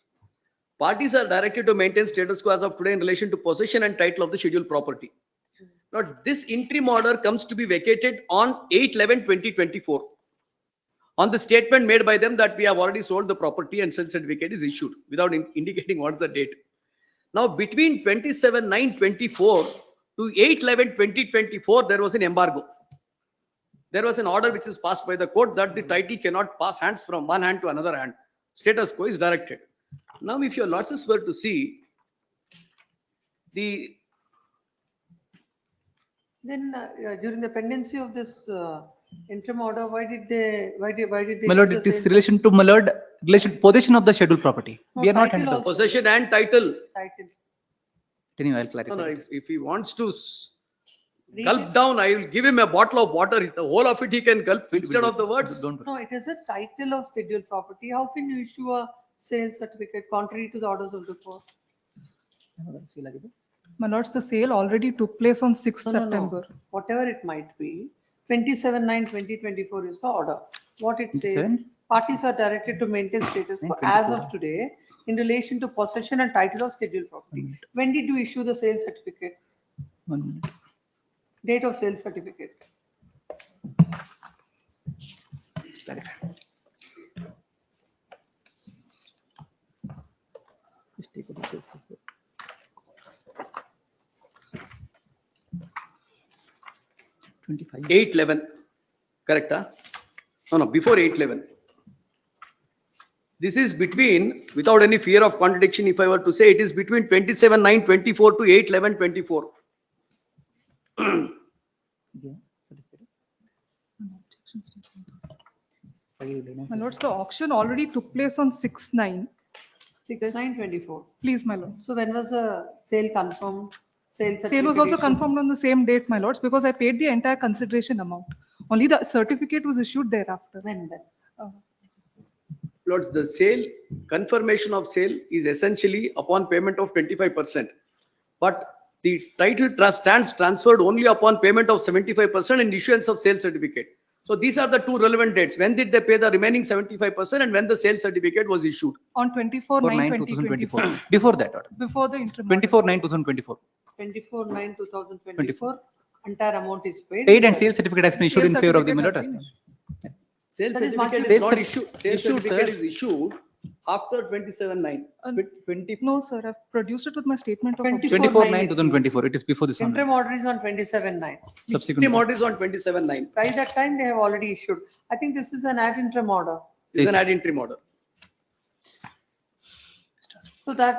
Parties are directed to maintain status quo as of today in relation to possession and title of the scheduled property. Now, this interim order comes to be vacated on 8/11/2024 on the statement made by them that we have already sold the property and sale certificate is issued without indicating what's the date. Now, between 27/9/24 to 8/11/2024, there was an embargo. There was an order which is passed by the court that the title cannot pass hands from one hand to another hand. Status quo is directed. Now, if your lordships were to see the Then during the pendency of this interim order, why did they? My lord, it is relation to, my lord, relation possession of the scheduled property. No, We are not title handling. also. possession and title. Title. Can you I'll clarify? No, if he wants to Read gulp it. down, I will give him a bottle of water. The whole of it he can gulp instead of the words. No, it is a title of scheduled property. How can you issue a sale certificate contrary to the orders of the court? My lords, the sale already took place on 6th No, no, no. September. Whatever it might be, 27/9/2024 is the order. What it says, 27? parties are directed to maintain status quo as of today in relation to possession and title of scheduled property. When did you issue the sale certificate? 1 minute. Date of sale certificate. Clarify. Just take a recess. 8/11, correct? Huh? No, before 8/11. This is between, without any fear of contradiction, if I were to say, it is between 27/9/24 to 8/11/24. My lords, the auction already took place on 6/9. 6/9/24. Please, my lord. So when was the sale confirmed? Sale Sale was also certification? confirmed on the same date, my lords, because I paid the entire consideration amount. Only the certificate was issued thereafter. When? Lords, the sale, confirmation of sale is essentially upon payment of 25%. But the title trust stands transferred only upon payment of 75% and issuance of sale certificate. So these are the two relevant dates. When did they pay the remaining 75% and when the sale certificate was issued? On 24/9/2024. Before that order. Before the interim. 24/9/2024. 24/9/2024, entire amount is paid. Paid and sale certificate has been issued in Sale favor of the certificate Milord. has been Sale That is certificate what is you- not issued. Sale issued, certificate sir. is issued after 27/9. No, sir, I've produced it with my statement of. 24/9/2024. It is before this one. Interim order is on 27/9. Subsequent. Interim order is on 27/9. By that time, they have already issued. I think this is an ad interim order. This is an ad interim order. So that,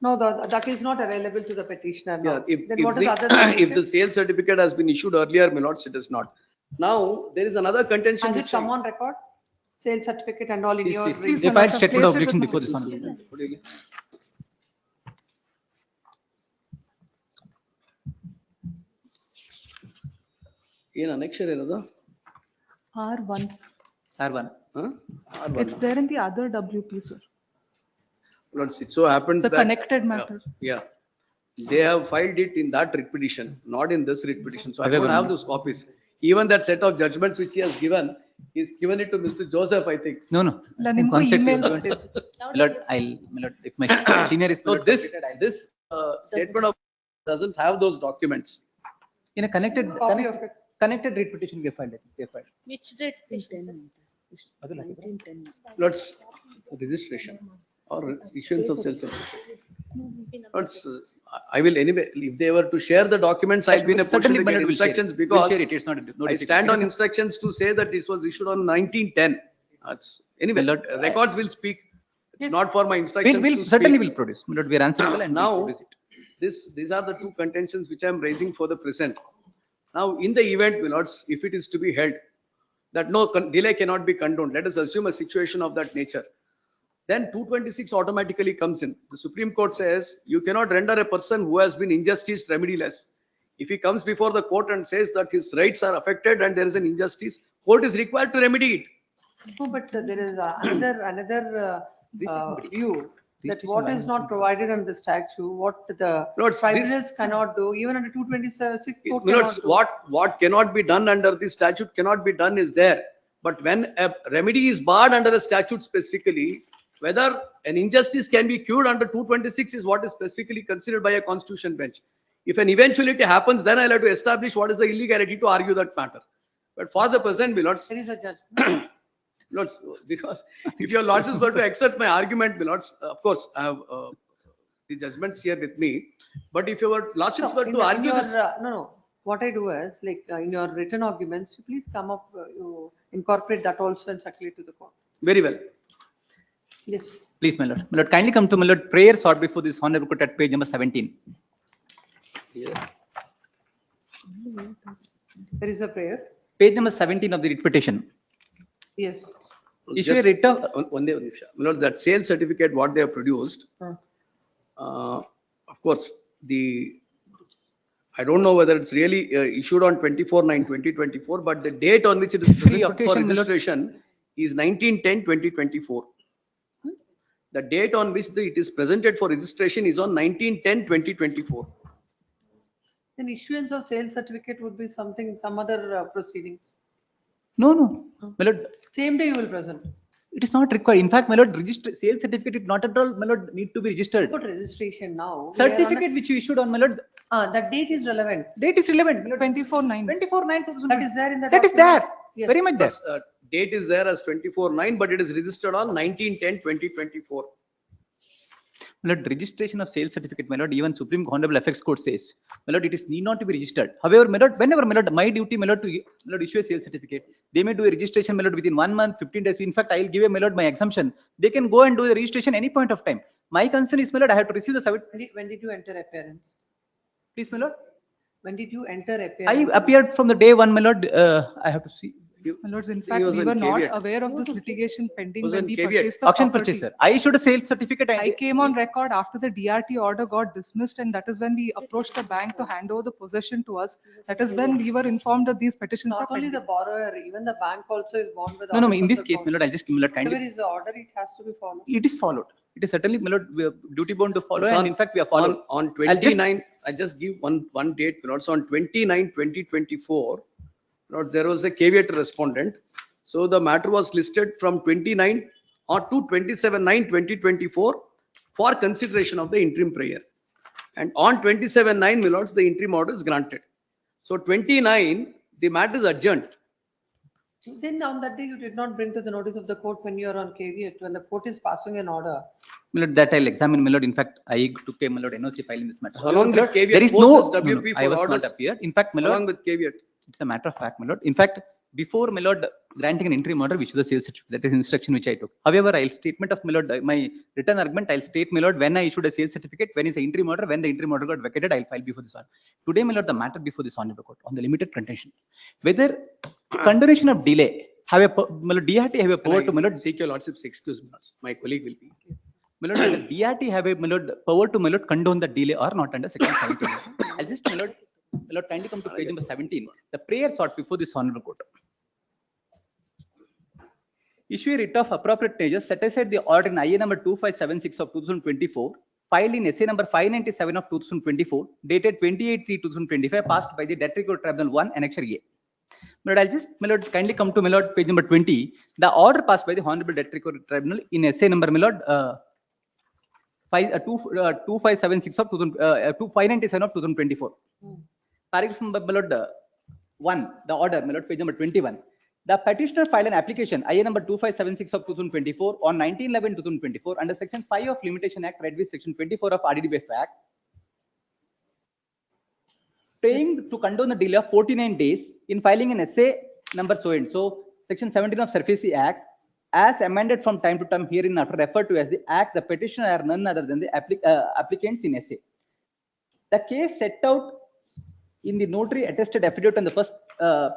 no, that is not available to the petitioner Yeah, now. if, Then if what is the, other if the submission? sale certificate has been issued earlier, my lords, it is not. Now, there is another contention. Has it which come on record? Sale certificate and all in your. Please, They my filed lords, I've statement of placed it objection with before my- this one. ಏನು annexure ಏನದು? R1. R1. Huh? It's there in the other WP, sir. Lords, it so happens The that. connected matter. Yeah. They have filed it in that writ petition, not in this writ petition. So I don't have those copies. Even that set of judgments which he has given, he's given it to Mr. Joseph, I think. No, no. ಇಲ್ಲ, ನಿಮ್ಗೂ Concept email you- ಬಂದಿದೆ. Milord, Milord, if my senior is. So Milord this, completed, I'll- this statement of doesn't have those documents. In a connected, Copy of it. connected writ petition, we have filed it. We have filed. Which date? Lords, registration or issuance of sale certificate. Lords, I will anyway, if they were to share the documents, I'll be in a position Certainly, to get Milord will share it. instructions We'll because share it. It's not. I stand on instructions to say that this was issued on 1910. That's, anyway, Milord, records will speak. It's not for my instructions We'll to certainly speak. will produce. Milord, we are answerable and Now, we'll produce it. these are the two contentions which I am raising for the present. Now, in the event, my lords, if it is to be held, that no delay cannot be condoned, let us assume a situation of that nature. Then 226 automatically comes in. The Supreme Court says you cannot render a person who has been injustice remediless. If he comes before the court and says that his rights are affected and there is an injustice, court is required to remedy it. No, but there is another view that what is not provided under the statute, what the Lords, tribunals cannot do, even under 226 court My lords, cannot do. what cannot be done under this statute cannot be done is there. But when a remedy is barred under a statute specifically, whether an injustice can be cured under 226 is what is specifically considered by a constitution bench. If an eventuality happens, then I'll have to establish what is the illegality to argue that matter. But for the present, my lords, There is a judgment. lords, because if your lords were to accept my argument, my lords, of course, I have the judgments here with me. But if your lordships were to argue this. No, what I do is, like, in your written arguments, you please come up, you incorporate that also and circulate to the court. Very well. Yes. Please, Milord. Milord, kindly come to Milord prayer sought before this honorable court at page number 17. There is a prayer. Page number 17 of the writ petition. Yes. Issue a writ of. One day, my lords, that sale certificate, what they have produced, of course, I don't know whether it's really issued on 24/9/2024, but the date on which it is presented for occasion, registration is 1910/2024. The date on which it is presented for registration is on 1910/2024. Then issuance of sale certificate would be something, some other proceedings. No, no. Milord, Same day you will present. it is not required. In fact, Milord, sale certificate is not at all, Milord, need to be registered. Put registration now. Certificate which you issued on, Milord, That date is relevant. date is relevant. Milord. 24/9. 24/9/2024. That is there in the. That is there. document. Yes. Very much there. Date is there as 24/9, but it is registered on 1910/2024. My lord, registration of sales certificate, my lord, even Supreme Honorable FX Court says, my lord, it is need not to be registered. However, my lord, whenever, my lord, my duty, my lord, to my lord, issue a sales certificate, they may do a registration, my lord, within 1 month, 15 days. In fact, I'll give a, my lord, my exemption. They can go and do the registration any point of time. My concern is, my lord, I have to receive the When did you enter appearance? please, my lord. When did you enter I appearance? appeared from the day one, my lord. I have to see. My lords, in He fact, was we in were not caveat. aware of this litigation pending Was when in we caveat. purchased the Auction property. purchaser. I issued a sales certificate. I came on record after the DRT order got dismissed, and that is when we approached the bank to hand over the possession to us. That is when we were informed that these petitions are Not only pending. the borrower, even the bank also is bound with. No, no, orders in of this the case, court. my lord, I'll just, my lord, Whatever kindly. is the order, it has to be followed. It is followed. It is certainly, my lord, we are duty bound to follow, It's and on- in fact, we are followed. On I'll just- 29, I just give one date, also on 29, 2024, there was a caveat respondent. So the matter was listed from 29 or to 27/9, 2024 for consideration of the interim prayer. And on 27/9, my lords, the interim order is granted. So 29, the matter is adjourned. Then on that day, you did not bring to the notice of the court when you are on caveat, when the court is passing an order. My lord, that I'll examine, my lord. In fact, I took a, my lord, NOC file in this matter. So along My lord, with caveat, there is post no, this no, WP I for was orders. not appeared. In fact, my lord, Along with caveat. it's a matter of fact, my lord. In fact, before, my lord, granting an interim order, which is the sales certificate, that is instruction which I took. However, I'll statement of, my lord, my written argument, I'll state, my lord, when I issued a sales certificate, when is the interim order, when the interim order got vacated, I'll file before this order. Today, my lord, the matter before this honorable court on the limited contention, whether continuation of delay have a, my lord, DRT have a power to, my lord, Seek your lordship's excuse, my lords. My colleague will be. my lord, whether DRT have a, my lord, power to, my lord, condone the delay or not under section 17. I'll just, my lord, kindly come to page number 17. The prayer sought before this honorable court. Issue a writ of appropriate measures set aside the order in IA number 2576 of 2024, filed in SA number 597 of 2024, dated 28/3/2025, passed by the Debt Recovery Tribunal 1, Annexure A. My lord, I'll just, my lord, kindly come to, my lord, page number 20. The order passed by the Honorable Debt Recovery Tribunal in SA number, my lord, 2576 of 597 of 2024. Paragraph number, my lord, 1, the order, my lord, page number 21. The petitioner filed an application, IA number 2576 of 2024 on 19/11/2024 under section 5 of Limitation Act, read with section 24 of RDBF Act, paying to condone the delay of 49 days in filing an essay number so and so, section 17 of Surface Act, as amended from time to time herein after referred to as the Act, the petitioner are none other than the applicants in essay. The case set out in the notary attested affidavit on the first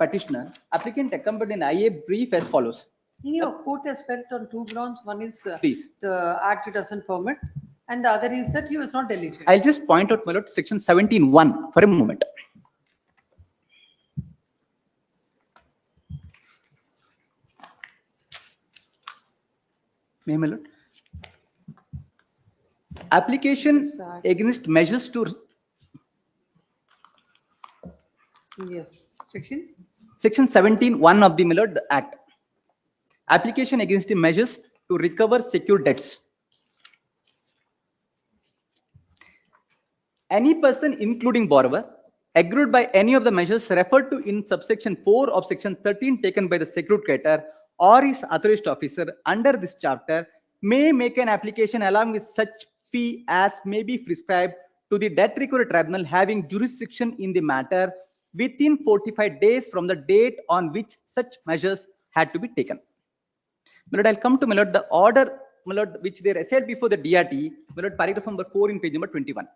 petitioner, applicant accompanied in IA brief as follows. Your court has felt on two grounds. One is Please. the act doesn't permit, and the other is that he was not eligible. I'll just point out, my lord, section 17(1) for a moment. May, my lord. Application against measures to Yes. Section? section 17(1) of the, my lord, Act. Application against the measures to recover secured debts. Any person, including borrower, aggrieved by any of the measures referred to in subsection 4 of section 13 taken by the secured creditor or his authorized officer under this chapter may make an application along with such fee as may be prescribed to the debt recovery tribunal having jurisdiction in the matter within 45 days from the date on which such measures had to be taken. My lord, I'll come to, my lord, the order, my lord, which they said before the DRT, my lord, paragraph number 4 in page number 21.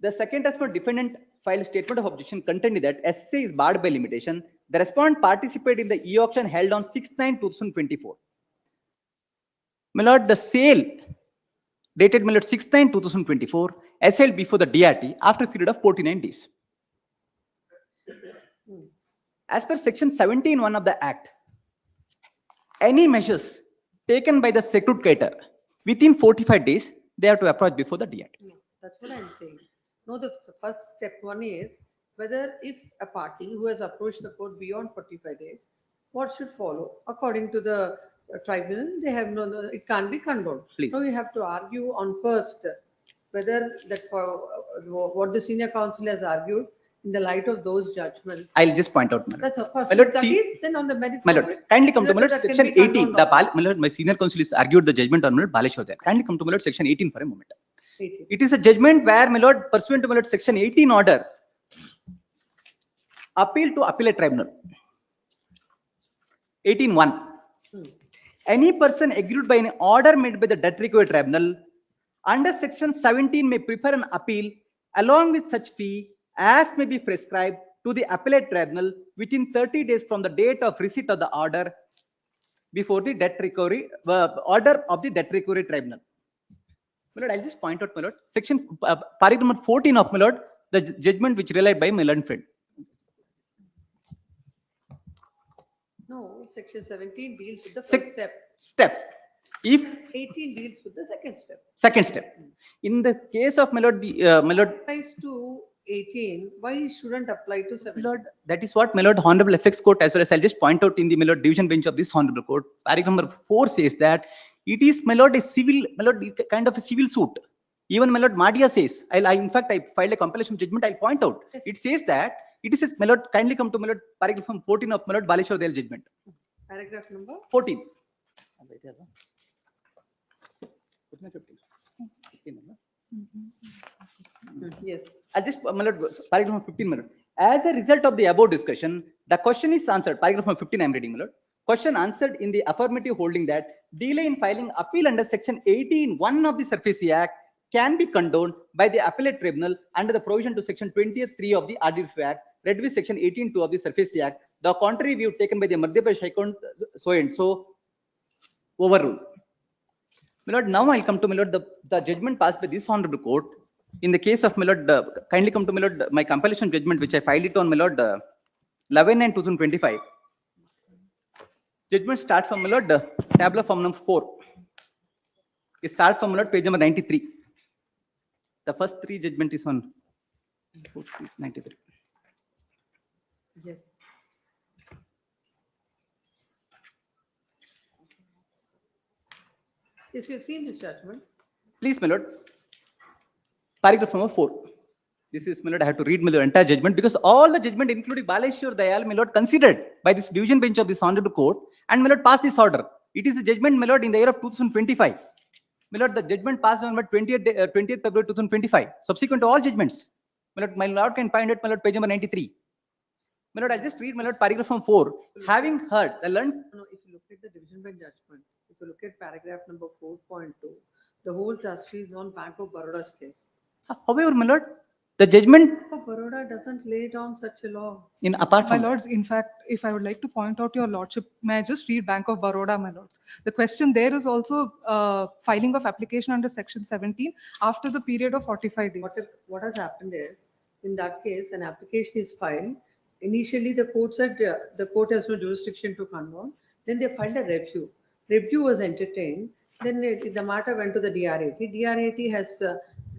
The second, as per defendant filed statement of objection, contending that SA is barred by limitation. The respondent participated in the e-auction held on 6/9/2024. My lord, the sale dated, my lord, 6/9/2024, as held before the DRT after a period of 49 days. As per section 17(1) of the Act, any measures taken by the secured creditor within 45 days, they have to approach before the DRT. That's what I'm saying. No, the first step one is whether if a party who has approached the court beyond 45 days, what should follow? According to the tribunal, they have it can't be condoned. Please. So you have to argue on first whether that for what the senior counsel has argued, in the light of those judgments. I'll just point out, my lord. That's of course, My lord, if that see- is, then on the merits. My of lord, it, kindly come to my lord, that can section be 18. condoned The on. my lord, my senior counsel is argued the judgment on my lord Baleshwar there. Kindly come to my lord, section 18 for a moment. 18. It is a judgment where my lord, pursuant to my lord, section 18 order, appeal to appellate tribunal. 18(1). Any person aggrieved by an order made by the debt recovery tribunal under section 17 may prefer an appeal along with such fee as may be prescribed to the appellate tribunal within 30 days from the date of receipt of the order before the debt recovery order of the debt recovery tribunal. My lord, I'll just point out, my lord, section paragraph number 14 of my lord, the judgment which relied by my learned friend. No, section 17 deals with the Sec- first step. Step. If 18 deals with the second step. second step. In the case of my lord, my lord, Applies to 18, why it shouldn't apply to 17? my lord, that is what my lord Honorable FX Court as well as I'll just point out in the my lord division bench of this Honorable Court. Paragraph number 4 says that it is my lord a civil, my lord, kind of a civil suit. Even my lord Madia says, in fact, I filed a compilation judgment, I'll point out. It says that it is, my lord, kindly come to my lord, paragraph from 14 of my lord Baleshwar Dayal judgment. Paragraph number? 14. Yes. I'll just, my lord, paragraph number 15, my lord. As a result of the above discussion, the question is answered. Paragraph number 15, I'm reading, my lord. Question answered in the affirmative, holding that delay in filing appeal under section 18(1) of the SURFACE Act can be condoned by the appellate tribunal under the provision to section 20(3) of the RDF Act, read with section 18(2) of the SURFACE Act. The contrary view taken by the Madhya Pradesh High Court, so and so, overruled. My lord, now I'll come to my lord, the judgment passed by this Honorable Court in the case of my lord, kindly come to my lord, my compilation judgment which I filed it on my lord 11/9/2025. Judgment start from my lord, tableau form number 4. It start from my lord, page number 93. The first 3 judgment is on 93. Yes. Yes, you've seen this judgment. Please, my lord. Paragraph number 4. This is, my lord, I have to read my lord, entire judgment because all the judgment, including Baleshwar Dayal, my lord, considered by this division bench of this Honorable Court and my lord passed this order. It is a judgment, my lord, in the year of 2025. My lord, the judgment passed on 20th February 2025. Subsequent to all judgments, my lord can find it, my lord, page number 93. My lord, I'll just read, my lord, paragraph from 4. Having heard, I learned. No, if you look at the division bench judgment, if you look at paragraph number 4.2, the whole trustee is on Bank of Baroda's case. However, my lord, the judgment Bank of Baroda doesn't lay down such a law. in apart My from lords, in fact, if I would like to point out your lordship, may I just read Bank of Baroda, my lords? The question there is also filing of application under section 17 after the period of 45 days. What has happened is, in that case, an application is filed. Initially, the court said the court has no jurisdiction to condone. Then they filed a review. Review was entertained. Then the matter went to the DRAT. DRAT has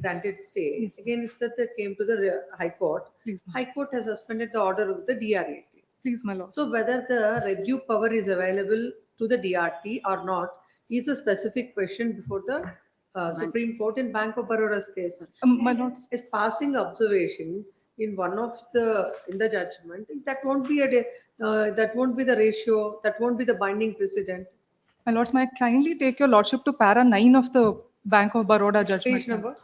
granted stay. Yes. Against that, they came to the High Court. Please, High Court has suspended the order of the DRAT. please, my lords. So whether the review power is available to the DRT or not is a specific question before the Supreme Court in Bank of Baroda's case. My lords. It's passing observation in one of in the judgment. That won't be that won't be the ratio. That won't be the binding precedent. My lords, may I kindly take your lordship to para 9 of the Bank of Baroda judgment? Page number?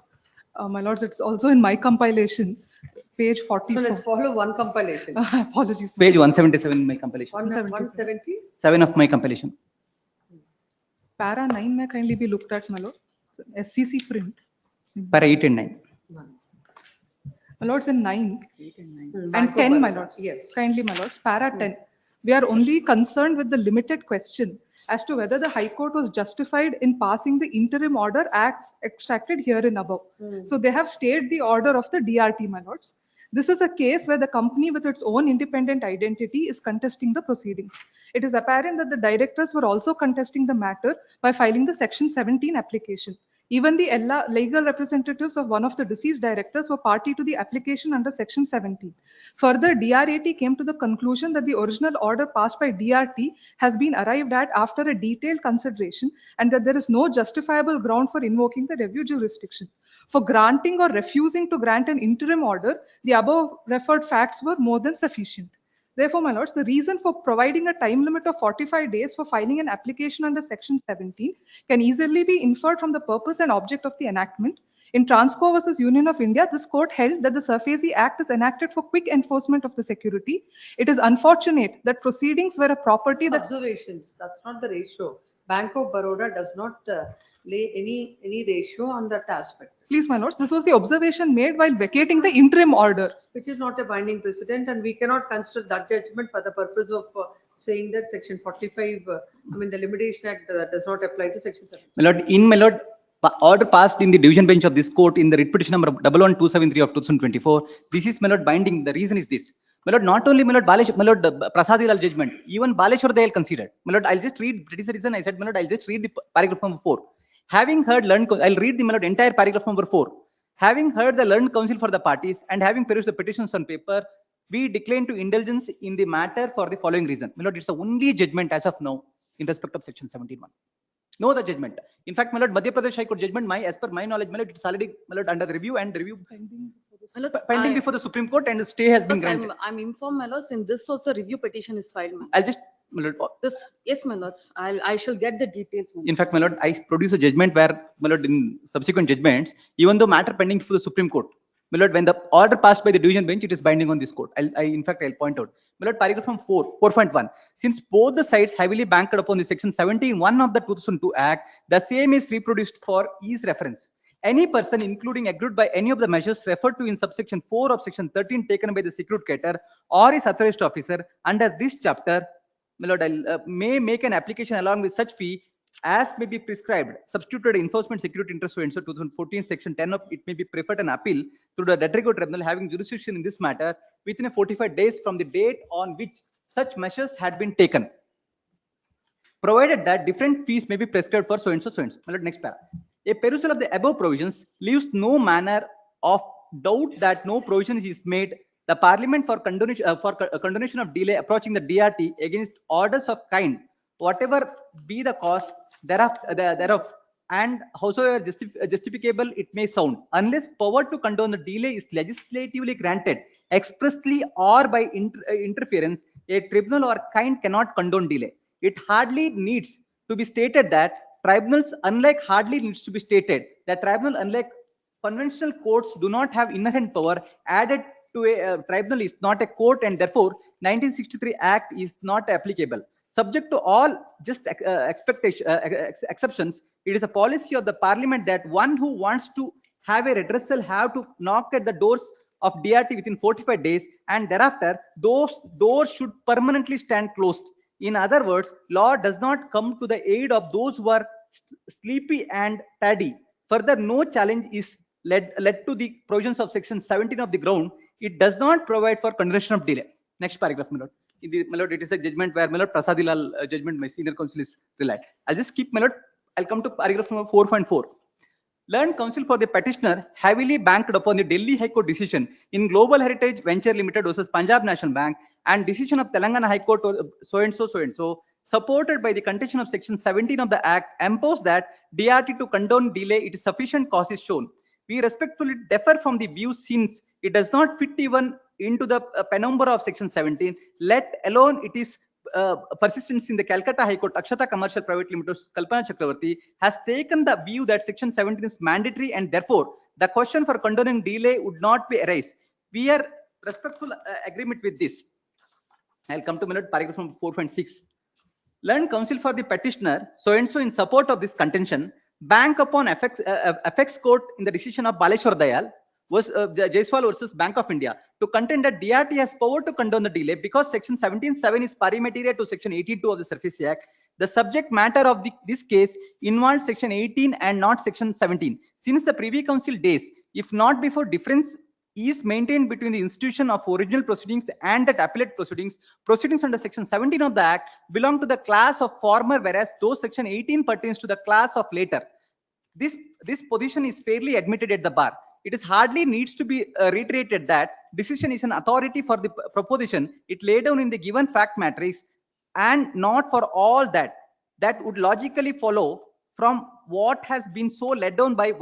My lords, it's also in my compilation, page 44. So let's follow one compilation. Apologies. page 177 in my compilation. 170? 7 of my compilation. Para 9 may kindly be looked at, my lord. SCC print. Para 8 and 9. My lords, in 9 Bank and of 10, my Baroda, lords. yes. Kindly, my lords. Para 10. We are only concerned with the limited question as to whether the High Court was justified in passing the interim order acts extracted herein above. So they have stayed the order of the DRT, my lords. This is a case where the company with its own independent identity is contesting the proceedings. It is apparent that the directors were also contesting the matter by filing the section 17 application. Even the legal representatives of one of the deceased directors were party to the application under Section 17. Further, DRAT came to the conclusion that the original order passed by DRT has been arrived at after a detailed consideration and that there is no justifiable ground for invoking the review jurisdiction. For granting or refusing to grant an interim order, the above referred facts were more than sufficient. Therefore, my lords, the reason for providing a time limit of 45 days for filing an application under Section 17 can easily be inferred from the purpose and object of the enactment. In Transco versus Union of India, this court held that the SURFACE Act is enacted for quick enforcement of the security. It is unfortunate that proceedings were a property that... Observations, that's not the ratio. Bank of Baroda does not lay any ratio on that aspect. Please, my lords, this was the observation made while vacating the interim order. Which is not a binding precedent, and we cannot consider that judgment for the purpose of saying that Section 45, the Limitation Act does not apply to Section 7. My lord, order passed in the division bench of this court in the writ petition number 11273 of 2024. This is, my lord, binding. The reason is this. My lord, not only, my lord, Prasadilal judgment, even Baleshwar Dayal considered. My lord, I'll just read, that is the reason I said, my lord, I'll just read the paragraph number 4. Having heard I'll read the, my lord, entire paragraph number 4. Having heard the learned counsel for the parties and having perused the petitions on paper, we decline to indulgence in the matter for the following reason. My lord, it's the only judgment as of now in respect of Section 17(1). No other judgment. In fact, my lord, Madhya Pradesh High Court judgment, as per my knowledge, my lord, it's already, my lord, under the review and review pending before the Supreme Court, and the stay has been granted. I'm informed, my lords, in this also review petition is filed. I'll just, my lord, Yes, my lords, I shall get the details. in fact, my lord, I produce a judgment where, my lord, in subsequent judgments, even though matter pending before the Supreme Court, my lord, when the order passed by the division bench, it is binding on this court. In fact, I'll point out. My lord, paragraph from 4.1. Since both the sides heavily banked upon the Section 17(1) of the 2002 Act, the same is reproduced for ease reference. Any person, including aggrieved by any of the measures referred to in subsection 4 of Section 13 taken by the security or his authorized officer under this chapter, my lord, may make an application along with such fee as may be prescribed, substituted enforcement security interest so 2014 Section 10 of it may be preferred an appeal to the Retrigo Tribunal having jurisdiction in this matter within 45 days from the date on which such measures had been taken, provided that different fees may be prescribed for so and so. My lord, next para. A perusal of the above provisions leaves no manner of doubt that no provision is made. The Parliament for condonation of delay approaching the DRT against orders of kind, whatever be the cause thereof, and howsoever justificable it may sound, unless power to condone the delay is legislatively granted expressly or by interference, a tribunal or kind cannot condone delay. It hardly needs to be stated that tribunals, unlike conventional courts, do not have inherent power. Added to a tribunal is not a court, and therefore 1963 Act is not applicable. Subject to all just exceptions, it is a policy of the Parliament that one who wants to have a redressal have to knock at the doors of DRT within 45 days, and thereafter those doors should permanently stand closed. In other words, law does not come to the aid of those who are sleepy and tardy. Further, no challenge is led to the provisions of Section 17 of the ground. It does not provide for condonation of delay. Next paragraph, my lord. My lord, it is a judgment where, my lord, Prasadilal judgment, my senior counsel is relied. I'll just keep, my lord. I'll come to paragraph number 4.4. Learned counsel for the petitioner heavily banked upon the Delhi High Court decision in Global Heritage Venture Limited versus Punjab National Bank and decision of Telangana High Court so and so, supported by the contention of Section 17 of the Act, imposed that DRT to condone delay, it is sufficient cause is shown. We respectfully differ from the view since it does not fit even into the penumbra of Section 17, let alone it is persistence in the Calcutta High Court. Akshata Commercial Private Limited, Kalpana Chakravarti, has taken the view that Section 17 is mandatory and therefore the question for condoning delay would not be arise. We are respectful agreement with this. I'll come to paragraph number 4.6. Learned counsel for the petitioner so and so in support of this contention bank upon apex court in the decision of Baleshwar Dayal was Jaiswal versus Bank of India to contend that DRT has power to condone the delay because Section 17(7) is pari materia to Section 82 of the SURFACE Act. The subject matter of this case involves Section 18 and not Section 17. Since the Privy Council days, if not before, difference is maintained between the institution of original proceedings and that appellate proceedings. Proceedings under Section 17 of the Act belong to the class of former, whereas those Section 18 pertains to the class of later. this position is fairly admitted at the bar. It is hardly needs to be reiterated that decision is an authority for the proposition it laid down in the given fact matrix, and not for all that would logically follow from what has been so laid down by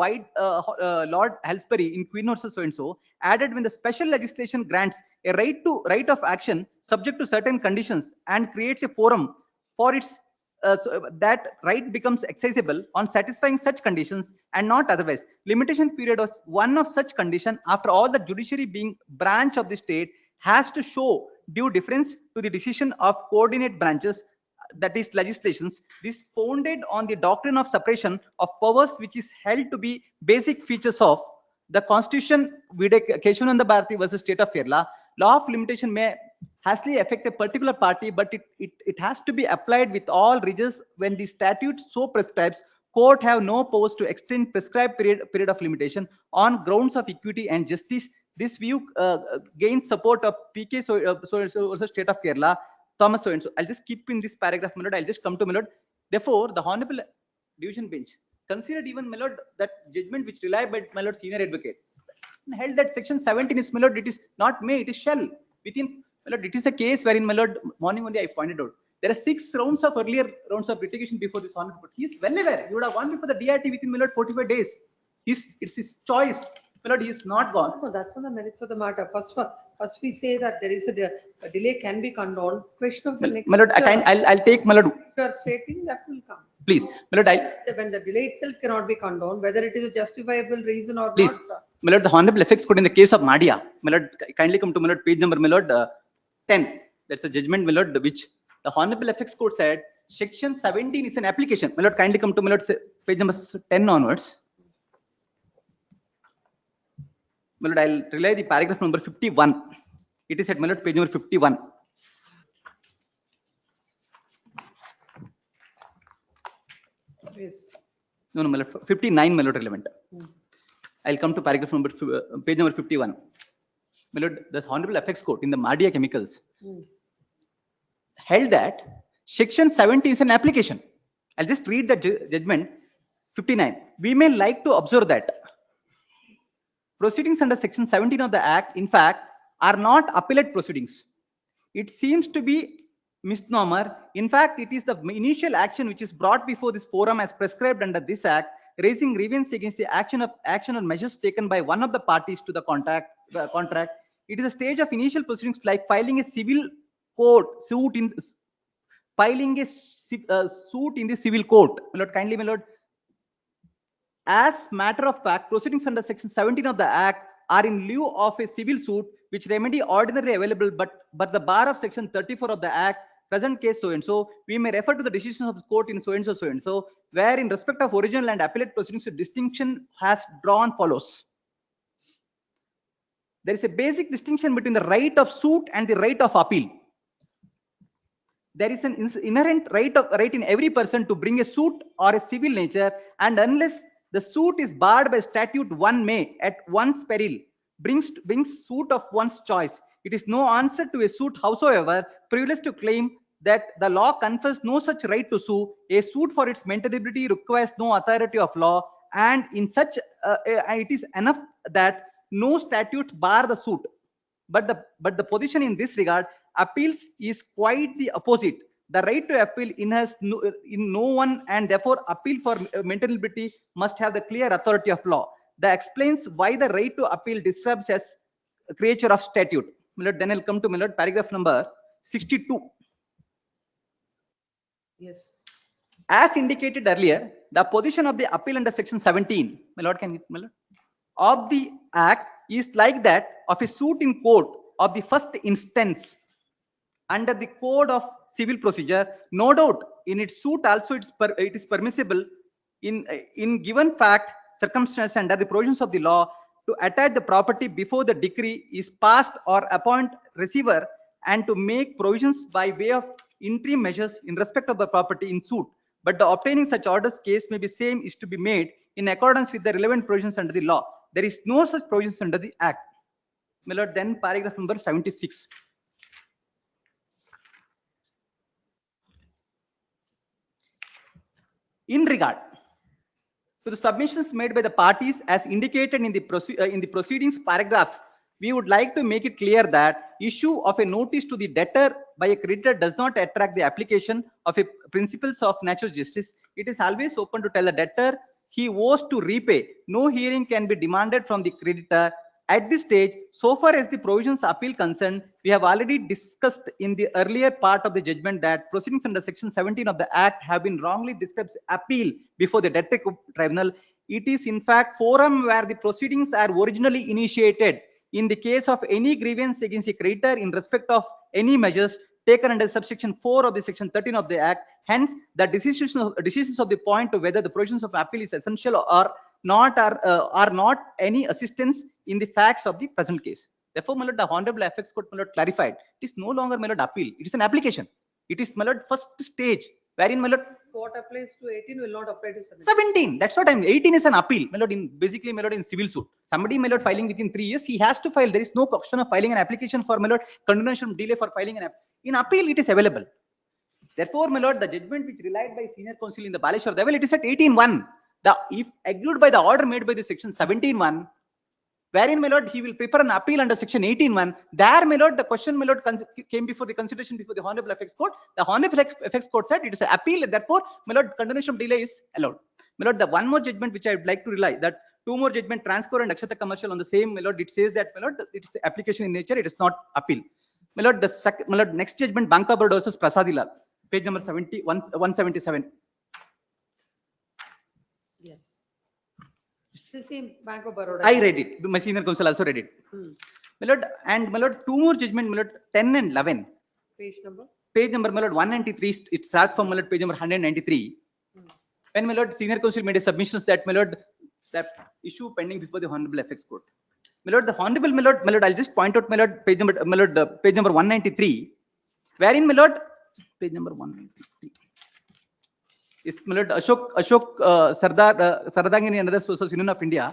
Lord Halsbury in Queen versus so and so, added when the special legislation grants a right of action subject to certain conditions and creates a forum for its so that right becomes accessible on satisfying such conditions and not otherwise. Limitation period was one of such condition. After all, the judiciary being branch of the state has to show due difference to the decision of coordinate branches, that is legislations. This founded on the doctrine of separation of powers, which is held to be basic features of the constitution. Keshavananda Bharati versus State of Kerala. Law of limitation may hastily affect a particular party, but it has to be applied with all rigours when the statute so prescribes. Court have no powers to extend prescribed period of limitation on grounds of equity and justice. This view gains support of PK versus State of Kerala, Thomas so and so. I'll just keep in this paragraph, my lord. I'll just come to my lord. Therefore, the Honorable Division Bench considered even, my lord, that judgment which relied by my lord senior advocate, and held that section 17 is, my lord, it is not may, it is shall. Within, my lord, it is a case wherein, my lord, morning only I pointed out, there are 6 rounds of earlier rounds of litigation before this honorable court. He is well aware. He would have gone before the DRT within, my lord, 45 days. It's his choice. My lord, he is not gone. No, that's not the merits of the matter. First we say that there is a delay can be condoned. Question of the next. My lord, I'll take, my lord. You are stating that will come. Please, my lord, when the delay itself cannot be condoned, whether it is a justifiable reason or please, not. my lord, the Honorable Effects Court in the case of Madia, my lord, kindly come to, my lord, page number, my lord, 10. That's a judgment, my lord, which the Honorable Effects Court said section 17 is an application. My lord, kindly come to, my lord, page number 10 onwards. My lord, I'll relay the paragraph number 51. It is at, my lord, page number 51. Yes. No, my lord, 59, my lord, relevant. I'll come to paragraph number, page number 51. My lord, the Honorable Effects Court in the Madia Chemicals held that section 70 is an application. I'll just read the judgment 59. We may like to observe that proceedings under section 17 of the Act, in fact, are not appellate proceedings. It seems to be misnomer. In fact, it is the initial action which is brought before this forum as prescribed under this Act, raising grievance against the action or measures taken by one of the parties to the contract. It is a stage of initial proceedings like filing a civil suit in the civil court. My lord, kindly, my lord. As matter of fact, proceedings under section 17 of the Act are in lieu of a civil suit, which remedy ordinarily available, but the bar of section 34 of the Act, present case so and so, we may refer to the decisions of the court in so and so, where in respect of original and appellate proceedings, a distinction has drawn follows. There is a basic distinction between the right of suit and the right of appeal. There is an inherent right in every person to bring a suit or a civil nature, and unless the suit is barred by statute, one may, at one's peril, brings suit of one's choice. It is no answer to a suit, howsoever privileged, to claim that the law confers no such right to sue. A suit for its maintainability requires no authority of law, and in such it is enough that no statute bar the suit. But the position in this regard appeals is quite the opposite. The right to appeal inheres in no one, and therefore appeal for maintainability must have the clear authority of law. That explains why the right to appeal describes as a creature of statute. Then I'll come to, my lord, paragraph number 62. Yes. As indicated earlier, the position of the appeal under section 17, my lord, of the Act is like that of a suit in court of the first instance under the Code of Civil Procedure. No doubt in its suit also it is permissible in given fact, circumstance, under the provisions of the law, to attach the property before the decree is passed or appoint receiver, and to make provisions by way of interim measures in respect of the property in suit. But the obtaining such orders case may be same is to be made in accordance with the relevant provisions under the law. There is no such provisions under the Act. My lord, then paragraph number 76. In regard to the submissions made by the parties as indicated in the proceedings paragraphs, we would like to make it clear that issue of a notice to the debtor by a creditor does not attract the application of a principles of natural justice. It is always open to tell the debtor he owes to repay. No hearing can be demanded from the creditor. At this stage, so far as the provisions appeal concerned, we have already discussed in the earlier part of the judgment that proceedings under section 17 of the Act have been wrongly described as appeal before the debtor tribunal. It is in fact forum where the proceedings are originally initiated in the case of any grievance against a creditor in respect of any measures taken under subsection 4 of the section 13 of the Act. Hence, the decisions of the point of whether the provisions of appeal is essential or not are not any assistance in the facts of the present case. Therefore, my lord, the Honorable Apex Court, my lord, clarified it is no longer, my lord, appeal. It is an application. It is, my lord, first stage wherein, my lord, What applies to 18 will not apply to 17. 17. That's what I'm. 18 is an appeal, my lord. Basically, my lord, in civil suit, somebody, my lord, filing within 3 years, he has to file. There is no option of filing an application for, my lord, continuation of delay for filing an in appeal. It is available. Therefore, my lord, the judgment which relied by senior counsel in the Baleshwar level, it is at 18:1. If agreed by the order made by the section 17:1, wherein, my lord, he will prepare an appeal under section 18:1. There, my lord, the question, my lord, came before the consideration before the Honorable Apex Court. The Honorable Apex Court said it is an appeal. Therefore, my lord, continuation of delay is allowed. My lord, the one more judgment which I would like to rely, that two more judgment, Transcore and Akshata Commercial on the same, my lord, it says that, my lord, it is application in nature. It is not appeal. My lord, the second, my lord, next judgment, Banka Board versus Prasadilal, page number 177. Yes. The same Bank of Baroda. I read it. My senior counsel also read it. My lord, and my lord, two more judgment, my lord, 10 and 11. Page number? Page number, my lord, 193. It starts from, my lord, page number 193. When, my lord, senior counsel made a submissions that, my lord, that issue pending before the Honorable Apex Court. My lord, the Honorable, my lord, I'll just point out, my lord, page number, my lord, page number 193, wherein, my lord, page number 193. Is, my lord, Ashok Sardangani and other sources Union of India.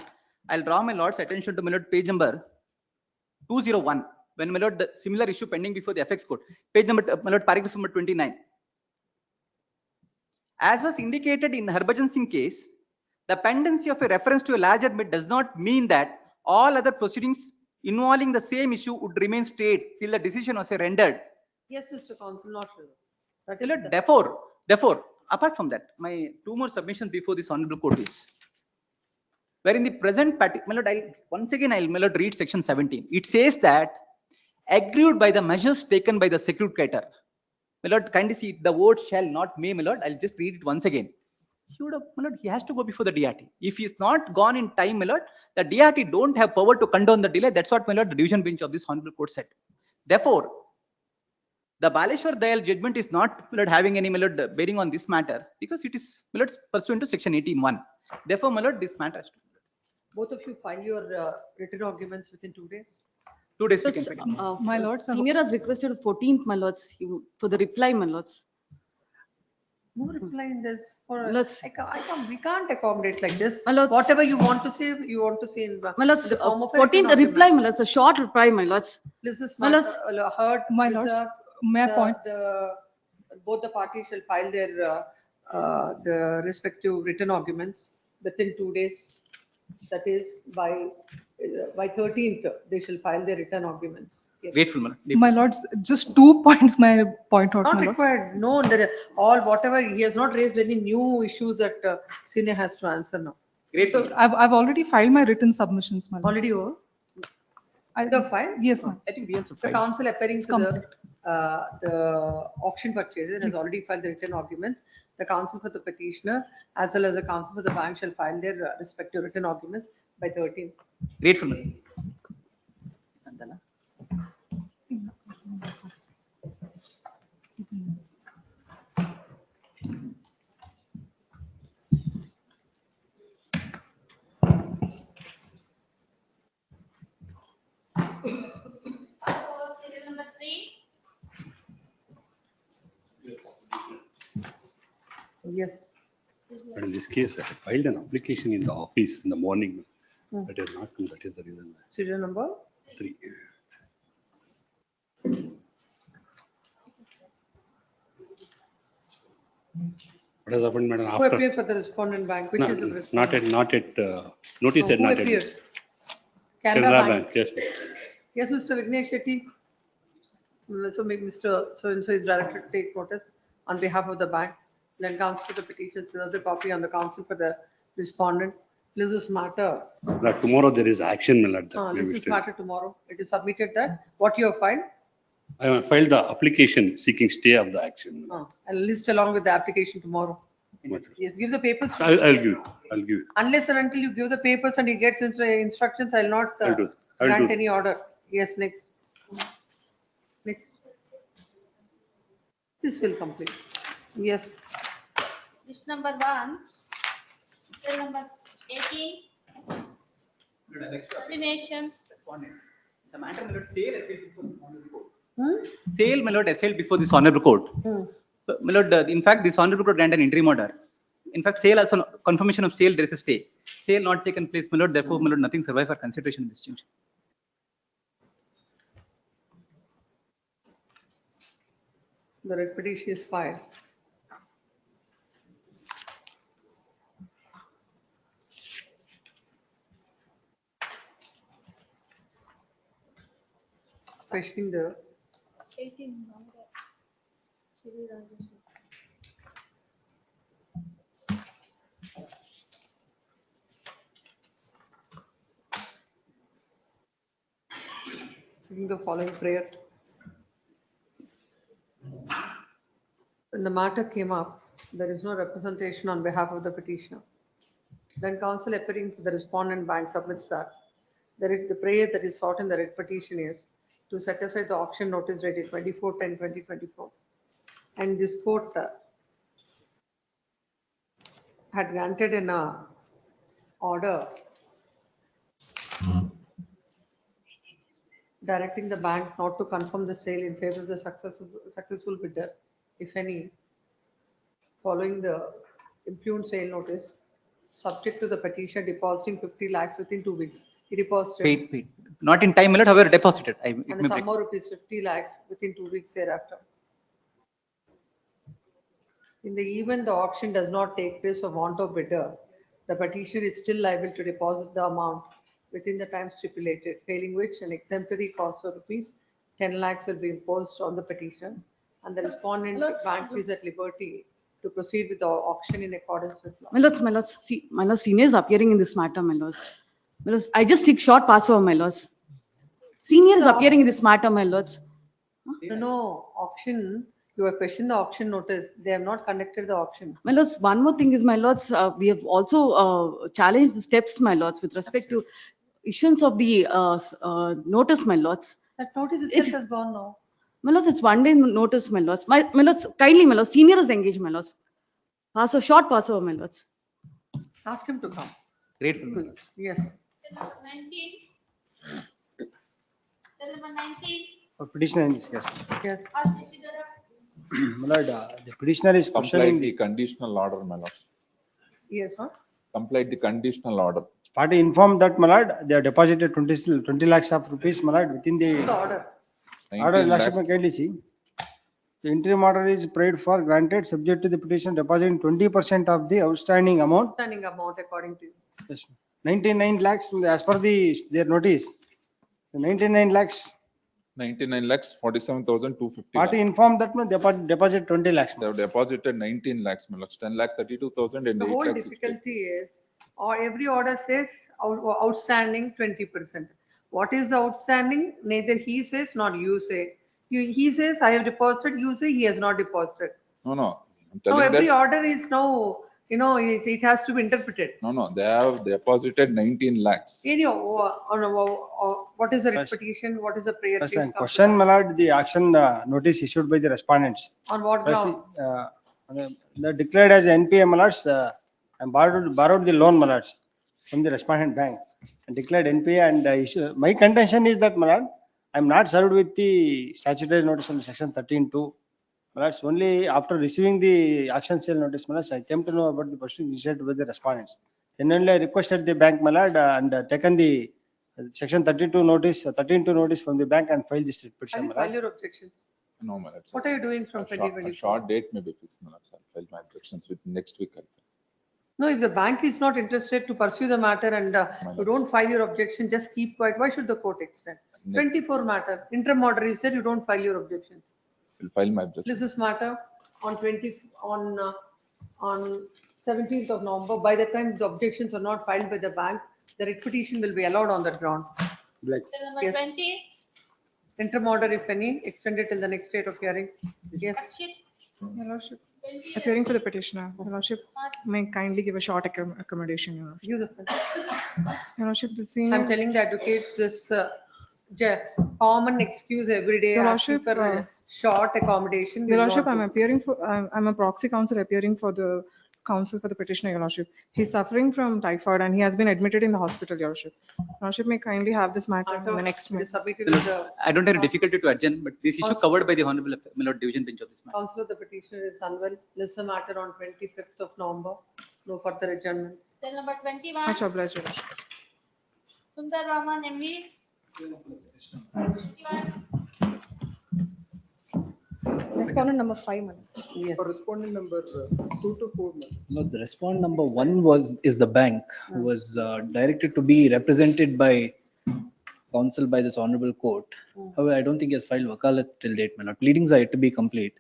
I'll draw my lord's attention to, my lord, page number 201. When, my lord, the similar issue pending before the Apex Court. Page number, my lord, paragraph number 29. As was indicated in Harbhajan Singh case, the pendency of a reference to a larger bit does not mean that all other proceedings involving the same issue would remain stayed till the decision was rendered. Yes, Mr. Counsel, not true. That My is lord, the- therefore, apart from that, my two more submissions before this Honorable Court is, where in the present, my lord, I'll my lord, read section 17. It says that agreed by the measures taken by the securitator. My lord, kindly see the word shall, not may, my lord. I'll just read it once again. He would have, my lord, he has to go before the DRT. If he is not gone in time, my lord, the DRT don't have power to condone the delay. That's what, my lord, the division bench of this Honorable Court said. Therefore, the Baleshwar Dayal judgment is not, my lord, having any, my lord, bearing on this matter because it is, my lord, pursuant to section 18:1. Therefore, my lord, this matter has to. Both of you file your written arguments within 2 days. 2 days we Yes, can file. my lords, senior has requested 14th, my lords, for the reply, my lords. No reply in this. For Let's- we can't accommodate like this. My lords- Whatever you want to say in My lords, the form of a 14th written reply, argument. my lords, a short reply, my lords. This is My lords- heard. My lords, reserved. may I point? Both the parties shall file their the respective written arguments within 2 days. That is by 13th, they shall file their written arguments. Yes. Grateful, my lord. My lords, just 2 points may I point out, Not my lords. required. No, there all whatever he has not raised any new issues that senior has to answer now. Grateful. So I've already filed my written submissions, my lord. Already over. I- The file? Yes, ma'am. I think we also The filed. council appearing It's to the auction purchaser has Yes. already filed the written arguments. The counsel for the petitioner as well as the counsel for the bank shall file their respective written arguments by 13th. Grateful, my lord. Serial number 3. Yes. But in this case, I filed an application in the office in the morning. Hmm. That has not come. That is the reason. Serial number? 3. What has happened, madam? Who After, appears for the respondent bank? Which is the respondent? not yet, notice No, had who not yet. appears? Canara Canara Bank, Bank. yes. Yes, Mr. Vignesh Shetty. So make Mr. So-and-so is directed to take notice on behalf of the bank. Then counsel to the petition, another copy on the counsel for the respondent. This is matter. That tomorrow there is action, my lord. that may This be is still- matter tomorrow. It is submitted that. What you have filed? I have filed the application seeking stay of the action. And list along with the application tomorrow. Yes, give the papers. to I'll me. give, I'll give. Unless and until you give the papers and he gets instructions, I'll not I'll do. I'll grant do. any order. Yes, next. Next. This will complete. Yes. List number 1, cell number 18, terminations. It's a matter, my lord, sale as held before this honorable court. Sale, my lord, as held before this honorable court. My lord, in fact, this honorable court granted an interim order. In fact, sale also, confirmation of sale, there is a stay. Sale not taken place, my lord, therefore, my lord, nothing survive for consideration in this junction. The writ petition is filed. Questioning the 18. Sri Rajesh. seeking the following prayer. When the matter came up, there is no representation on behalf of the petitioner. Then counsel appearing for the respondent bank submits that the prayer that is sought in the writ petition is to set aside the auction notice dated 24/10/2024. And this court had granted an order directing the bank not to confirm the sale in favor of the successful bidder, if any, following the impugned sale notice, subject to the petitioner depositing 50 lakhs within 2 weeks. He deposited. Paid. Not in time, my lord, however, deposited. And a sum of rupees 50 lakhs within 2 weeks thereafter. In the event the auction does not take place for want of bidder, the petitioner is still liable to deposit the amount within the time stipulated, failing which an exemplary cost of rupees 10 lakhs will be imposed on the petitioner, and the respondent bank is at liberty to proceed with the auction in accordance with law. My lords, see, my lords, seniors appearing in this matter, my lords. My lords, I just seek short pass over, my lords. Seniors appearing in this matter, my lords. No, auction, you have questioned the auction notice. They have not conducted the auction. My lords, one more thing is, my lords, we have also challenged the steps, my lords, with respect to issuance of the notice, my lords. That notice itself has gone now. My lords, it's 1 day notice, my lords. My lords, kindly, my lords, senior is engaged, my lords. Pass over, short pass over, my lords. Ask him to come. Grateful, my lords. Yes. Cell number 19. Cell number 19. Petitioner, yes. Yes. Ashish Shidhara. My lord, the petitioner is Complied questioning the the conditional order, my lord. Yes, what? Complied the conditional order. party informed that, my lord, they have deposited 20 lakhs of rupees, my lord, within the The order. order. 19 Lordship, lakhs. kindly see. The interim order is prayed for granted subject to the petition depositing 20% of the outstanding amount. Outstanding amount according to you. Yes, 99 lakhs as per their notice. The 99 lakhs, 99 lakhs, 47,250. party informed that no, deposit 20 lakhs. They have deposited 19 lakhs, my lord. 10 lakh 32,000 and The 8 whole lakhs. 60. difficulty is, or every order says outstanding 20%. What is the outstanding? Neither he says nor you say. He says, I have deposited, you say he has not deposited. No, no. I'm Now telling every that, order is now, it has to be interpreted. no, they have deposited 19 lakhs. What is the petition? What is the prayer? First, Please and come to question, my lord, the action notice issued by the respondents. that. On what ground? They declared as NPA, my lords, and borrowed the loan, my lords, from the respondent bank and declared NPA and my contention is that, my lord, I am not served with the statutory notice under section 13(2). My lords, only after receiving the action sale notice, my lords, I came to know about the proceedings initiated by the respondents. Then only I requested the bank, my lord, and taken the section 32 notice, 13(2) notice from the bank and filed this Have petition, you my filed lord. your objections? No, my lord. What are you doing from A 2024? short date may be fixed, my lord. I'll file my objection. objections with next week. No, if the bank is not interested to pursue the matter and you don't file your objection, just keep quiet. Why should the court extend? 24 matter, interim order, you said you don't file your objections. Will file my objection. This is matter on 17th of November. By the time the objections are not filed by the bank, the writ petition will be allowed on that ground. Number Yes. 20, Interim order, if any, extended till the next date of hearing. Yes. Rakshit. Your Lordship, appearing for the petitioner, Your Lordship, may kindly give a short accommodation, Your Lordship. You the Your Lordship, the senior. I'm telling the advocates this common excuse every day Your asking Lordship, for a short accommodation. Your will Lordship, not I'm do. appearing for, I'm a proxy counsel appearing for the counsel for the petitioner, Your Lordship. He's suffering from typhoid and he has been admitted in the hospital, Your Lordship. Your Lordship may kindly have this matter in the next It is minute. submitted to the I don't have any difficulty to adjourn, but this issue Counsel. covered by the Honorable Milord Division Bench of this matter. counsel of the petitioner is unwell. List the matter on 25th of November. No further adjournments. Cell number 21, Much obliged, Your Lordship. Sundar Raman MV. 21, Respondent number 5, madam. Yes. Respondent number 2 to 4. No, the respondent number 1 is the bank who was directed to be represented by counsel by this honorable court. However, I don't think he has filed wakalat till date, my lord. Pleadings are yet to be complete.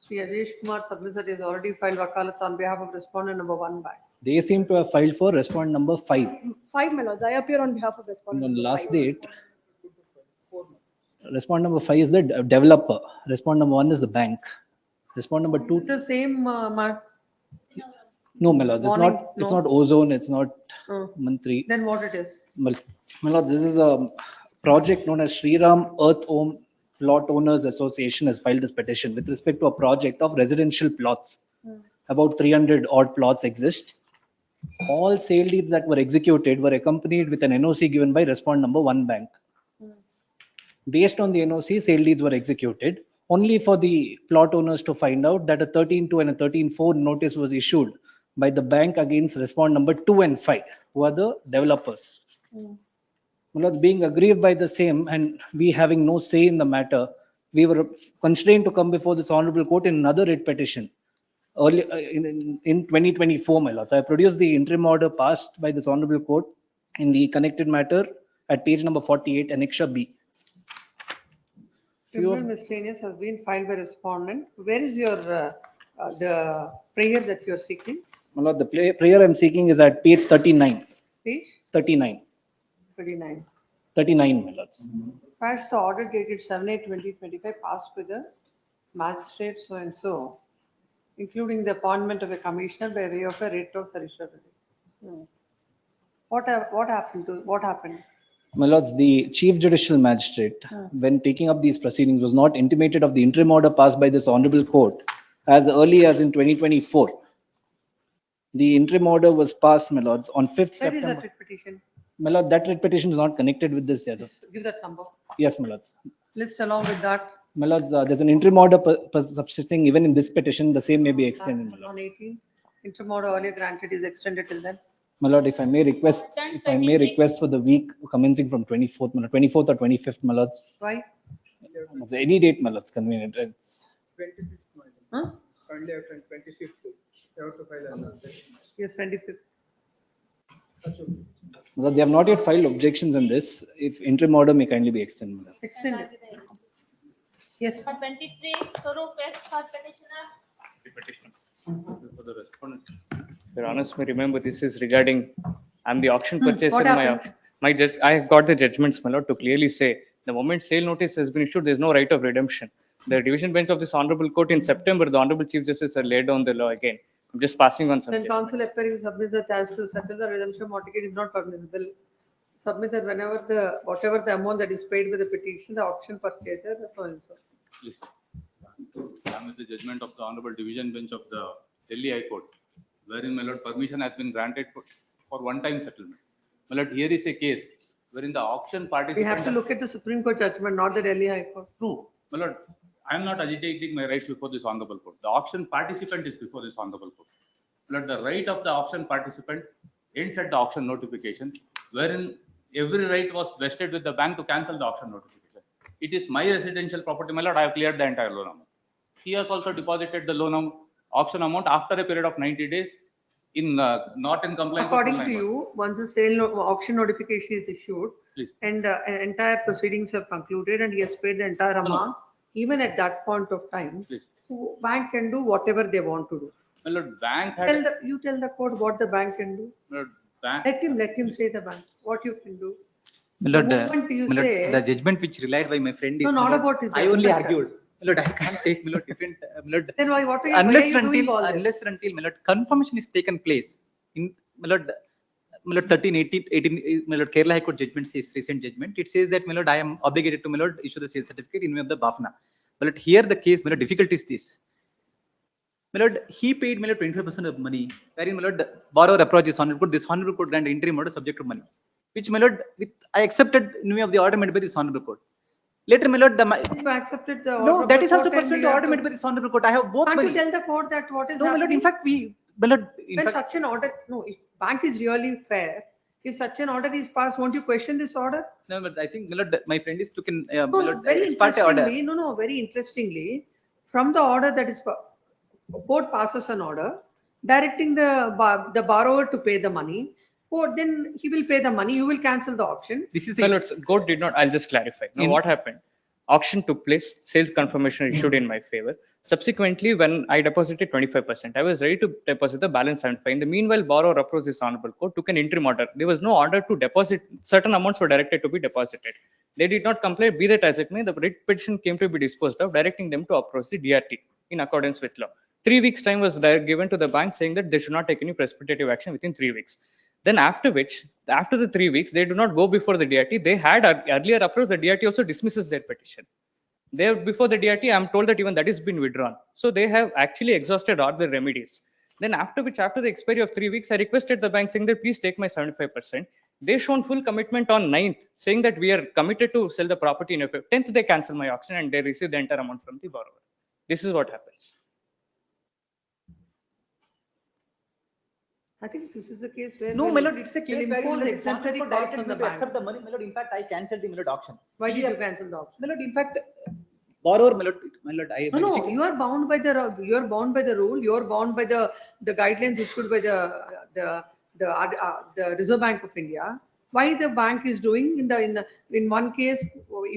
Sri Ajesh Kumar submitter has already filed wakalat on behalf of respondent number 1 bank. They seem to have filed for respondent number 5. 5, my lords. I appear on behalf of respondent. On the last date, respondent number 5 is the developer. Respondent number 1 is the bank. Respondent number 2, The same, no, my lords, it's Warning, not, it's no. not ozone, it's not uh, Mantri. then what it is? My lord, this is a project known as Shriram Earth Home Plot Owners Association has filed this petition with respect to a project of residential plots. About 300 odd plots exist. All sale deeds that were executed were accompanied with an NOC given by respondent number 1 bank. Based on the NOC, sale deeds were executed only for the plot owners to find out that a 13-2 and a 13-4 notice was issued by the bank against respondent number 2 and 5, who are the developers. Well, being aggrieved by the same and we having no say in the matter, we were constrained to come before this honorable court in another writ petition early in 2024, my lords. I produced the interim order passed by this honorable court in the connected matter at page number 48, Annexure B. Criminal miscellaneous has been filed by respondent. Where is your, the prayer that you are seeking? My lord, the prayer I'm seeking is at page 39. Page 39. 39. 39, my lords. First, the order dated 7/8/2025 passed by the magistrate so and so, including the appointment of a commissioner by way of a writ of certiorari. What happened? My lords, the chief judicial magistrate, when taking up these proceedings, was not intimated of the interim order passed by this honorable court as early as in 2024. The interim order was passed, my lords, on 5th Where is September. that writ petition? My lord, that writ petition is not connected with this. Yes, Give that number. yes, my lords. List along with that. My lords, there's an interim order subsisting even in this petition. The same may be extended, my lord. On 18, interim order earlier granted is extended till then. My lord, if I may request for the week commencing from 24th, my lord, 24th or 25th, my lords. Why? Any date, my lords, convenient. It's 25th, Huh? Kindly after 25th, you have to file another. Yes, 25th. My lord, they have not yet filed objections on this. If interim order may kindly be extended, my lord. Extended. Yes. Number 23, Swaroop S for petitioner. For the respondent. Your Honor, may remember this is regarding, I'm the auction purchaser. What happened? I have got the judgments, my lord, to clearly say, the moment sale notice has been issued, there is no right of redemption. The division bench of this honorable court in September, the honorable chief justice had laid down the law again. I'm just passing on some. Then counsel appearing submits that as to settle the redemption mortgage is not permissible. Submit that whatever the amount that is paid with the petition, the auction purchaser, so and so. I'm with the judgment of the honorable division bench of the Delhi High Court, wherein my lord permission has been granted for one-time settlement. My lord, here is a case wherein the auction participant. We have to look at the Supreme Court judgment, not the Delhi High Court. True. My lord, I am not agitating my rights before this honorable court. The auction participant is before this honorable court. My lord, the right of the auction participant ends at the auction notification, wherein every right was vested with the bank to cancel the auction notification. It is my residential property, my lord. I have cleared the entire loan amount. He has also deposited the loan amount auction amount after a period of 90 days in not in compliance. with According rule to 9(1). you, once the auction notification is issued Please. and entire proceedings have concluded and he has paid the entire amount, even at that point of time, Please. bank can do whatever they want to do. My lord, bank had. You tell the court what the bank can do. My lord, bank. Let him say the bank, what you can do. My lord, The moment you my lord, say- the judgment which relied by my friend is. No, my not lord, about his I only judgment. argued. My lord, I can't take, my lord, different, my lord. Then why, what are you, why are Unless you and doing until, all this? unless and until, my lord, confirmation is taken place in, my lord, 18, my lord, Kerala High Court judgment says, recent judgment, it says that, my lord, I am obligated to, my lord, issue the sales certificate in view of the BAFNA. My lord, here the case, my lord, difficulty is this. My lord, he paid, my lord, 25% of money, wherein, my lord, borrower approach is honorable court, this honorable court grant interim order subject to money, which, my lord, I accepted in view of the order made by this honorable court. Later, my lord, You accepted the order no, of that the is also court and pursuant you to have order made by this honorable court. I have both Can't money. you tell the court that what is No, my lord, happening? in fact, my lord, in When fact, such an order, no, if bank is really fair, if such an order is passed, won't you question this order? no, but I think, my lord, my friend is taken, my No, lord, very ex parte order. interestingly, no, very interestingly, from the order that is, court passes an order directing the borrower to pay the money, court, then he will pay the money, you will cancel the auction. This is My lords, court did not, I'll just clarify. Now, what happened? Auction took place, sales confirmation issued in my favor. Subsequently, when I deposited 25%, I was ready to deposit the balance 75. In the meanwhile, borrower approached this honorable court, took an interim order. There was no order to deposit, certain amounts were directed to be deposited. They did not comply, be that as it may, the writ petition came to be disposed of, directing them to approach the DRT in accordance with law. 3 weeks time was given to the bank saying that they should not take any precipitative action within 3 weeks. Then after the 3 weeks, they do not go before the DRT. They had earlier approached the DRT also dismisses their petition. Before the DRT, I'm told that even that is been withdrawn. So they have actually exhausted all the remedies. Then after the expiry of 3 weeks, I requested the bank saying that please take my 75%. They shown full commitment on 9th, saying that we are committed to sell the property in April. 10th, they cancel my auction and they receive the entire amount from the borrower. This is what happens. I think this is a case where. No, we'll- my lord, it's a we'll case where impose the exemplary court costs directed on me the to bank. accept the money. My lord, in fact, I cancelled the, my lord, auction. Why did you cancel the auction? My lord, in fact, borrower, my lord, I. No, you are bound by you are bound by the rule, you are bound by the guidelines issued by the Reserve Bank of India. Why the bank is doing in one case,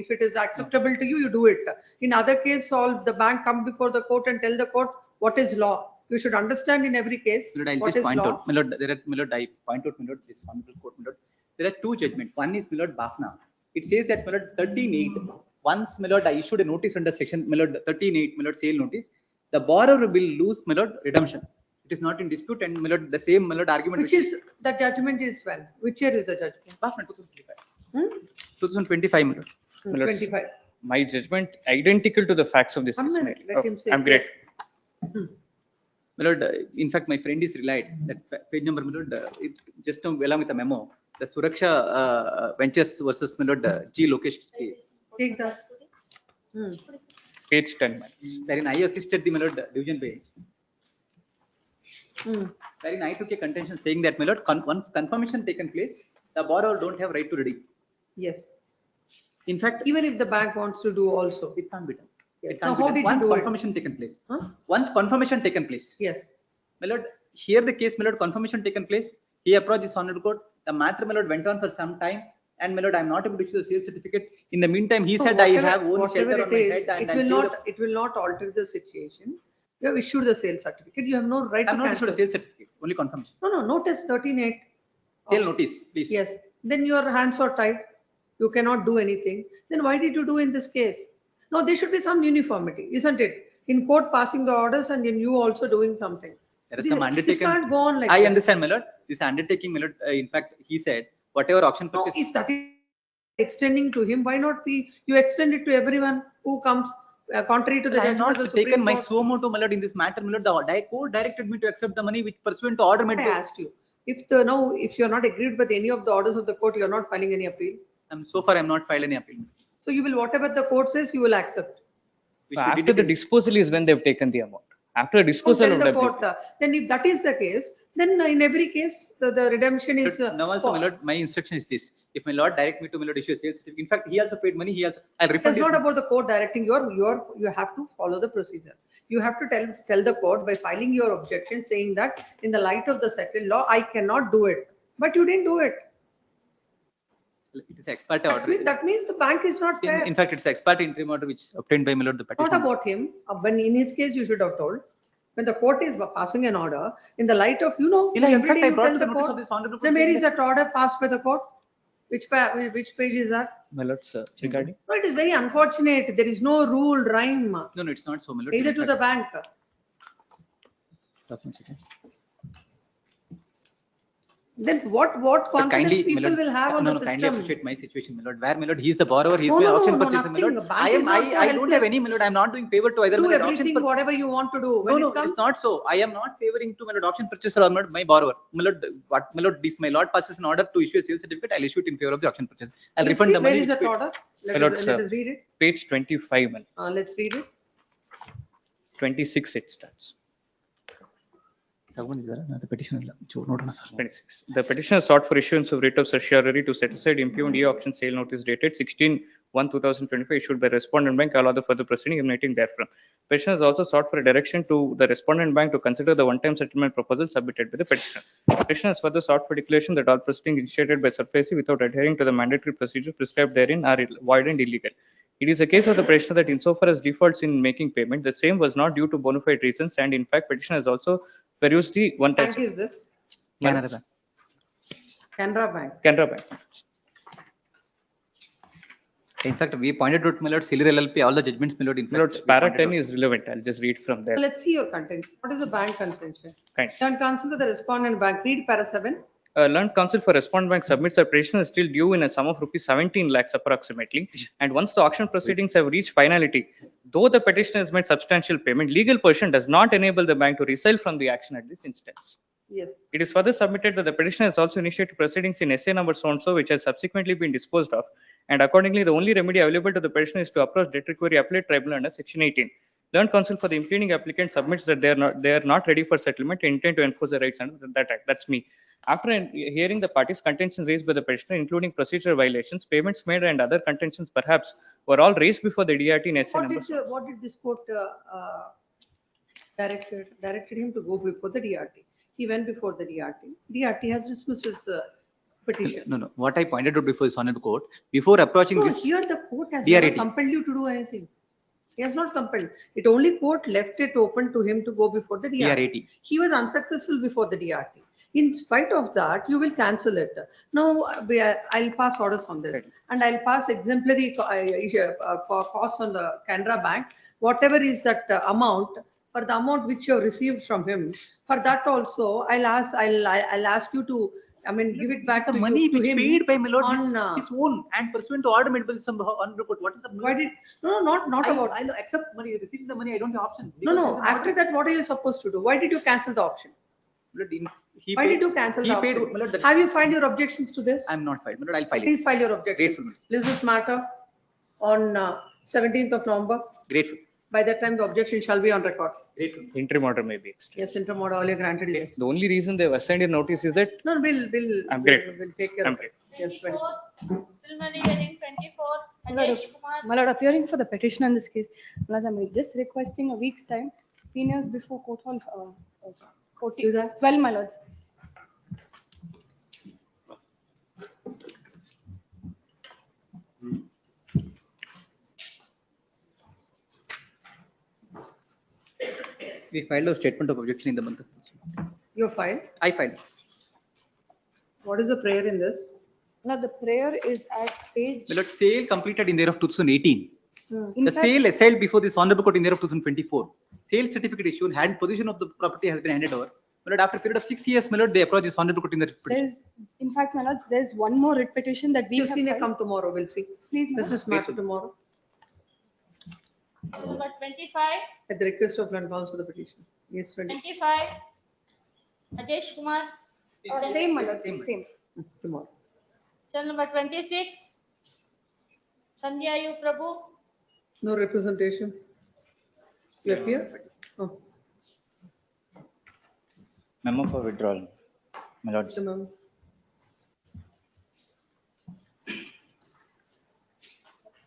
if it is acceptable to you, you do it. In other case, all the bank come before the court and tell the court what is law. You should understand in every case My lord, I'll what just is point law. out, my lord, there are, my lord, I point out, my lord, this honorable court, my lord, there are two judgments. One is, my lord, BAFNA. It says that, my lord, 13(8), once, my lord, I issued a notice under section, my lord, 13(8), my lord, sale notice, the borrower will lose, my lord, redemption. It is not in dispute, and, my lord, the same, my lord, argument. Which is, the judgment is when? Which year is the judgment? BAFNA 2025. 2025, my lord. My lords, 25. My judgment identical to the facts of this case. Let my lord. let him say. I'm great. yes. My lord, in fact, my friend is relied that page number, my lord, it just now along with the memo, the Suraksha Ventures versus, my lord, G Lokesh case. Take that. Page 10. Wherein I assisted the, my lord, division bench. Wherein I took a contention saying that, my lord, once confirmation taken place, the borrower don't have right to redeem. Yes. In fact, Even if the bank wants to do also. it can't be done. Yes. It can't Now, be how done. did you Once do it? confirmation taken place. Once confirmation taken place. Yes. My lord, here the case, my lord, confirmation taken place. He approached this honorable court. The matter, my lord, went on for some time. And, my lord, I'm not able to issue the sales certificate. In the meantime, he So said, I whatever- have own whatever shelter on it my is, head. And it will not alter the situation. You have issued the sales certificate. You have no right I'm to not issued cancel. a sales certificate, only confirmation. No, notice 13(8). Sale notice, please. Yes. Then your hands are tied. You cannot do anything. Then why did you do in this case? No, there should be some uniformity, isn't it? In court passing the orders and in you also doing something. There is some undertaking. This can't go on like I this. understand, my lord. This undertaking, my lord, in fact, he said, whatever auction No, purchase. if that is extending to him, why not you extend it to everyone who comes contrary to the I have judgment not of the taken Supreme my Court? suo motu, my lord, in this matter, my lord. The court directed me to accept the money which pursuant to order made I by. asked you. If you are not agreed with any of the orders of the court, you are not filing any appeal. So far, I am not filed any appeal. So you will, whatever the court says, you will accept. After the disposal is when they've taken the amount. After Don't disposal tell of the debt. court, then if that is the case, then in every case, the redemption is. Now also, my lord, my instruction is this: if my lord direct me to my lord issue a sales certificate, in fact, he also paid money. I'll refund. It's not about the court directing you have to follow the procedure. You have to tell the court by filing your objection saying that in the light of the settled law, I cannot do it, but you didn't do it. It is ex parte order. That means the bank is not fair. In fact, it's ex parte interim order which obtained by my lord the petitioner. Not about him. When in his case, you should have told. When the court is passing an order, in the light of, In fact, I brought to the notice of this honorable. then where is that order passed by the court? Which page is that? My lord, sir, regarding. No, it is very unfortunate. There is no rule, rhyme. No, it's not so, my lord. Either to the bank. Then what confidence people will have on the system? Kindly appreciate my situation, my lord. Where, my lord, he is the borrower, he is No, my no, auction no, purchaser, my lord. nothing. Bank is also I don't have helpless. any, my lord. I am not doing favor to either Do my lord, auction everything, purchaser. whatever you want to do. When No, it comes, it's not so. I am not favoring to my lord auction purchaser or my borrower. My lord, my lord, if my lord passes an order to issue a sales certificate, I'll issue it in favor of the auction purchaser. I'll let's refund see, the money. where is that order? My lord, Let sir, us read it. page 25, my lord. Let's read it. 26 it starts. The petitioner. 26. The petitioner sought for issuance of writ of certiorari to set aside impugned e-auction sale notice dated 16/1/2025 issued by respondent bank, allow the further proceeding emanating therefrom. Petitioner has also sought for a direction to the respondent bank to consider the one-time settlement proposal submitted by the petitioner. Petitioner has further sought for declaration that all proceedings initiated by SARFAESI without adhering to the mandatory procedure prescribed therein are void and illegal. It is a case of the petitioner that insofar as defaults in making payment, the same was not due to bona fide reasons, and in fact, petitioner has also perused the one-time. Bank is this? Canara Bank. Canara Bank. Canara Bank. In fact, we pointed out, my lord, Sealer LLP, all the judgments, my lord. In My lord, fact, para 10 is relevant. I'll just read from there. Let's see your contention. What is the bank contention? Kind. Turn counsel to the respondent bank. Read para 7. Learned counsel for respondent bank submits a petition is still due in a sum of rupees 17 lakhs approximately. And once the auction proceedings have reached finality, though the petitioner has made substantial payment, legal portion does not enable the bank to resile from the action at this instance. Yes. It is further submitted that the petitioner has also initiated proceedings in SA number so-and-so, which has subsequently been disposed of. And accordingly, the only remedy available to the petitioner is to approach debt recovery appellate tribunal under section 18. Learned counsel for the impleading applicant submits that they are not ready for settlement and intend to enforce the rights under that act. That's me. After hearing the parties' contentions raised by the petitioner, including procedural violations, payments made, and other contentions perhaps, were all raised before the DRT in SA number. What did this court directed him to go before the DRT? He went before the DRT. DRT has dismissed his petition. No. What I pointed out before this honorable court, before approaching No, this. here the court has DRT. never compelled you to do anything. He has not compelled. It only court left it open to him to go before the DRT. He was unsuccessful before the DRT. In spite of that, you will cancel it. Now, I'll pass orders on this, and I'll pass exemplary costs on the Canara Bank. Whatever is that amount, for the amount which you have received from him, for that also, I'll ask you to, give it back the to money you, to which him paid by my lord on, his own and pursuant to order made by some honorable court. What is the? Why did not about? I'll accept money, receiving the money. I don't have option. No. After that, what are you supposed to do? Why did you cancel the auction? Why did you cancel the auction? Have you filed your objections to this? I'm not filed. I'll file it. Please file your objections. List this matter on 17th of November. Grateful. By that time, the objection shall be on record. Grateful. Interim order may be extended. Yes, interim order earlier granted. Yes. The only reason they've assigned a notice is that. No, we'll I'm grateful. We'll take care I'm of it. grateful. Yes, 24. Preliminary hearing 24. Adesh Kumar. My lord, appearing for the petition in this case, my lord, I'm just requesting a week's time, 10 years before court hall. 12, my lords. We filed a statement of objection in the month of. You filed? I filed. What is the prayer in this? Now the prayer is at page. My lord, sale completed in the year of 2018. In The fact- sale assailed before this honorable court in the year of 2024. Sale certificate issued, hand possession of the property has been handed over. My lord, after a period of 6 years, my lord, they approached this honorable court in the petition. There's, in fact, my lords, there's one more writ petition that we You have senior filed. come tomorrow, we'll see. Please, my This lord. is matter tomorrow. Number 25. At the request of land counsel, the petition. Yes, 20. 25. Adesh Kumar. Same, my lord, same. Tomorrow. Then number 26. Sandhya U. Prabhu. No representation. You appear? Oh. Memo for withdrawal, my lord.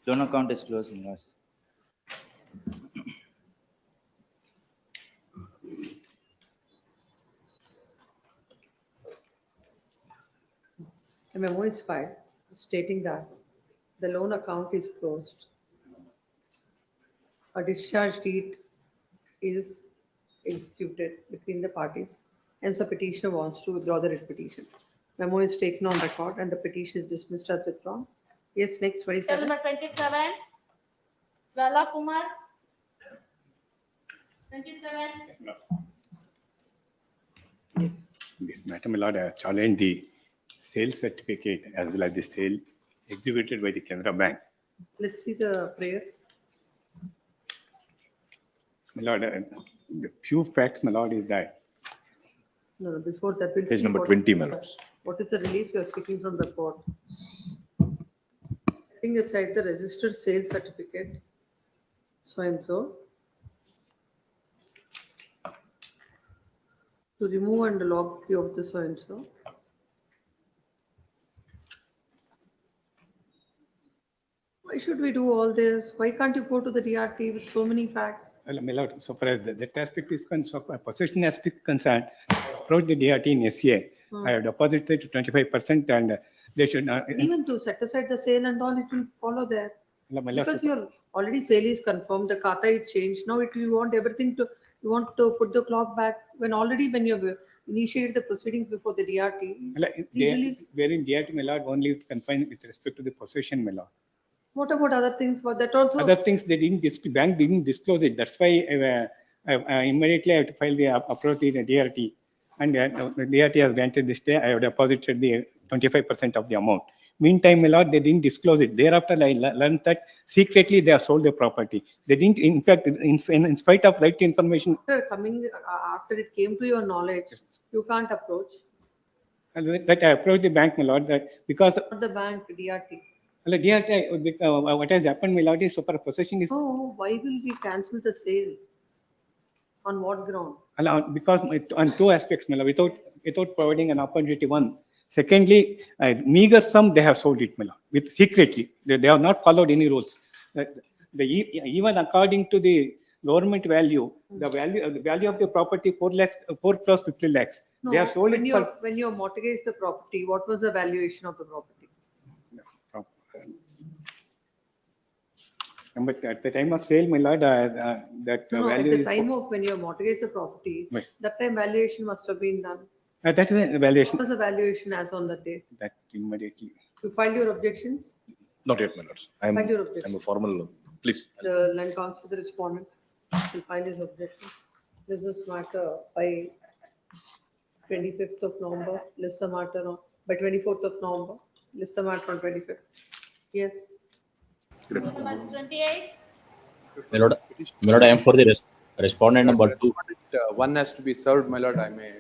Loan account is closed, my lord. The memo is filed stating that the loan account is closed. A discharge deed is executed between the parties. Hence, the petitioner wants to withdraw the writ petition. Memo is taken on record and the petition is dismissed as withdrawn. Yes, next Case 27. number 27, Lala Kumar. 27. This matter, my lord, I challenge the sale certificate as well as the sale executed by the Canara Bank. Let's see the prayer. My lord, the few facts, my lord, is that No, before that, we'll Page see number what- 20, my lord. What is the relief you're seeking from the court? Setting aside the registered sale certificate, so and so, to remove and log key of the so and so. Why should we do all this? Why can't you go to the DRT with so many facts? well, my lord, so far as that aspect is concerned, so far possession aspect concerned, I approached the DRT in SCA. I have deposited to 25% and they should not. Even to set aside the sale and all, it will follow there. My lord, Because so- your already sale is confirmed, the kata is changed. Now it you want everything to, you want to put the clock back when already when you've initiated the proceedings before the DRT. Like, These they- reliefs- wherein DRT, my lord, only confined with respect to the possession, my lord. What about other things? For that also. Other things, they didn't, bank didn't disclose it. That's why immediately I have to file the approach to the DRT. And the DRT has granted this day, I have deposited the 25% of the amount. Meantime, my lord, they didn't disclose it. Thereafter, I learned that secretly they have sold the property. They didn't, in fact, in spite of right to information, After coming, after it came to your knowledge, you can't approach. that I approached the bank, my lord, that because Not the bank, DRT. well, DRT, what has happened, my lord, is so far possession is Oh, why will we cancel the sale? On what ground? because on two aspects, my lord, without providing an opportunity. One, secondly, meager sum they have sold it, my lord, with secretly. They have not followed any rules. Even according to the government value, the value of the property 4 lakhs, 4 plus 50 lakhs. They have sold it for. When you mortgaged the property, what was the valuation of the property? But at the time of sale, my lord, that No, at value the is. time of when you mortgaged the property, Right. that time valuation must have been done. That's the valuation. What was the valuation as on that date? That immediately. You filed your objections? Not yet, my lords. I'm File your objection. a formal, please. The land counsel, the respondent, will file his objections. This is matter by 25th of November, list the matter on, by 24th of November, list the matter on 25th. Yes. Case number 28. My lord, I am for the respondent number 2. One has to be served, my lord. I may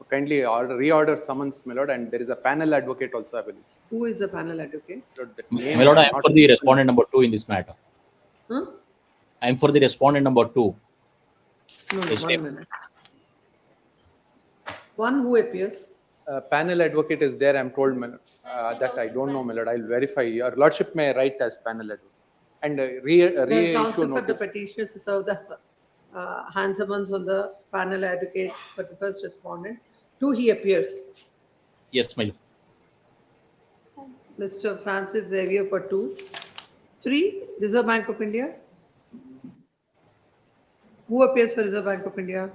kindly reorder summons, my lord, and there is a panel advocate also, I believe. Who is the panel advocate? My lord, I am for the respondent number 2 in this matter. Huh? I am for the respondent number 2. No, Yes, one minute. One who appears. Panel advocate is there, I'm told, my lord. That I don't know, my lord. I'll verify. Your lordship may write as panel advocate. And The reissue counsel for the notice. petitioners to serve the hand summons on the panel advocate for the first respondent. Two, he appears. Yes, my lord. Mr. Francis Xavier for 2. 3, Reserve Bank of India. Who appears for Reserve Bank of India?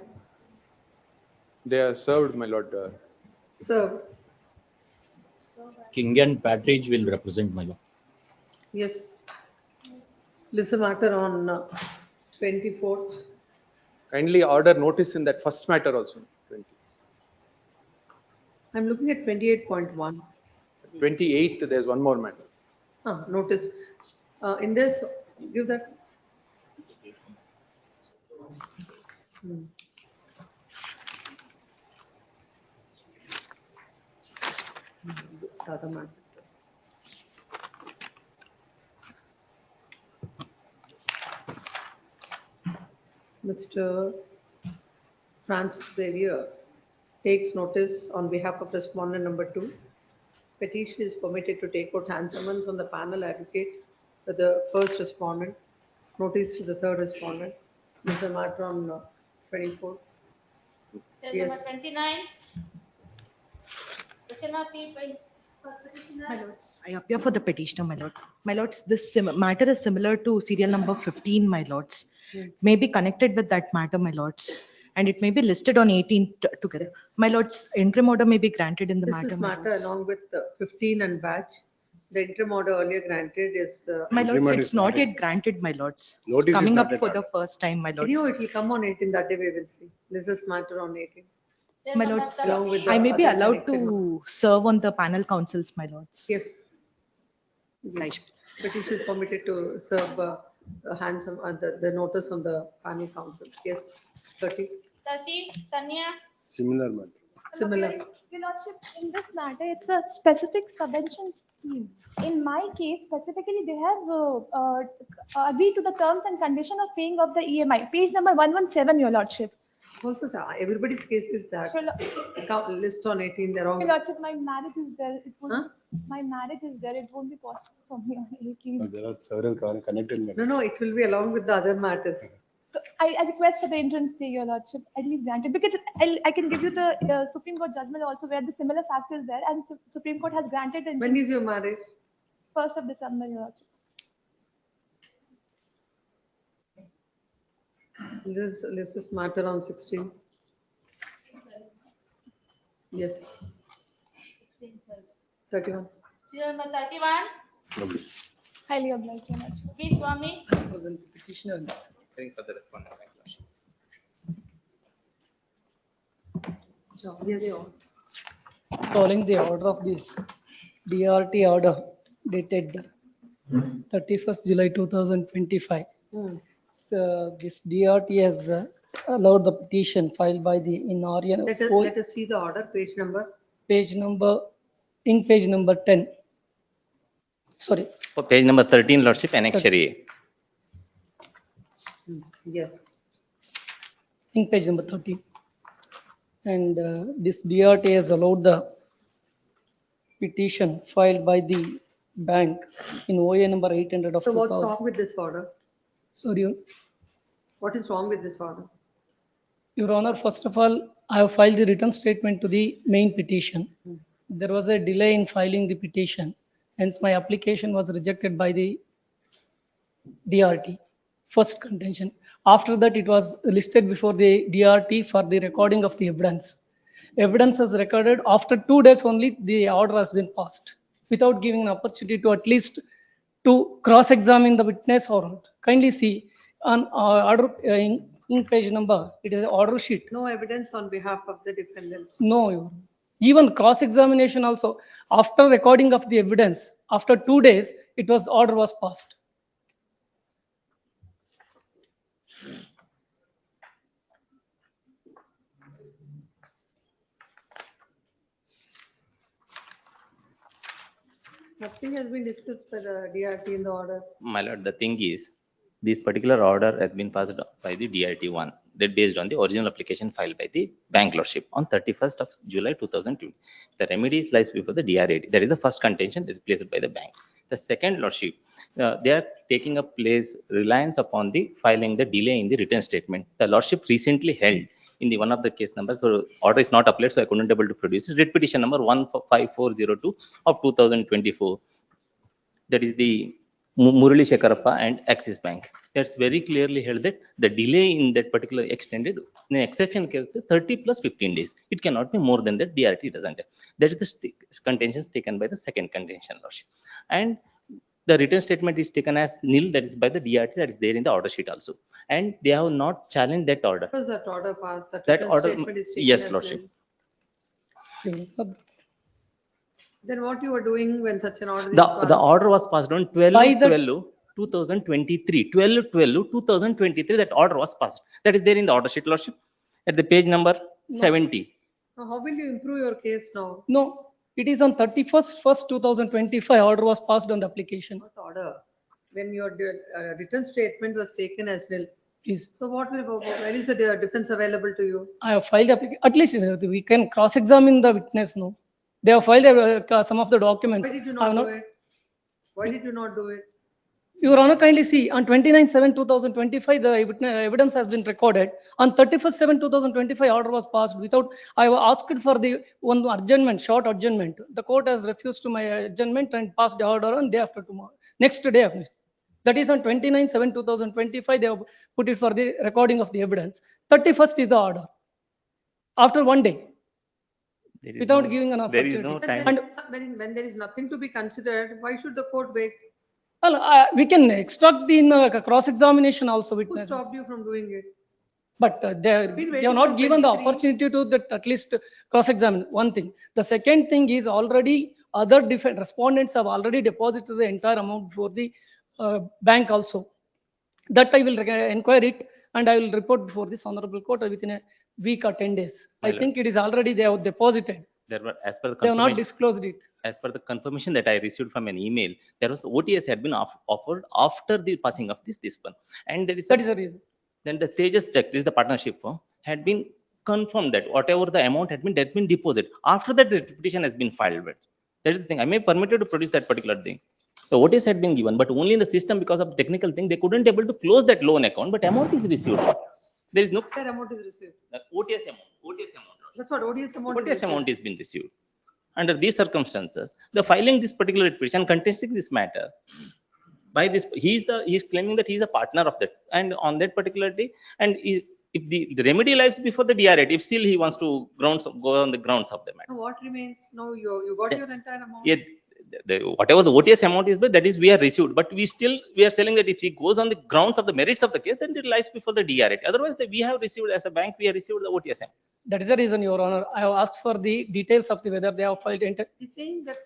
They are served, my lord. Sir, King and Patridge will represent, my lord. yes. Listen matter on 24th. Kindly order notice in that first matter also. I'm looking at 28.1. 28th, there's one more matter. Notice. In this, give that. The other matter, sir. Mr. Francis Xavier takes notice on behalf of respondent number 2. Petition is permitted to take out hand summons on the panel advocate to the first respondent, notice to the third respondent. This is a matter on 24. Case number 29. Petitioner, please. My lords, I appear for the petitioner, my lords. My lords, this matter is similar to serial number 15, my lords. May be connected with that matter, my lords. And it may be listed on 18 together. My lords, interim order may be granted in the This matter, is my matter lords. along with 15 and batch. The interim order earlier granted is. My lords, it's not yet granted, my lords. It's Notice is coming not up yet for the ordered. first time, my lords. Anyhow, it will come on 18, that day we will see. This is matter on 18. My lords, Along with I the may be other allowed connected to serve on the panel councils, my lords. Yes. Petition is permitted to serve the notice on the panel council. Yes, 30. 30, Tanya. Similar matter. Similar. Your Lordship, in this matter, it's a specific subvention scheme. In my case, specifically, they have agreed to the terms and condition of paying off the EMI. Page number 117, Your Lordship. Also, sir, everybody's case is that. List on 18, they're all. Your Lordship, my marriage is there. My marriage is there. It won't be possible for me on 18. There are several connected matters. No, it will be along with the other matters. So I request for the interim stay, Your Lordship, at least granted, because I can give you the Supreme Court judgment also where the similar facts is there, and Supreme Court has granted. When is your marriage? 1st of December, Your Lordship. This is matter on 16. Yes. 31. Serial number 31. Highly obliged, Your Lordship. Please, Swami. Petitioner. Sitting for the respondent, my lordship. Following the order of this DRT order dated 31st July 2025. So this DRT has allowed the petition filed by the in Aryan. Let us see the order, page number. Page number, in page number 10. Sorry. For page number 13, lordship, annexure A. Yes. In page number 13. And this DRT has allowed the petition filed by the bank in OA number 800 of So what's 2000. wrong with this order? Sorry, What is wrong with this order? Your Honor, first of all, I have filed the written statement to the main petition. There was a delay in filing the petition, hence my application was rejected by the DRT, first contention. After that, it was listed before the DRT for the recording of the evidence. Evidence is recorded. After 2 days only, the order has been passed without giving an opportunity to at least to cross-examine the witness or kindly see on order in page number, it is an order sheet. No evidence on behalf of the defendants. No, Your Honor. Even cross-examination also, after recording of the evidence, after 2 days, the order was passed. Nothing has been discussed by the DRT in the order. My lord, the thing is, this particular order has been passed by the DRT1, that based on the original application filed by the bank lordship on 31st of July 2020. The remedy lies before the DRT. That is the first contention that is placed by the bank. The second lordship, they are taking a place reliance upon the filing the delay in the written statement. The lordship recently held in the one of the case numbers, so order is not applied, so I couldn't able to produce it. Writ petition number 15402 of 2024. That is the Murali Shekarappa and Axis Bank. That's very clearly held that the delay in that particular extended, in the exception case, 30 plus 15 days. It cannot be more than that. DRT doesn't have. That is the contentions taken by the second contention lordship. And the written statement is taken as nil, that is by the DRT, that is there in the order sheet also. And they have not challenged that order. What was that order passed? That written order, statement is taken yes, as lordship. nil. Then what you were doing when such an order is The passed? order was passed on 12 By the- 12 2023. 12 12 2023, that order was passed. That is there in the order sheet, lordship, at the page number 70. Now, how will you improve your case now? No, it is on 31st 2025, order was passed on the application. What order? When your written statement was taken as nil, Please. So where is the defense available to you? I have filed at least we can cross-examine the witness, no? They have filed some of the documents. Why did you I have not do it? Why did you not do it? Your Honor, kindly see, on 29/7/2025, the evidence has been recorded. On 31st/7/2025, order was passed without, I asked for the one adjournment, short adjournment. The court has refused to my adjournment and passed the order on day after tomorrow, next day. That is on 29/7/2025, they have put it for the recording of the evidence. 31st is the order. After one day, without giving an opportunity. There is no time. And when there is nothing to be considered, why should the court wait? Well, we can extract the cross-examination also. Who stopped you from doing it? But they have not given the opportunity to that at least cross-examine. One thing. The second thing is already other respondents have already deposited the entire amount for the bank also. That I will inquire it and I will report before this honorable court within a week or 10 days. I think it is already they have deposited. There were, as per the They have not disclosed it. As per the confirmation that I received from an email, there was OTS had been offered after the passing of this one, and there is that is the reason. Then the Tejas Tech, this is the partnership firm, had been confirmed that whatever the amount had been deposited. After that, the petition has been filed with. That is the thing. I may permitted to produce that particular thing. The OTS had been given, but only in the system because of technical thing they couldn't able to close that loan account. But amount is received. There is no. That amount is received. The OTS amount. OTS amount. That's what ODS amount. OTS amount is been received. Under these circumstances, the filing this particular petition contesting this matter by this, he is claiming that he is a partner of that, and on that particular day, and if the remedy lies before the DR, if still he wants to go on the grounds of the matter. Now what remains? No, you got your entire amount. Yeah, whatever the OTS amount is, but that is we are received, but we are saying that if he goes on the grounds of the merits of the case, then it lies before the DR. Otherwise, we have received as a bank, we have received the OTS amount. That is the reason, Your Honor. I have asked for the details of whether they have filed He's saying that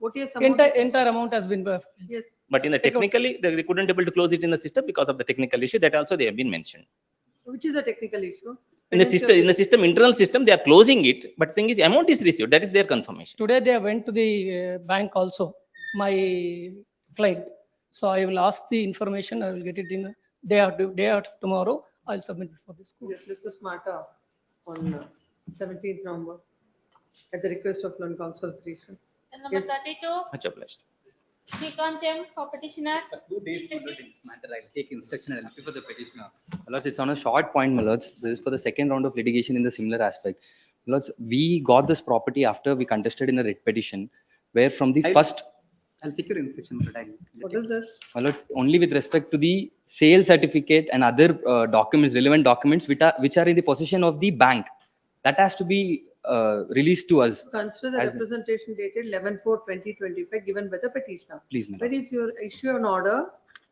OTS amount. Entire amount has been. Yes. But in the technically, they couldn't able to close it in the system because of the technical issue that also they have been mentioned. Which is a technical issue. In the system, internal system, they are closing it. But thing is, amount is received. That is their confirmation. Today they went to the bank also, my client. So I will ask the information. I will get it in day after tomorrow. I will submit before this court. Yes, Mr. Smarta on 17th November at the request of Lone Counsel petition. And number 32. Much obliged. Be contempt for petitioner. 2 days in this matter, I'll take instruction and appeal for the petitioner. My lords, it's on a short point, my lords. This is for the second round of litigation in the similar aspect. My lords, we got this property after we contested in a writ petition, where from the first. I'll secure instruction. What is this? My lords, only with respect to the sale certificate and other documents, relevant documents, which are in the possession of the bank, that has to be released to us. Consider the representation dated 11/4/2025 given by the petitioner. Please, my lord. Where is your issue an order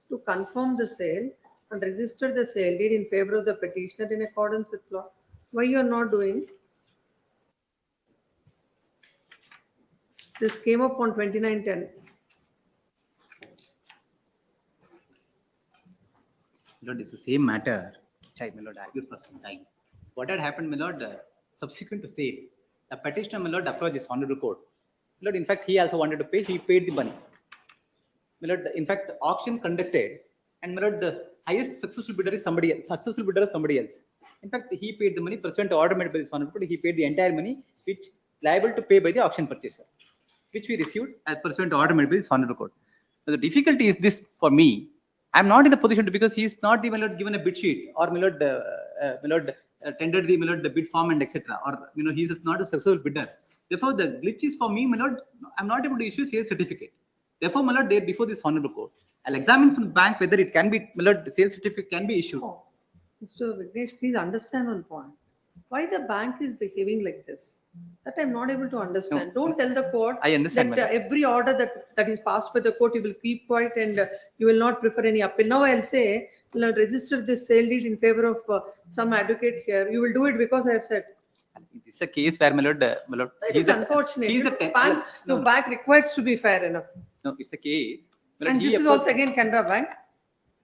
to confirm the sale and register the sale deed in favor of the petitioner in accordance with law? Why you are not doing? This came up on 29/10. Lord, it's the same matter, which I, my lord, argued for some time. What had happened, my lord, subsequent to sale, the petitioner, my lord, approached this honorable court. My lord, in fact, he also wanted to pay, he paid the money. My lord, in fact, auction conducted, and my lord, the highest successful bidder is somebody else. In fact, he paid the money pursuant to order made by this honorable court. He paid the entire money, which liable to pay by the auction purchaser, which we received as pursuant to order made by this honorable court. Now, the difficulty is this for me. I'm not in the position to, because he is not the, my lord, given a bid sheet or my lord, tendered the, my lord, the bid form and etc. Or he is not a successful bidder. Therefore, the glitch is for me, my lord. I'm not able to issue sales certificate. Therefore, my lord, there before this honorable court, I'll examine from the bank whether it can be, my lord, the sales certificate can be issued. Oh, Mr. Vignesh, please understand one point. Why the bank is behaving like this? That I'm not able to understand. No. Don't tell the court I understand, that every order that is passed by the court, you will keep quiet and you will not prefer any appeal. Now I'll say, register this sale deed in favor of some advocate here. You will do it because I have said. This is a case where, my lord, It's unfortunate. Bank requires to be fair enough. No, it's a case. And this is also again Canara Bank.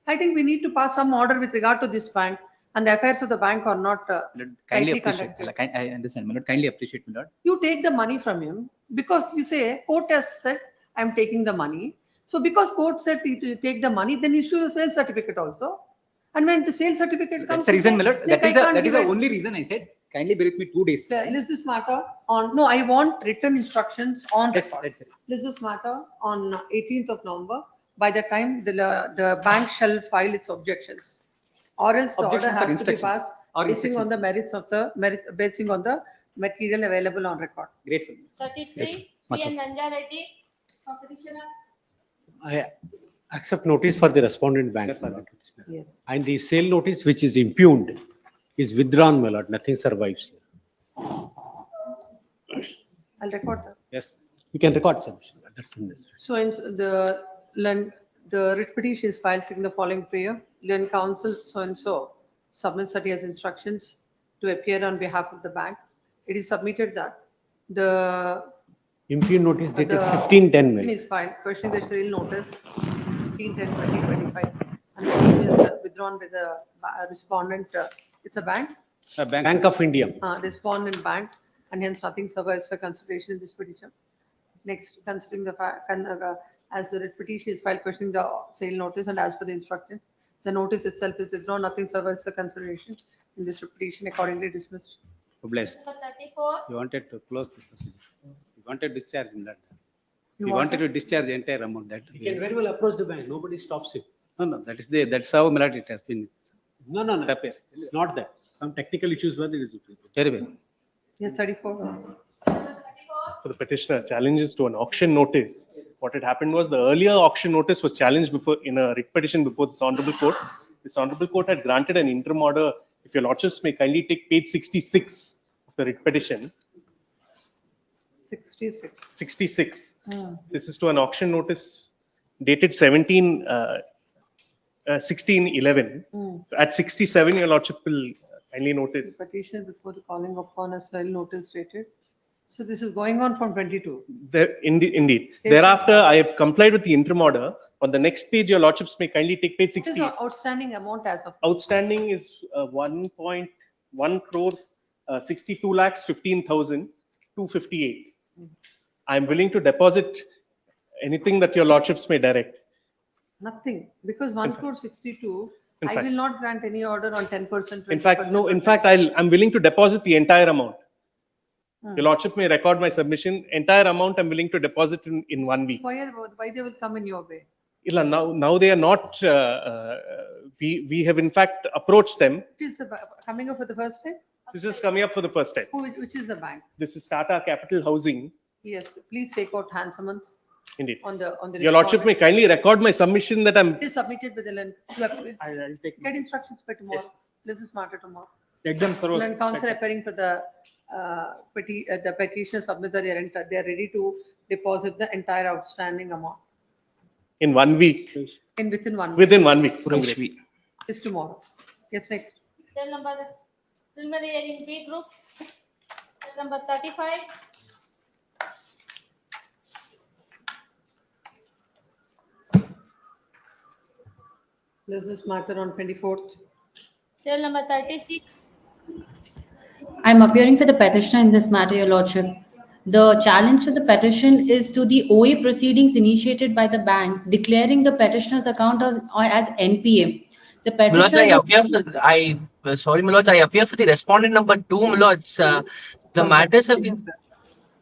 I think we need to pass some order with regard to this bank, and the affairs of the bank are not kindly tightly appreciate. conducted. I understand, my lord. Kindly appreciate, my lord. You take the money from him because you say court has said I'm taking the money. So because court said you take the money, then issue the sale certificate also. And when the sale certificate comes. That's the reason, you my say, lord. "Nick, That is I the, can't that is give the it." only reason I said, kindly bear with me 2 days. List this matter on, no, I want written instructions on That's record. it. List this matter on 18th of November, by the time the bank shall file its objections. Or else the order Objections or has to be instructions? passed Or basing on instructions? the basing on the material available on record. Grateful. 33, Much P. N. Nanja Reddy, petitioner. I accept notice for the respondent bank, my lord. Yes. And the sale notice which is impugned is withdrawn, my lord. Nothing survives here. I'll record that. Yes, you can record submission. That's unnecessary. So in the writ petition is filed seeking the following prayer. Land counsel so and so submits that he has instructions to appear on behalf of the bank. It is submitted that the Impugned notice dated the 15/10, my petition lord. is filed questioning the sale notice 15/10/2025, and the same is withdrawn with the respondent. It's a bank. Bank of India. Respondent bank, and hence nothing survives for consideration in this petition. Next, considering the fact, as the writ petition is filed questioning the sale notice, and as per the instructions, the notice itself is withdrawn, nothing survives for consideration in this writ petition, accordingly dismissed. Blessed. Number 34, You wanted to close the procedure. You wanted to discharge in that. You You wanted- wanted to discharge the entire amount that. You can very well approach the bank. Nobody stops you. No, that is that's how, my lord, it has been. No. It's not that. Some technical issues were there. Very well. Yes, 34. For the petitioner, challenges to an auction notice. What had happened was the earlier auction notice was challenged before in a writ petition before this honorable court. This honorable court had granted an interim order. If your lordships may kindly take page 66 of the writ petition. 66. 66. Hmm. This is to an auction notice dated 16/11. Hmm. At 67, your lordship will kindly notice. Petition before the calling upon a sale notice dated. So this is going on from 22. Indeed. Thereafter, I have complied with the interim order. On the next page, your lordships may kindly take page What is 60. the outstanding amount as of? Outstanding is 1.1 crore, 62 lakhs, 15,258. I am willing to deposit anything that your lordships may direct. Nothing, because 1 crore 62, In I fact- will not grant any order on 10%. In fact, 20%. no, in fact, I'm willing to deposit the entire amount. Hmm. Your lordship may record my submission. Entire amount I'm willing to deposit in 1 week. Why they will come in your way? Illa, now they are not, we have in fact approached them. Which is coming up for the first time? This is coming up for the first time. Which is the bank? This is Tata Capital Housing. Yes, please take out handsomens Indeed. on the. Your lordship may kindly record my submission that I'm. It is submitted with the land. I'll take. Get instructions by tomorrow. This is matter tomorrow. Let them serve. Land council appearing for the petitioner submit that they are ready to deposit the entire outstanding amount In 1 week. within 1 week. Within 1 week. Is tomorrow. Yes, next. cell number preliminary hearing B group, cell number 35. This is matter on 24th. Cell number 36. I am appearing for the petitioner in this matter, your lordship. The challenge to the petition is to the OA proceedings initiated by the bank declaring the petitioner's account as NPA. The My lords, I petitioner. appear sorry, my lords, I appear for the respondent number 2, my lords. The matters have been.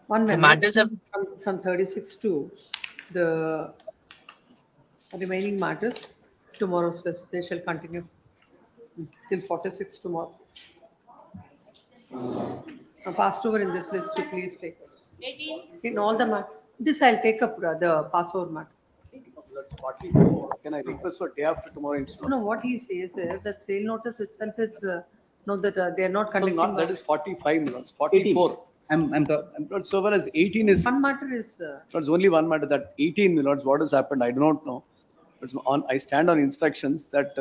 One The minute. matters have. From 36 to the remaining matters, tomorrow's list, they shall continue till 46 tomorrow. Now passed over in this list, you please take. 18. In all the this I'll take up the passover matter. Can I request for day after tomorrow instead? No, what he says is that sale notice itself is, no, that they are not No, conducting. not, that is 45 minutes, 44. I'm not so far as 18 is. One matter is. There's only one matter, that 18 minutes, what has happened, I do not know. It's I stand on instructions that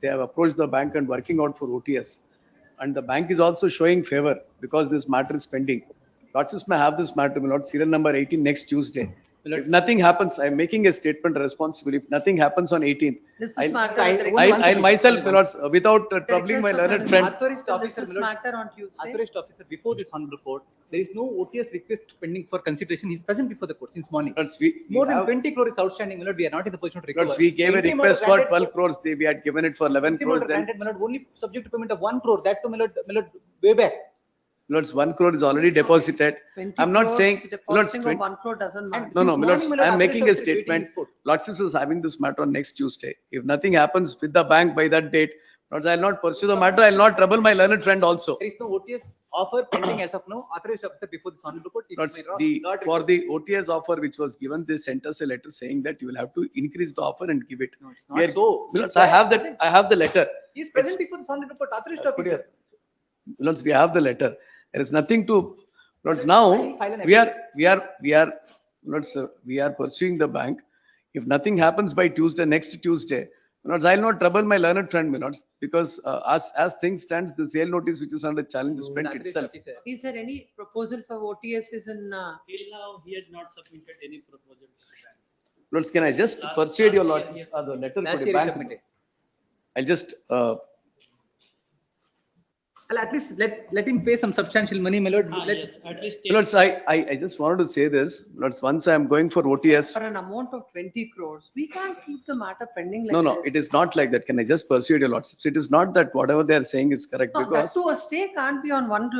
they have approached the bank and working out for OTS. And the bank is also showing favor because this matter is pending. Lordships may have this matter, my lord, serial number 18 next Tuesday. If nothing happens, I'm making a statement responsible. If nothing happens on 18th, This is I'll, matter. I'll myself, my lords, without troubling my learned friend. Authorized This officer, is my lord, matter on Tuesday. authorized officer before this honorable court, there is no OTS request pending for consideration. He's present before the court since morning. Lords, More than 20 crore is outstanding, my lord. We are not in the position to recover. Lords, we gave a The interim request order for granted 12 crores. We had given it for 11 interim order crores then. granted, my lord, only subject to payment of 1 crore. That too, my lord, way back. Lords, 1 crore is already deposited. 20 I'm not crores, saying, Lords, depositing of 1 crore doesn't matter. no, Since my lords, morning, my lord, I'm authorized making a officer is waiting statement. his court. Lordships is having this matter on next Tuesday. If nothing happens with the bank by that date, Lords, I'll not pursue the matter. I'll not trouble my learned friend also. There is no OTS offer pending as of now. Authorized officer before this honorable court. If Lords, my lord for the OTS offer which was given, they sent us a letter saying that you will have to increase the offer and give it. No, it's not so. Lords, I have that, I have the letter. He's present before this honorable court. Authorized officer. Lords, we have the letter. There is nothing to, Lords, now, Lords, we are pursuing the bank. If nothing happens by Tuesday, next Tuesday, Lords, I'll not trouble my learned friend, Lords, because as things stands, the sale notice which is under challenge is spent itself. Is there any proposal for OTS is in? Till now, he has not submitted any proposals. Lords, can I just persuade your Lords, the letter Last for the year he bank? submitted. I'll just, Well, at least let him pay some substantial money, my lord. Yes, at least. Lords, I just wanted to say this, Lords, once I am going for OTS. For an amount of 20 crores, we can't keep the matter pending like No, this. no, it is not like that. Can I just persuade your Lordships? It is not that whatever they are saying is correct No, that because. too, a stay can't be on 1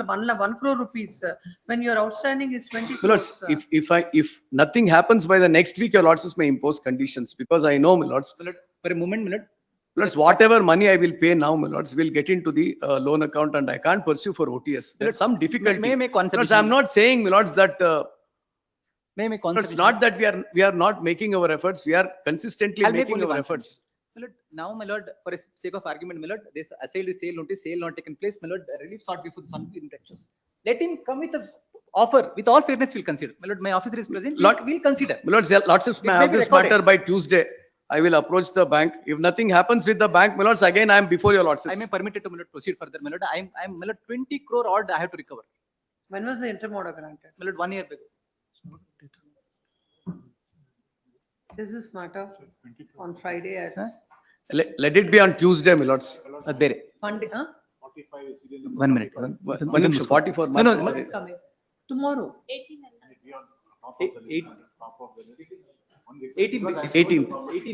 crore rupees, when your outstanding is 20 My Lords, crores. if nothing happens by the next week, your Lordships may impose conditions because I know, my Lords. My lord, for a moment, my lord. Lords, whatever money I will pay now, my Lords, will get into the loan account and I can't pursue for OTS. There's some difficulty. May I make one Lords, submission? I'm not saying, my Lords, that, May I make one Lords, submission? not that we are not making our efforts. We are consistently I'll make making only our one efforts. My lord, now, my lord, for the sake of argument, my lord, this assailed the sale notice, sale not taken place, my lord, relief sought before the honorable instructions. Let him come with a offer. With all fairness, we'll consider. My lord, my officer is present. We'll consider. My Lords, Lordships may It may have be this recorded. matter by Tuesday. I will approach the bank. If nothing happens with the bank, my Lords, again, I am before your Lordships. I may permit it to, my lord, proceed further, my lord. I'm, my lord, 20 crore odd I have to recover. When was the interim order granted? My lord, 1 year ago. This is matter on Friday at Let it be on Tuesday, my Lords. Monday, huh? 1 minute. One nimsham, 44. No, no. Coming. Tomorrow. 18th.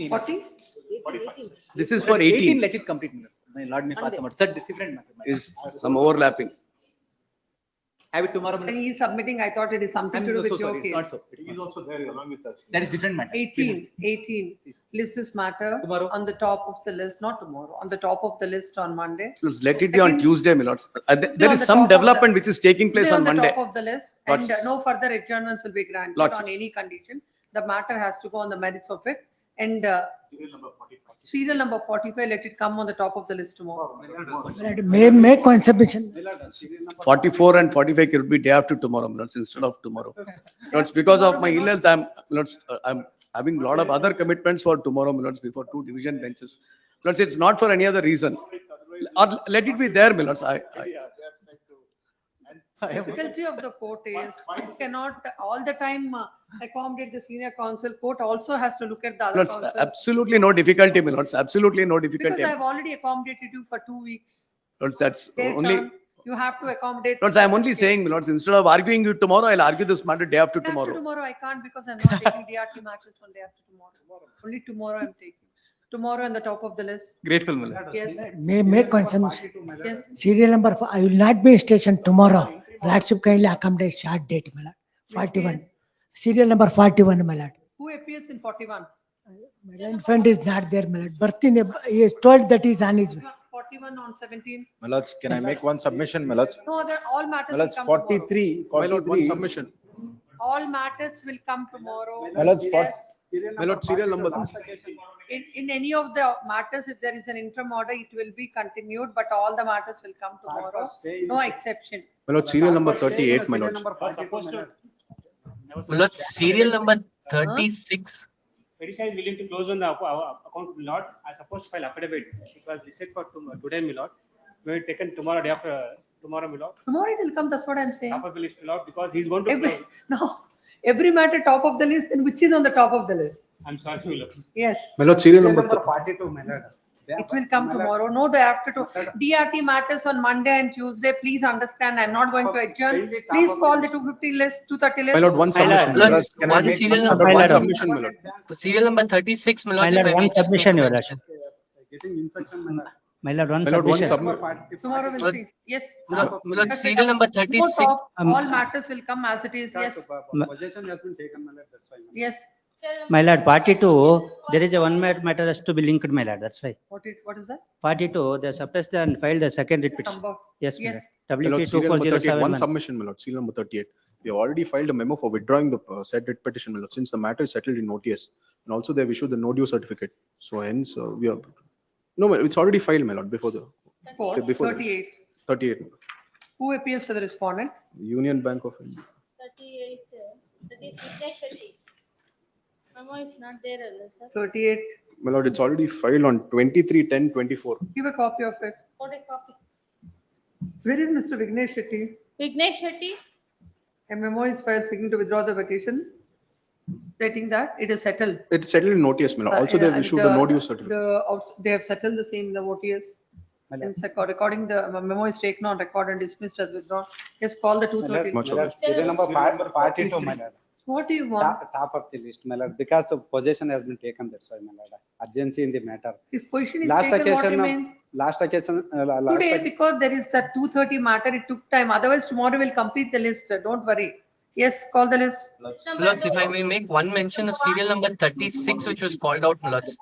40? This is for 18, 18. let it complete. My lord may pass some. That is different matter. Is some overlapping. Have it tomorrow. When he is submitting, I thought it is something to do with your case. Not so. He is also there along with us. That is different matter. 18. List this matter Tomorrow. on the top of the list, not tomorrow, on the top of the list on Monday. Lords, let it be on Second- Tuesday, my Lords. There on is the some top of the- development which is taking place Stay on the Monday. top of the list and Lordships. no further adjournments will be granted Lordships. on any condition. The matter has to go on the merits of it and serial number 45, let it come on the top of the list tomorrow. May make one submission. 44 and 45 could be day after tomorrow, my Lords, instead of tomorrow. Lords, because of my ill health, I'm having a lot of other commitments for tomorrow, my Lords, before 2 division benches. Lords, it's not for any other reason. Or let it be there, my Lords. Difficulty of the court is you cannot all the time accommodate the senior counsel. Court also has to look at the other Lords, counsel. absolutely no difficulty, my Lords. Absolutely no difficulty. Because I've already accommodated you for 2 weeks. Lords, that's Their only. turn, you have to accommodate. Lords, I'm only saying, my Lords, instead of arguing you tomorrow, I'll argue this matter day after Day after tomorrow. tomorrow I can't because I'm not taking DRT matches on day after tomorrow. Only tomorrow I'm taking. Tomorrow on the top of the list. Grateful, my lord. Yes. May make one submission. Yes. Serial number, I will not be in station tomorrow. Lordship kindly accommodate short date, my lord. 41. case? Serial number 41, my lord. Who appears in 41? My learned friend is not there, my lord. Bertin, he is told that he is on his way. 41 on 17. My lords, can I make one submission, my lords? No other, all matters My will lords, come tomorrow. 43, My lord, one 43. submission. All matters will come tomorrow. My lords, Yes. My lord, serial number. In any of the matters, if there is an interim order, it will be continued, but all the matters will come tomorrow. No exception. My lord, serial number 38, my lord. My lord, serial number 36. Petitioner is willing to close on the account, my lord. I suppose to file affidavit. It was listed for today, my lord. May be taken tomorrow, day after tomorrow, my lord. Tomorrow it will come, that's what I'm saying. Proper list, my lord, because he's going to. No, every matter top of the list, then which is on the top of the list? I'm sorry, my lord. Yes. My lord, serial number 42, my lord. It will come tomorrow. No, day after to DRT matters on Monday and Tuesday. Please understand, I'm not going to adjourn. Please call the 250 list, 230 list. My lord, one submission. My lord, can I One make serial my number, lord, my one lord. submission, my lord? Serial number 36, my My lord, if lord, I may one just make submission, a your mention. Getting instruction, my lord. My lord, one submission. Tomorrow we'll see. Yes. My lord, That's serial number Before 36. talk, all matters will come as it is. Yes. Possession has been taken, my lord, that's why. Yes. My lord, 42, there is a one matter has to be linked, my lord, that's why. What is that? 42, they suppressed and filed the second writ petition. Number. Yes, my lord. Yes. My WP lord, serial number 38, 2407. one submission, my lord, serial number 38. We have already filed a memo for withdrawing the said writ petition, my lord, since the matter is settled in OTS. And also they have issued the no due certificate. So hence, we are, no, it's already filed, my lord, before the. For Before the- 38. 38. Who appears for the respondent? Union Bank of India. 38, that is Vignesh Shetty. Memo is not there, sir. 38. My lord, it's already filed on 23/10/24. Give a copy of it. Got a copy. Where is Mr. Vignesh Shetty? Vignesh Shetty, A memo is filed seeking to withdraw the petition, stating that it is settled. It's settled in OTS, my lord. Also, they have issued a no due certificate. They have settled the same in the OTS. And recording the memo is taken on record and dismissed as withdrawn. Yes, call the 230. Much My lord, serial number 42, my lord. What do you want? Top of the list, my lord, because of possession has been taken, that's why, my lord. Urgency in the matter. If position is Last taken, what occasion, remains? last occasion, Today, because there is a 230 matter, it took time. Otherwise, tomorrow we'll complete the list. Don't worry. Yes, call the list. My lords, if I may make one mention of serial number 36, which was called out, my lords.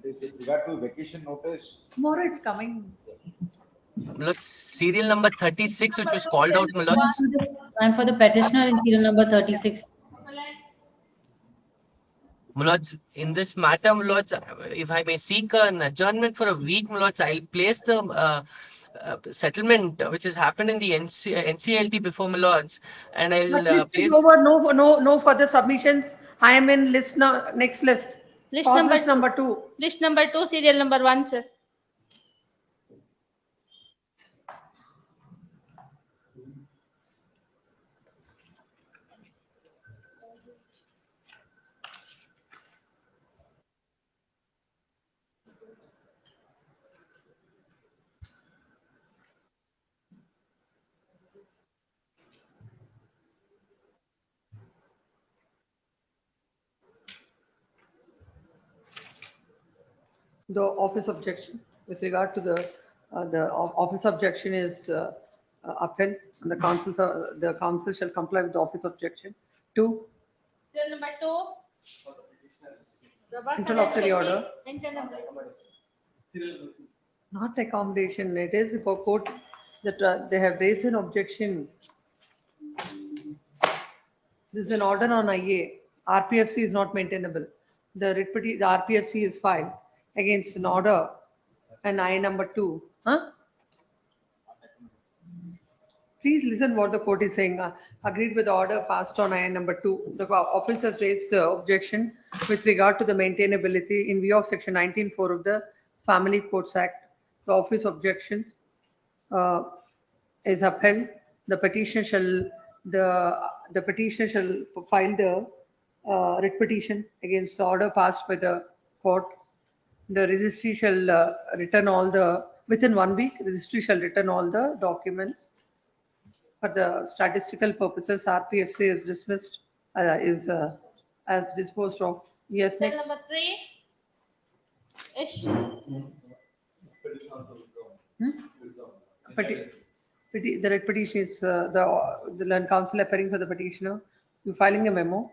With regard to vacation notice. Tomorrow it's coming. My lords, serial number 36, which was called out, my lords. And for the petitioner in serial number 36. My lords, in this matter, my lords, if I may seek an adjournment for a week, my lords, I'll place the settlement which has happened in the NCLT before, my lords, and I'll But list place. is over. No further submissions. I am in list now. Next list. list Cause number list number 2. List number 2, serial number 1, sir. The office objection with regard to the office objection is upheld. And the council shall comply with the office objection. 2. Serial number 2. Interlocutory order. Interlocutory. Not accommodation. It is for court that they have raised an objection. This is an order on IA. RPFC is not maintainable. The RPFC is filed against an order and I number 2. Huh? Please listen what the court is saying. Agreed with the order passed on I number 2. The office has raised the objection with regard to the maintainability in view of section 19(4) of the Family Courts Act. The office objections is upheld. The petitioner shall file the writ petition against the order passed by the court. The registry shall return within 1 week, registry shall return all the documents. For the statistical purposes, RPFC is dismissed, as disposed of. Yes, Serial next. number 3. Ish. The writ petition is the land council appearing for the petitioner. You filing a memo.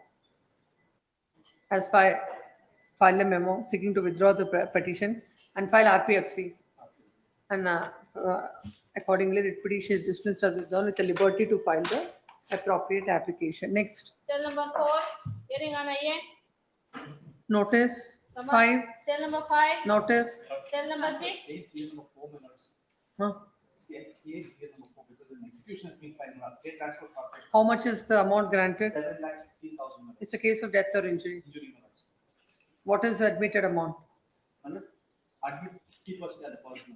As file a memo seeking to withdraw the petition and file RPFC. And accordingly, writ petition is dismissed as withdrawn with the liberty to file the appropriate application. Next. Serial number 4, hearing on IA. Notice. Number- 5. Serial number 5. Notice. Serial number 6. Huh? Execution has been filed in our state transport corporation. How much is the amount granted? 7,15,000. It's a case of death or injury. What is the admitted amount? Admit 50% of the policy.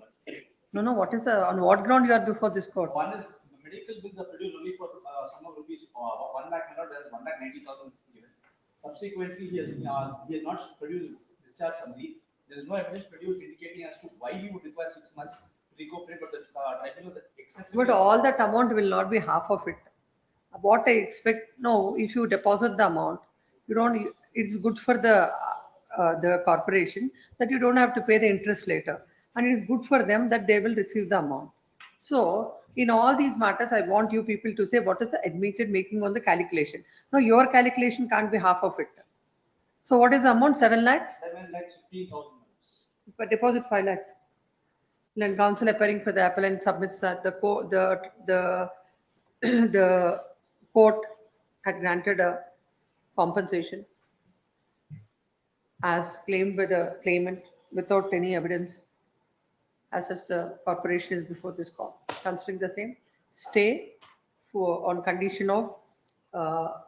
No. What is on what ground you are before this court? One is the medical bills are produced only for sum of rupees 1 lakh, my lord, there is 1,90,000 given. Subsequently, he has not produced discharge summary. There is no evidence produced indicating as to why he would require 6 months to recuperate, but the tribunal that excessive. But all that amount will not be half of it. What I expect, no, if you deposit the amount, you don't, it's good for the corporation that you don't have to pay the interest later. And it is good for them that they will receive the amount. So in all these matters, I want you people to say what is the admitted making on the calculation. No, your calculation can't be half of it. So what is the amount? 7 lakhs? 7,15,000. But deposit 5 lakhs. Then counsel appearing for the appellant submits that the the court had granted a compensation as claimed by the claimant without any evidence, as the corporation is before this court. Considering the same, stay for on condition of how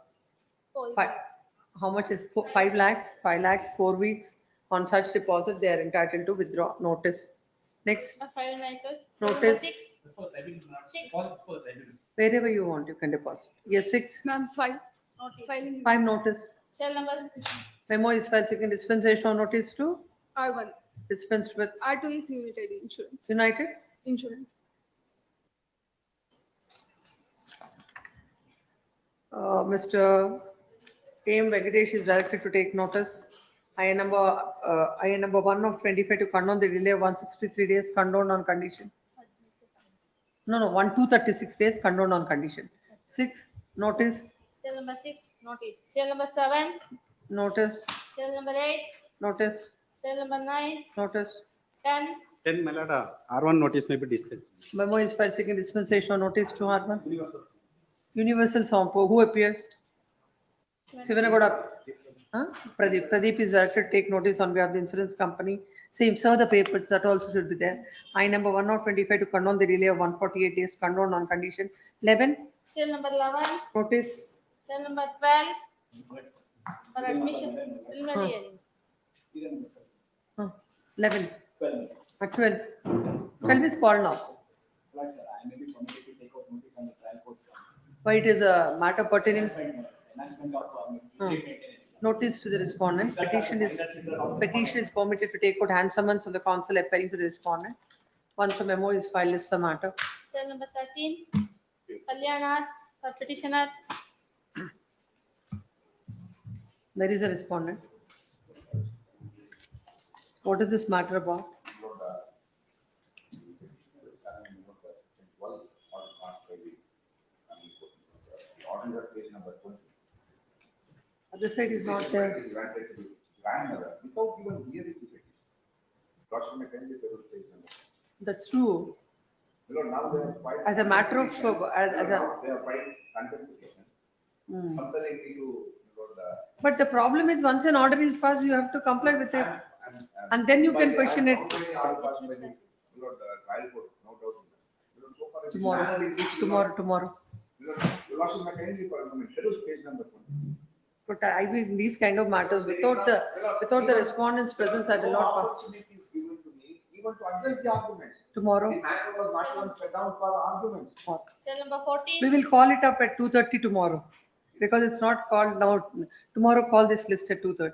much is 5 lakhs? 5 lakhs, 4 weeks. On such deposit, they are entitled to withdraw notice. Next. Notice. Wherever you want, you can deposit. Yes, 6. Ma'am, 5. 5 notice. Cell number 6. Memo is filed seeking dispensation of notice to R1. dispensed with R2 is United Insurance. United Insurance. Mr. A.M. Venkatesh is directed to take notice. IA number 1 of 25 to condone the delay of 163 days condoned on condition. No, 236 days condoned on condition. 6, notice. Cell number 6, notice. Cell number 7, Notice. cell number 8, Notice. cell number 9, Notice. 10. 10, my lord, R1 notice may be dispensed. Memo is filed seeking dispensation of notice to R1. Universal Sompo, who appears? Sivanagoda. Pradeep. Pradeep is directed to take notice on behalf of the insurance company. Same, serve the papers, that also should be there. I number 1 of 25 to condone the delay of 148 days condoned on condition. 11. Cell number 11, Notice. cell number 12, for admission, preliminary hearing. 11. 12. 12 is called now. Why it is a matter pertaining. Notice to the respondent. Petition is permitted to take out hand summons of the counsel appearing to the respondent. Once a memo is filed, is the matter. Cell number 13, Kalyanar, for petitioner. Where is the respondent? What is this matter about? Other side is not there. Without even hearing the petition. Lordship may kindly table page number. That's true. Now they have filed. As a matter of, They have filed contempt petition. Compelling me to, but the problem is once an order is passed, you have to comply with it. And then you can question it. Tomorrow. Your Lordship may kindly table page number 20. But I will, in these kind of matters, without the respondent's presence, I will not. Opportunity is given to me even to address the arguments. Tomorrow. The matter was not even set down for arguments. Cell number 14. We will call it up at 2:30 tomorrow, because it's not called now. Tomorrow, call this list at 2:30.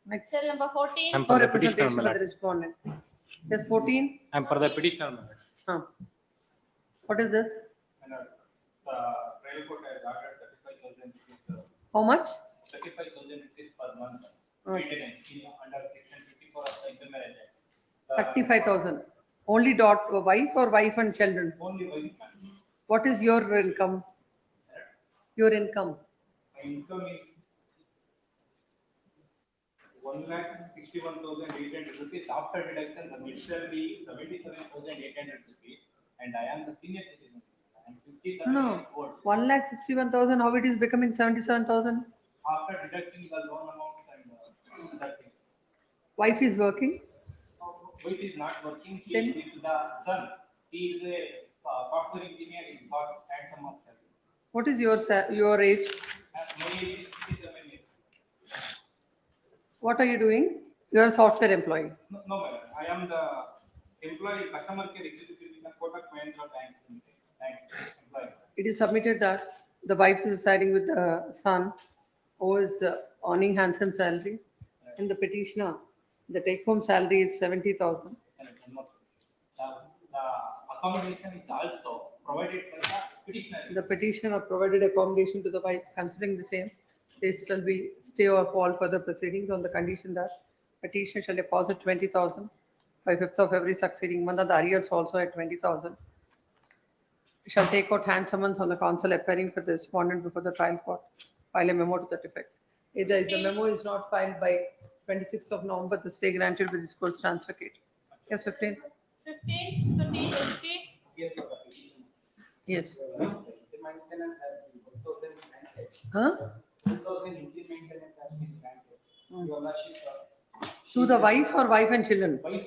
Next. Cell number 14. For representation by the respondent. Yes, 14. I'm for the petitioner. What is this? Trial court has ordered 35,000 rupees. How much? 35,000 rupees per month. Okay. Maintenance under section 54 of the Intermarriage Act. 35,000. Only wife or wife and children? Only wife. What is your income? Your income? My income is 1,61,800 rupees. After deduction, the bill shall be 77,800 rupees. And I am the senior citizen. I am 57 No, years old. 1,61,000. How it is becoming 77,000? After deducting the loan amounts and other things. Wife is working? Wife is not working. She Then? is with the son. He is a software engineer in got handsome of salary. What is your age? My age is 57 years. What are you doing? You are a software employee. No, madam. I am the employee customer care executive in the Kotak Mahindra Bank Limited. Employee. It is submitted that The wife is residing with the son who is earning handsome salary. And the petitioner, the take home salary is 70,000. The accommodation is also provided by the petitioner. The petitioner provided accommodation to the wife. Considering the same, there shall be stay of all further proceedings on the condition that petitioner shall deposit 20,000 by 5th of every succeeding month, and the arrears also at 20,000. Shall take out hand summons on the counsel appearing for the respondent before the trial court. File a memo to that effect. Either if the memo is not filed by 26th of November, the stay granted with this court's transfer kit. Yes, 15. 15, 15, 15. Yes. The maintenance has been 1,000 granted. Huh? 2,000 increment maintenance has been granted. Your Lordship, To the wife or wife and children? wife,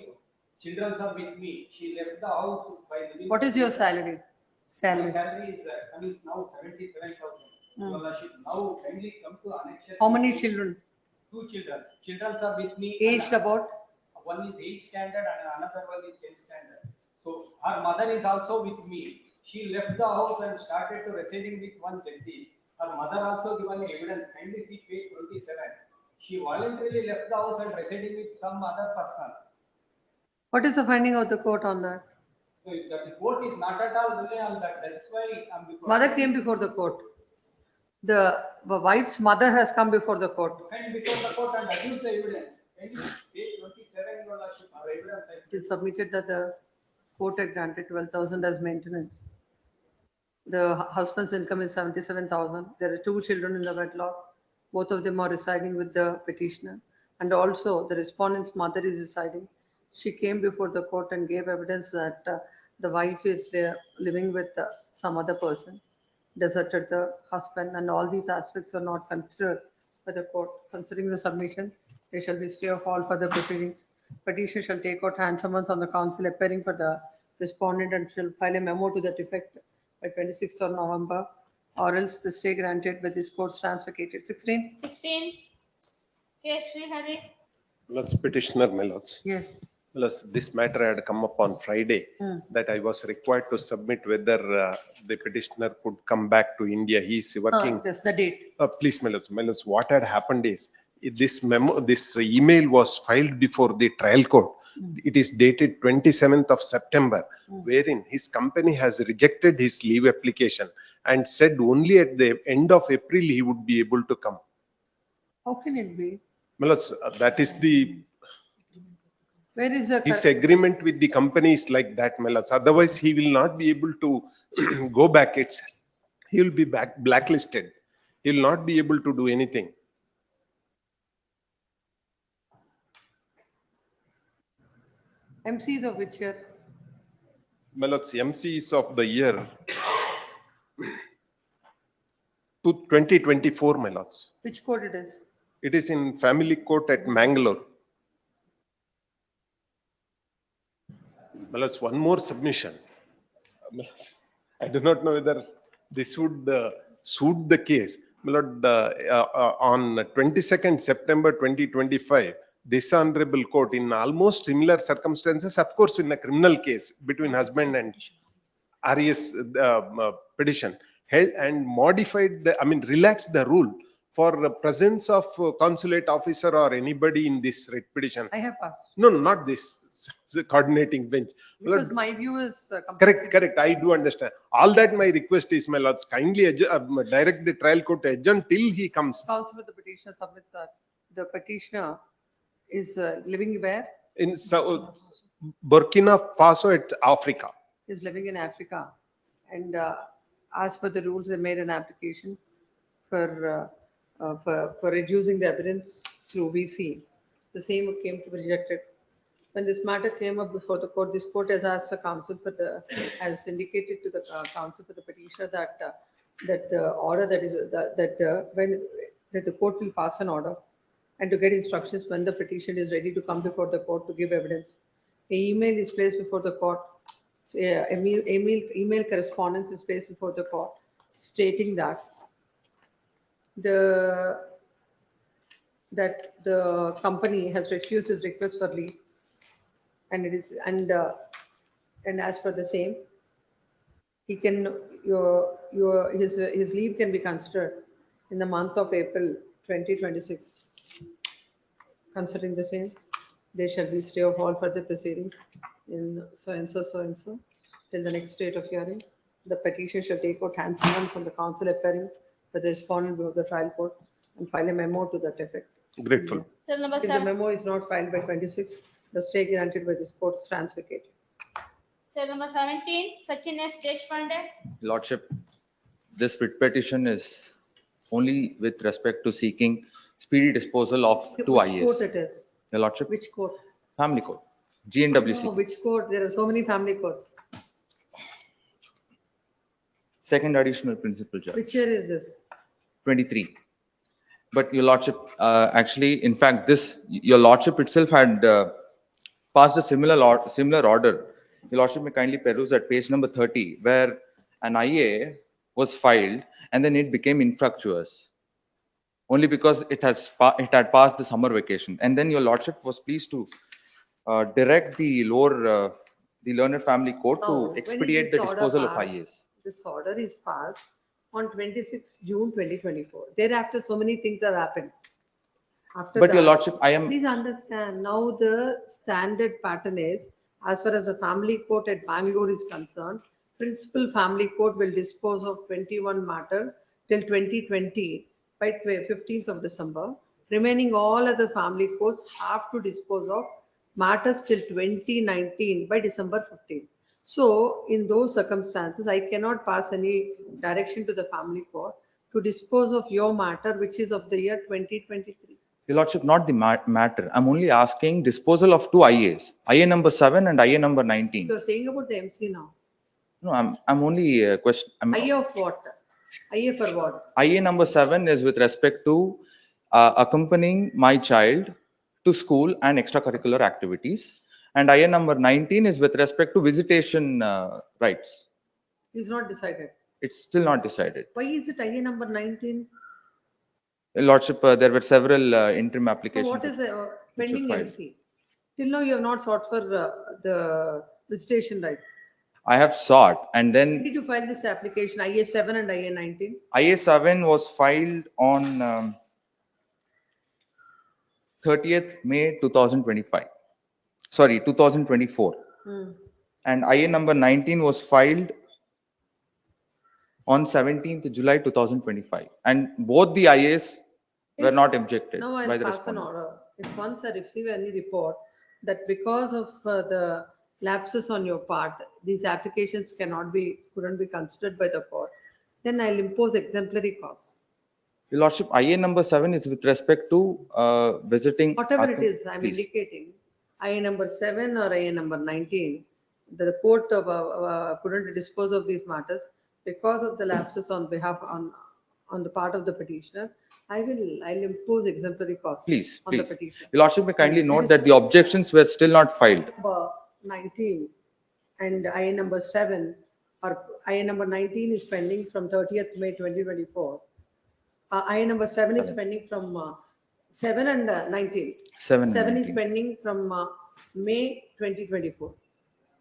children are with me. She left the house by living. What is your salary? My Salary. salary is now 77,000. Your Lordship, now kindly come to annexure. How many children? 2 children. Children are with me. Aged about? One is 8th standard and another one is 10th standard. So her mother is also with me. She left the house and started to residing with one Jagdish. Her mother also given evidence. Kindly see page 27. She voluntarily left the house and residing with some other person. What is the finding of the court on that? So the court is not at all rely on that. That's why I'm. Mother came before the court. The wife's mother has come before the court. And before the court and accuse the evidence. Kindly page 27, Your Lordship, our evidence. It is submitted that the court had granted 12,000 as maintenance. The husband's income is 77,000. There are 2 children in the wedlock. Both of them are residing with the petitioner. And also the respondent's mother is residing. She came before the court and gave evidence that the wife is there living with some other person, deserted the husband, and all these aspects were not considered by the court. Considering the submission, there shall be stay of all further proceedings. Petitioner shall take out hand summons on the counsel appearing for the respondent and shall file a memo to that effect by 26th of November, or else the stay granted with this court's transvacated. 16. 16. Yes, Sri Hari. Lord's petitioner, my lords. Yes. Lords, this matter had come up on Friday that I was required to submit whether the petitioner could come back to India. He is working. That's the date. Please, my lords, what had happened is this memo, this email was filed before the trial court. It is dated 27th of September, wherein his company has rejected his leave application and said only at the end of April he would be able to come. How can it be? My lords, that is the Where is the his agreement with the company is like that, my lords. Otherwise, he will not be able to go back. He will be blacklisted. He will not be able to do anything. MCs of which year? My lords, MCs of the year to 2024, my lords. Which court it is? It is in family court at Mangalore. My lords, one more submission. My lords, I do not know whether this would suit the case. My lord, on 22nd September 2025, this honorable court in almost similar circumstances, of course in a criminal case between husband and RES petition, held and modified the, relaxed the rule for presence of consulate officer or anybody in this writ petition. I have passed. No, not this. The coordinating bench. Because my view is Correct. I do understand. All that my request is, my lords, kindly direct the trial court to adjourn till he comes. Counsel with the petitioner submits that the petitioner is living where? In Burkina Faso, it's Africa. Is living in Africa, and as per the rules, they made an application for reducing the evidence through VC. The same came to be rejected. When this matter came up before the court, this court has asked the counsel for has indicated to the counsel for the petitioner that the order that the court will pass an order, and to get instructions when the petition is ready to come before the court to give evidence. The email is placed before the court. So, email correspondence is placed before the court stating that the company has refused his request for leave, and it is and as per the same, he can, his leave can be considered in the month of April 2026. Considering the same, there shall be stay of all further proceedings in so and so till the next date of hearing. The petition shall take out hands on the counsel appearing with the respondent of the trial court and file a memo to that effect. Grateful. Cell number If the 7. memo is not filed by 26, the stay granted by this court stands vacated. Cell number 17. Sachin S. Deshpande. Lordship, this writ petition is only with respect to seeking speedy disposal of two Which IAs. court it is? Your Lordship, Which court? family court, GNWC. No, which court? There are so many family courts. Second additional principal judge, Which year is this? 23. But Your Lordship, actually, in fact, Your Lordship itself had passed a similar order. Your Lordship may kindly peruse at page number 30, where an IA was filed and then it became infructuous only because it had passed the summer vacation. And then Your Lordship was pleased to direct the learned family court Now, to when is expedite this the order disposal of passed? IAs. This order is passed on 26 June 2024. Thereafter, so many things have happened. After But Your that, Lordship, I am. Please understand, now the standard pattern is, as far as the family court at Bangalore is concerned, principal family court will dispose of 21 matter till 2020 by 15th of December. Remaining all other family courts have to dispose of matters till 2019 by December 15th. So in those circumstances, I cannot pass any direction to the family court to dispose of your matter, which is of the year 2023. Your Lordship, not the matter. I'm only asking disposal of two IAs, IA number 7 and IA number 19. You're saying about the MC now. No, I'm only question. IA of what? IA for what? IA number 7 is with respect to accompanying my child to school and extracurricular activities. And IA number 19 is with respect to visitation rights. Is not decided. It's still not decided. Why is it IA number 19? Your Lordship, there were several interim So applications. what is which were pending filed. MC? Till now, you have not sought for the visitation rights. I have sought, and When then did you file this application, IA 7 and IA 19? IA 7 was filed on 30th May 2025. Sorry, 2024. And IA number 19 was filed on 17th July 2025. And both the IAs were not objected Now by I'll the pass an respondent. order. If once I receive any report that because of the lapses on your part, these applications couldn't be considered by the court, then I'll impose exemplary costs. Your Lordship, IA number 7 is with respect to visiting. Whatever it is, I'm Please. indicating, IA number 7 or IA number 19, the court couldn't dispose of these matters because of the lapses on the part of the petitioner. I'll impose exemplary costs Please, on the please. petition. Your Lordship may kindly note that the objections were still not filed. Number 19 and IA number 7 or IA number 19 is pending from 30th May 2024. IA number 7 is pending from 7 and 19. 7 is pending from May 2024.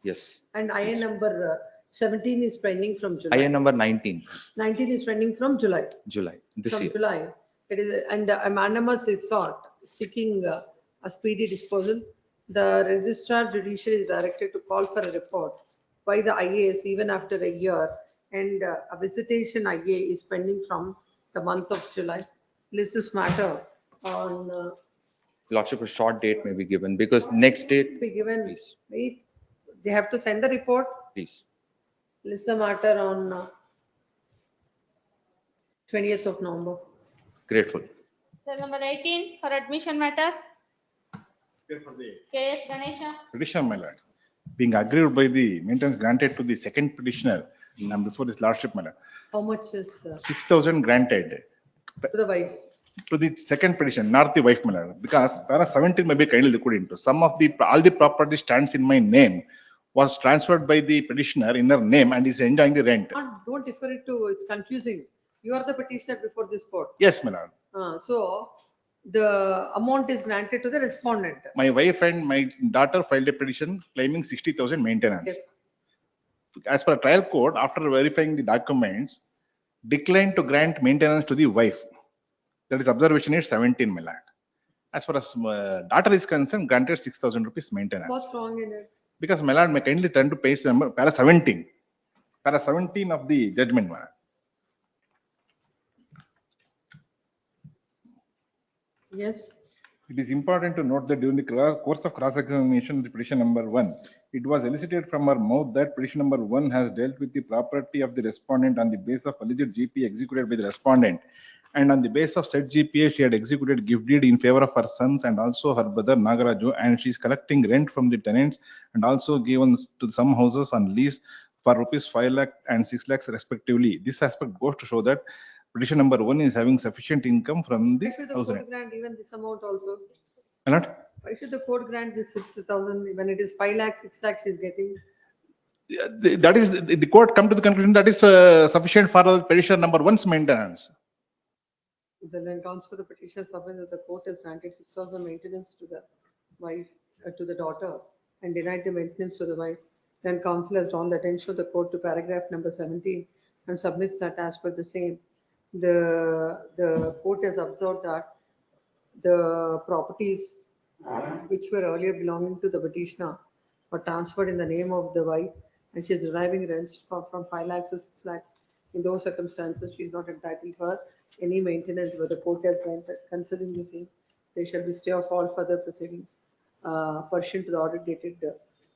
Yes. And IA number 17 is pending from July. IA number 19, 19 is pending from July. July, this From year. July. It is, and a mandamus is sought seeking a speedy disposal. The registrar judiciary is directed to call for a report by the IAS even after a year, and a visitation IA is pending from the month of July. List this matter on Lordship, a short date may be given because next date, be given. Wait, they have to send the report. please. List the matter on 20th of November. Grateful. Cell number 18 for admission matter. KS Ganesha. Petitioner, my lord, being aggrieved by the maintenance granted to the second petitioner and before this lordship, my lord, How much is 6,000 granted to the wife? to the second petition, not the wife, my lord, because para 17 may be kindly looked into. Some of the, all the property stands in my name, was transferred by the petitioner in her name and is enjoying the rent. Don't defer it to, it's confusing. You are the petitioner before this court. Yes, my lord. So the amount is granted to the respondent. My wife and my daughter filed a petition claiming 60,000 maintenance. Yes. as per trial court, after verifying the documents, declined to grant maintenance to the wife. That is observation is 17, my lord. As far as daughter is concerned, granted 6,000 rupees maintenance. What's wrong in it? Because my lord may kindly turn to page number para 17. Para 17 of the judgment, my lord. Yes. It is important to note that during the course of cross-examination, the petition number 1, it was elicited from her mouth that petition number 1 has dealt with the property of the respondent on the basis of alleged GP executed by the respondent. And on the basis of said GPA, she had executed gift deed in favor of her sons and also her brother Nagaraju, and she is collecting rent from the tenants and also given to some houses on lease for rupees 5 lakh and 6 lakhs respectively. This aspect goes to show that petition number 1 is having sufficient income from the Why should the house court rent. grant even this amount also? Not? Why should the court grant this 60,000 when it is 5 lakhs, 6 lakhs she's getting? That is, the court come to the conclusion that is sufficient for the petition number 1's maintenance. Then counsel the petitioner submits that the court has granted 6,000 maintenance to the wife, to the daughter, and denied the maintenance to the wife. Then counsel has drawn the attention of the court to paragraph number 17 and submits that as per the same. The court has observed that the properties which were earlier belonging to the petitioner were transferred in the name of the wife, and she is deriving rents from 5 lakhs to 6 lakhs. In those circumstances, she is not entitled for any maintenance where the court has granted. Considering the same, there shall be stay of all further proceedings pursuant to the order dated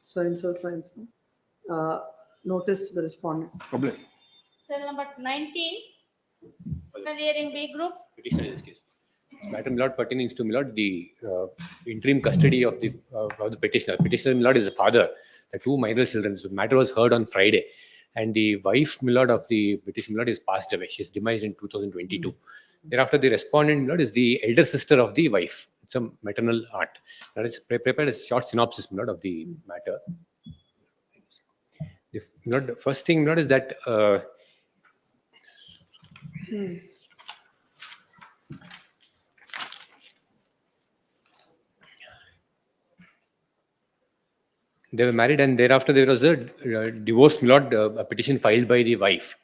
so and so. Notice to the respondent. Cell number 19, hearing B group. Petitioner in this case. Matter, my lord, pertaining to, my lord, the interim custody of the petitioner. Petitioner, my lord, is a father. The two minor children. So matter was heard on Friday, and the wife, my lord, of the petitioner, my lord, is passed away. She is demised in 2022. Thereafter, the respondent, my lord, is the elder sister of the wife. It's a maternal aunt. Now, it's prepared a short synopsis, my lord, of the matter. The first thing, my lord, is that. They were married, and thereafter there was a divorce, my lord, a petition filed by the wife.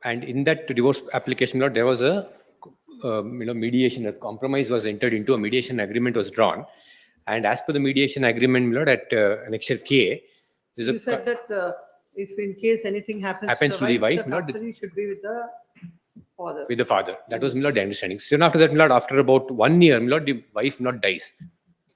And in that divorce application, my lord, there was a mediation, a compromise was entered into, a mediation agreement was drawn. And as per the mediation agreement, my lord, at annexure K, there's You said that if in case anything happens to the wife, the my lord, custody should be with the father. with the father. That was, my lord, the understanding. Soon after that, my lord, after about 1 year, my lord, the wife, my lord, dies.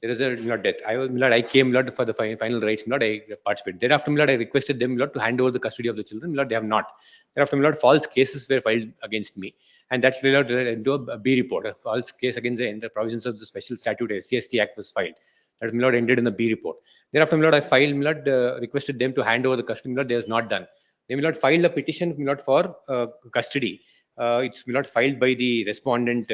There is a, my lord, death. I came, my lord, for the final rights, my lord, I participated. Thereafter, my lord, I requested them, my lord, to hand over the custody of the children. My lord, they have not. Thereafter, my lord, false cases were filed against me, and that my lord, into a B report. A false case against the provisions of the special statute, CST Act was filed. That, my lord, ended in the B report. Thereafter, my lord, I filed, my lord, requested them to hand over the custody. My lord, they has not done. They, my lord, filed a petition, my lord, for custody. It's, my lord, filed by the respondent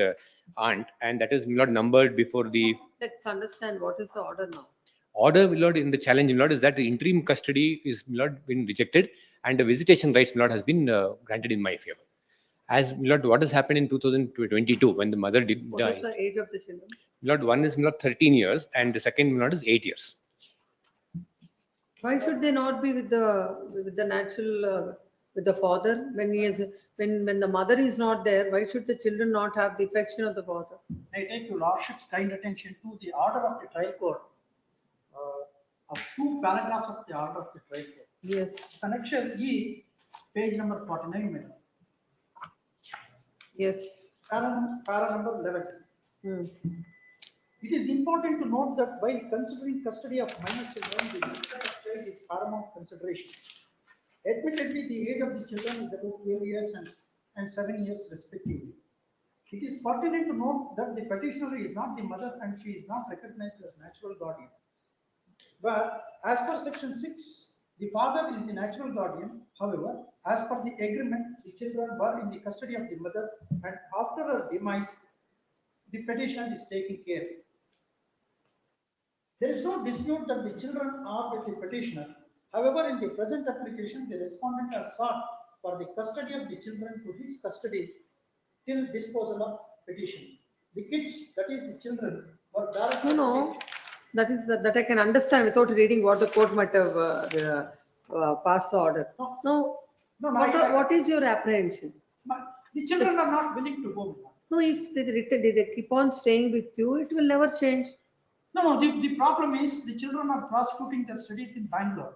aunt, and that is, my lord, numbered before the Let's understand what is the order now. order, my lord, in the challenge, my lord, is that the interim custody is, my lord, been rejected, and the visitation rights, my lord, has been granted in my favor. As, my lord, what has happened in 2022 when the mother did What die? is the age of the children? My lord, one is, my lord, 13 years, and the second, my lord, is 8 years. Why should they not be with the natural with the father when he is when the mother is not there? Why should the children not have the affection of the father? I take your lordship's kind attention to the order of the trial court, of 2 paragraphs of the order of the trial court. Yes. Annexure E, page number 49, madam. Yes. Para number 11. It is important to note that while considering custody of minor children, the welfare of child is paramount consideration. Admittedly, the age of the children is about 12 years and 7 years respectively. It is pertinent to note that the petitioner is not the mother and she is not recognized as natural guardian. But as per section 6, the father is the natural guardian. However, as per the agreement, the children were in the custody of the mother, and after her demise, the petitioner is taking care. There is no dispute that the children are with the petitioner. However, in the present application, the respondent has sought for the custody of the children to his custody till disposal of petition. The kids, that is the children, were directly. No. That I can understand without reading what the court might have passed the order. No, No, what is your apprehension? The children are not willing to go. No, if they keep on staying with you, it will never change. No, the problem is the children are prosecuting their studies in Bangalore.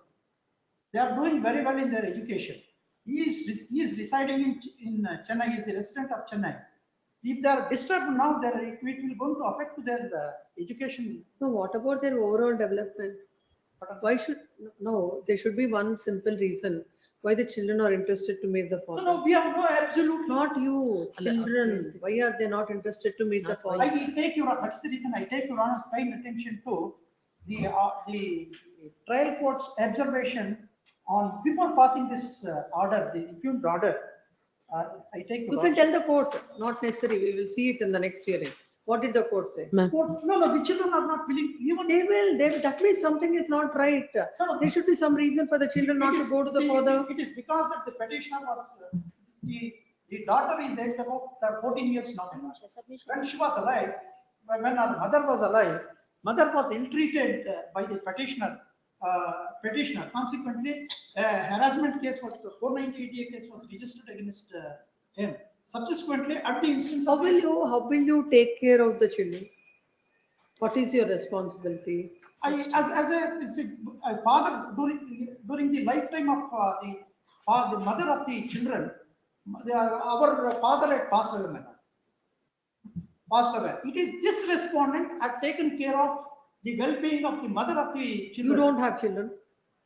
They are doing very well in their education. He is residing in Chennai. He is the resident of Chennai. If they are disturbed now, it will going to affect their education. No, what about their overall development? Why there should be one simple reason why the children are interested to meet the father. No, we have no absolute. Not you, children. Why are they not interested to meet the father? That's the reason I take your Honor's kind attention to the trial court's observation on before passing this order, the impugned order. I take your You can tell the court, not necessary. We will see it in the next hearing. What did the court say? Court, no, the children are not willing. Even they will. That means something is not right. There should be some reason for the children not to go to the father. It is because that the petitioner was the daughter is aged about 14 years now. When she was alive, when her mother was alive, mother was ill-treated by the petitioner. Consequently, harassment case was 490 case was registered against him. Subsequently, at the instance how will you take care of the children? What is your responsibility? As a father during the lifetime of the mother of the children, our father had passed away. It is this respondent had taken care of the well-being of the mother of the children. You don't have children?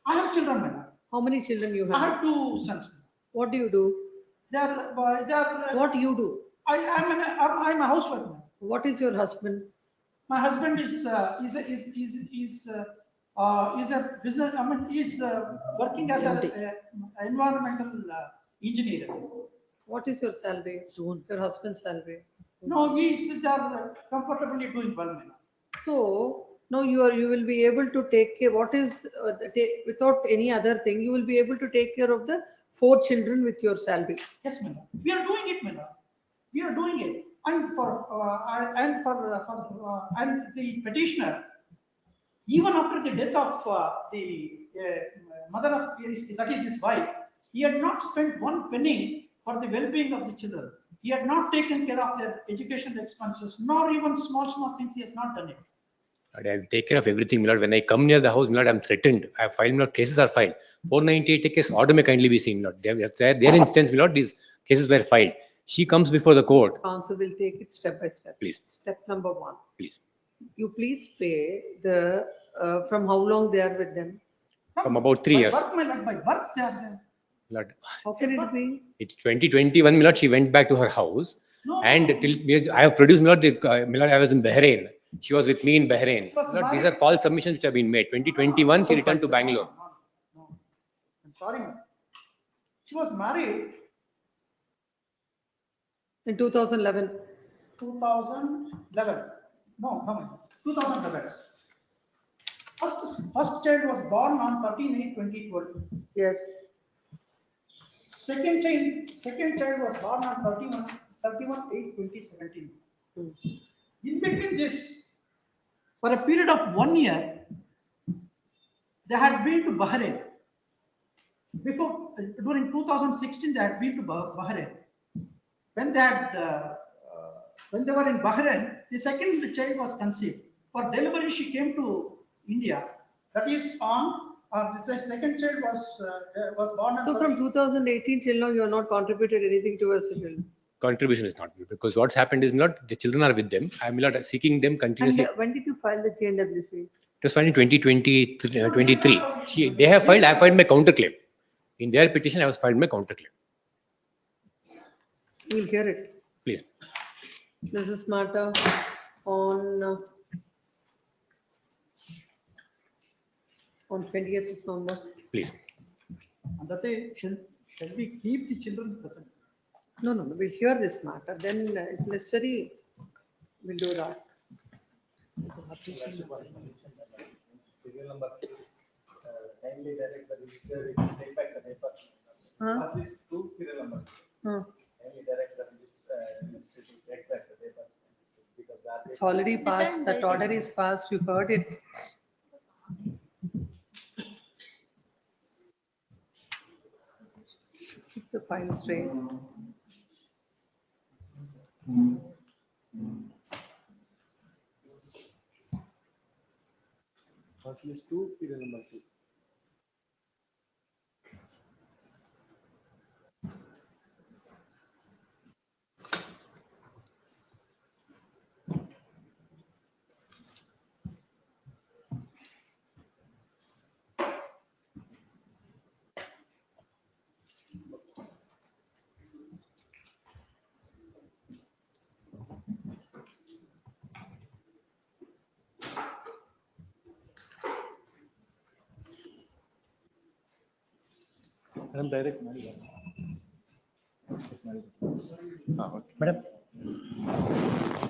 I have children, madam. How many children you have? I have 2 sons. What do you do? What do you do? I'm a housewife. Madam. What is your husband? My husband is a business. He's working as an environmental engineer. What is your salary? Your husband's salary? No, he's comfortably doing well, madam. So now you will be able to take care. What is without any other thing, you will be able to take care of the 4 children with your salary. Yes, madam. We are doing it, madam. We are doing it. And the petitioner, even after the death of the mother of that is his wife, he had not spent 1 penny for the well-being of the children. He had not taken care of their education expenses, nor even small things. He has not done it. I'll take care of everything, my lord. When I come near the house, my lord, I'm threatened. I have filed, my lord, cases are filed. 498 case order may kindly be seen, my lord. Their instance, my lord, these cases were filed. She comes before the court. Council will take it step by step. Please. Step number 1. Please. You please pay the from how long they are with them? From about 3 years. By birth, they are there. Lord. How can it be? It's 2021, my lord. She went back to her house, and till I have produced, my lord. My lord, I was in Bahrain. She was with me in Bahrain. Lord, these are false submissions which have been made. 2021, she returned to Bangalore. No. I'm sorry, ma'am. She was married In 2011. 2011. No, 2011. First child was born on 13/8/2012. Yes. Second child was born on 31/8/2017. In between this, for a period of 1 year, they had been to Bahrain. During 2016, they had been to Bahrain. When they were in Bahrain, the second child was conceived. For delivery, she came to India. That is on the second child was born. So from 2018 till now, you have not contributed anything towards the children. Contribution is not because what's happened is not the children are with them. I'm not seeking them continuously. And when did you file the JNWC? It was filed in 2023. They have filed. I filed my counterclaim. In their petition, I was filed my counterclaim. We'll hear it. Please. This is matter on 20th of November. Please. On that day, shall we keep the children present? No. We'll hear this matter. Then, if necessary, we'll do that. Serial number. Kindly direct the register to take back the paper. At least 2 serial numbers. Kindly direct the register to take back the paper because that It's already passed, that order is passed, you heard it. Keep the file straight. First list 2, serial number 2. Madam, direct ಮಾಡಿ. Madam.